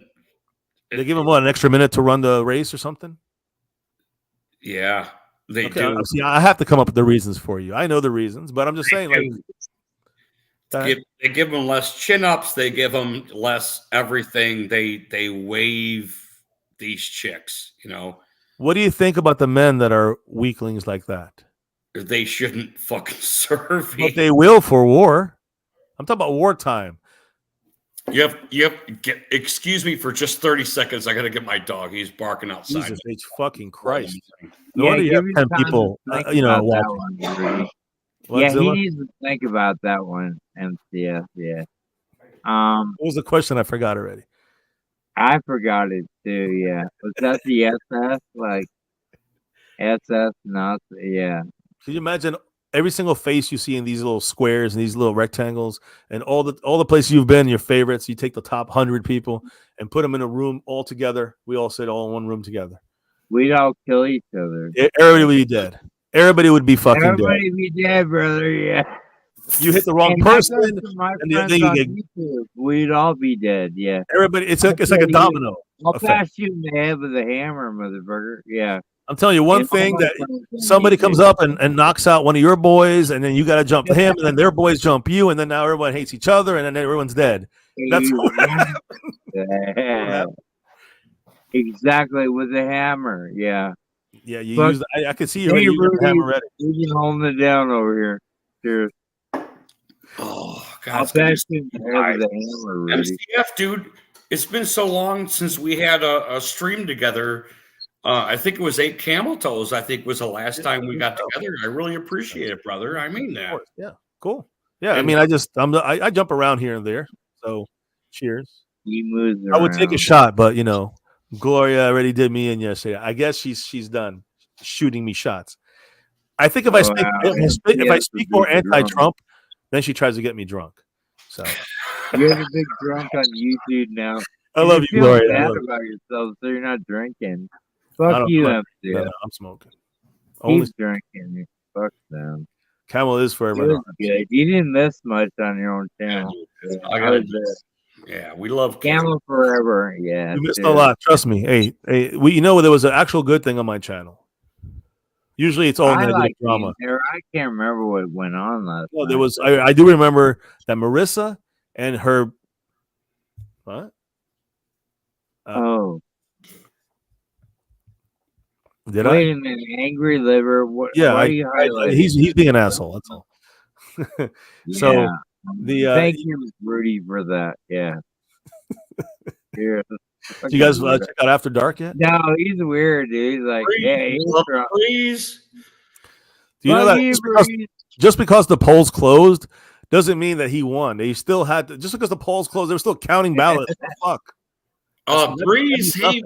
They give them an extra minute to run the race or something. Yeah, they Okay, do. see, I have to come up with the reasons for you. I know the reasons, but I'm just saying, like, They give them less chin ups. They give them less everything. They waive these chicks. You know, what do you think about the men that are weaklings like that? they shouldn't fucking serve. But they will for war. I'm talking about wartime. You have excuse me for just 30 seconds. I gotta get my dog. He's barking outside. Jesus H fucking Christ. No Yeah, wonder you give have me 10 time to people, think you know, about that watching. one, Rudy. What, Yeah, he Zilla? needs to think about that one, MCF. Yeah. What was the question? I forgot already. I forgot it too. Yeah. Was that the SS? Like SS? Not. Yeah. Can you imagine every single face you see in these little squares and these little rectangles, and all the places you've been, your favorites? You take the top 100 people and put them in a room all together. We all sit all in one room together. We'd all kill each other. Everybody would be dead. Everybody would be fucking Everybody be dead, brother. Yeah. dead. You hit the wrong And that person. goes to my and then friends you on get- YouTube. We'd all be dead. Yeah. Everybody, it's like a domino. I'll effect. pass you in the head with a hammer, motherfucker. Yeah. I'm telling you one And all thing my that friends on somebody comes YouTube. up and knocks out one of your boys, and then you got to jump him, and then their boys jump you, and then now everyone hates each other, and then everyone's dead. That's what Yeah. Exactly, with a hammer. Yeah. Yeah, you Fuck. use. I could see you Hey, already using the Rudy, hammer already. you can hold it down over here. Cheers. Oh God, I'll it's gonna be pass you the head with the hammer, Rudy. MCF, dude. It's been so long since we had a stream together. I think it was 8 Camel Toes. I think was the last time we got together. I really appreciate it, brother. I mean Of that. course. Yeah. Cool. Yeah. I And- mean, I jump around here and there. So, cheers. He moves I around. would take a shot, but Gloria already did me in yesterday. I guess she's done shooting me shots. I think if I speak if I speak more anti-Trump, then she tries to get me drunk. So You're the big drunk on YouTube now. I love you, feel Gloria. I bad love you. about yourself, so you're not drinking. I Fuck don't- you, I'm MCF. No, I'm smoking. Only He's drinking. Fuck them. Camel is for It everyone. was good. You didn't miss much on your own channel. I I gotta was Yeah, we love Camel forever. Yeah. You missed dude. a lot. Trust me. Hey, there was an actual good thing on my channel. Usually, it's all I negative like drama. being there. I can't remember what went on last No, night. there was. I do remember that Marissa and her. What? Oh, Did wait a minute. Angry liver. What? Yeah, why are you highlighting? he's being an asshole. That's all. So Yeah. the Thank you, Rudy, for that. Yeah. Yeah. you guys check out After Dark yet? No, he's weird, dude. He's like, yeah, he's drunk. please. Do you know Fuck that you, just just because the polls closed doesn't mean that he won. They still had to, just because the polls closed, they were still counting ballots. Fuck. Breeze, that's hey,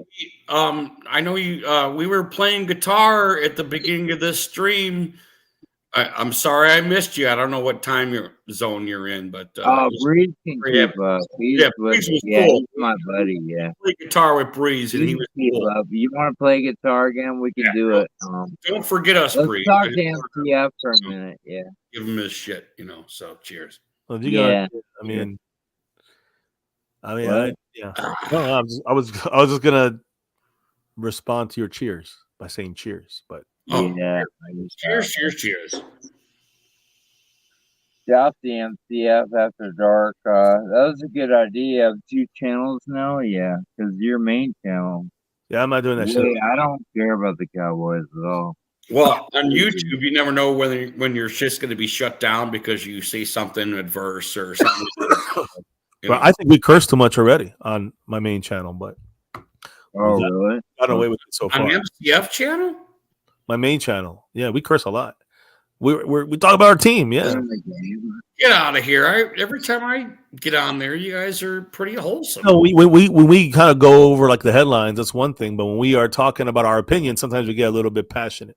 I know you. We were playing guitar at the beginning of this stream. I'm sorry I missed you. I don't know what time zone you're in, but Breeze can yeah, keep up. He's yeah, with, Breeze was yeah, cool. he's my buddy. Yeah. play guitar with Breeze, and He he can was keep cool. up. You want to play guitar again? We can Yeah, do it. Don't forget us, Let's Breeze. talk I to just wanna MCF for a minute. Yeah. give him his shit, So cheers. Well, you Yeah. gotta, yeah. No, I was just gonna respond to your cheers by saying cheers, but Oh, Yeah. cheers. Drop the MCF After Dark. That was a good idea. Have 2 channels now. Yeah, because your main channel. yeah, I'm not doing that shit. Wait, I don't care about the Cowboys at all. Well, on YouTube, you never know when your shit's going to be shut down because you say something adverse or something. Well, I think we cursed too much already on my main channel, but Oh, Yeah. really? got away with it so far. on the MCF channel. My main channel, yeah, we curse a lot. We talk about our team, yeah. In the game. Get out of here! Every time I get on there, you guys are pretty wholesome. No, when we kind of go over like the headlines, that's one thing. But when we are talking about our opinions, sometimes we get a little bit passionate,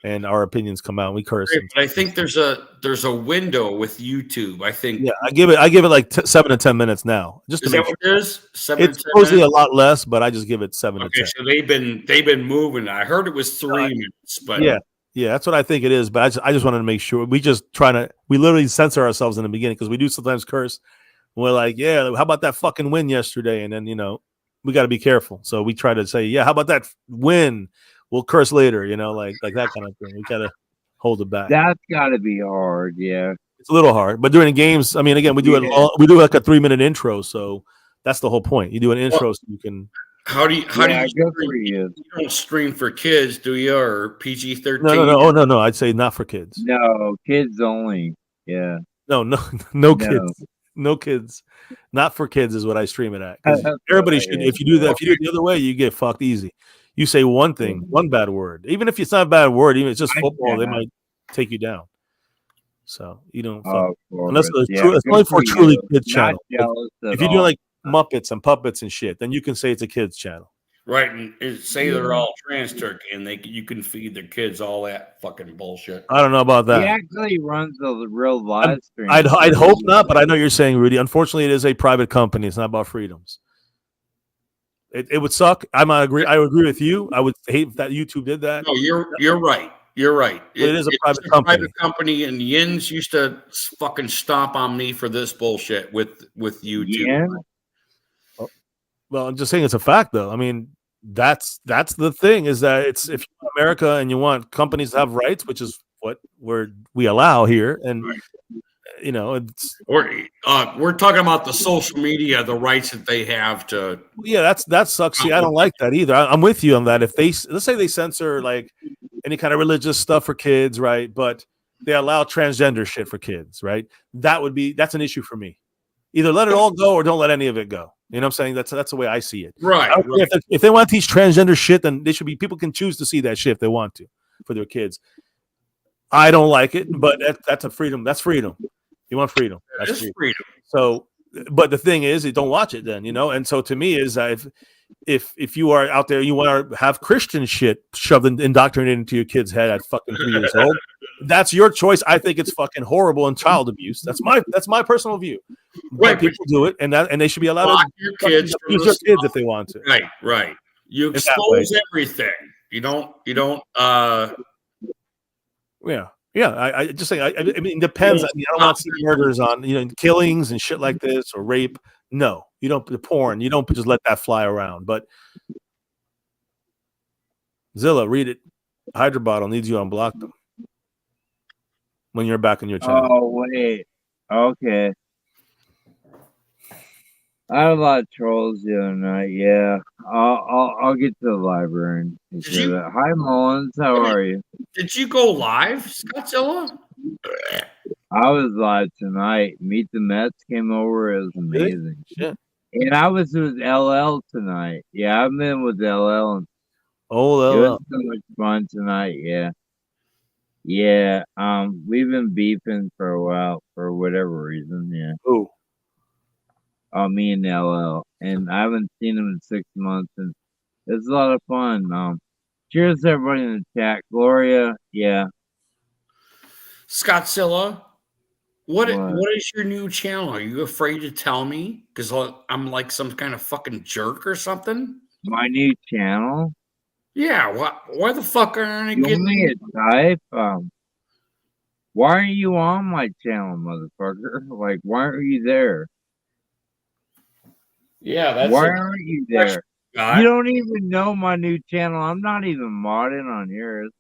and our opinions come out. And we curse. Great, but I think there's a window with YouTube. I think. Yeah, I give it like 7 to 10 minutes now, just to Is make that sure. what it is? 7 It's to 10 supposedly a minutes? lot less, but I just give it 7 to Okay, 10. so they've been moving. I heard it was 3 minutes, but Yeah, that's what I think it is. But I just wanted to make sure. We literally censor ourselves in the beginning because we do sometimes curse. We're like, yeah, how about that fucking win yesterday? And then we got to be careful. So we try to say, yeah, how about that win? We'll curse later, like that kind of thing. We gotta hold it back. That's got to be hard. Yeah. It's a little hard, but during the games, I mean, again, we do we do like a 3-minute intro, so that's the whole point. You do an intro so you can. how do you Good stream? for you. You don't stream for kids, do you? Or PG-13? No. Oh no, I'd say not for kids. No, kids only. Yeah. No kids. No kids. Not for kids is what I stream it at. 'Cause everybody should. If you do that, if you do it the other way, you get fucked easy. You say one thing, one bad word, even if it's not a bad word, even if it's just football, they might take you down. So you don't. Unless it's only for truly kids channel. If you do like Muppets and puppets and shit, then you can say it's a kids channel. Right, and say they're all trans turkey, and you can feed their kids all that fucking bullshit. I don't know about that. He actually runs a real live stream. I'd hope not, but I know you're saying, Rudy. Unfortunately, it is a private company. It's not about freedoms. It would suck. I agree with you. I would hate that YouTube did that. No, you're right. You're right. It is a private it's company. Private company, and Yins used to fucking stomp on me for this bullshit with YouTube. Yeah. Well, I'm just saying it's a fact, though. I mean, that's the thing is that it's if you're in America and you want companies to have rights, which is what we allow here, and You know, it's we're talking about the social media, the rights that they have to. yeah, that sucks. See, I don't like that either. I'm with you on that. If they let's say they censor like any kind of religious stuff for kids, right? But they allow transgender shit for kids, right? That's an issue for me. Either let it all go or don't let any of it go. You know what I'm saying? That's the way I see it. Right. I don't care if they want to teach transgender shit, then they should be. People can choose to see that shit if they want to for their kids. I don't like it, but that's a freedom. That's freedom. You want freedom. That's It's freedom. So, but the thing is, you don't watch it then, you know. And so, to me, is if you are out there, you want to have Christian shit shoved indoctrinated into your kid's head at fucking 3 years old. That's your choice. I think it's fucking horrible and child abuse. That's my personal view. Right, But people do it, and they should be allowed Block to your kids from use the their kids stuff. if they want to. Right. You In that way. expose everything. You don't. Yeah. I just say. I mean, it depends. I don't want to see murders on, killings and shit like this or rape. No, you don't. The porn. You don't just let that fly around. But Zilla, read it. Hydra Bottle needs you to unblock them when you're back on your channel. Oh wait, okay. I had a lot of trolls the other night. Yeah, I'll get to the library and take Did care of you- that. Hi Mullins, how are you? Did you go live, Scottzilla? I was live tonight. Meet the Mets came over. It was Really? amazing. Shit. And I was with LL tonight. Yeah, I've been with LL and Oh, it well, was so much fun tonight. Yeah. Yeah. We've been beefing for a while for whatever reason. Yeah. oh. Me and LL. And I haven't seen him in 6 months and it's a lot of fun. Cheers to everybody in the chat. Gloria, yeah. Scottzilla, what What? is your new channel? Are you afraid to tell me? Because I'm like some kind of fucking jerk or something? My new channel. Yeah, why the fuck aren't I You want me getting... to type? Why aren't you on my channel, motherfucker? Like, why aren't you there? Yeah, that's Why a aren't you there? guy. You don't even know my new channel. I'm not even modding on yours.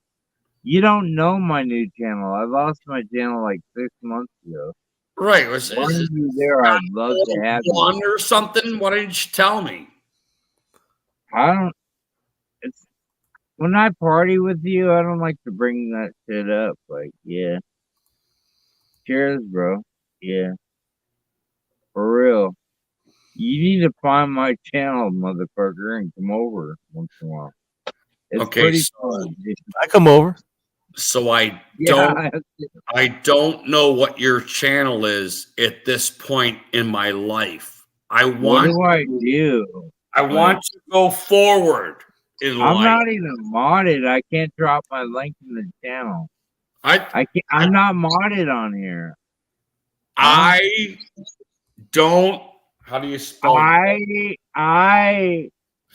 You don't know my new channel. I lost my channel like 6 months ago. Right. Why Is aren't it you there? I'd love to have you. one or something? Why didn't you tell me? I don't. It's when I party with you, I don't like to bring that shit up. Like, yeah. Cheers, bro. Yeah. For real. You need to find my channel, motherfucker, and come over once in a while. It's Okay, pretty so- fun. I come over. So I Yeah, don't know what your channel is at this point in my life. I what want do I do? to go forward in I'm life. not even modded. I can't drop my link in the channel. I can't. I'm not modded on here. I don't. How do you spell? I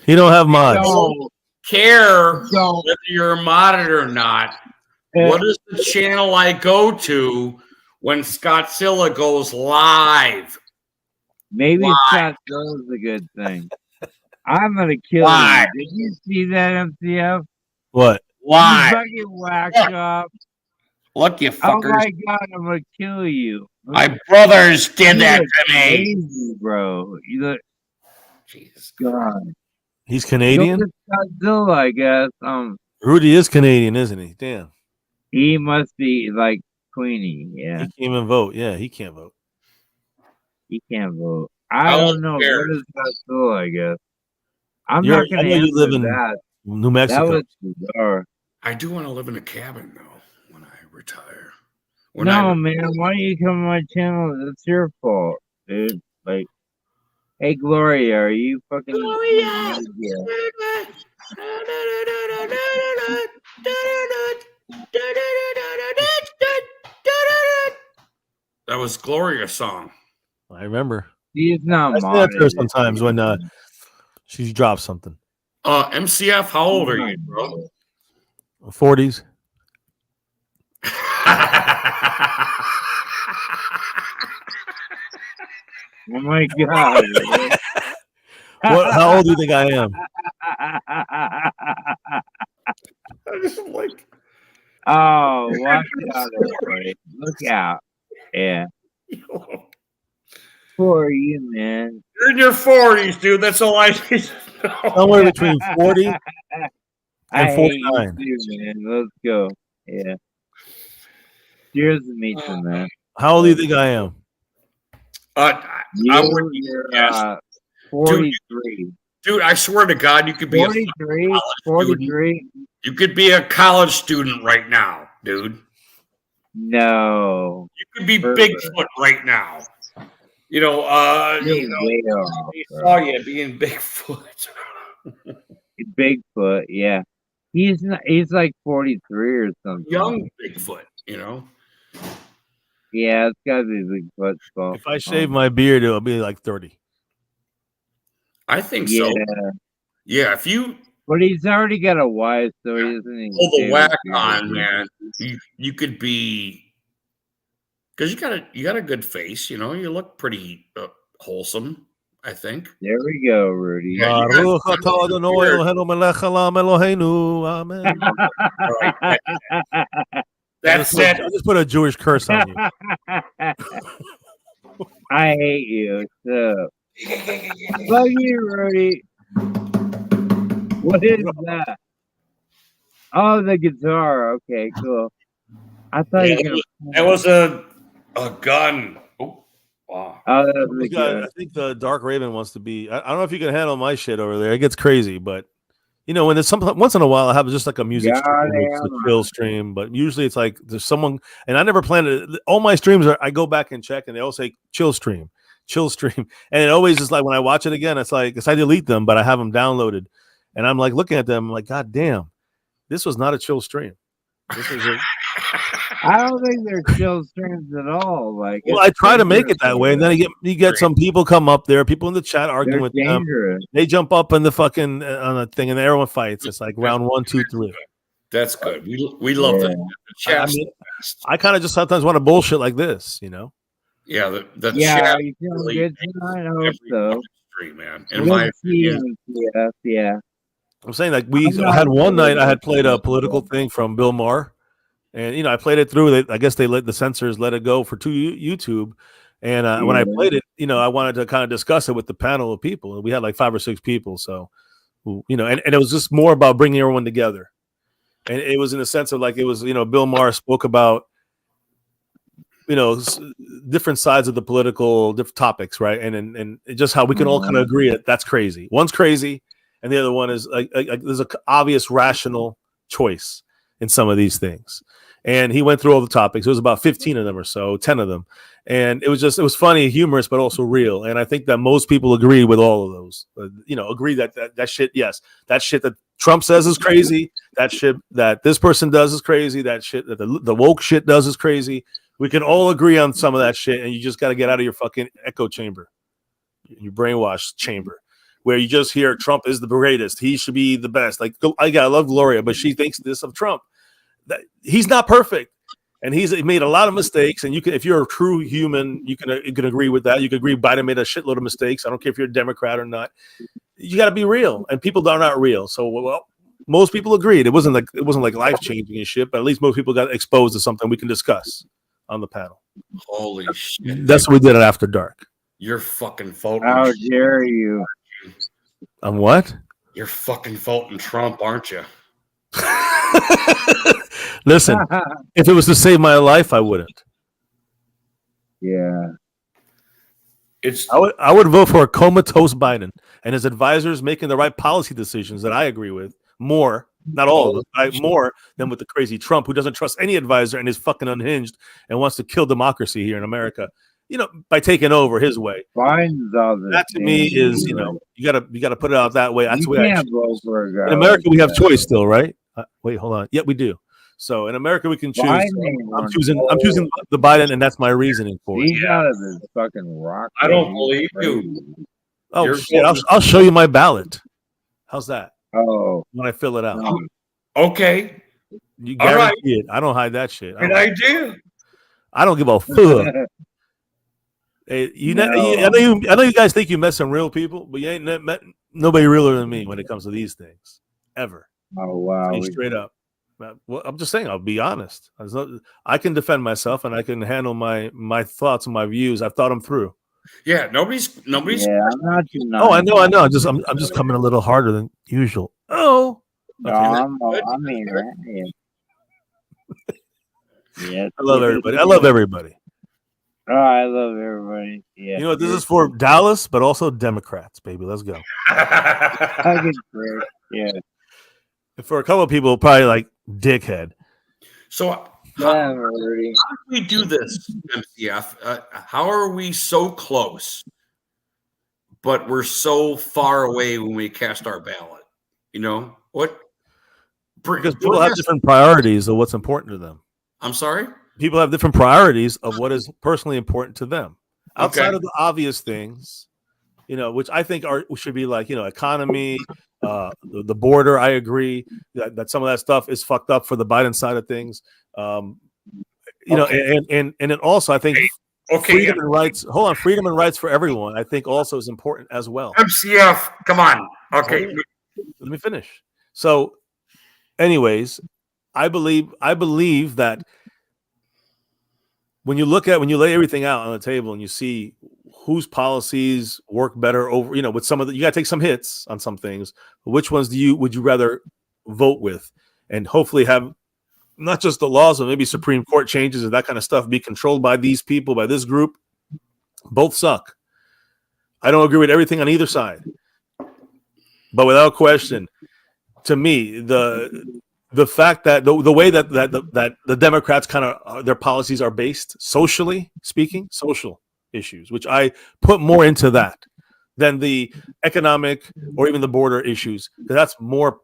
You don't have mods. don't. Care Don't. whether you're a mod or not. What is the channel I go to when Scottzilla goes live? Maybe Why? Scott is a good thing. I'm gonna kill Why? you. Did you see that, MCF? What? Why? You fucking whacked up. Look, you Oh fuckers. my god, I'm gonna kill you. My brothers did You that look to me. crazy, bro. You look Jesus. God. He's Canadian? Look at Godzilla, I guess. Rudy is Canadian, isn't he? Damn. He must be like Queenie. He Yeah, can't even vote. Yeah, he can't vote. he can't vote. I Oh, don't know. fair. What is Godzilla? I guess. I'm You're- not gonna I know you answer live in that. New That Mexico. was bizarre. I do want to live in a cabin though when I retire. When No, man. Why don't you come on my channel? That's your fault, dude. Like, hey, Gloria, are you fucking? Gloria! Yeah. That was Gloria's song. I remember. He's not I say that to her modded. sometimes when she drops something. MCF, how old are you, bro? 40s. Oh my god. What? How old do you think I am? I just like Oh, watch out, everybody. Look out. Yeah. for you, man. You're in your 40s, dude. That's all I need to know. Somewhere between 40 I and hate you 49. too, man. Let's go. Yeah. Cheers to me, man. How old do you think I am? I You, would you're guess. 43. Dude, I swear to God, you could be 43? college 43? you could be a college student right now, dude. No. You could be Perfect. Bigfoot right now. You know, You're way off, they bro. saw you being Bigfoot. Bigfoot, yeah. He's not, he's like 43 or something. Young Bigfoot, you know. Yeah, it's gotta be Bigfoot. Fault. If I shave my beard, it'll be like 30. I think Yeah, so. Yeah, if you but he's already got a wife, so he doesn't even pull the shave whack his beard. on, man, you could be, because you got a good face, you know. You look pretty wholesome, I think. There we go, Rudy. Yeah, you Baruch got- atah Adonai Eloheinu melech haolam Eloheinu. Amen. That's I it. just put a Jewish curse on you. I hate you. So. Fuck you, Rudy. What is that? Oh, the guitar. Okay, cool. I thought Yeah, you were gonna. That was a gun. Oh, wow. Oh, that was We the got- gun. I think the Dark Raven wants to be. I don't know if you can handle my shit over there. It gets crazy, but you know, when there's once in a while, I have just like a music stream, it's a chill stream. But usually, it's like there's someone, and I never planned it. All my streams are. I go back and check, and they all say chill stream, and it always is like when I watch it again, it's like I delete them, but I have them downloaded, and I'm like looking at them, like, God damn, this was not a chill stream. This was a. I don't think they're chill streams at all. Like, Well, it's I try to make it that dangerous. way, and then you get some people come up there, people in the chat arguing They're with them. dangerous. They jump up in the fucking on the thing, and everyone fights. It's like round 1, 2, 3. That's good. We love Yeah. that. The I chat's mean, the best. I kind of just sometimes want to bullshit like this, you know. Yeah, the Yeah, chat are you feeling really good tonight? I hope every so. fucking stream, man. In Good my to see you opinion, in TF, yeah. I'm saying like I'm I not had one night I really had played a political thing from Bill Maher, and you know I played it through. I guess they let the censors let it go for YouTube, and when I Yeah. played it, you know I wanted to kind of discuss it with the panel of people, and we had like 5 or 6 people. So, you know, and it was just more about bringing everyone together, and it was in the sense of like it was, you know, Bill Maher spoke about, you know, different sides of the political different topics, right? And just how we can all kind of agree that that's crazy. One's crazy, and the other one is like there's an obvious rational choice in some of these things. And he went through all the topics. It was about 15 of them or so, 10 of them, and it was funny, humorous, but also real. And I think that most people agree with all of those. You know, agree that shit, yes, that shit that Trump says is crazy. That shit that this person does is crazy. That shit that the woke shit does is crazy. We can all agree on some of that shit, and you just got to get out of your fucking echo chamber, your brainwash chamber, where you just hear Trump is the greatest. He should be the best. Like I love Gloria, but she thinks this of Trump. That he's not perfect, and he's made a lot of mistakes. And you can, if you're a true human, you can agree with that. You can agree Biden made a shitload of mistakes. I don't care if you're a Democrat or not. You got to be real, and people are not real. So well, most people agreed. It wasn't like life changing and shit, but at least most people got exposed to something we can discuss on the panel. holy shit. That's what we did at After Dark. You're fucking voting. How dare you? On what? You're fucking voting Trump, aren't you? Listen, if it was to save my life, I wouldn't. Yeah. It's I would vote for a comatose Biden and his advisors making the right policy decisions that I agree with more, not all of them, but more than with the crazy Trump who doesn't trust any advisor and is fucking unhinged and wants to kill democracy here in America, you know, by taking over his way. Biden's all this. That to me is, you know, you gotta put it out that way. That's you the way I can't vote for a guy. in America like we have that. choice still, right? Wait, hold on. Yeah, we do. So in America we can choose. Biden ain't I'm one. choosing the Biden, and that's my reasoning for it. He's out of his fucking rock. I don't He's believe you. crazy. Oh You're shit! voting- I'll show you my ballot. How's that? Oh, When I fill it out, no. okay. you all right. guarantee it. I don't hide that shit. Good idea. I don't give a fuck. Hey, I know you guys think you met some real people, but you ain't met nobody realer than me when it comes to these things, ever. Oh wow. Be straight up. Well, I'm just saying. I'll be honest. I can defend myself, and I can handle my thoughts and my views. I've thought them through. Yeah, nobody's. Yeah, I'm not denying. Oh, I know. I'm just coming a little harder than usual. Oh, No, okay. I mean that. Yeah. Yeah. I love everybody. I love everybody. Oh, I love everybody. Yeah. You know, this is for Dallas, but also Democrats, baby. Let's go. Fucking prick. Yeah. And for a couple of people, probably like dickhead. So Yeah, Rudy. how do we do this, MCF? How are we so close, but we're so far away when we cast our ballot? You know what? Because people have different priorities of what's important to them. I'm sorry? People have different priorities of what is personally important to them. Outside Okay. of the obvious things, you know, which I think should be like, you know, economy, the border. I agree that some of that stuff is fucked up for the Biden side of things. You know, and it also, I think, freedom and rights. Hold on, freedom and rights for everyone, I think, also is important as well. MCF, come on. Okay. Let me finish. So, anyways, I believe that when you lay everything out on the table and you see whose policies work better over, you know, with some of the, you got to take some hits on some things. But which ones would you rather vote with, and hopefully have not just the laws, but maybe Supreme Court changes and that kind of stuff be controlled by these people, by this group. Both suck. I don't agree with everything on either side, but without question, to me, the fact that the way that the Democrats kind of their policies are based socially speaking, social issues, which I put more into that than the economic or even the border issues, because that's more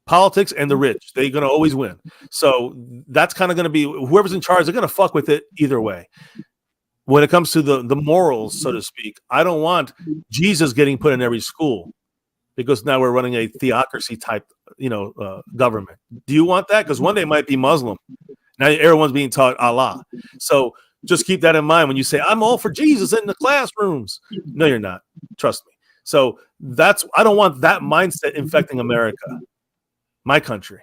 politics and the rich. They're going to always win. So that's kind of going to be whoever's in charge. They're going to fuck with it either way. When it comes to the morals, so to speak, I don't want Jesus getting put in every school, because now we're running a theocracy type, you know, government. Do you want that? Because one day it might be Muslim. Now everyone's being taught Allah. So just keep that in mind when you say, I'm all for Jesus in the classrooms. No, you're not. Trust me. So I don't want that mindset infecting America, my country.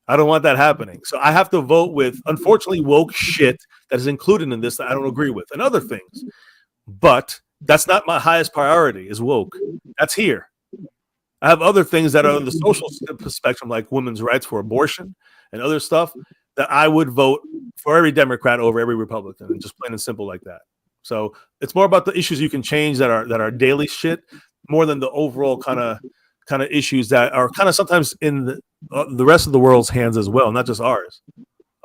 I don't want that happening. So I have to vote with, unfortunately, woke shit that is included in this that I don't agree with, and other things. But that's not my highest priority, is woke. That's here. I have other things that are on the social spectrum, like women's rights for abortion and other stuff, that I would vote for every Democrat over every Republican, and just plain and simple like that. So it's more about the issues you can change that are daily shit, more than the overall kind of issues that are kind of sometimes in the rest of the world's hands as well, not just ours.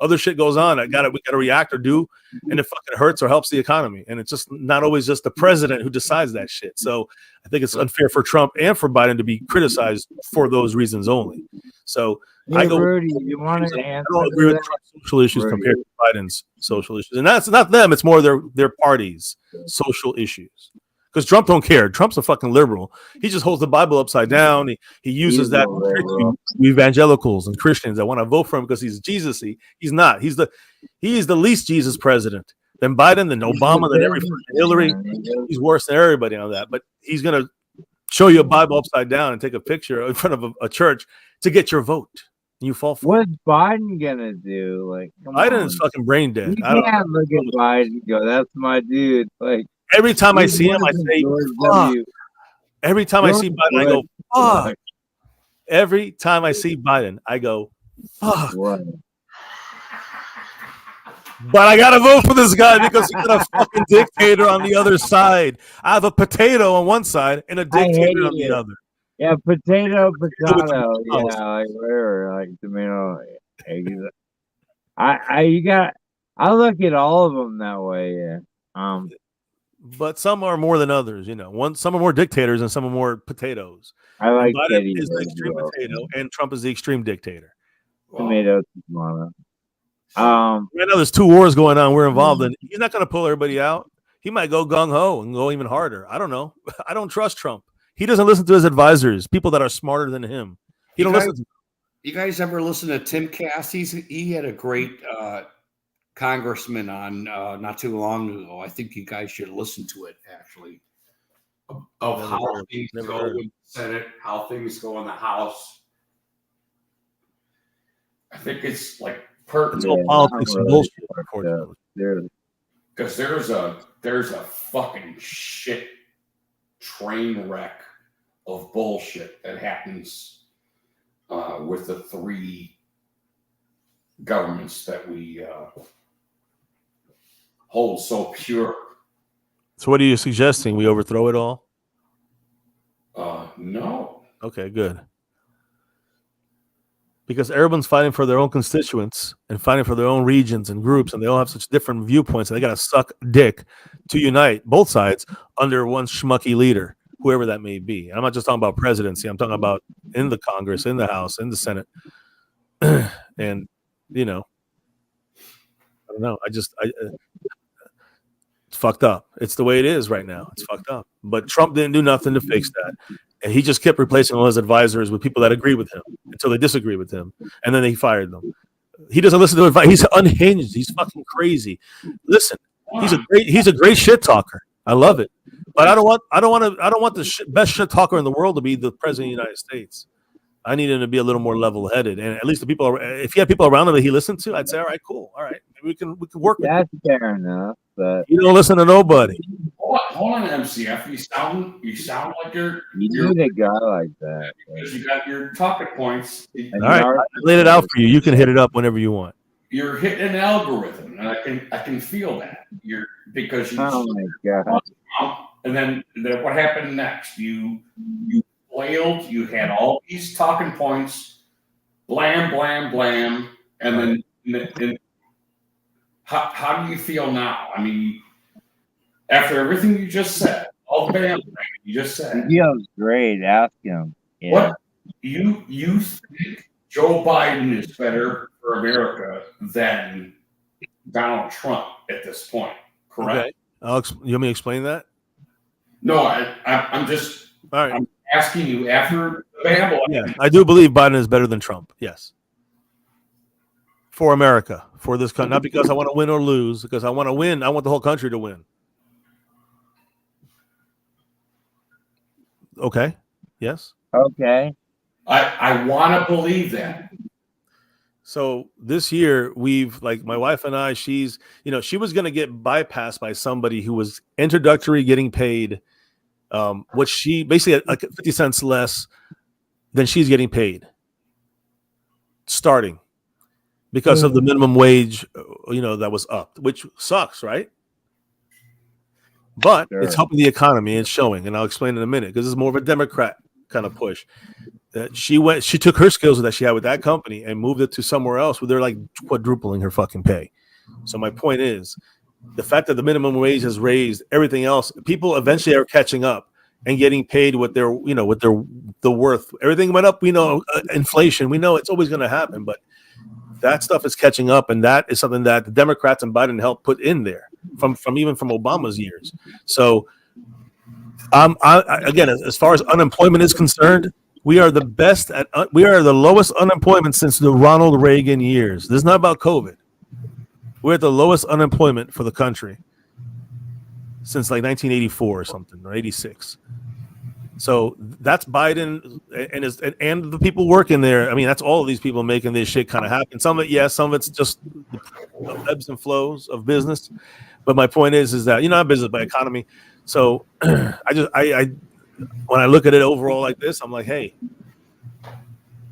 Other shit goes on. We got to react or do, and it fucking hurts or helps the economy. And it's just not always just the president who decides that shit. So I think it's unfair for Trump and for Biden to be criticized for those reasons only. So Hey, Rudy, you want to answer? I don't agree with Trump's social issues compared to Biden's social issues, and that's not them. It's more their party's social issues. Because Trump don't care. Trump's a fucking liberal. He just holds the Bible upside down. He uses that to evangelicals and Christians that want to vote for him because he's Jesus-y. He's not. He is the least Jesus president. Then Biden, then Obama, then every Hillary. He's worse than everybody on that. But he's gonna show you a Bible upside down and take a picture in front of a church to get your vote. And you fall for it. What's Biden gonna do? Like, Biden is fucking brain dead. You can't look at Biden and go, "That's my dude." Like, every time I see him, I say, fuck. Every time I see Biden, I go, fuck. Every time I see Biden, I go, fuck. But I got to vote for this guy because he's got a fucking dictator on the other side. I have a potato on one side and a dictator on the other. Yeah, potato. Yeah, like whatever, like tomato. I look at all of them that way. Yeah. But some are more than others, you know. Some are more dictators and some are more potatoes. I like Biden is the extreme potato, and Trump is the extreme dictator. Tomato. Right now, there's 2 wars going on. We're involved in. He's not going to pull everybody out. He might go gung ho and go even harder. I don't know. I don't trust Trump. He doesn't listen to his advisors, people that are smarter than him. He don't listen to them. You guys ever listen to Tim Cass? He had a great congressman on not too long ago. I think you guys should listen to it, actually, of how things go in the Senate, how things go in the House. I think it's like pertinent. It's all politics and bullshit, unfortunately. because there's a fucking shit train wreck of bullshit that happens with the three governments that we hold so pure. So what are you suggesting? We overthrow it all? No. Okay, good. Because everyone's fighting for their own constituents and fighting for their own regions and groups, and they all have such different viewpoints, and they got to suck dick to unite both sides under one schmucky leader, whoever that may be. And I'm not just talking about presidency. I'm talking about in the Congress, in the House, in the Senate. And, you know, I don't know. It's fucked up. It's the way it is right now. It's fucked up. But Trump didn't do nothing to fix that. And he just kept replacing all his advisors with people that agree with him until they disagree with him. And then he fired them. He doesn't listen to advice. He's unhinged. He's fucking crazy. Listen, he's a great shit talker. I love it. But I don't want the best shit talker in the world to be the president of the United States. I need him to be a little more level-headed, and at least the people. If he had people around him that he listened to, I'd say, all right, cool, all right, maybe we can work. That's fair enough, but you don't listen to nobody. Hold on, MCF. You sound like you're need a guy like that. because you got your talking points. All right, I laid it out for you. You can hit it up whenever you want. You're hitting an algorithm, and I can feel that. Because you. Oh my god! And then what happened next? You flailed. You had all these talking points, blam, blam, blam, and then how do you feel now? I mean, after everything you just said, all the bam, blam you just said, He feels great. Ask him. Yeah. what you think Joe Biden is better for America than Donald Trump at this point? Correct. Okay. You want me to explain that? No, I'm just. All right. I'm asking you after the babble. Yeah, I do believe Biden is better than Trump. Yes. For America, for this country, not because I want to win or lose, because I want to win. I want the whole country to win. Okay. Yes. Okay. I want to believe that. So this year we've my wife and I, she was going to get bypassed by somebody who was introductory getting paid what she basically like 50 cents less than she's getting paid starting because of the minimum wage, that was up, which sucks, right? But it's helping the economy and showing, and I'll explain in a minute because it's more of a Democrat kind of push. She took her skills that she had with that company and moved it to somewhere else where they're like quadrupling her fucking pay. So my point is the fact that the minimum wage has raised everything else, people eventually are catching up and getting paid what they're, what the worth. Everything went up, inflation, we know it's always going to happen, but that stuff is catching up. And that is something that the Democrats and Biden helped put in there from Obama's years. So again, as far as unemployment is concerned, we are the best we are the lowest unemployment since the Ronald Reagan years. This is not about COVID. We're at the lowest unemployment for the country since 1984 or something, or 86. So that's Biden and the people working there. I mean, that's all of these people making this shit kind of happen. Some of it, some of it's just the ebbs and flows of business. But my point is that not business, but economy. So I when I look at it overall like this, I'm like, hey,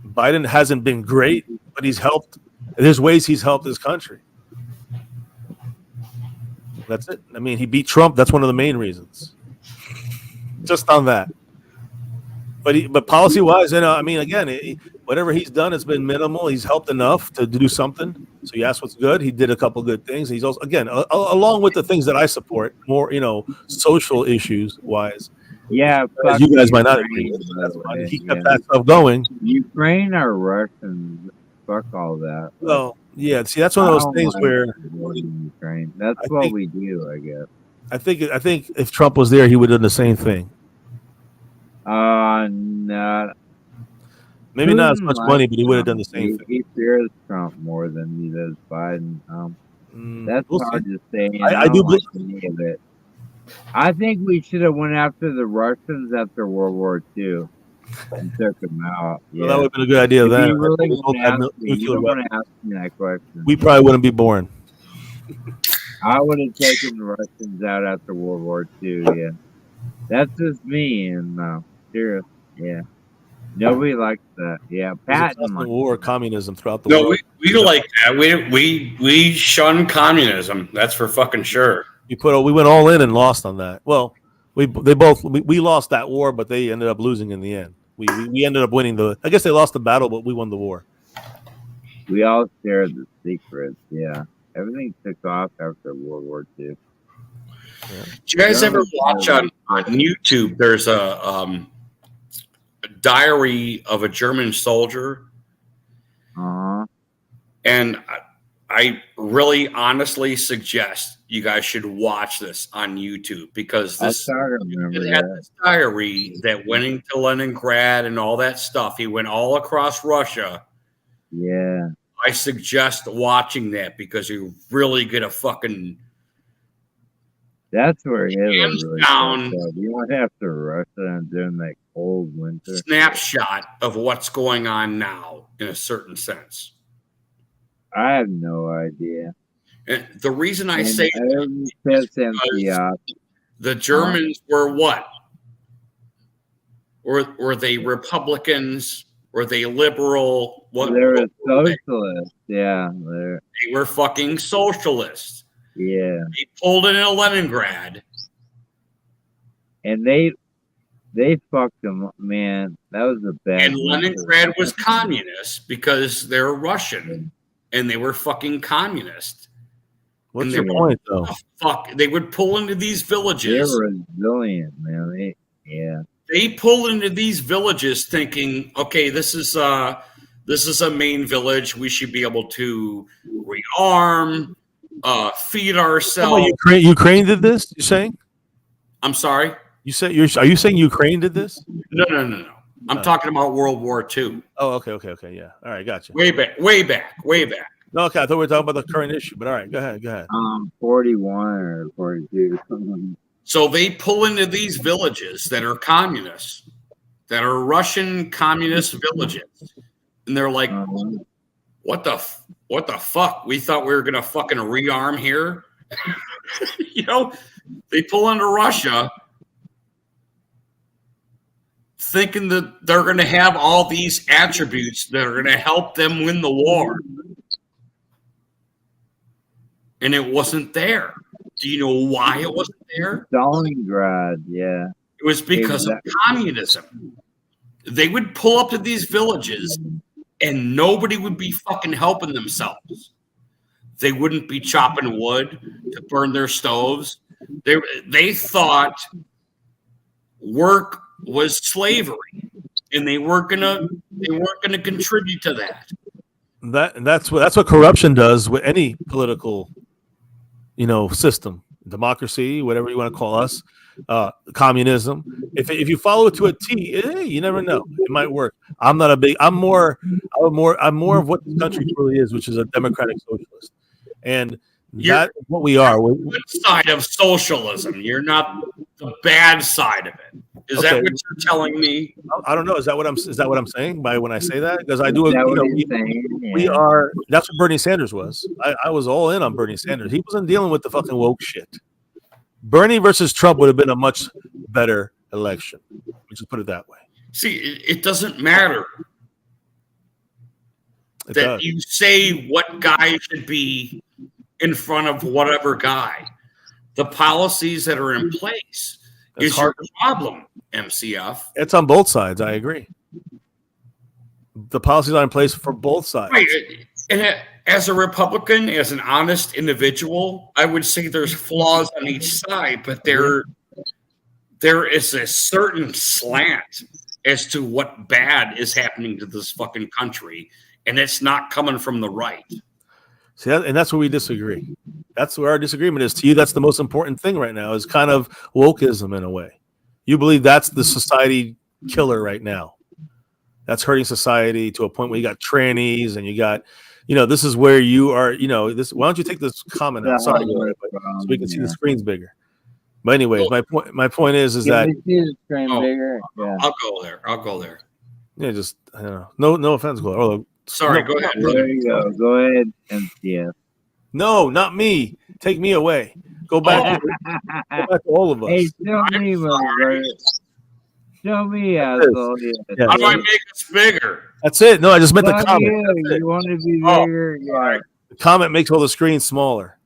Biden hasn't been great, but he's helped. There's ways he's helped this country. That's it. I mean, he beat Trump. That's one of the main reasons. Just on that. But policy-wise, again, whatever he's done, it's been minimal. He's helped enough to do something. So you ask what's good. He did a couple good things. He's also, again, along with the things that I support, more, social issues-wise. Yeah, you guys might not agree with that. He kept that stuff going. Ukraine or Russians, fuck all that. Well, yeah. See, that's one of those things where Ukraine. That's what we do, I guess. I think if Trump was there, he would have done the same thing. No. Maybe not as much money, but he would have done the same thing. He fears Trump more than he does Biden. That's hard to say. I do believe it. I think we should have went after the Russians after World War II and took them out. Yeah. Well, that would have been a good idea then. You don't want to ask me that question. We probably wouldn't be born. I would have taken the Russians out after World War II. Yeah, that's just me. And serious. Yeah, nobody likes that. Yeah, It was a Patton. constant war of communism throughout the No, world. we like that. We shun communism. That's for fucking sure. We went all in and lost on that. Well, we lost that war, but they ended up losing in the end. We ended up winning I guess they lost the battle, but we won the war. We all shared the secrets. Yeah, everything took off after World War II. Did you guys ever watch on YouTube? There's a diary of a German soldier, and I really honestly suggest you guys should watch this on YouTube because this it had this diary that went into Leningrad and all that stuff. He went all across Russia. Yeah, I suggest watching that because you really get a fucking that's where Hitler hands really down fucked up. You went after Russia during that cold winter. snapshot of what's going on now in a certain sense. I have no idea. And the reason I say the Germans were what? Were they Republicans? Were they liberal? What? They were socialists. Yeah, they were fucking socialists. Yeah, they pulled into Leningrad, and they fucked them, man. That was a bad. And Leningrad was communist because they're Russian, and they were fucking communist. What's your point, though? Fuck, they would pull into these villages. They're resilient, man. They pull into these villages thinking, okay, this is a main village. We should be able to rearm, feed ourselves. Ukraine did this? You saying? I'm sorry. Are you saying Ukraine did this? No. I'm talking about World War II. Oh, okay, yeah. All right, gotcha. Way back. No, okay, I thought we were talking about the current issue, but all right, go ahead. 41 or 42. So they pull into these villages that are communists, that are Russian communist villages, and they're like, "What the fuck? We thought we were gonna fucking rearm here." They pull into Russia, thinking that they're gonna have all these attributes that are gonna help them win the war, and it wasn't there. Do you know why it wasn't there? Stalingrad, yeah. It was because of communism. They would pull up to these villages and nobody would be fucking helping themselves. They wouldn't be chopping wood to burn their stoves. They thought work was slavery, and they weren't gonna contribute to that. That's what corruption does with any political system, democracy, whatever you want to call us, communism. If you follow it to a T, you never know. It might work. I'm more of what the country really is, which is a democratic socialist. And that's what we are. You're the good side of socialism. You're not the bad side of it. Is that what you're telling me? I don't know. Is that what I'm saying by when I say that? Because I do. We are. That's what Bernie Sanders was. I was all in on Bernie Sanders. He wasn't dealing with the fucking woke shit. Bernie versus Trump would have been a much better election. Let's just put it that way. See, it doesn't matter that you say what guy should be in front of whatever guy. The policies that are in place is your problem, MCF. It's on both sides. I agree. The policies are in place for both sides. Right. And as a Republican, as an honest individual, I would say there's flaws on each side, but there is a certain slant as to what bad is happening to this fucking country, and it's not coming from the right. See, and that's where we disagree. That's where our disagreement is. To you, that's the most important thing right now, is kind of wokeism in a way. You believe that's the society killer right now. That's hurting society to a point where you got trannies and you got, this is where you are, this. Why don't you take this comment out? Sorry, so we can see the screens bigger. But anyways, my point is that bigger? Yeah. I'll go there. Yeah, just no offense, Gloria. Sorry, go ahead, brother. There you go. Go ahead, MCF. No, not me. Take me away. Go back, go back to all of us. Hey, show me, motherfucker. Show me, asshole. Yeah. How do I make us bigger? That's it. No, I just meant the Fuck comment. you. You want to be Oh, bigger? Yeah. right. The comment makes all the screens smaller.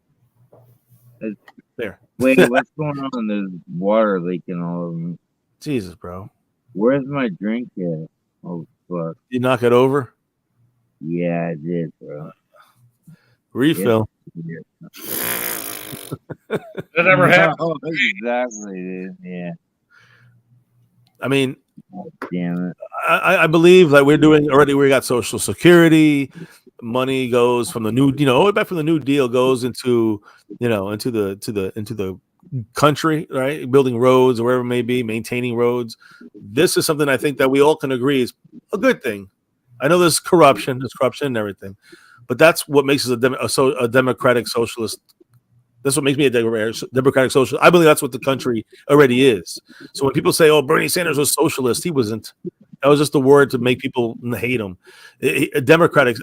There. Wait, what's going on? There's water leaking all over me. Jesus, bro. Where's my drink at? Oh, fuck. You knock it over. Yeah, I did, bro. Refill. That never happened. Oh, exactly, dude. Yeah. I mean, Damn it. I believe that we're doing already. We got Social Security. Money goes from the new, all the way back from the New Deal goes into, into the country, right? Building roads or wherever it may be, maintaining roads. This is something I think that we all can agree is a good thing. I know there's corruption and everything, but that's what makes us a democratic socialist. That's what makes me a democratic socialist. I believe that's what the country already is. So when people say, "Oh, Bernie Sanders was socialist," he wasn't. That was just a word to make people hate him. A democratic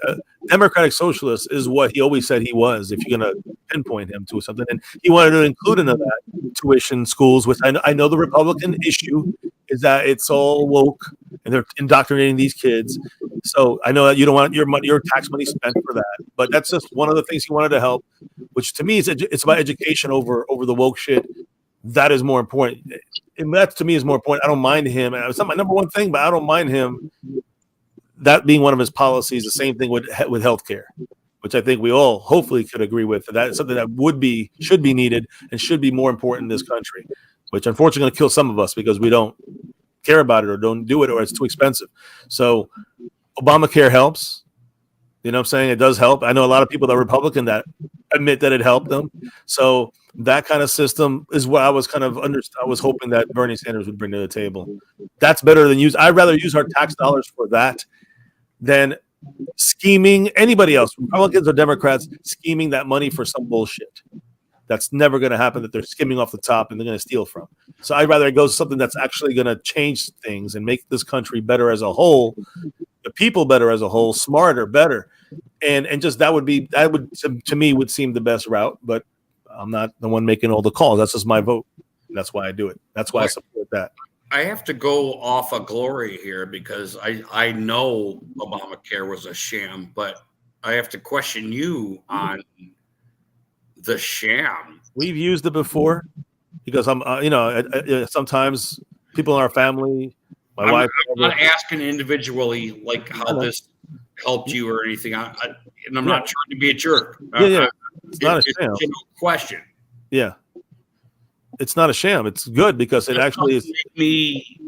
socialist is what he always said he was. If you're going to pinpoint him to something, and he wanted to include into that tuition schools, which I know the Republican issue is that it's all woke and they're indoctrinating these kids. So I know that you don't want your tax money spent for that, but that's just one of the things he wanted to help. Which to me is it's about education over the woke shit. That is more important. And that to me is more important. I don't mind him. It's not my number one thing, but I don't mind him. That being one of his policies. The same thing with healthcare, which I think we all hopefully could agree with. That is something that should be needed and should be more important in this country. Which unfortunately going to kill some of us because we don't care about it or don't do it or it's too expensive. So Obamacare helps. You know what I'm saying? It does help. I know a lot of people that are Republican that admit that it helped them. So that kind of system is what I was I was hoping that Bernie Sanders would bring to the table. That's better than I'd rather use our tax dollars for that than scheming anybody else, Republicans or Democrats, scheming that money for some bullshit. That's never going to happen, that they're skimming off the top and they're going to steal from. So I'd rather it goes something that's actually going to change things and make this country better as a whole, the people better as a whole, smarter, better. And just that would to me would seem the best route, but I'm not the one making all the calls. That's just my vote. That's why I do it. That's why I support that. I have to go off of glory here because I know Obamacare was a sham, but I have to question you on the sham. We've used it before because I'm, sometimes people in our family, my wife. I'm not asking individually like how this helped you or anything. And I'm not trying to be a jerk. Yeah. It's not a sham. It's a question. Yeah. It's not a sham. It's good because it actually is. Make me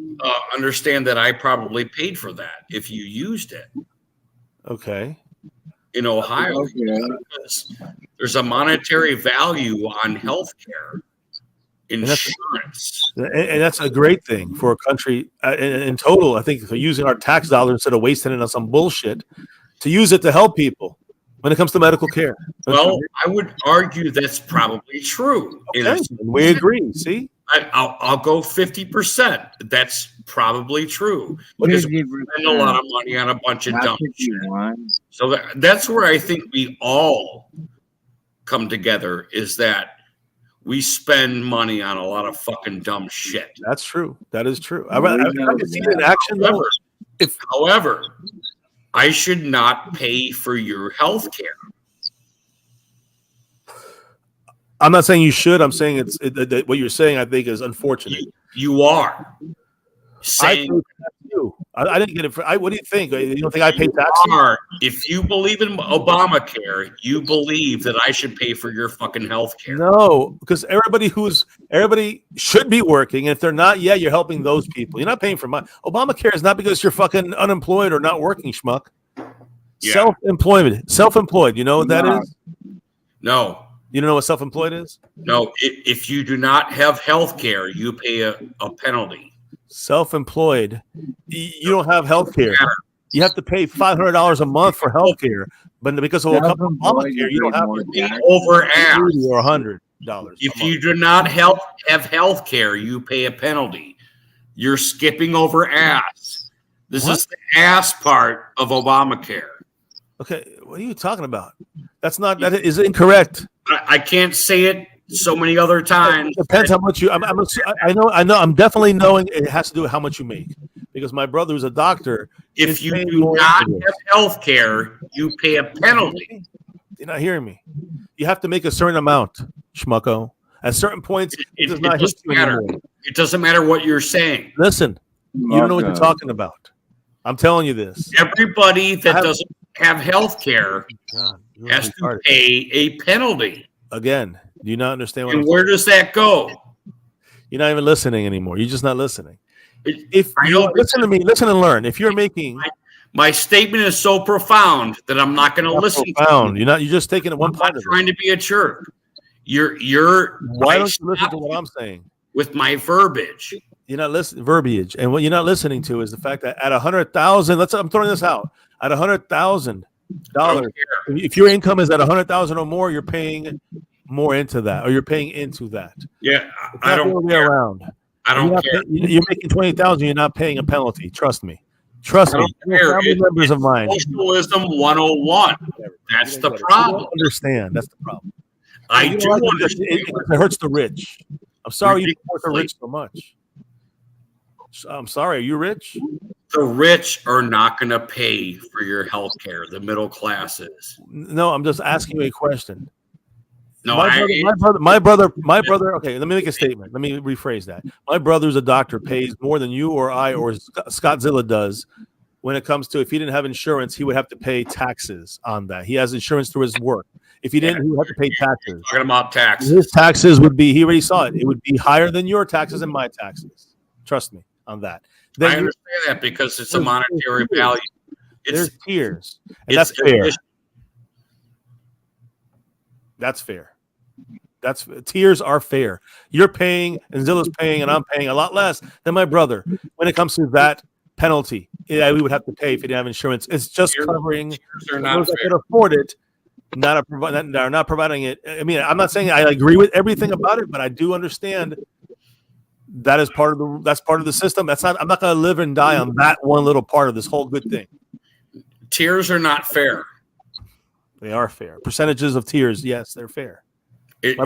understand that I probably paid for that if you used it. Okay. In Ohio, because there's a monetary value on healthcare insurance. And that's a great thing for a country in total. I think for using our tax dollars instead of wasting it on some bullshit, to use it to help people when it comes to medical care. Well, I would argue that's probably true. Okay. We agree. See? I'll go 50%. That's probably true because we spend a lot of money on a bunch of dumb shit. So that's where I think we all come together is that we spend money on a lot of fucking dumb shit. That's true. That is true. I can see it in action. However, I should not pay for your health care. I'm not saying you should. I'm saying what you're saying, I think, is unfortunate. You are saying I didn't get it. What do you think? You don't think I paid taxes? If you believe in Obamacare, you believe that I should pay for your fucking health care. No, because everybody should be working. And if they're not, you're helping those people. You're not paying for mine. Obamacare is not because you're fucking unemployed or not working, schmuck. Yeah. Self-employed. You know what that is? No. You don't know what self-employed is? No. If you do not have health care, you pay a penalty. Self-employed, you don't have health care. You have to pay $500 a month for health care, but because of Obamacare, you don't have to pay over $80 or $100. If you do not have health care, you pay a penalty. You're skipping over ass. This is the ass part of Obamacare. Okay, what are you talking about? That is incorrect. I can't say it so many other times. It depends how much you. I know. I'm definitely knowing it has to do with how much you make, because my brother who's a doctor. If is you paying do more not into this. have health care, you pay a penalty. You're not hearing me. You have to make a certain amount, schmucko. At certain points, it does not hit doesn't you matter. anymore. It doesn't matter what you're saying. Listen, you don't know what you're Schmucko. talking about. I'm telling you this. Everybody that doesn't have health care God, you're has to retarded. pay a penalty. Again, do you not understand what I'm And saying? where does that go? You're not even listening anymore. You're just not listening. It- If I you know- listen to me, listen and learn. If you're making My statement is so profound that I'm not going to not listen profound, to you're just taking it one I'm part not of it. trying to be a jerk. You're Why I don't you listen stopped to what I'm saying? with my verbiage. You're not listening verbiage, and what you're not listening to is the fact that at 100,000, I'm throwing this out. At $100,000, I don't care. if your income is at 100,000 or more, you're paying more into that, or you're paying into that. Yeah, It's I not the don't other way care. around. I You're don't not care. You're making 20,000. You're not paying a penalty. Trust me. Trust I me. don't You're care. family members of mine. Socialism 101. That's You the don't get it. You problem. don't understand. That's the problem. I You do know what? understand. It hurts the rich. I'm sorry you support the Ridiculously. rich so much. I'm sorry. Are you rich? The rich are not going to pay for your health care. The middle classes. No, I'm just asking you a question. No, my brother. Okay, let me make a statement. Let me rephrase that. My brother's a doctor, pays more than you or I or Scottzilla does. When it comes to, if he didn't have insurance, he would have to pay taxes on that. He has insurance through his work. If he didn't, he would have to pay taxes. talking about taxes. His taxes would be, he already saw it. It would be higher than your taxes and my taxes. Trust me on that. I Then understand that because it's a monetary value. there's It's tiers, and it's that's fair. addition- That's fair. That's tiers are fair. You're paying, and Zilla's paying, and I'm paying a lot less than my brother when it comes to that penalty. Yeah, we would have to pay if he didn't have insurance. It's just Tiers- covering tiers are those not that fair. could afford it, that are not providing it. I mean, I'm not saying I agree with everything about it, but I do understand that is part of the system. That's not. I'm not going to live and die on that one little part of this whole good thing. Tiers are not fair. They are fair. Percentages of tiers, yes, they're fair. It-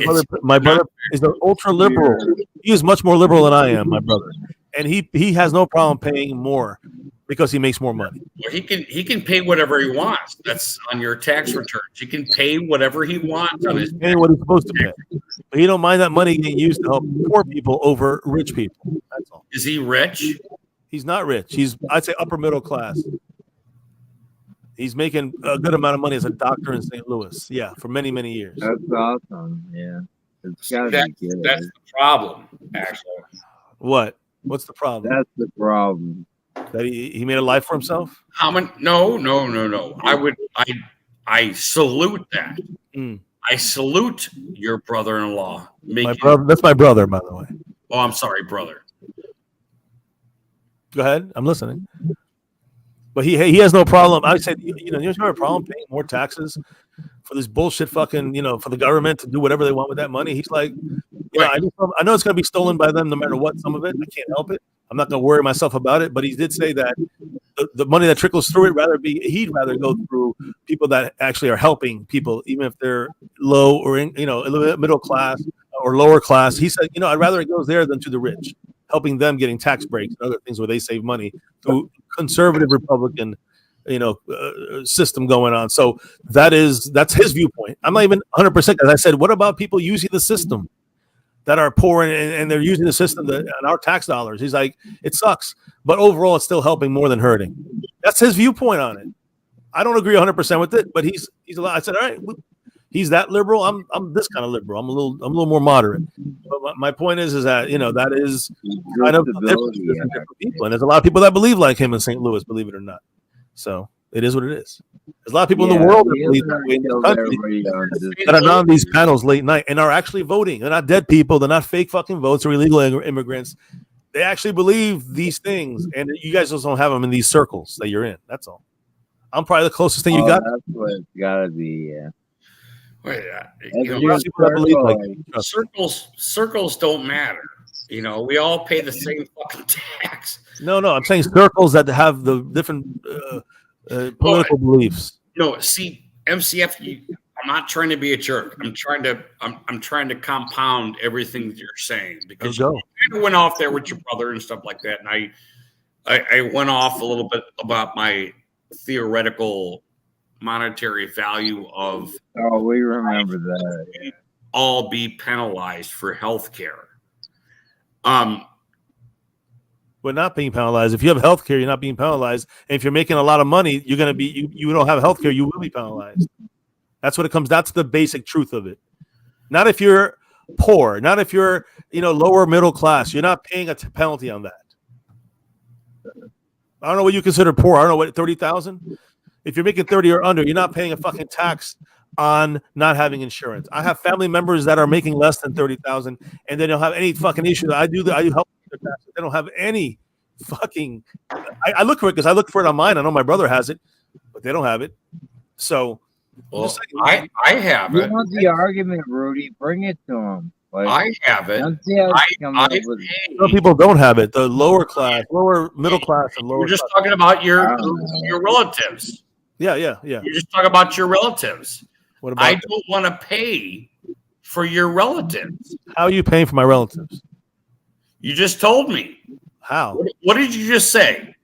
My brother is an ultra liberal. He is much more liberal than I am, my brother, and he has no problem paying more because he makes more money. Well, he can pay whatever he wants. That's on your tax returns. He can pay whatever he wants on his. He's paying what he's supposed to pay, but he don't mind that money getting used to help poor people over rich people. That's all. Is he rich? He's not rich. I'd say upper middle class. He's making a good amount of money as a doctor in St. Louis. Yeah, for many, many years. That's awesome. Yeah. It's gotta That- be good. That's the problem, actually. What? What's the problem? That's the problem. That he made a life for himself? How many? No. I salute that. Mm. I salute your brother-in-law. My brother. That's my brother, by the way. Oh, I'm sorry, brother. Go ahead. I'm listening. But he has no problem. I said, you don't have a problem paying more taxes for this bullshit fucking, for the government to do whatever they want with that money. He's like, I know it's going to be stolen by them no matter what, some of it. I can't help it. I'm not going to worry myself about it. But he did say that the money that trickles through he'd rather go through people that actually are helping people, even if they're low or middle class or lower class. He said, I'd rather it goes there than to the rich, helping them getting tax breaks and other things where they save money through conservative Republican, system going on. So that's his viewpoint. I'm not even 100%. As I said, what about people using the system that are poor and they're using the system and our tax dollars? He's like, it sucks, but overall, it's still helping more than hurting. That's his viewpoint on it. I don't agree 100% with it, but he's a lot. I said, all right, he's that liberal. I'm this kind of liberal. I'm a little more moderate. But my point is that that is kind of different people, and there's a lot of people that believe like him in St. Louis, believe it or not. So it is what it is. There's a lot of people in the world that believe that way in this country that are on these panels late night and are actually voting. They're not dead people. They're not fake fucking votes or illegal immigrants. They actually believe these things, and you guys just don't have them in these circles that you're in. That's all. I'm probably the closest thing you got. That's what it's gotta be. Yeah. Wait, People that believe like circles don't matter. We all pay the same fucking tax. No, I'm saying circles that have the different political beliefs. No, see, MCF, I'm not trying to be a jerk. I'm trying to compound everything that you're saying, because you kind of went off there with your brother and stuff like that, and I went off a little bit about my theoretical monetary value of we remember that. all be penalized for health care. We're not being penalized. If you have health care, you're not being penalized. And if you're making a lot of money, you're going to be, you don't have health care, you will be penalized. That's what it comes. That's the basic truth of it. Not if you're poor, not if you're, lower middle class. You're not paying a penalty on that. I don't know what you consider poor. I don't know what, 30,000? If you're making 30 or under, you're not paying a fucking tax on not having insurance. I have family members that are making less than 30,000 and they don't have any fucking issue. I help. They don't have any fucking. I look for it because I look for it on mine. I know my brother has it, but they don't have it. So, well, I have it. You want the argument, Rudy? Bring it to him. Like, I have it. Some people don't have it. The lower class, lower middle class, and lower. We're just talking about your relatives. Yeah. You're just talking about your relatives. What about? I don't want to pay for your relatives. How are you paying for my relatives? You just told me. How? What did you just say?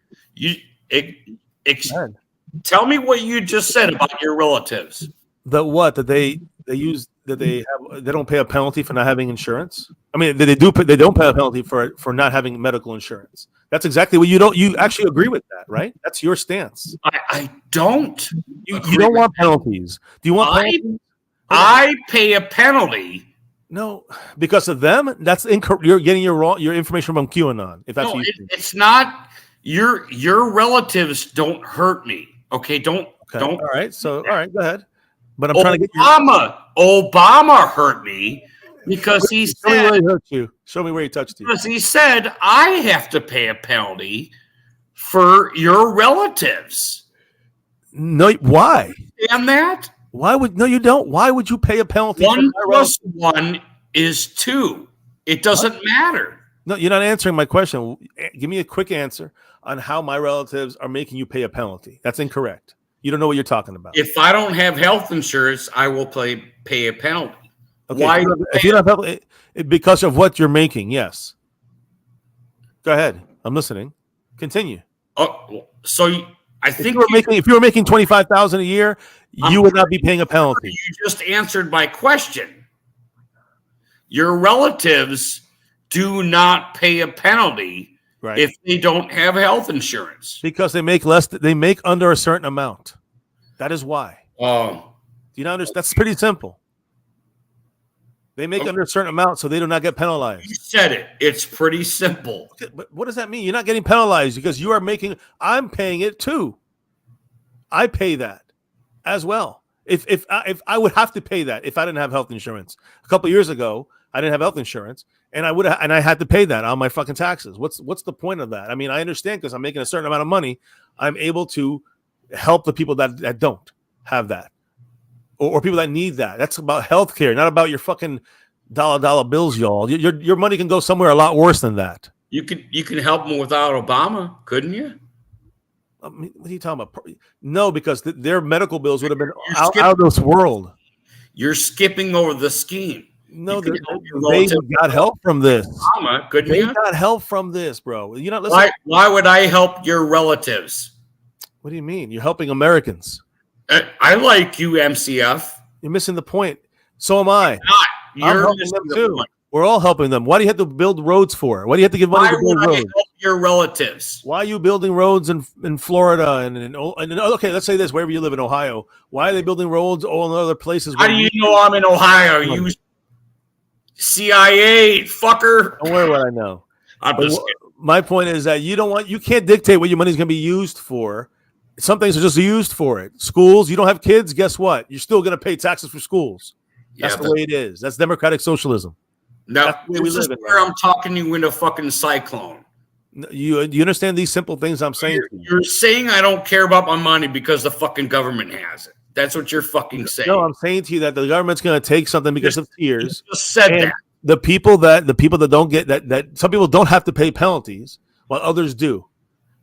Tell me what you just said about your relatives. That they use that they don't pay a penalty for not having insurance. I mean, they don't pay a penalty for not having medical insurance. That's exactly what you actually agree with that, right? That's your stance. I don't. You don't want penalties. Do you want penalties? I pay a penalty. No, because of them. That's incorrect. You're getting your information from QAnon. If that's it's not. Your relatives don't hurt me. Okay, don't. All right. So all right, go ahead. But I'm trying to get Obama hurt me because he said. Show me where he hurt you. Show me where he touched you. Because he said I have to pay a penalty for your relatives. No, why? And that? You don't? Why would you pay a penalty? 1 + 1 is 2. It doesn't matter. No, you're not answering my question. Give me a quick answer on how my relatives are making you pay a penalty. That's incorrect. You don't know what you're talking about. If I don't have health insurance, I will pay a penalty. Okay, why? If you don't have health, because of what you're making, yes. Go ahead. I'm listening. Continue. Oh, so I think if you were making $25,000 a year, you would not be paying a penalty. You just answered my question. Your relatives do not pay a penalty if they don't have health insurance, because they make less. They make under a certain amount. That is why. Oh, do you not understand? That's pretty simple. They make under a certain amount, so they do not get penalized. You said it. It's pretty simple. Okay, but what does that mean? You're not getting penalized because you are making. I'm paying it too. I pay that as well. If I would have to pay that if I didn't have health insurance. A couple of years ago, I didn't have health insurance, and I had to pay that on my fucking taxes. What's the point of that? I mean, I understand because I'm making a certain amount of money. I'm able to help the people that don't have that, or people that need that. That's about healthcare, not about your fucking dollar bills, y'all. Your money can go somewhere a lot worse than that. You can help them without Obama, couldn't you? I mean, what are you talking about? No, because their medical bills would have been out of this world. You're skipping over the scheme. No, they got help from this. Obama, couldn't they you? got help from this, bro. You're not listening. Why would I help your relatives? What do you mean? You're helping Americans. I like you, MCF. You're missing the point. So am I. You're helping them too. We're all helping them. Why do you have to build roads for? Why do you have to give money to build roads? Why would I help your relatives? Why are you building roads in Florida and okay, let's say this, wherever you live in Ohio. Why are they building roads all in other places? How do you know I'm in Ohio? You CIA fucker. Don't worry what I know. Just my point is that you can't dictate what your money's going to be used for. Some things are just used for it. Schools, you don't have kids, guess what? You're still going to pay taxes for schools. That's the way it is. That's democratic socialism. No, this is where I'm talking you into fucking cyclone. You understand these simple things I'm saying? You're saying I don't care about my money because the fucking government has it. That's what you're fucking saying. No, I'm saying to you that the government's going to take something because of tiers. You just said that. The people that don't get that some people don't have to pay penalties while others do.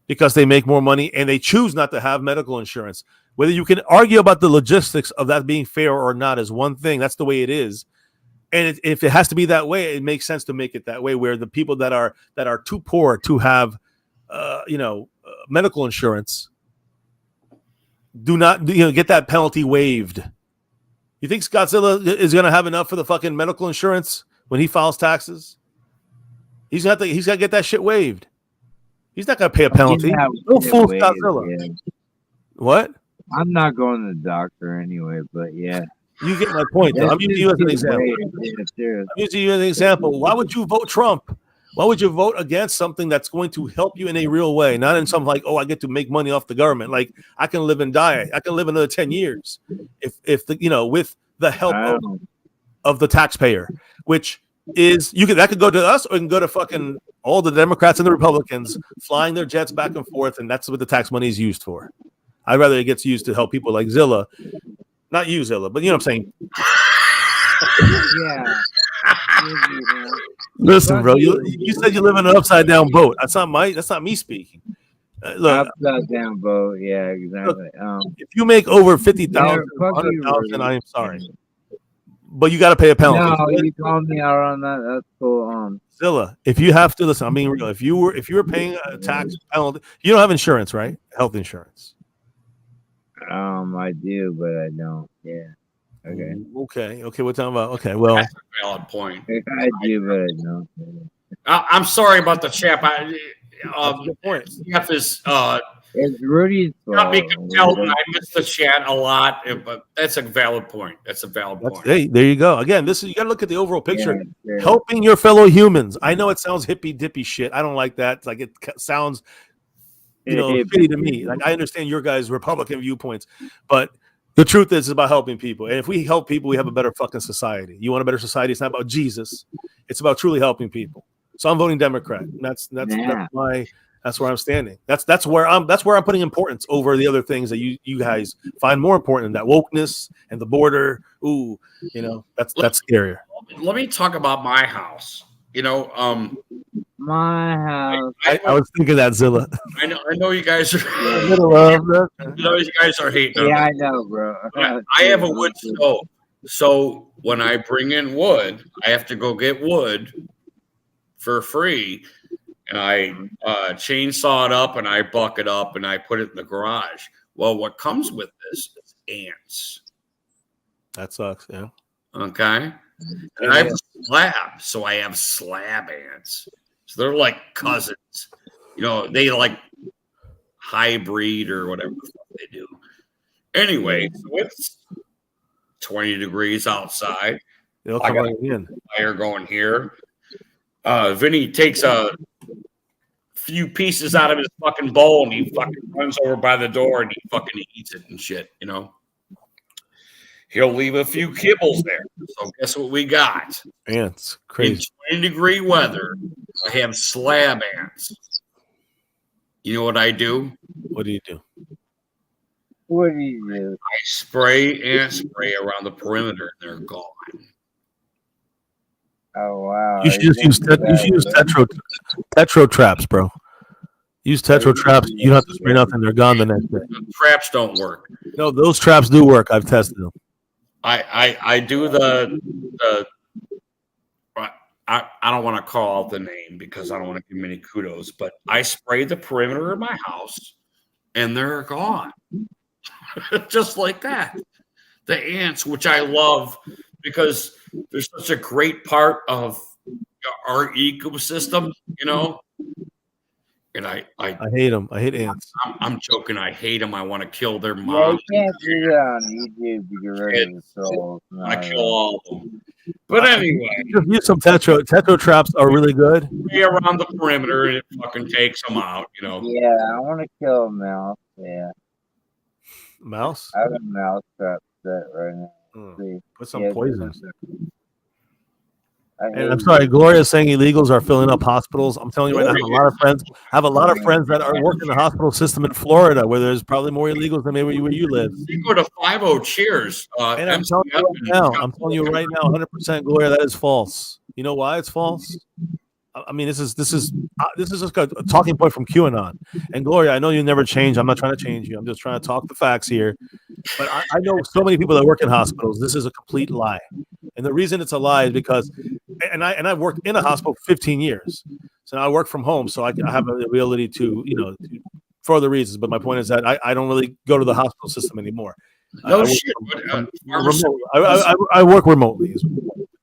because they make more money and they choose not to have medical insurance. Whether you can argue about the logistics of that being fair or not is one thing. That's the way it is. And if it has to be that way, it makes sense to make it that way, where the people that are too poor to have, medical insurance do not, get that penalty waived. You think Godzilla is going to have enough for the fucking medical insurance when he files taxes? He's got to get that shit waived. He's not going to pay a penalty. Don't fool Godzilla. Yeah. What? I'm not going to the doctor anyway, but yeah. You get my point, though. I'm using you as an example. Why would you vote Trump? Why would you vote against something that's going to help you in a real way, not in something like, oh, I get to make money off the government. Like I can live and die. I can live another 10 years if the with the help of the taxpayer, which is that could go to us or it can go to fucking all the Democrats and the Republicans flying their jets back and forth, and that's what the tax money is used for. I'd rather it gets used to help people like Zilla. Not you, Zilla, but you know what I'm saying. Yeah. Listen, bro, you said you live in an upside down boat. That's not me speaking. Look, upside down boat. Yeah, exactly. If you make over 50,000, 100,000, I am sorry, but you got to pay a penalty. No, you called me out on that. That's cool. Zilla, if you have to listen, I'm being real. If you were paying a tax penalty, you don't have insurance, right? Health insurance. I do, but I don't. Yeah. Okay. Okay. We're talking about. Okay. Well, that's a valid point. I do, but I don't. I'm sorry about the chap. Jeff is it's Rudy's fault. not being compelled. I miss the chat a lot, but that's a valid point. Point. Hey, there you go. Again, you got to look at the overall picture. Yeah. Helping your fellow humans. I know it sounds hippy dippy shit. I don't like that. Like it sounds, shitty to me. Like I understand your guys' Republican viewpoints, but the truth is, it's about helping people. And if we help people, we have a better fucking society. You want a better society? It's not about Jesus. It's about truly helping people. So I'm voting Democrat. That's where I'm standing. That's where I'm putting importance over the other things that you guys find more important than that wokeness and the border. Ooh, that's scarier. Let me talk about my house. My house. I was thinking that, Zilla. I know you guys are. You guys are hating. Yeah, I know, bro. I have a wood stove, so when I bring in wood, I have to go get wood for free, and I chainsaw it up and I buck it up and I put it in the garage. Well, what comes with this is ants. That sucks. Yeah. Okay. And I have a slab, so I have slab ants. So they're like cousins. They like hybrid or whatever they do. Anyway, so it's 20 degrees outside. They'll I got a fire going here. Vinny takes a few pieces out of his fucking bowl and he fucking runs over by the door and he fucking eats it and shit, He'll leave a few kibbles there. So guess what we got? Ants. Crazy. In 20-degree weather, I have slab ants. You know what I do? What do you do? I spray ant spray around the perimeter and they're gone. Oh wow! You should use tetro traps, bro. Use tetro traps. You don't have to spray nothing. They're gone the next day. The traps don't work. No, those traps do work. I've tested them. I do the I don't want to call out the name because I don't want to give many kudos, but I spray the perimeter of my house and they're gone. Just like that. The ants, which I love because they're such a great part of our ecosystem, And I hate them. I hate ants. I'm joking. I hate them. I want to kill their mom. Yeah, you can't do that on YouTube to get rid of the souls. I kill all of them. But anyway, use some tetro. Tetro traps are really good. Around the perimeter, and it fucking takes them out. Yeah, I want to kill a mouse. Yeah. Mouse? I have a mouse trap set right now. Put some poison. And I'm sorry, Gloria is saying illegals are filling up hospitals. I'm telling you right now, I have a lot of friends that are working the hospital system in Florida, where there's probably more illegals than maybe where you live. You go to 50 Cheers. And I'm telling you right now, 100%, Gloria, that is false. You know why it's false? I mean, this is just a talking point from QAnon. And Gloria, I know you never change. I'm not trying to change you. I'm just trying to talk the facts here. But I know so many people that work in hospitals. This is a complete lie, and the reason it's a lie is because, and I've worked in a hospital for 15 years, so now I work from home, so I have the ability to for other reasons. But my point is that I don't really go to the hospital system anymore. No I shit. I work remotely with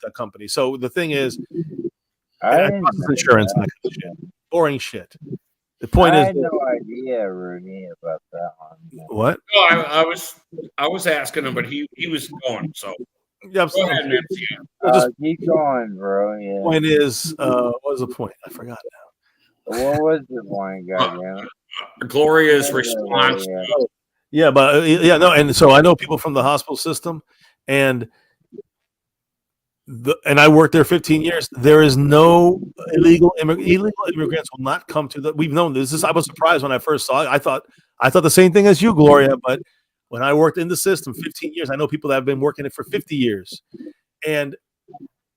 that company. So the thing is, I insurance, and that kind of shit. Boring shit. The point is, had no idea, Rudy, about that one. what? No, I was asking him, but he was going. So Yeah, go ahead, MCF. Keep going, bro. The Yeah. point is, what was the point? I forgot now. What was the point, goddamn? Gloria's response. Yeah, but no, and so I know people from the hospital system, and I worked there 15 years. There is no illegal immigrants will not come to the. We've known this. I was surprised when I first saw it. I thought the same thing as you, Gloria. But when I worked in the system 15 years, I know people that have been working it for 50 years, and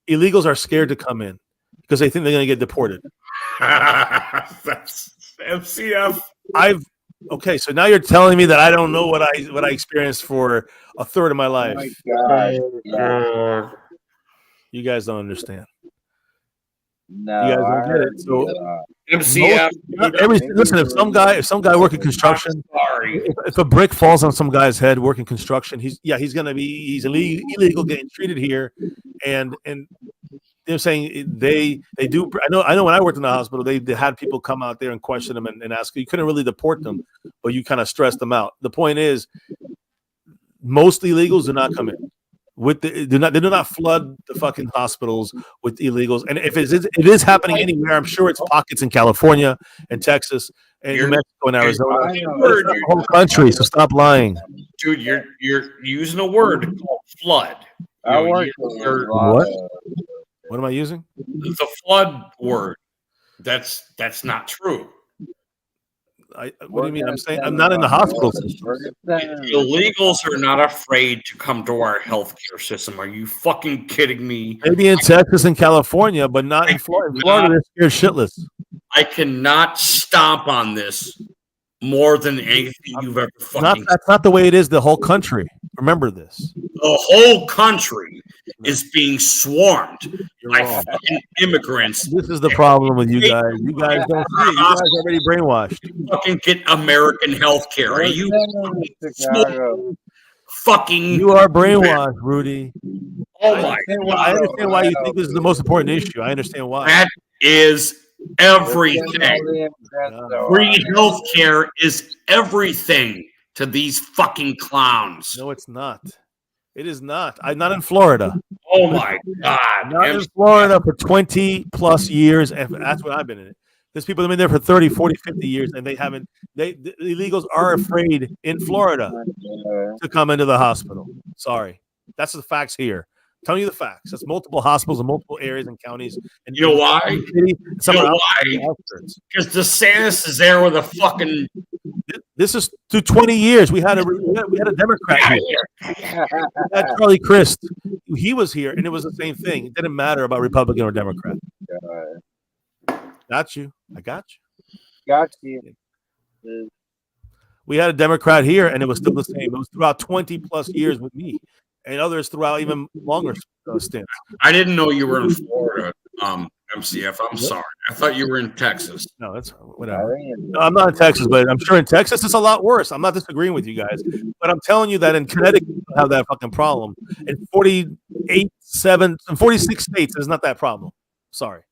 illegals are scared to come in because they think they're going to get deported. That's MCF. Okay, so now you're telling me that I don't know what I experienced for a third of my life. Oh my God. You guys don't understand. No, You guys don't get it. So MCF. listen, if some guy working construction, Sorry. if a brick falls on some guy's head working construction, he's illegal getting treated here, and they're saying they do. I know when I worked in the hospital, they had people come out there and question them and ask. You couldn't really deport them, but you kind of stressed them out. The point is, most illegals do not come in. They do not flood the fucking hospitals with illegals. And if it is happening anywhere, I'm sure it's pockets in California and Texas and New Mexico and Arizona. It's the whole country, so stop lying. Dude, you're using a word called flood. I work What? What am I using? The flood word. That's not true. What do you mean? I'm saying I'm not in the hospital system. Illegals are not afraid to come to our healthcare system. Are you fucking kidding me? Maybe in Texas and California, but not in Florida. In Florida, they're scared shitless. I cannot stomp on this more than anything you've ever fucking. That's not the way it is. The whole country. Remember this. The whole country is being swarmed by wrong. fucking immigrants. This is the problem with you guys. You guys don't see it. You guys are already brainwashed. Fucking get American health care. Are you fucking? You are brainwashed, Rudy. Oh my I understand why you think this is the most important issue. I understand why. That is everything. Free health care is everything to these fucking clowns. No, it's not. It is not. I'm not in Florida. Oh my God. Not in Florida for 20 plus years. And that's what I've been in it. There's people that have been there for 30, 40, 50 years, and the illegals are afraid in Florida to come into the hospital. Sorry. That's the facts here. I'm telling you the facts. That's multiple hospitals in multiple areas and counties. And You know why? You know why? Because DeSantis is there with a fucking. This is through 20 years. We had a Democrat here. We had Charlie Crist. He was here, and it was the same thing. It didn't matter about Republican or Democrat. Got you. I got you. Got you. We had a Democrat here, and it was still the same. It was throughout 20 plus years with me, and others throughout even longer stints. I didn't know you were in Florida, MCF. I'm sorry. I thought you were in Texas. No, that's whatever. No, I'm not in Texas, but I'm sure in Texas it's a lot worse. I'm not disagreeing with you guys, but I'm telling you that in Connecticut we have that fucking problem. In 46 states, it's not that problem. Sorry.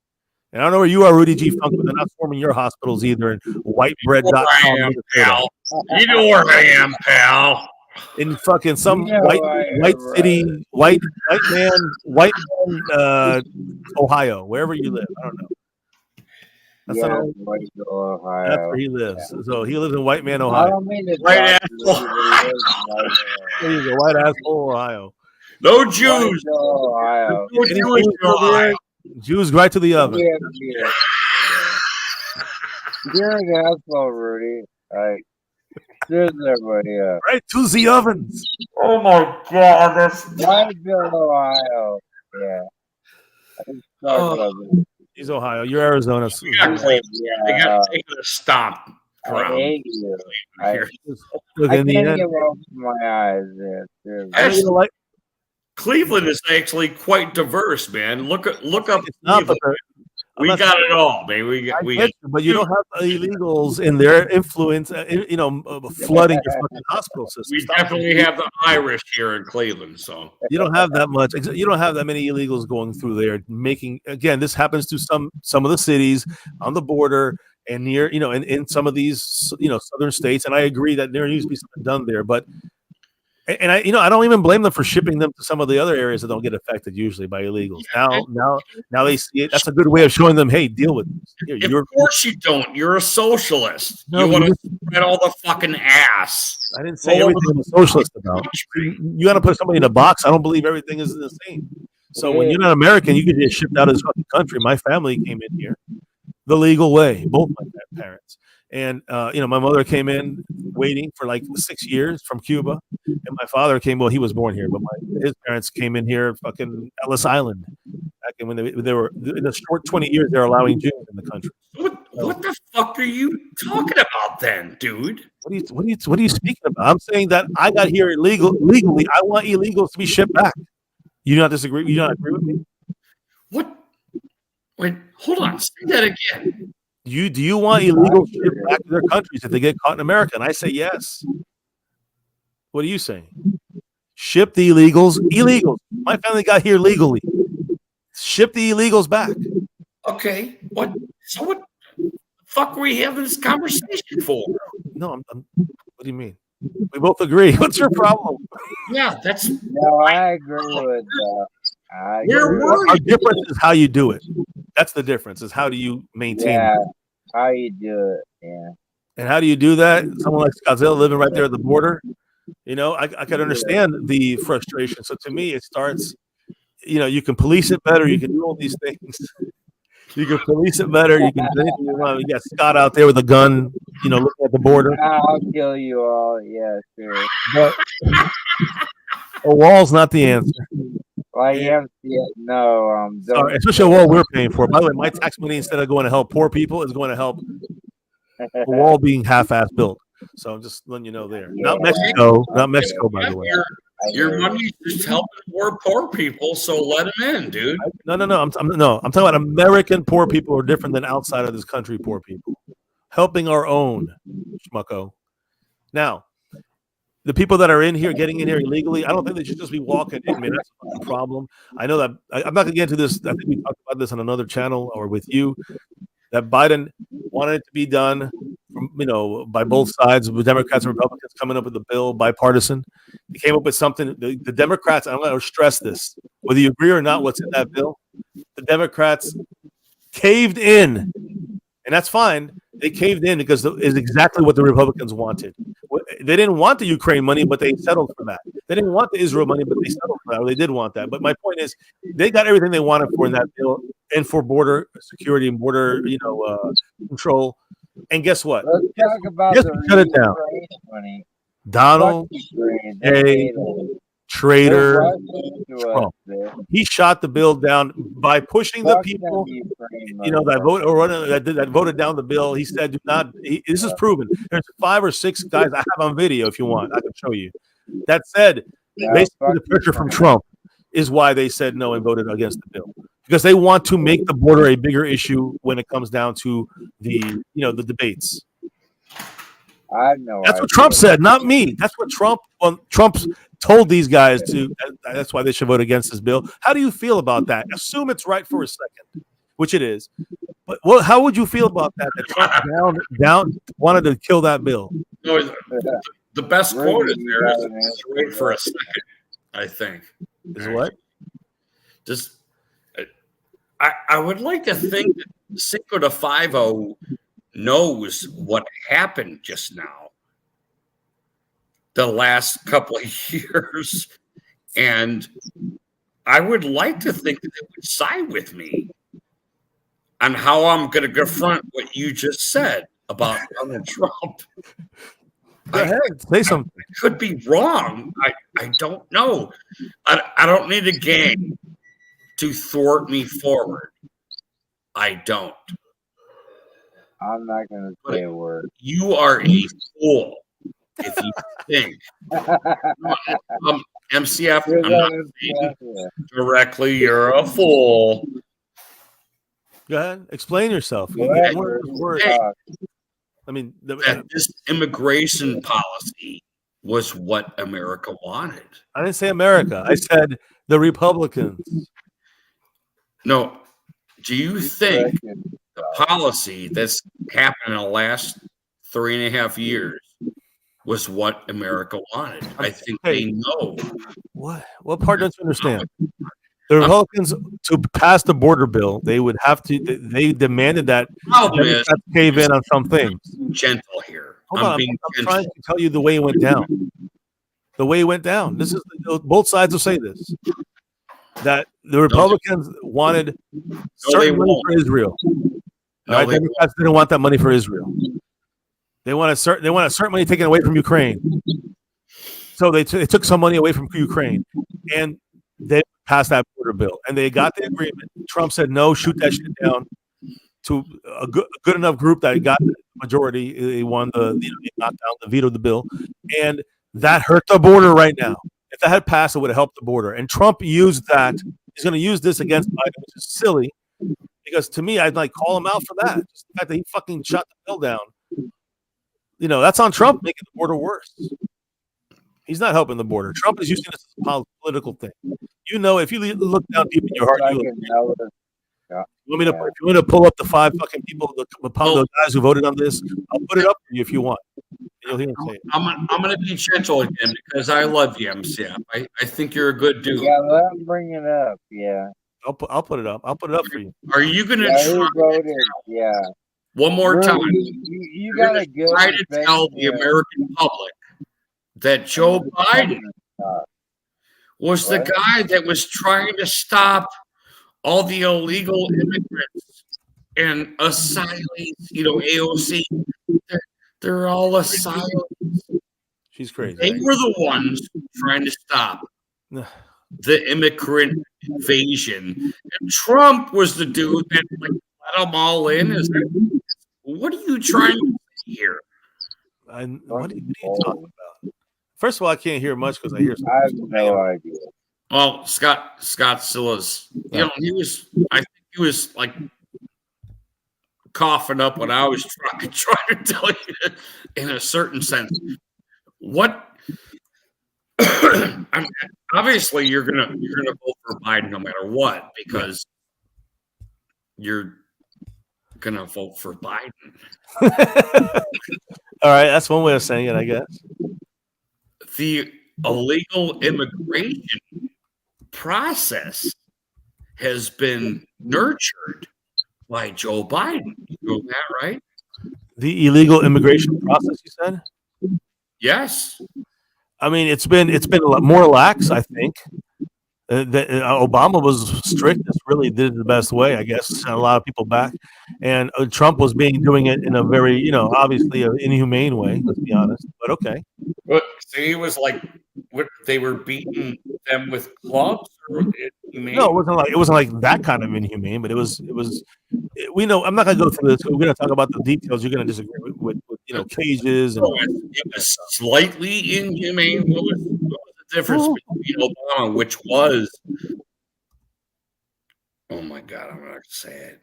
And I don't know where you are, Rudy G. Funk, but they're not forming your hospitals either in whitebread.com. Pal. You know where I am, pal. In fucking some white man, Ohio, wherever you live. I don't know. That's Ohio. That's where he lives. So he lives in White Man, I Ohio. don't mean to White There you go, White Asshole, Ohio. No Jews. Ohio. No Jews in Ohio. Jews right to the oven. Yeah. You're an asshole, Rudy. Like, there's everybody up. Right to the ovens. Oh my God. That's Whiteville, Ohio. Yeah. He's Ohio. You're Arizona. Yeah, Cleveland. They Yeah, got taken a stomp I ground hate you. here. Look, I in the can't end, get off my eyes. Yeah, seriously. I know you don't like. Cleveland is actually quite diverse, man. Look up It's not, but Cleveland. I'm We not got it all, man. We I got get you, but you don't have illegals in their influence, flooding your fucking hospital system. we Stop. definitely have the Irish here in Cleveland. So You don't have that much. You don't have that many illegals going through there. Making again, this happens to some of the cities on the border and near, in some of these, southern states. And I agree that there needs to be something done there. But and I don't even blame them for shipping them to some of the other areas that don't get affected usually by illegals. Now they see it. That's a good way of showing them, hey, deal with this. Here, of course you don't. You're a socialist. No, you want you- to spread all the fucking ass. I didn't say everything I'm a socialist about. You got to put somebody in a box. I don't believe everything is the same. So when you're not American, you can get shipped out of this fucking country. My family came in here the legal way, both my parents. And my mother came in waiting for like 6 years from Cuba, and my father came. Well, he was born here, but his parents came in here, fucking Ellis Island, back when they were in a short 20 years. They're allowing Jews in the country. What the fuck are you talking about then, dude? What are you speaking about? I'm saying that I got here legally. I want illegals to be shipped back. You not disagree? You not agree with me? What? Wait, hold on. Say that again. Do you want illegals shipped back to their countries if they get caught in America? And I say yes. What are you saying? Ship the illegals. Illegals. My family got here legally. Ship the illegals back. Okay. What? So what the fuck are we having this conversation for? No, what do you mean? We both agree. What's your problem? Yeah, that's No, I agree with that. Our difference is how you do it. That's the difference. Is how do you maintain it? How you do it? Yeah. And how do you do that? Someone like Scottsdale living right there at the border, I could understand the frustration. So to me, it starts, you can police it better. You can do all these things. You can police it better. You can do anything you want. You got Scott out there with a gun, looking at the border. I'll kill you all. Yeah, sure. But a wall's not the answer. Well, you have to, no, Sorry, especially a wall we're paying for. By the way, my tax money, instead of going to help poor people, is going to help a wall being half-ass built. So I'm just letting you know there. Not Mexico, by the way. your money's just helping poor people, so let them in, dude. No. I'm talking about American poor people are different than outside of this country poor people. Helping our own, schmucko. Now, the people that are in here, getting in here illegally, I don't think they should just be walking in. Man, that's a problem. I know that I'm not going to get into this. I think we talked about this on another channel or with you. That Biden wanted it to be done, by both sides, with Democrats and Republicans coming up with a bill, bipartisan. They came up with something. The Democrats, I'm going to stress this, whether you agree or not, what's in that bill, the Democrats caved in, and that's fine. They caved in because it's exactly what the Republicans wanted. They didn't want the Ukraine money, but they settled for that. They didn't want the Israel money, but they settled for that. Or they did want that. But my point is, they got everything they wanted for in that bill and for border security and border, control. And guess what? Let's talk about Just the shut it down. Ukraine money. Donald Fuck Ukraine. J. They hate us. Traitor. They're Russian to us, Trump. man. He shot the bill down by pushing the Fuck people. them Ukraine That voted down the bill. He said, "Do not." This is proven. There's 5 or 6 guys I have on video. If you want, I can show you. That said, basically the pressure from Trump is why they said no and voted against the bill, because they want to make the border a bigger issue when it comes down to the debates. I have no That's idea. what Trump said, not me. That's what Trump told these guys to. That's why they should vote against this bill. How do you feel about that? Assume it's right for a second, which it is. But how would you feel about that? That Trump down wanted to kill that bill. No, the best Really, quote in there is yeah, man. just wait for a second, I think. Is what? Just I would like to think that Cinco de Five-O knows what happened just now the last couple of years, and I would like to think that they would side with me on how I'm going to confront what you just said about Donald Trump. Go ahead, say something. I could be wrong. I don't know. I don't need a gang to thwart me forward. I don't. I'm not gonna say a word. You are a fool if you think. MCF, I'm not saying directly you're a fool. Go ahead. Explain yourself. Whatever. Hey, I mean, that this immigration policy was what America wanted. I didn't say America. I said the Republicans. No, do you think the policy that's happened in the last 3.5 years was what America wanted? I think they know. What part don't you understand? The Republicans, to pass the border bill, they would have to. They demanded that Problem is, Democrats cave in on some things. gentle here. Hold on, I'm being I'm trying to tell you the way it went down. The way it went down. This is both sides will say this. That the Republicans wanted certain money for Israel. No, they Democrats didn't want that money for Israel. They wanted certain money taken away from Ukraine. So they took some money away from Ukraine, and they passed that border bill, and they got the agreement. Trump said no, shoot that shit down. To a good enough group that got the majority, they won they knocked down, the vetoed the bill, and that hurt the border right now. If that had passed, it would have helped the border. And Trump used that. He's going to use this against Biden, which is silly, because to me, I'd like call him out for that. Just the fact that he fucking shot the bill down. That's on Trump making the border worse. He's not helping the border. Trump is using this as a political thing. If you look down deep in your heart, you want me to? If you want to pull up the 5 fucking people, the guys who voted on this, I'll put it up for you if you want. You'll hear him say it. I'm going to be gentle again because I love you, MCF. I think you're a good dude. Yeah, let him bring it up. Yeah. I'll put it up. I'll put it up for you. Are you going to who voted? Yeah. one more time? You gotta try to tell the American public that Joe Biden was the guy that was trying to stop all the illegal immigrants and asylees, AOC. They're all asylees. She's crazy. They were the ones trying to stop the immigrant invasion. And Trump was the dude that let them all in. What are you trying to say here? What are you talking about? First of all, I can't hear much because I hear something. I have no idea. Well, Scott Silla's, I think he was like coughing up what I was trying to tell you in a certain sense. What? Obviously, you're gonna vote for Biden no matter what because you're gonna vote for Biden. All right, that's one way of saying it, I guess. The illegal immigration process has been nurtured by Joe Biden. You know that, right? The illegal immigration process, you said? Yes. I mean, it's been a lot more lax, I think. Obama was strict. This really did it the best way, I guess. Sent a lot of people back, and Trump was doing it in a very, obviously an inhumane way. Let's be honest, but okay. But so he was like, what? They were beating them with clubs. Or no, it wasn't like that kind of inhumane, but it was. We know. I'm not going to go through this. We're going to talk about the details. You're going to disagree with cages and. It was slightly inhumane. What was the difference between Obama, which was? Oh my God, I'm not going to say it.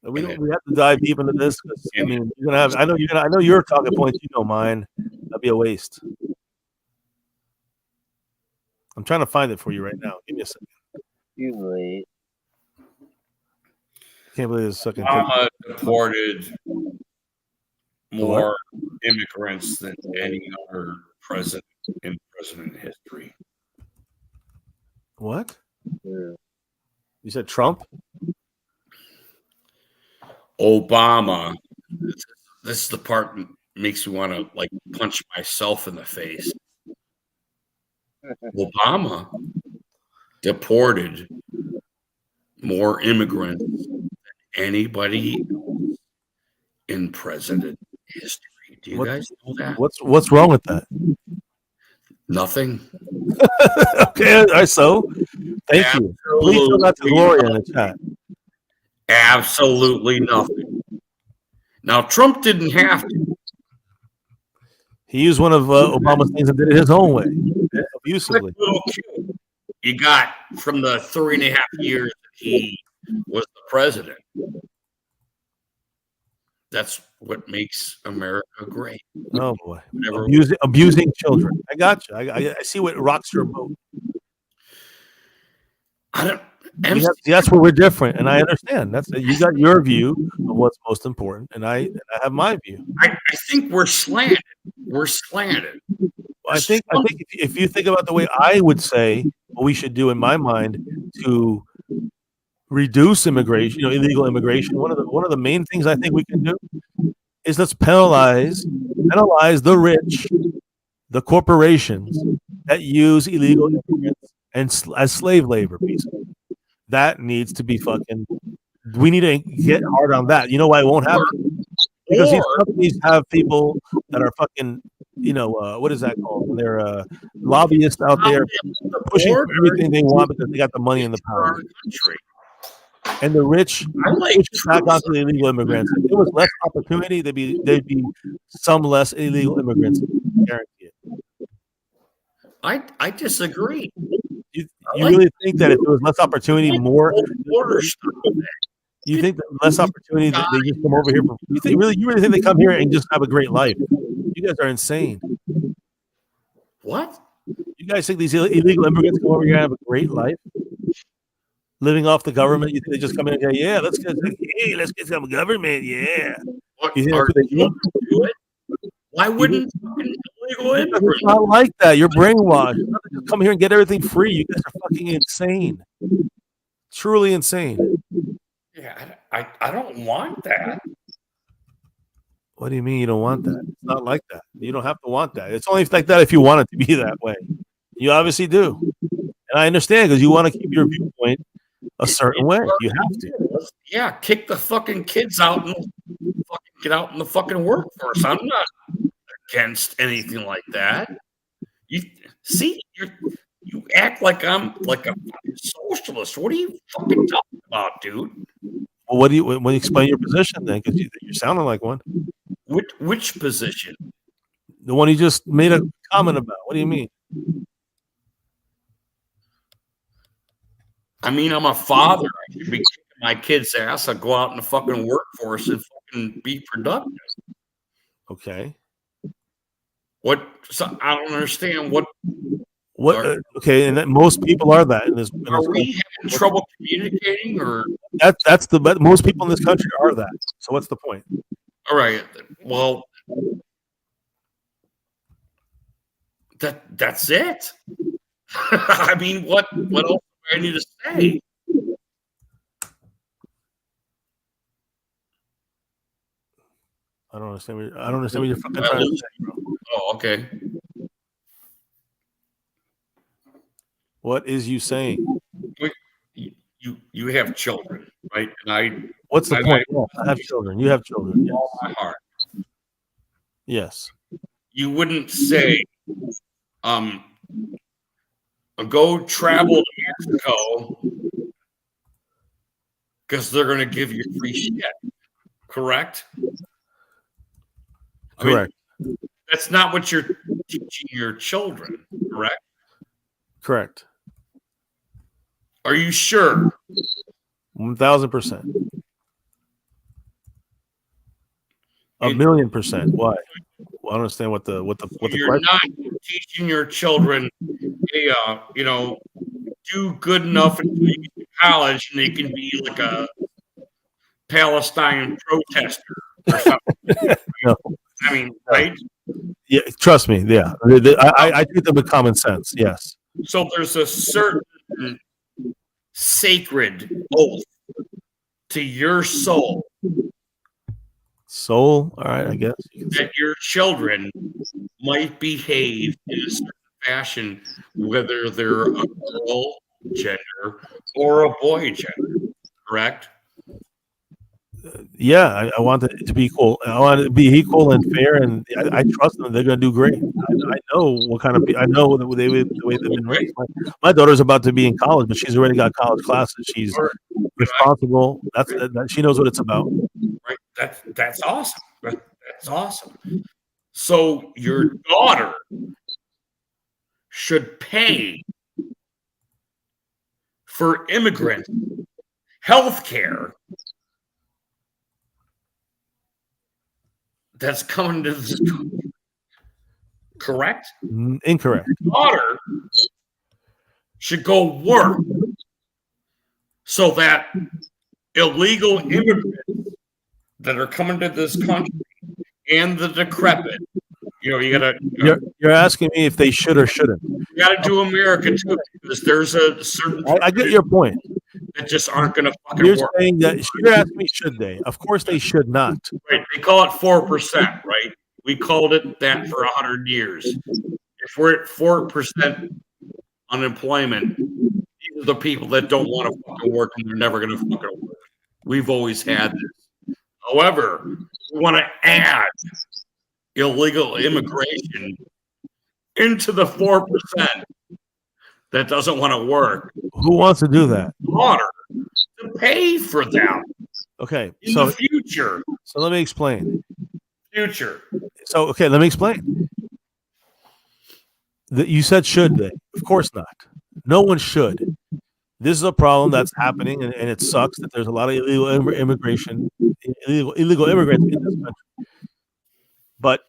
We have to dive deep into this. I mean, you're gonna have. I know your talking points. Mine. That'd be a waste. I'm trying to find it for you right now. Give me a second. Too late. Can't believe this second. Obama deported more immigrants than any other president in president history. What? Yeah. You said Trump? Obama. This is the part that makes me want to punch myself in the face. Obama deported more immigrants than anybody else in president history. Do you guys know that? What's wrong with that? Nothing. Okay, all right, so thank you. Please fill out the Gloria in the chat. Absolutely nothing. Now, Trump didn't have to. He used one of Obama's things and did it his own way, Quick abusively. little cue you got from the 3.5 years that he was the president. That's what makes America great. Oh boy, Whenever abusing children. I got you. I see what rocks your boat. I don't. That's where we're different, and I understand. That's you got your view of what's most important, and I have my view. I think we're slanted. We're slanted. I think if you think about the way I would say what we should do in my mind to reduce immigration, illegal immigration, one of the main things I think we can do is let's penalize the rich, the corporations that use illegal immigrants and as slave labor pieces. That needs to be fucking. We need to get hard on that. You know why it won't happen? Because these companies have people that are fucking, what is that called? When they're lobbyists out there pushing for everything they want because they got the money and the power. And the rich push back onto the illegal immigrants. If there was less opportunity, there'd be some less illegal immigrants. Guarantee it. I disagree. You really think that if there was less opportunity, more you think that less opportunity that they just come over here for? You really think they come here and just have a great life? You guys are insane. What? You guys think these illegal immigrants come over here and have a great life, living off the government? You think they just come in and say, "Yeah, let's get some government"? Yeah. What, you think that's what they do? Why wouldn't illegal immigrants? It's not like that. You're brainwashed. Just come here and get everything free. You guys are fucking insane. Truly insane. Yeah, I don't want that. What do you mean you don't want that? It's not like that. You don't have to want that. It's only like that if you want it to be that way. You obviously do. And I understand because you want to keep your viewpoint a certain way. You have to. Yeah, kick the fucking kids out and fucking get out in the fucking workforce. I'm not against anything like that. You act like I'm like a socialist. What are you fucking talking about, dude? Well, what do you explain your position then? Because you're sounding like one. Which position? The one you just made a comment about. What do you mean? I mean, I'm a father. I should be kicking my kid's ass. I go out in the fucking workforce and fucking be productive. Okay. So I don't understand what. Okay, and most people are that in this. Are we having trouble communicating, or that's most people in this country are that. So what's the point? All right. Well, that's it. I mean, what else do I need to say? I don't understand what you're fucking trying to say, bro. Oh, okay. What is you saying? You have children, right? And what's the point? I have children. You have children. Yes. All my heart. Yes. You wouldn't say, go travel to Mexico because they're going to give you free shit. Correct? Correct. I mean, that's not what you're teaching your children, correct? Correct. Are you sure? 1,000%. 1,000,000%. Why? Well, I don't understand what the You're not teaching your children, hey, do good enough in college and they can be like a Palestine protester or something. No. I mean, right? Yeah, trust me. Yeah, I treat them with common sense. Yes. So there's a certain sacred oath to your soul. Soul, all right, I guess. That your children might behave in a certain fashion, whether they're a girl gender or a boy gender, correct? Yeah, I want it to be equal. I want it to be equal and fair, and I trust them. They're going to do great. I know what kind of I know the way they've been raised. My daughter's about to be in college, but she's already got college classes. She's responsible. That she knows what it's about. Right. That's awesome. That's awesome. So your daughter should pay for immigrant health care that's coming to this country. Correct? Incorrect. Your daughter should go work so that illegal immigrants that are coming to this country and the decrepit, you gotta You're asking me if they should or shouldn't. you gotta do America too, because there's a certain I get your point. that just aren't gonna fucking You're work. saying that you're asking me should they? Of course they should not. Right? They call it 4%, right? We called it that for 100 years. If we're at 4% unemployment, these are the people that don't want to fucking work and they're never gonna fucking work. We've always had this. However, we want to add illegal immigration into the 4% that doesn't want to work. Who wants to do that? Water to pay for them Okay, in so the future. let me explain. So okay, let me explain. You said should they? Of course not. No one should. This is a problem that's happening, and it sucks that there's a lot of illegal immigrants in this country. But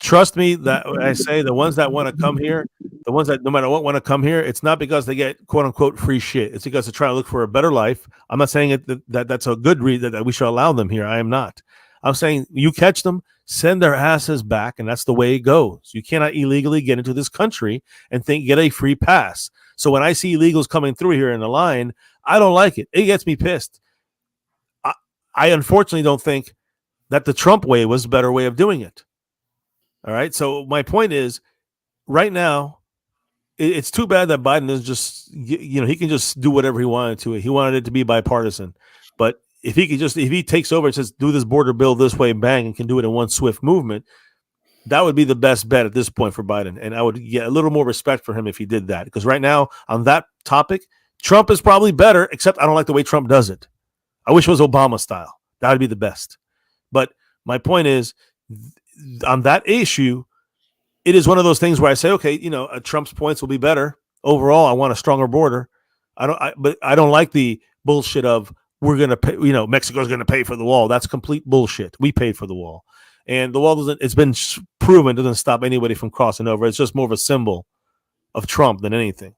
trust me, that when I say the ones that want to come here, the ones that no matter what want to come here, it's not because they get quote unquote free shit. It's because they try to look for a better life. I'm not saying that's a good reason that we should allow them here. I am not. I'm saying you catch them, send their asses back, and that's the way it goes. You cannot illegally get into this country and get a free pass. So when I see illegals coming through here in the line, I don't like it. It gets me pissed. I unfortunately don't think that the Trump way was a better way of doing it. All right. So my point is, right now, it's too bad that Biden is just, he can just do whatever he wanted to. He wanted it to be bipartisan. But if he takes over and says, do this border bill this way, bang, and can do it in one swift movement, that would be the best bet at this point for Biden. And I would get a little more respect for him if he did that. Because right now, on that topic, Trump is probably better, except I don't like the way Trump does it. I wish it was Obama style. That would be the best. But my point is, on that issue, it is one of those things where I say, okay, Trump's points will be better. Overall, I want a stronger border. But I don't like the bullshit of we're going to pay, Mexico's going to pay for the wall. That's complete bullshit. We paid for the wall. And the wall it's been proven, doesn't stop anybody from crossing over. It's just more of a symbol of Trump than anything.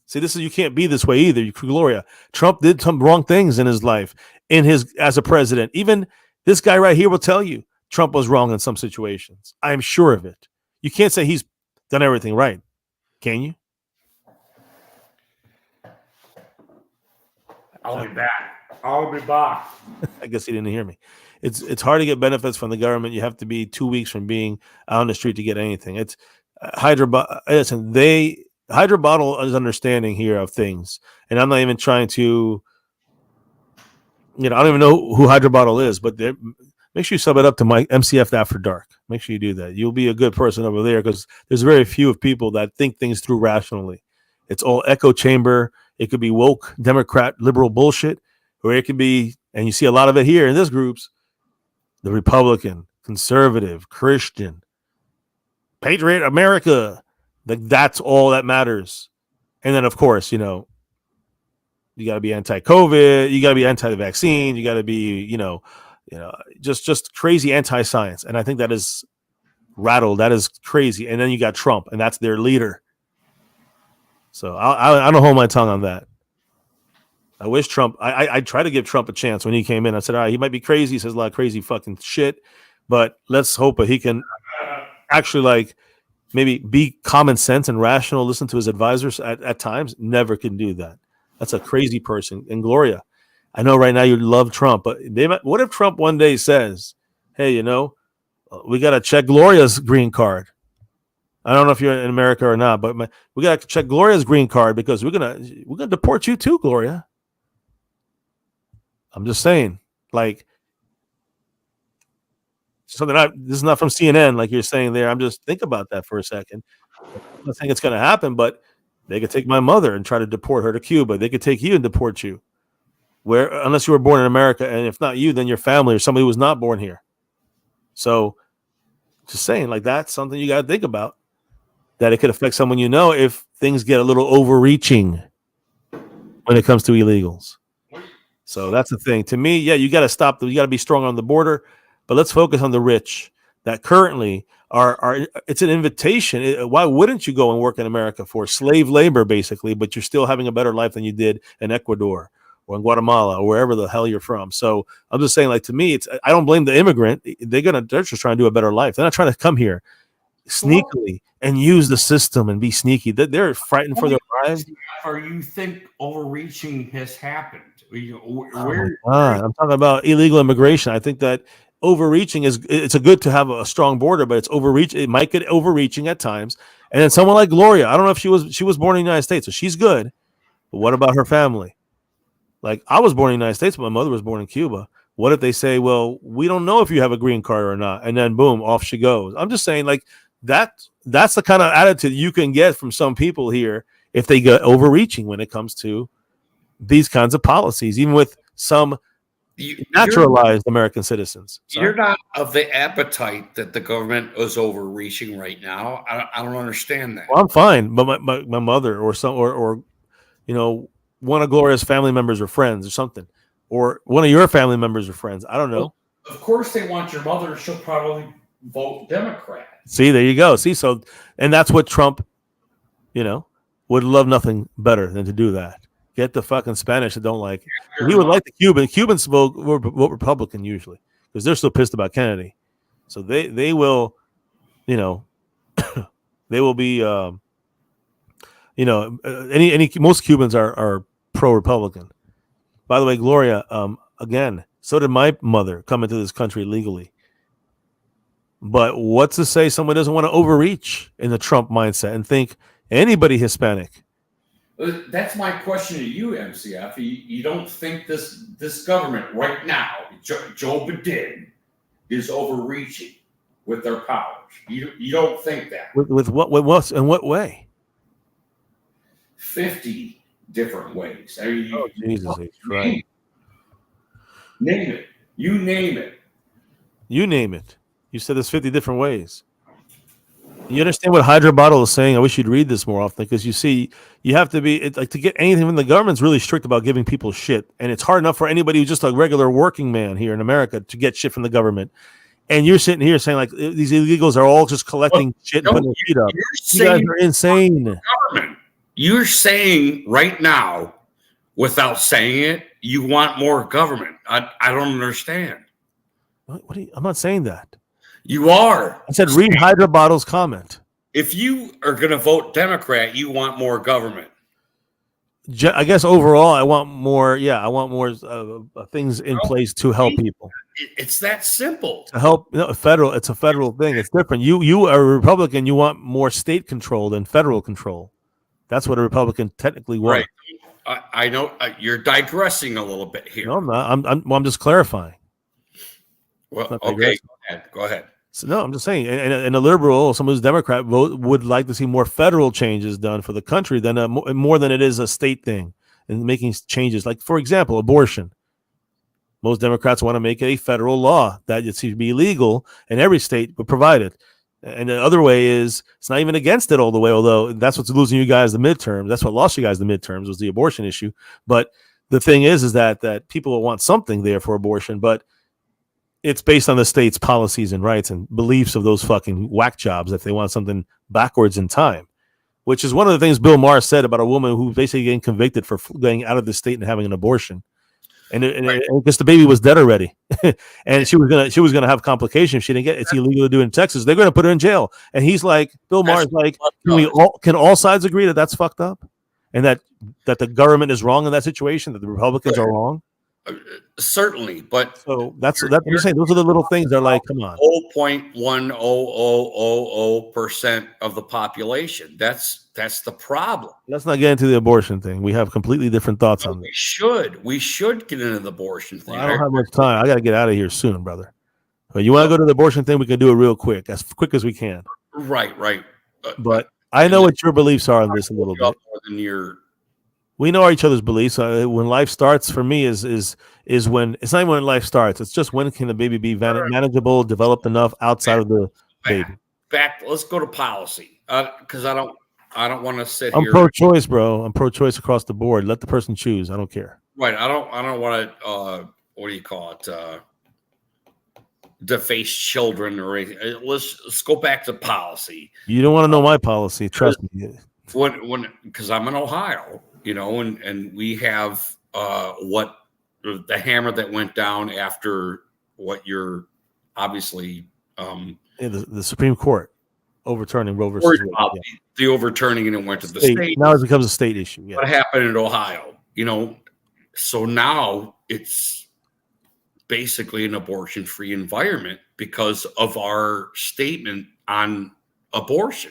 See, you can't be this way either. Gloria, Trump did some wrong things in his life, as a president. Even this guy right here will tell you Trump was wrong in some situations. I'm sure of it. You can't say he's done everything right. Can you? I'll be back. I'll be back. I guess he didn't hear me. It's hard to get benefits from the government. You have to be 2 weeks from being out on the street to get anything. It's listen, Hydra Bottle is understanding here of things, and I'm not even trying to, I don't even know who Hydra Bottle is, but make sure you sub it up to my MCF After Dark. Make sure you do that. You'll be a good person over there because there's very few of people that think things through rationally. It's all echo chamber. It could be woke, Democrat, liberal bullshit, or it could be, and you see a lot of it here in this groups, the Republican, conservative, Christian, Patriot America. That's all that matters. And then, of course, you got to be anti-COVID, you got to be anti-vaccine, you got to be, just crazy anti-science. And I think that is rattled. That is crazy. And then you got Trump, and that's their leader. So I don't hold my tongue on that. I wish Trump, I try to give Trump a chance when he came in. I said, all right, he might be crazy. He says a lot of crazy fucking shit, but let's hope that he can actually maybe be common sense and rational, listen to his advisors at times. Never can do that. That's a crazy person. And Gloria, I know right now you love Trump, but what if Trump one day says, hey, we got to check Gloria's green card. I don't know if you're in America or not, but we got to check Gloria's green card because we're gonna deport you too, Gloria. I'm just saying, something. This is not from CNN, like you're saying there. I'm just think about that for a second. I'm not saying it's going to happen, but they could take my mother and try to deport her to Cuba. They could take you and deport you, unless you were born in America, and if not you, then your family or somebody who was not born here. So, just saying, like that's something you got to think about. That it could affect someone you know if things get a little overreaching when it comes to illegals. So that's the thing. To me, yeah, you got to stop. You got to be strong on the border, but let's focus on the rich that currently are. It's an invitation. Why wouldn't you go and work in America for slave labor, basically, but you're still having a better life than you did in Ecuador or in Guatemala or wherever the hell you're from? So I'm just saying, like to me, I don't blame the immigrant. They're just trying to do a better life. They're not trying to come here sneakily and use the system and be sneaky. They're frightened for their lives. Or you think overreaching has happened? I'm talking about illegal immigration. I think that overreaching it's a good to have a strong border, but it's overreach. It might get overreaching at times. And then someone like Gloria, I don't know if she was born in the United States, so she's good. But what about her family? Like I was born in the United States, but my mother was born in Cuba. What if they say, well, we don't know if you have a green card or not, and then boom, off she goes. I'm just saying, like that's the kind of attitude you can get from some people here if they get overreaching when it comes to these kinds of policies, even with some naturalized American citizens. Sorry. You're not of the appetite that the government is overreaching right now. I don't understand that. Well, I'm fine, but my mother or one of Gloria's family members or friends or something, or one of your family members or friends. I don't know. Well, of course, they want your mother. She'll probably vote Democrat. See, there you go. See, so, and that's what Trump, would love nothing better than to do that. Get the fucking Spanish that don't like. He would like the Cuban. Cubans vote Republican usually because they're still pissed about Kennedy. So they will, they will be, most Cubans are pro-Republican. By the way, Gloria, again, so did my mother come into this country legally. But what's to say someone doesn't want to overreach in the Trump mindset and think anybody Hispanic? That's my question to you, MCF. You don't think this government right now, Joe Biden, is overreaching with their powers? You don't think that? With what? In what way? 50 different ways. I mean, Jesus, right. Name it. You name it. You name it. You said there's 50 different ways. You understand what Hydra Bottle is saying? I wish you'd read this more often because you see, you have to be to get anything from the government's really strict about giving people shit, and it's hard enough for anybody who's just a regular working man here in America to get shit from the government. And you're sitting here saying like these illegals are all just collecting shit and putting their feet up. You guys are insane. Government. You're saying right now, without saying it, you want more government. I don't understand. I'm not saying that. You are. I said read Hydra Bottle's comment. If you are going to vote Democrat, you want more government. I guess overall, I want more. Yeah, I want more things in place to help people. It's that simple. To help federal. It's a federal thing. It's different. You are a Republican. You want more state control than federal control. That's what a Republican technically wants. Right. I know you're digressing a little bit here. No, I'm not. I'm just clarifying. Well, okay. Go ahead. So no, I'm just saying, and a liberal, someone who's Democrat, would like to see more federal changes done for the country than more than it is a state thing and making changes. Like, for example, abortion. Most Democrats want to make it a federal law that it should be legal, and every state would provide it. And the other way is it's not even against it all the way, although that's what's losing you guys the midterms. That's what lost you guys the midterms was the abortion issue. But the thing is that people will want something there for abortion, but it's based on the state's policies and rights and beliefs of those fucking whack jobs if they want something backwards in time, which is one of the things Bill Maher said about a woman who basically getting convicted for going out of the state and having an abortion. And because the baby was dead already, and she was gonna have complications if she didn't get it. It's illegal to do it in Texas. They're gonna put her in jail. And he's like, Bill Maher's like, can all sides agree that that's fucked up, and that the government is wrong in that situation, that the Republicans are wrong? Certainly, but so that's I'm just saying those are the little things. They're like, come on, 0.1000% of the population. That's the problem. Let's not get into the abortion thing. We have completely different thoughts on this. We should get into the abortion thing. Well, I don't have much time. I got to get out of here soon, brother. But you want to go to the abortion thing? We can do it real quick as we can. Right. But I know what your beliefs are on this a little bit. More than your We know each other's beliefs. When life starts for me is when it's not even when life starts. It's just when can the baby be manageable, developed enough outside of the baby. back. Let's go to policy because I don't want to sit I'm here. pro-choice, bro. I'm pro-choice across the board. Let the person choose. I don't care. Right. I don't want to. What do you call it? Deface children or anything. Let's go back to policy. You don't want to know my policy. Trust me. When because I'm in Ohio, and we have what the hammer that went down after what you're obviously The Supreme Court overturning Roe versus Wade. Yeah. the overturning, and it went to the state. Now it becomes a state issue. Yeah. What happened in Ohio? So now it's basically an abortion-free environment because of our statement on abortion.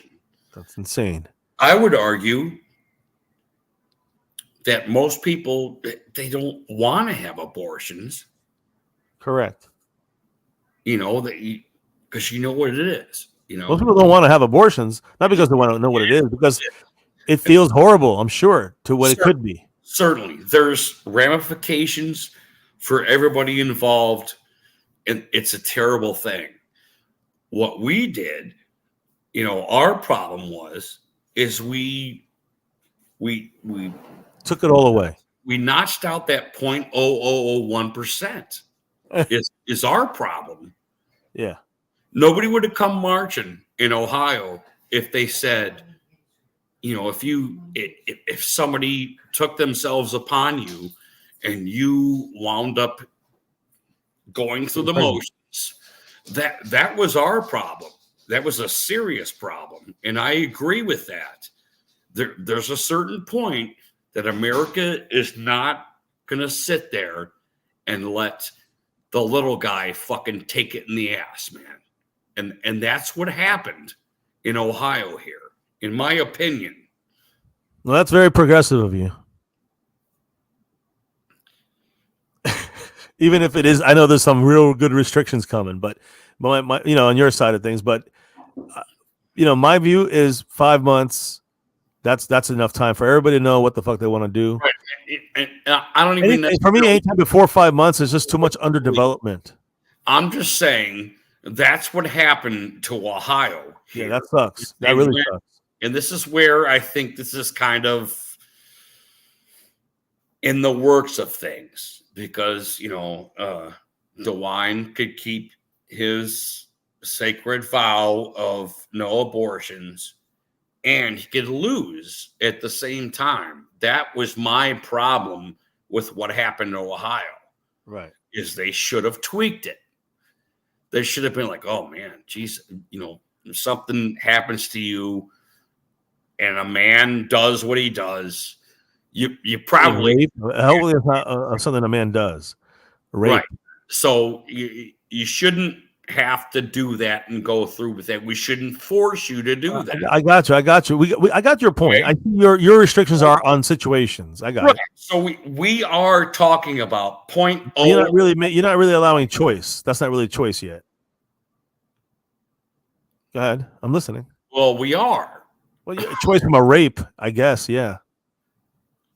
That's insane. I would argue that most people, they don't want to have abortions, Correct. because you know what it is. Most people don't want to have abortions, not because they want to know what it is, because it feels horrible, I'm sure, to what it could be. Certainly, there's ramifications for everybody involved, and it's a terrible thing. What we did, our problem is we Took it all away. we notched out that 0.0001% is our problem. Yeah. Nobody would have come marching in Ohio if they said, if somebody took themselves upon you and you wound up going through the motions, that was our problem. That was a serious problem. And I agree with that. There's a certain point that America is not going to sit there and let the little guy fucking take it in the ass, man. And that's what happened in Ohio here, in my opinion. Well, that's very progressive of you. Even if it is, I know there's some real good restrictions coming, but my on your side of things. But my view is 5 months. That's enough time for everybody to know what the fuck they want to do. Right. And I don't even for me, anytime before 5 months is just too much underdevelopment. I'm just saying that's what happened to Ohio. Yeah, that sucks. That really sucks. And this is where I think this is kind of in the works of things, because DeWine could keep his sacred vow of no abortions, and he could lose at the same time. That was my problem with what happened in Ohio. Right. Is they should have tweaked it. They should have been like, oh man, geez, if something happens to you and a man does what he does, you probably hopefully it's not something a man does. Rape. Right. So you shouldn't have to do that and go through with that. We shouldn't force you to do that. I got you. I got your point. Right. I think your restrictions are on situations. I got Right. it. So we are talking about point. You're not really allowing choice. That's not really choice yet. Go ahead. I'm listening. Well, we are. Well, choice from a rape, I guess. Yeah.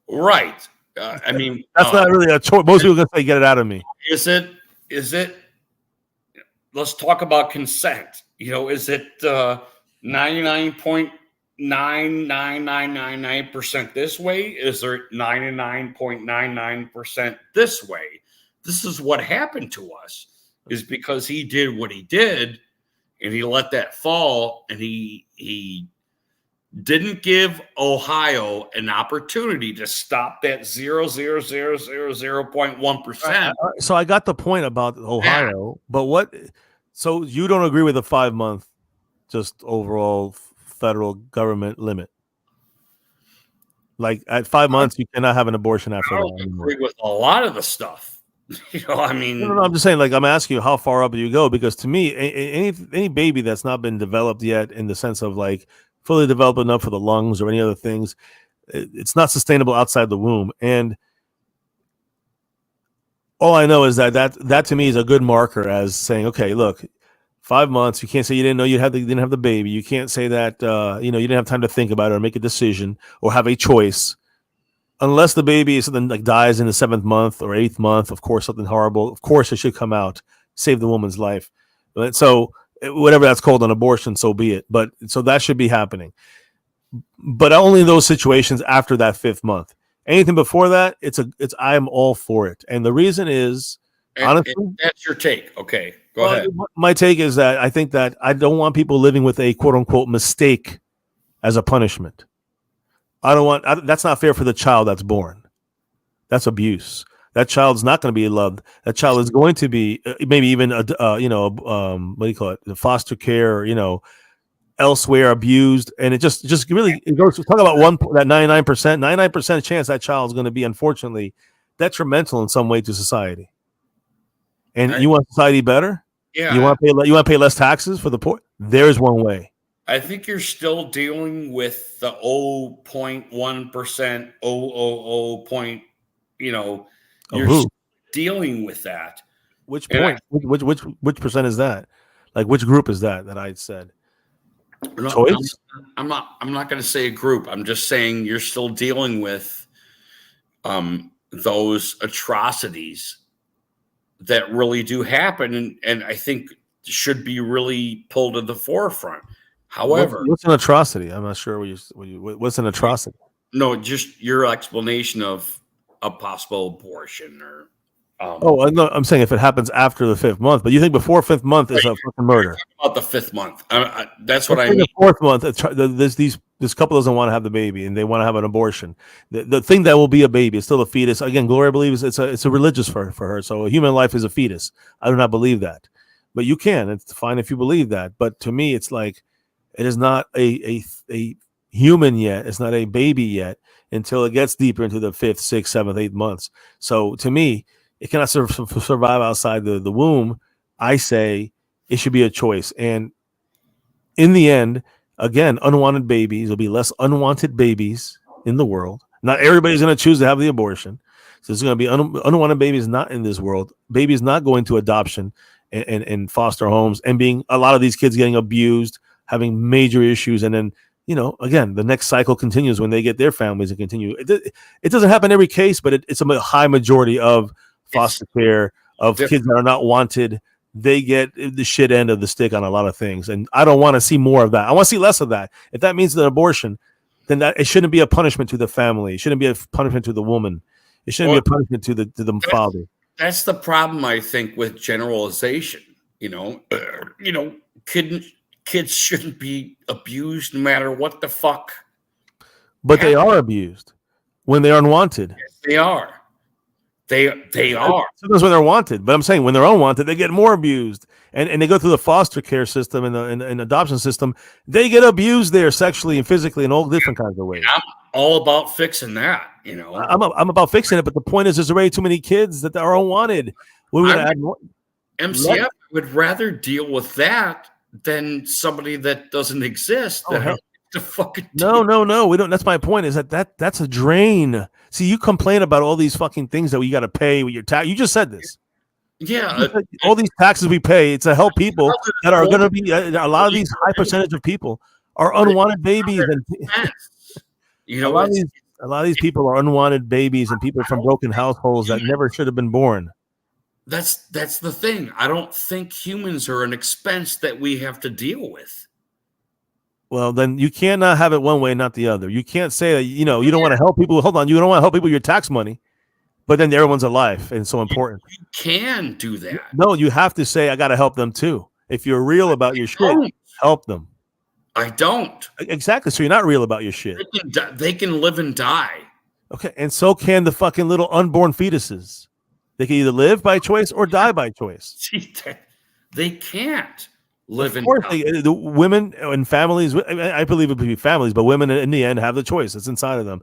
Right. I mean, that's not really a choice. Most people are gonna say, "Get it out of me." Is it? Let's talk about consent. Is it 99.99999% this way? Is there 99.99% this way? This is what happened to us, is because he did what he did, and he let that fall, and he didn't give Ohio an opportunity to stop that 0.1%. So I got the point about Ohio, but what? So you don't agree with the 5 month, just overall federal government limit? Like at 5 months, you cannot have an abortion after I that. don't agree with a lot of the stuff. I mean, no, I'm just saying. Like I'm asking you, how far up do you go? Because to me, any baby that's not been developed yet, in the sense of like fully developed enough for the lungs or any other things, it's not sustainable outside the womb. And All I know is that to me is a good marker as saying, okay, look, 5 months. You can't say you didn't know you didn't have the baby. You can't say that you didn't have time to think about it or make a decision or have a choice, unless the baby is something like dies in the 7th month or 8th month. Of course, something horrible. Of course, it should come out, save the woman's life. But so whatever that's called an abortion, so be it. But so that should be happening. But only in those situations after that 5th month. Anything before that, I'm all for it. And the reason is, honestly, and that's your take. Okay, go ahead. My take is that I think that I don't want people living with a quote unquote mistake as a punishment. That's not fair for the child that's born. That's abuse. That child's not going to be loved. That child is going to be maybe even what do you call it? The foster care, or, elsewhere abused, and it just really it goes to talk about that 99% chance that child is going to be unfortunately detrimental in some way to society. And you want society better? Yeah. You want to pay less taxes for the poor? There's one way. I think you're still dealing with the 0.1%, 0.00 point. You're dealing with that. Which point? Which percent is that? Like which group is that I said? Choice? I'm not going to say a group. I'm just saying you're still dealing with those atrocities that really do happen, and I think should be really pulled to the forefront. However, what's an atrocity? I'm not sure what's an atrocity. No, just your explanation of a possible abortion or. No, I'm saying if it happens after the 5th month, but you think before 5th month is a fucking murder. About the 5th month, that's what I mean. The 4th month, this couple doesn't want to have the baby and they want to have an abortion. The thing that will be a baby is still a fetus. Again, Gloria believes it's a religious for her. So a human life is a fetus. I do not believe that, but you can. It's fine if you believe that. But to me, it's like it is not a human yet. It's not a baby yet until it gets deeper into the 5th, 6th, 7th, 8th months. So to me, it cannot survive outside the womb. I say it should be a choice. And in the end, again, unwanted babies, there'll be less unwanted babies in the world. Not everybody's going to choose to have the abortion. So there's going to be unwanted babies not in this world. Babies not going to adoption and foster homes and being a lot of these kids getting abused, having major issues. And then, again, the next cycle continues when they get their families and continue. It doesn't happen every case, but it's a high majority of foster care of kids that are not wanted. They get the shit end of the stick on a lot of things. And I don't want to see more of that. I want to see less of that. If that means an abortion, then that it shouldn't be a punishment to the family. It shouldn't be a punishment to the woman. It shouldn't be a punishment to the father. That's the problem, I think, with generalization. Kids shouldn't be abused no matter what the fuck. But they are abused when they're unwanted. Yes, they are. They are. Sometimes when they're wanted, but I'm saying when they're unwanted, they get more abused, and they go through the foster care system and the adoption system. They get abused there sexually and physically in all different kinds of ways. I'm all about fixing that. I'm about fixing it, but the point is, there's already too many kids that are unwanted. We're going to add more. MCF would rather deal with that than somebody that doesn't exist. No, we don't. That's my point. Is that's a drain. See, you complain about all these fucking things that you got to pay with your tax. You just said this. Yeah, all these taxes we pay, it's to help people that are going to be. A lot of these high percentage of people are unwanted babies, and a lot of these people are unwanted babies and people from broken households that never should have been born. That's the thing. I don't think humans are an expense that we have to deal with. Well, then you cannot have it one way, not the other. You can't say that, you don't want to help people. Hold on. You don't want to help people with your tax money, but then everyone's alive and so important. You can do that. No, you have to say, I got to help them too. If you're real about your shit, help them. I don't. Exactly. So you're not real about your shit. They can live and die. Okay. And so can the fucking little unborn fetuses. They can either live by choice or die by choice. They can't. Live in the women and families. I believe it would be families, but women in the end have the choice. It's inside of them,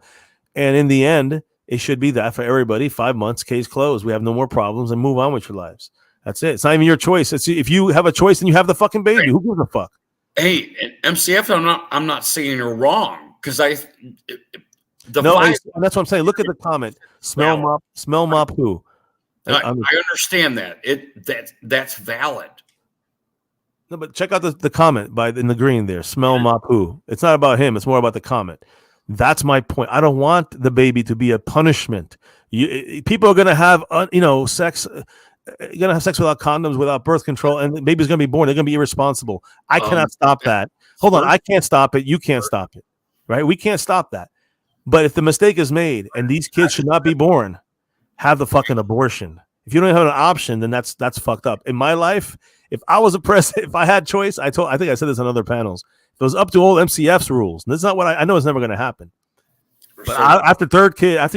and in the end, it should be that for everybody. 5 months, case closed. We have no more problems, and move on with your lives. That's it. It's not even your choice. It's if you have a choice, then you have the fucking baby. Right. Who gives a fuck? Hey, MCF, I'm not saying you're wrong because that's what I'm saying. Look at the comment. Smell mop who? I understand that. That's valid. No, but check out the comment in the green there. Smell my poo. It's not about him. It's more about the comment. That's my point. I don't want the baby to be a punishment. People are gonna have sex. You're gonna have sex without condoms, without birth control, and the baby's gonna be born. They're gonna be irresponsible. I cannot stop that. Hold on, I can't stop it. You can't stop it, right? We can't stop that. But if the mistake is made and these kids should not be born, have the fucking abortion. If you don't have an option, then that's fucked up. In my life, if I was a president, if I had choice, I think I said this on other panels. If it was up to old MCF's rules, and this is not what I know. It's never going to happen. But after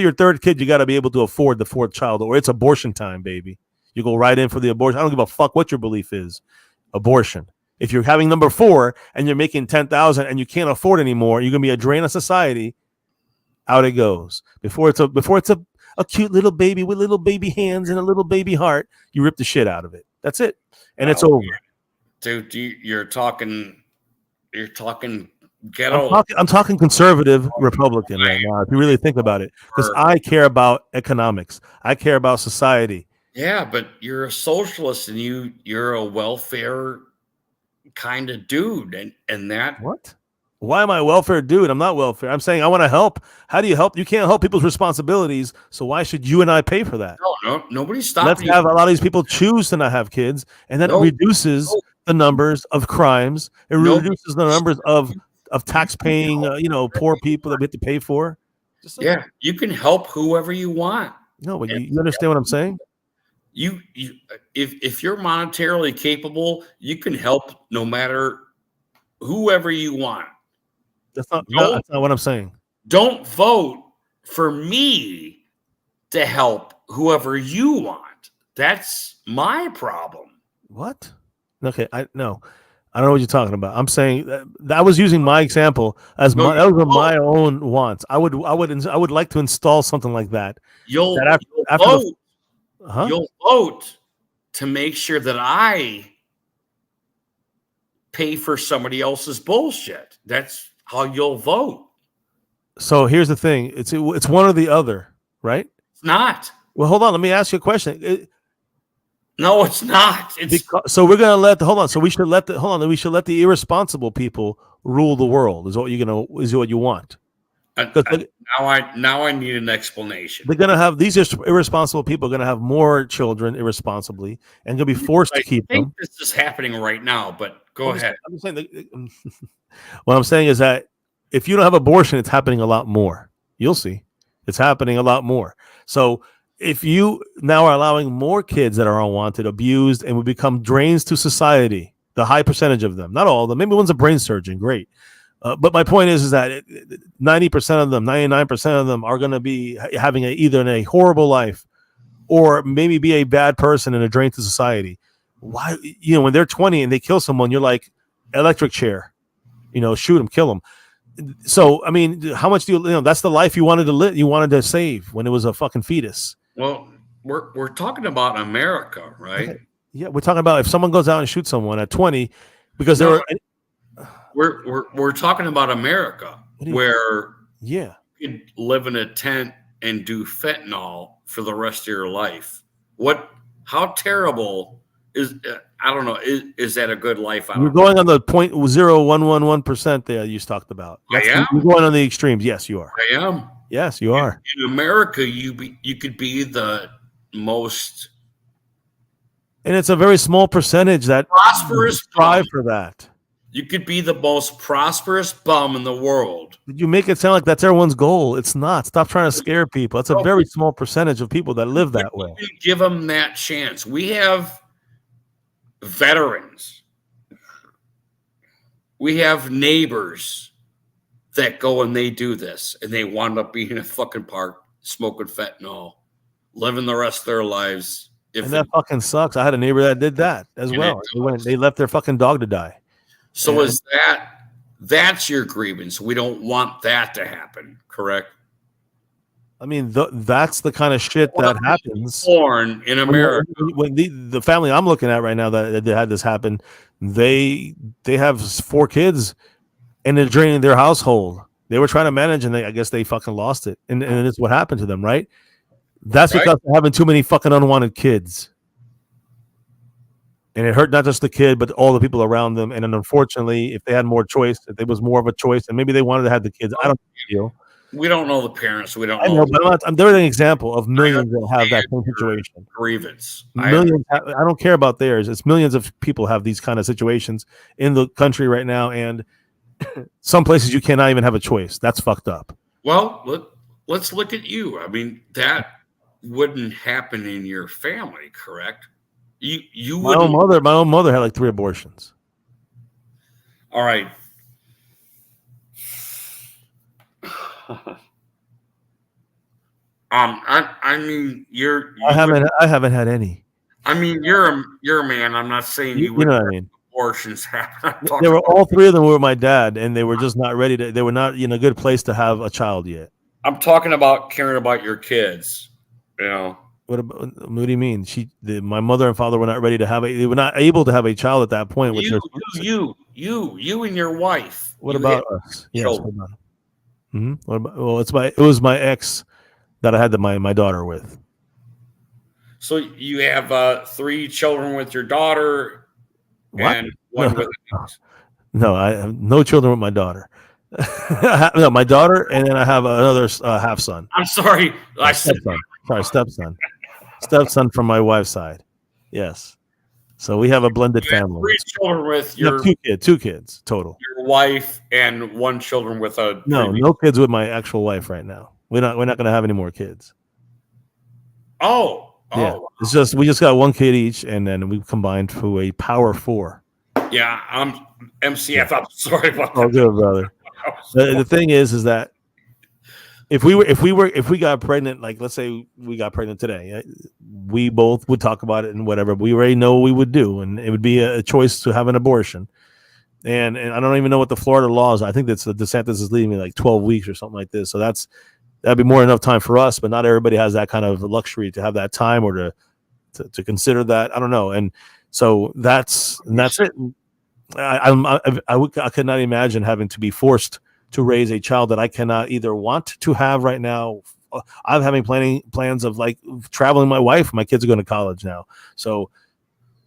your third kid, you got to be able to afford the fourth child, or it's abortion time, baby. You go right in for the abortion. I don't give a fuck what your belief is. Abortion. If you're having number 4 and you're making 10,000 and you can't afford anymore, you're gonna be a drain on society. Out it goes. Before it's a cute little baby with little baby hands and a little baby heart, you rip the shit out of it. That's it, and it's over. Dude, you're talking ghetto. I'm talking conservative Republican right now. If you really think about it, because I care about economics. I care about society. Yeah, but you're a socialist and you're a welfare kind of dude, and that what? Why am I a welfare dude? I'm not welfare. I'm saying I want to help. How do you help? You can't help people's responsibilities, so why should you and I pay for that? No, nobody's stopping. Let's have a lot of these people choose to not have kids, and then it reduces the numbers of crimes. It reduces the numbers of tax-paying, poor people that we have to pay for. Yeah, you can help whoever you want. No, but you understand what I'm saying? If you're monetarily capable, you can help no matter whoever you want. That's not what I'm saying. Don't vote for me to help whoever you want. That's my problem. What? Okay, I don't know what you're talking about. I'm saying that I was using my example as my own wants. I would like to install something like that. You'll vote. You'll vote to make sure that I pay for somebody else's bullshit. That's how you'll vote. So here's the thing: it's one or the other, right? It's not. Well, hold on. Let me ask you a question. No, it's not. So we're gonna let so we should let we should let the irresponsible people rule the world. Is what you want? Now I need an explanation. They're gonna have these irresponsible people are gonna have more children irresponsibly and gonna be forced to keep them. This is happening right now, but go ahead. I'm saying what I'm saying is that if you don't have abortion, it's happening a lot more. You'll see, it's happening a lot more. So if you now are allowing more kids that are unwanted, abused, and will become drains to society, the high percentage of them, not all of them, maybe one's a brain surgeon, great. But my point is that 90% of them, 99% of them are going to be having either a horrible life or maybe be a bad person and a drain to society. Why, when they're 20 and they kill someone, you're like, electric chair, shoot them, kill them. So, I mean, how much do that's the life you wanted to live, you wanted to save when it was a fucking fetus. Well, we're talking about America, right? Okay. Yeah, we're talking about if someone goes out and shoots someone at 20 because we're talking about America, where you could live in a tent and do fentanyl for the rest of your life. How terrible is? I don't know. Is that a good life? You're going on the 0.0111% there you talked about. I am. You're going on the extremes. Yes, you are. I am. Yes, you are. In America, you could be the most, and it's a very small percentage that prosperous strive for that. You could be the most prosperous bum in the world. You make it sound like that's everyone's goal. It's not. Stop trying to scare people. It's a very small percentage of people that live that way. Give them that chance. We have veterans. We have neighbors that go and they do this, and they wind up being in a fucking park smoking fentanyl, living the rest of their lives. And that fucking sucks. I had a neighbor that did that as well. They left their fucking dog to die. So that's your grievance? We don't want that to happen, correct? I mean, that's the kind of shit that happens. Born in America. When the family I'm looking at right now that had this happen, they have 4 kids, and they're draining their household. They were trying to manage, and I guess they fucking lost it, and it's what happened to them, right? That's Right. because they're having too many fucking unwanted kids. And it hurt not just the kid, but all the people around them. And then unfortunately, if they had more choice, if there was more of a choice, and maybe they wanted to have the kids, I don't know. We don't know the parents. We don't I know know, but I'm they're an example of millions that have that understand same your situation. grievance. Millions. I don't care about theirs. It's millions of people have these kind of situations in the country right now, and some places you cannot even have a choice. That's fucked up. Well, let's look at you. I mean, that wouldn't happen in your family, correct? You My own wouldn't. my own mother had like 3 abortions. All right. I mean, I haven't had any. I mean, you're a man. I'm not saying you You would know what I mean? abortions happen. I'm They talking were about, all 3 of them were my dad, and they were just not ready to. They were not in a good place to have a child yet. I'm talking about caring about your kids. You know, What do you mean? My mother and father were not ready to have a. They were not able to have a child at that point. Which you and your wife. What You about have us? Yes. children. What about? What about? Well, it was my ex that I had my daughter with. So you have 3 children with your daughter, What? and one No. with. No, I have no children with my daughter. No, my daughter, and then I have another half son. I'm sorry, I said Stepson. Sorry, stepson from my wife's side. Yes. So we have a blended you have family. 3 children with We have two kids total. your wife and 1 children with a No kids with my actual wife right now. We're not going to have any more kids. Oh, Yeah, it's just we just got 1 kid each, and then we combined to a power 4. yeah. I'm MCF. I'm sorry about Oh, that. good brother. The thing is that if we got pregnant, like let's say we got pregnant today, we both would talk about it and whatever. We already know what we would do, and it would be a choice to have an abortion. And I don't even know what the Florida laws. I think that's the DeSantis is leaving me like 12 weeks or something like this. So that'd be more than enough time for us, but not everybody has that kind of luxury to have that time or to consider that. I don't know. And so that's it. I could not imagine having to be forced to raise a child that I cannot either want to have right now. I'm having plans of like traveling my wife. My kids are going to college now. So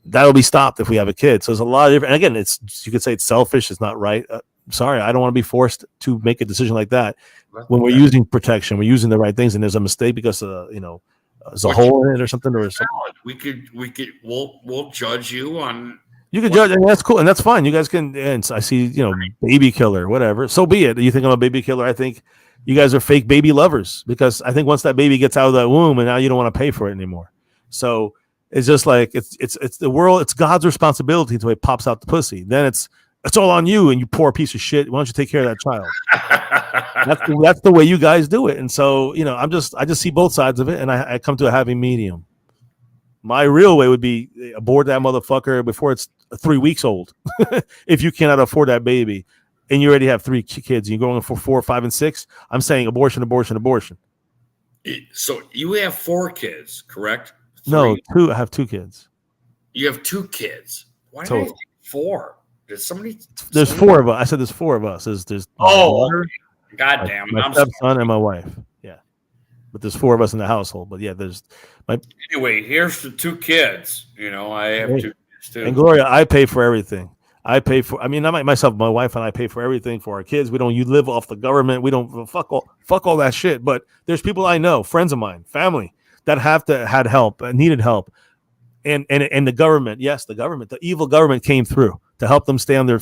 that'll be stopped if we have a kid. So there's a lot of different, and again, you could say it's selfish. It's not right. Sorry, I don't want to be forced to make a decision like that. When we're using protection, we're using the right things, and there's a mistake because there's a hole in it or something, or something. We'll judge you on. You can judge, and that's cool, and that's fine. You guys can. And I see, baby killer, whatever. So be it. You think I'm a baby killer? I think you guys are fake baby lovers because I think once that baby gets out of that womb, and now you don't want to pay for it anymore. So it's just like it's the world. It's God's responsibility until it pops out the pussy. Then it's all on you, and you poor piece of shit. Why don't you take care of that child? That's the way you guys do it. And so I just see both sides of it, and I come to a happy medium. My real way would be abort that motherfucker before it's 3 weeks old. If you cannot afford that baby, and you already have 3 kids, and you're going for 4, 5, and 6. I'm saying abortion. So you have 4 kids, correct? 3. No, 2. I have 2 kids. You have 2 kids. Why did I Total. have 4? Did somebody? There's 4 of us. I said there's 4 of us. There's Goddamn! my stepson and my wife. Yeah, but there's 4 of us in the household. But yeah, there's Anyway, here's the 2 kids. I have 2 kids too. and Gloria. I pay for everything. I pay for. I mean, not myself, my wife and I pay for everything for our kids. We don't. You live off the government. We don't fuck all that shit. But there's people I know, friends of mine, family that had help, needed help, and the government. Yes, the evil government came through to help them stay on their,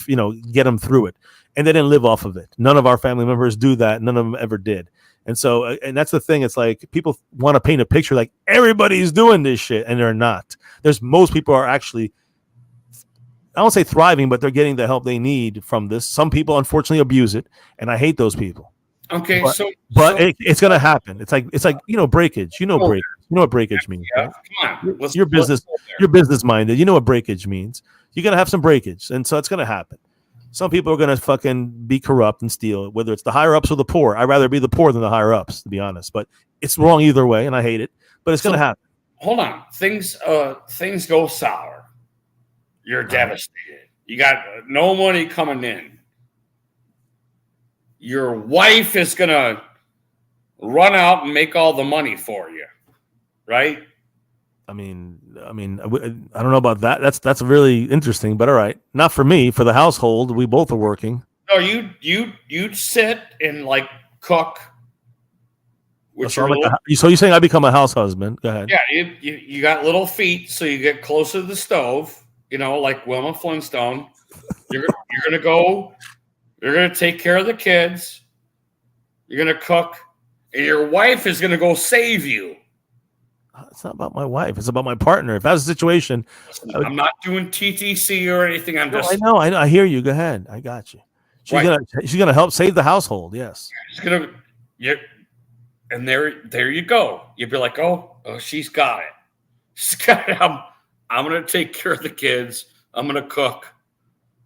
get them through it, and they didn't live off of it. None of our family members do that. None of them ever did. And so, and that's the thing. It's like people want to paint a picture like everybody's doing this shit, and they're not. Most people are actually, I don't say thriving, but they're getting the help they need from this. Some people unfortunately abuse it, and I hate those people. Okay, but it's gonna happen. It's like breakage. Breakage. You know what breakage means. Yeah, right? come on. You're business minded. You know what breakage means. You're gonna have some breakage, and so it's gonna happen. Some people are gonna fucking be corrupt and steal, whether it's the higher ups or the poor. I'd rather be the poor than the higher ups, to be honest. But it's wrong either way, and I hate it. But it's gonna happen. Hold on, things go sour. You're devastated. You got no money coming in. Your wife is gonna run out and make all the money for you. right? I mean, I don't know about that. That's really interesting, but all right. Not for me. For the household, we both are working. No, you'd sit and like cook. With So, your little, so you're saying I become a house husband? Go ahead. yeah, you got little feet, so you get closer to the stove. You know, like Wilma Flintstone. You're gonna go. You're gonna take care of the kids. You're gonna cook, and your wife is gonna go save you. It's not about my wife. It's about my partner. If that's the situation, Listen, I'm not doing TTC or anything. I'm just. I know. I hear you. Go ahead. I got you. She's gonna help save the household. Yes. She's gonna. Yeah. And there you go. You'd be like, oh, she's got it. She's got it. I'm gonna take care of the kids. I'm gonna cook.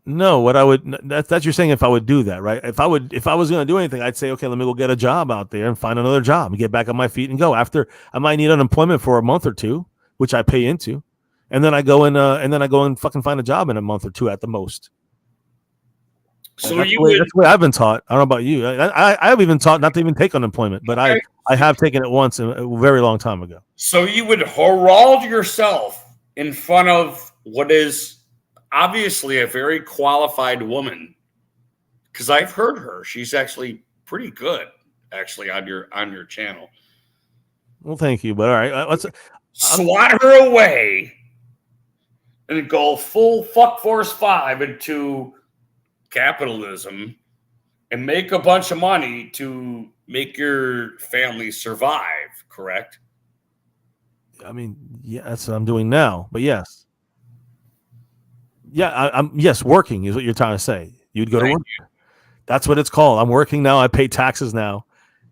No, what I would that's you're saying if I would do that, right? If I was going to do anything, I'd say, okay, let me go get a job out there and find another job and get back on my feet and go. After I might need unemployment for a month or two, which I pay into, and then I go and fucking find a job in a month or two at the most. So that's the way I've been taught. I don't know about you. I have even taught not to even take unemployment, but I have taken it once a very long time ago. So you would herald yourself in front of what is obviously a very qualified woman, because I've heard her. She's actually pretty good, actually, on your channel. Well, thank you, but all right, let's swat her away and go full fuck force 5 into capitalism and make a bunch of money to make your family survive. Correct? I mean, yeah, that's what I'm doing now. But yes. Yeah, I'm working is what you're trying to say. You'd go to work. That's what it's called. I'm working now. I pay taxes now.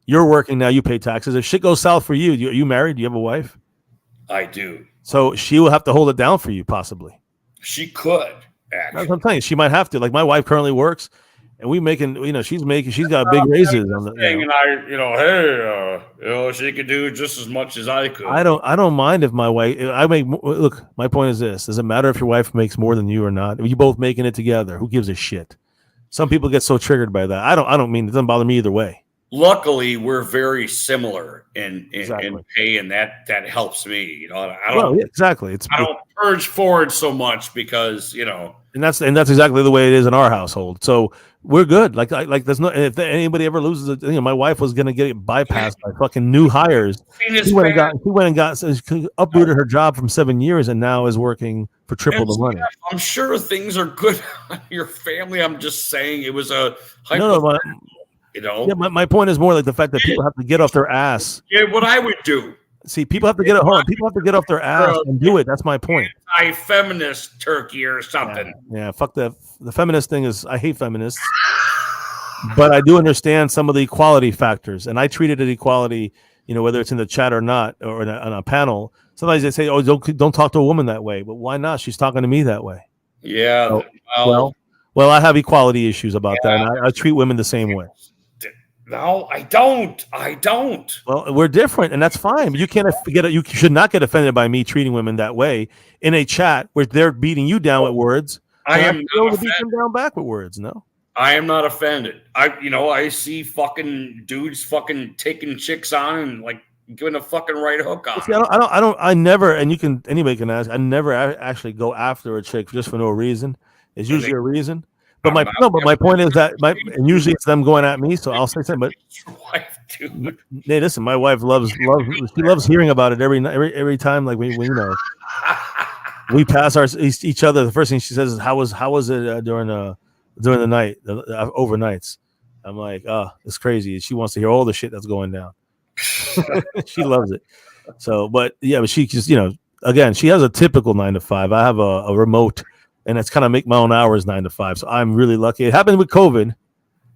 You're working now. You pay taxes. If shit goes south for you, are you married? Do you have a wife? I do. So she will have to hold it down for you, possibly. She could. Actually. That's what I'm saying. She might have to. Like my wife currently works, and she's got big raises on the thing. And hey, she could do just as much as I could. I don't mind if my wife. Look. My point is this: does it matter if your wife makes more than you or not? Are you both making it together? Who gives a shit? Some people get so triggered by that. I don't mean it doesn't bother me either way. Luckily, we're very similar in Exactly. pay, and that helps me. You know, exactly. I don't urge forward so much because and that's exactly the way it is in our household. So we're good. Like there's no. If anybody ever loses it, my wife was gonna get bypassed by fucking new hires. She went and got uprooted her job from 7 years and now is working for triple the money. I'm sure things are good on your family. I'm just saying it was a Yeah, my point is more like the fact that people have to get off their ass. Yeah, what I would do. See, people have to get People have to get off their ass and do it. That's my point. Feminist turkey or something. Yeah, fuck the feminist thing is. I hate feminists, but I do understand some of the equality factors, and I treated it equality. Whether it's in the chat or not, or on a panel. Sometimes they say, "Oh, don't talk to a woman that way," but why not? She's talking to me that way. Yeah. So, well, I have equality issues about that, and I treat women the same way. No, I don't. Well, we're different, and that's fine. But you should not get offended by me treating women that way in a chat where they're beating you down with words. I am not to beat them down back with words. No, I am not offended. I see fucking dudes fucking taking chicks on and like giving a fucking right hook on. See, I never, and anybody can ask. I never actually go after a chick just for no reason. It's usually a reason. But my point is that and usually it's them going at me, so I'll say something. But hey, listen, my wife loves hearing about it every time. Like we we pass each other. The first thing she says is, "How was it during the night, overnights?" I'm like, "Oh, it's crazy." She wants to hear all the shit that's going down. She loves it. So, but she just again, she has a typical 9 to 5. I have a remote. And it's kind of make my own hours 9 to 5. So I'm really lucky. It happened with COVID.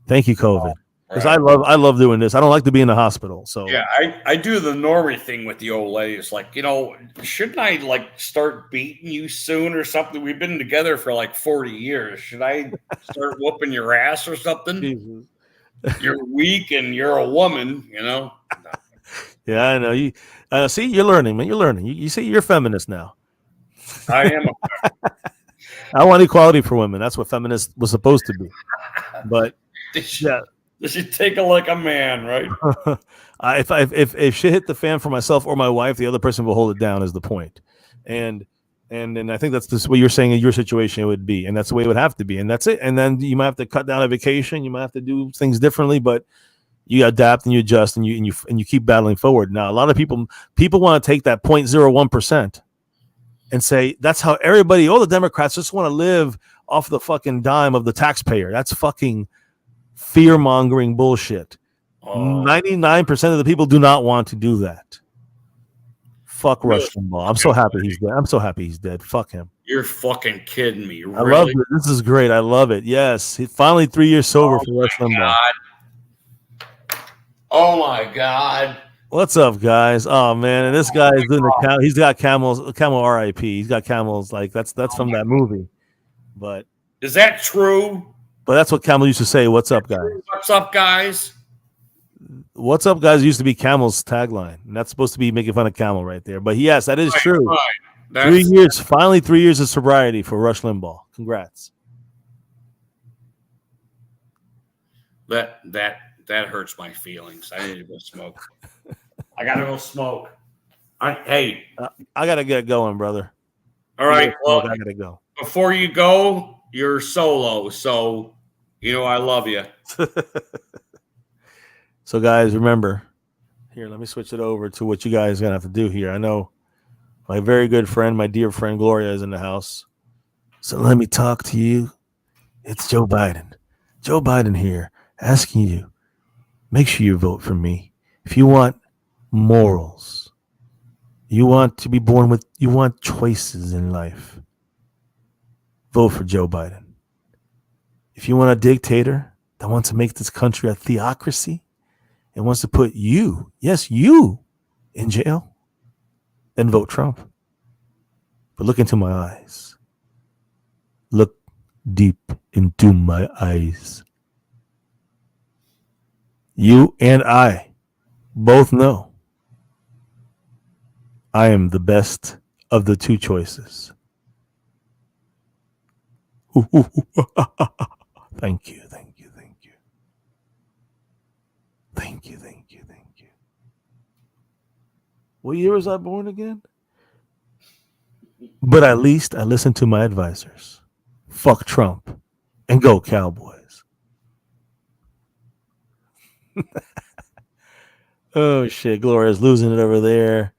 Thank you, COVID. Because I love doing this. I don't like to be in the hospital. So yeah, I do the normie thing with the old ladies. Like, shouldn't I like start beating you soon or something? We've been together for like 40 years. Should I start whooping your ass or something? Jesus. You're weak and you're a woman, Yeah, I know. You see, you're learning, man. You're learning. You see, you're feminist now. I am. I want equality for women. That's what feminist was supposed to be. But yeah, This should take it like a man, right? If shit hit the fan for myself or my wife, the other person will hold it down. Is the point, and I think that's just what you're saying in your situation it would be, and that's the way it would have to be, and that's it. And then you might have to cut down a vacation, you might have to do things differently, but you adapt and you adjust and you keep battling forward. Now, a lot of people want to take that 0.01% and say that's how everybody, all the Democrats just want to live off the fucking dime of the taxpayer. That's fucking fear-mongering bullshit. 99% of the people do not want to do that. Fuck Rush Limbaugh. I'm so happy he's dead. I'm so happy he's dead. Fuck him. You're fucking kidding me. I love it. This is great. I love it. Yes. Finally 3 years sober for Rush Limbaugh. God. Oh my God. What's up, guys? Oh man, and this guy is doing the camel. He's got camel RIP. He's got camels like that's from that movie. But is that true? But that's what Camel used to say. What's up, guys? What's up, guys? What's up, guys? Used to be Camel's tagline, and that's supposed to be making fun of Camel right there. But yes, that is true. Right. 3 years, finally 3 years of sobriety for Rush Limbaugh. Congrats. That hurts my feelings. I need to go smoke. I gotta go smoke. I gotta get going, brother. All right. Well, I gotta go. Before you go, you're solo, so I love you. So, guys, remember. Here, let me switch it over to what you guys are gonna have to do here. I know my very good friend, my dear friend Gloria, is in the house. So let me talk to you. It's Joe Biden. Joe Biden here, asking you. Make sure you vote for me. If you want morals, you want to be born with, you want choices in life, vote for Joe Biden. If you want a dictator that wants to make this country a theocracy and wants to put you, yes, you, in jail, then vote Trump. But look into my eyes. Look deep into my eyes. You and I both know I am the best of the two choices. Thank you. What year was I born again? But at least I listened to my advisors. Fuck Trump and go Cowboys. Oh shit, Gloria's losing it over there.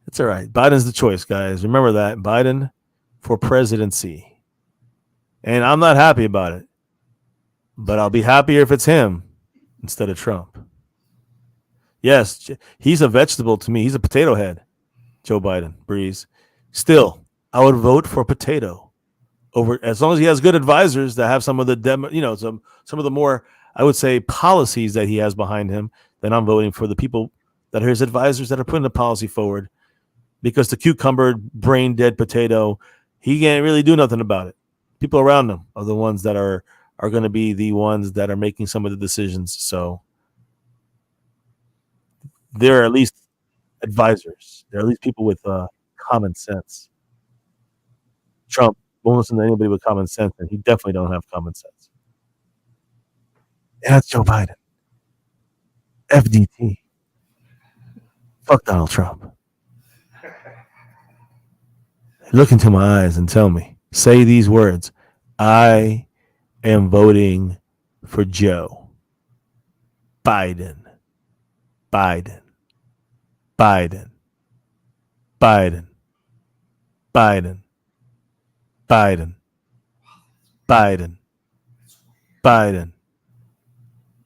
It's all right. Biden's the choice, guys. Remember that. Biden for presidency. And I'm not happy about it. But I'll be happier if it's him instead of Trump. Yes, he's a vegetable to me. He's a potato head. Joe Biden, Breeze. Still, I would vote for potato over, as long as he has good advisors that have some of the some of the more, I would say, policies that he has behind him. Then I'm voting for the people that are his advisors that are putting the policy forward. Because the cucumber, brain dead potato, he can't really do nothing about it. People around him are the ones that are going to be the ones that are making some of the decisions. So there are at least advisors. There are at least people with common sense. Trump won't listen to anybody with common sense, and he definitely don't have common sense. And that's Joe Biden. FDT. Fuck Donald Trump. Look into my eyes and tell me. Say these words. I am voting for Joe Biden. Biden. Biden. Biden. Biden. Biden. Biden.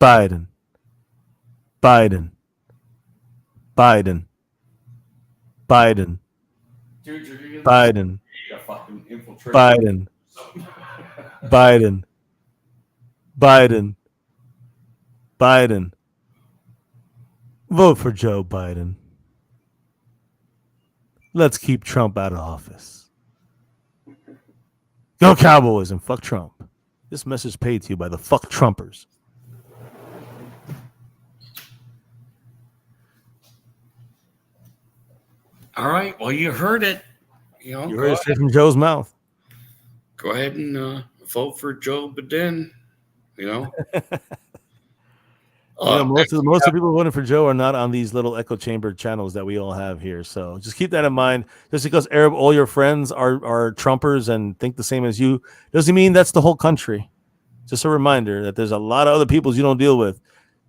Biden. Biden. Biden. Biden. Biden. Biden. Biden. Biden. Biden. Biden. Vote for Joe Biden. Let's keep Trump out of office. Go Cowboys and fuck Trump. This message paid to you by the fuck Trumpers. All right. Well, you heard it. You heard it straight from Joe's mouth. Go ahead and vote for Joe Biden. Most of the people voting for Joe are not on these little echo chamber channels that we all have here. So just keep that in mind. Just because Arab, all your friends are Trumpers and think the same as you, doesn't mean that's the whole country. Just a reminder that there's a lot of other peoples you don't deal with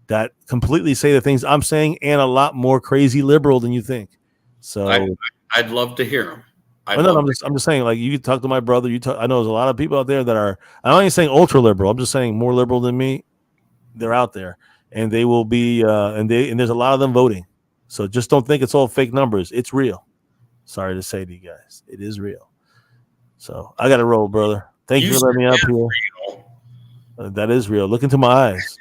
that completely say the things I'm saying and a lot more crazy liberal than you think. So I'd love to hear them. I'm just saying, like, you talk to my brother. I know there's a lot of people out there that are. I'm not even saying ultra liberal. I'm just saying more liberal than me. They're out there, and they will be. And there's a lot of them voting. So just don't think it's all fake numbers. It's real. Sorry to say to you guys, it is real. So I got to roll, brother. Thank you for letting me up here. That is real. Look into my eyes.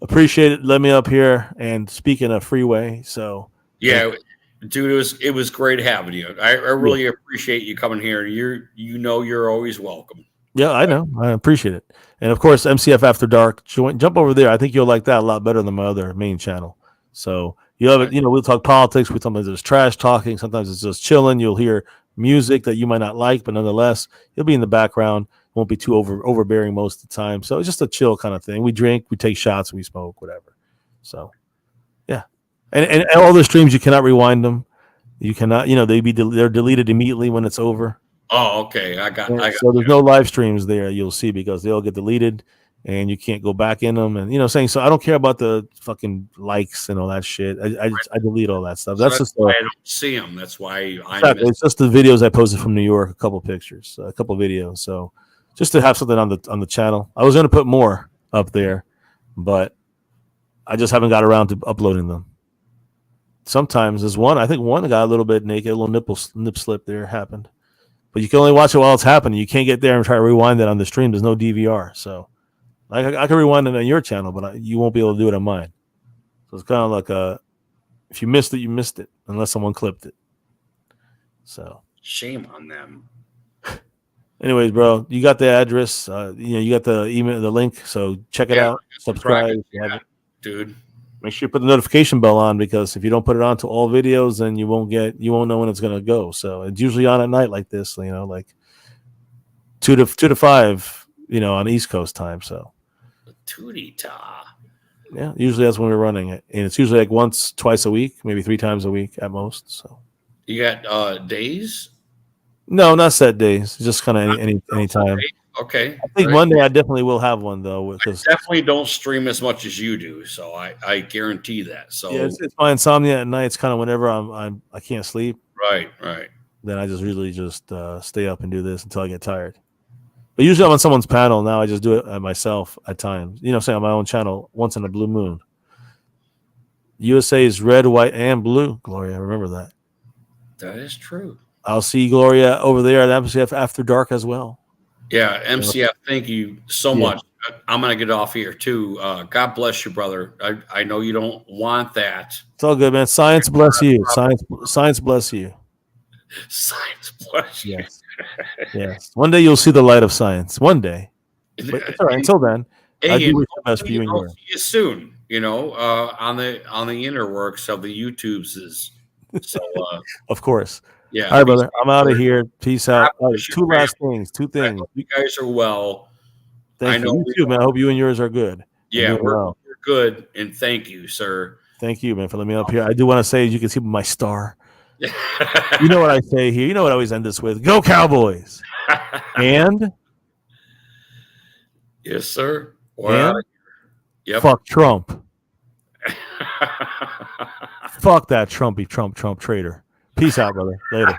Appreciate it. Let me up here. And speaking of freeway, so yeah, dude, it was great having you. I really appreciate you coming here. You're always welcome. Yeah, I know. I appreciate it. And of course, MCF After Dark. Jump over there. I think you'll like that a lot better than my other main channel. So you have it. We'll talk politics. Sometimes there's trash talking. Sometimes it's just chilling. You'll hear music that you might not like, but nonetheless, you'll be in the background. Won't be too overbearing most of the time. So it's just a chill kind of thing. We drink, we take shots, we smoke, whatever. So yeah, and all the streams you cannot rewind them. You cannot, they're deleted immediately when it's over. Oh, okay. I got. So there's no live streams there. You'll see because they all get deleted, and you can't go back in them. And saying so. I don't care about the fucking likes and all that shit. I delete all that stuff. That's just why I don't see them. That's why it's just the videos I posted from New York. A couple pictures, a couple videos. So just to have something on the channel. I was going to put more up there, but I just haven't got around to uploading them. Sometimes there's one. I think one got a little bit naked, a little nip slip there happened. But you can only watch it while it's happening. You can't get there and try to rewind it on the stream. There's no DVR. So I can rewind it on your channel, but you won't be able to do it on mine. So it's kind of like if you missed it, you missed it, unless someone clipped it. So shame on them. Anyways, bro, you got the address. You got the email, the link. So check it out. Subscribe. Dude. Make sure you put the notification bell on because if you don't put it on to all videos, then you won't know when it's gonna go. So it's usually on at night like this, like 2 to 5, on East Coast time. So yeah, usually that's when we're running it, and it's usually like twice a week, maybe 3 times a week at most. So you got days? No, not set days. Just kind of any time. Okay. I think Monday I definitely will have one though. Because I definitely don't stream as much as you do, so I guarantee that. So yeah, it's my insomnia at night. It's kind of whenever I can't sleep. Right. Then I just really stay up and do this until I get tired. But usually I'm on someone's panel now. I just do it myself at times. Say on my own channel once in a blue moon. USA is red, white, and blue. Gloria, remember that. That is true. I'll see Gloria over there at MCF After Dark as well. Yeah, MCF, thank you so much. I'm going to get off here too. God bless you, brother. I know you don't want that. It's all good, man. Science bless you. Science bless you. Science bless you. Yes. Yes. One day you'll see the light of science. One day. But it's all right. Until then, I do wish the best for you and yours. See you soon. On the interworks of the YouTubes. So, of course. Yeah. All right, brother. I'm out of here. Peace out. Two things. You guys are well. Thank you. You too, man. I hope you and yours are good. Yeah, we're good. And thank you, sir. Thank you, man, for letting me up here. I do want to say, as you can see my star. You know what I say here. You know what I always end this with. Go Cowboys. And? Yes, sir. And? Yep. Fuck Trump. Fuck that Trump traitor. Peace out, brother. Later.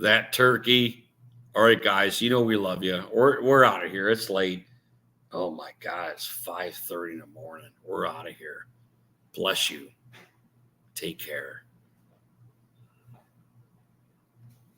That turkey. All right, guys. We love you. We're out of here. It's late. Oh my God, it's 5:30 in the morning. We're out of here. Bless you. Take care.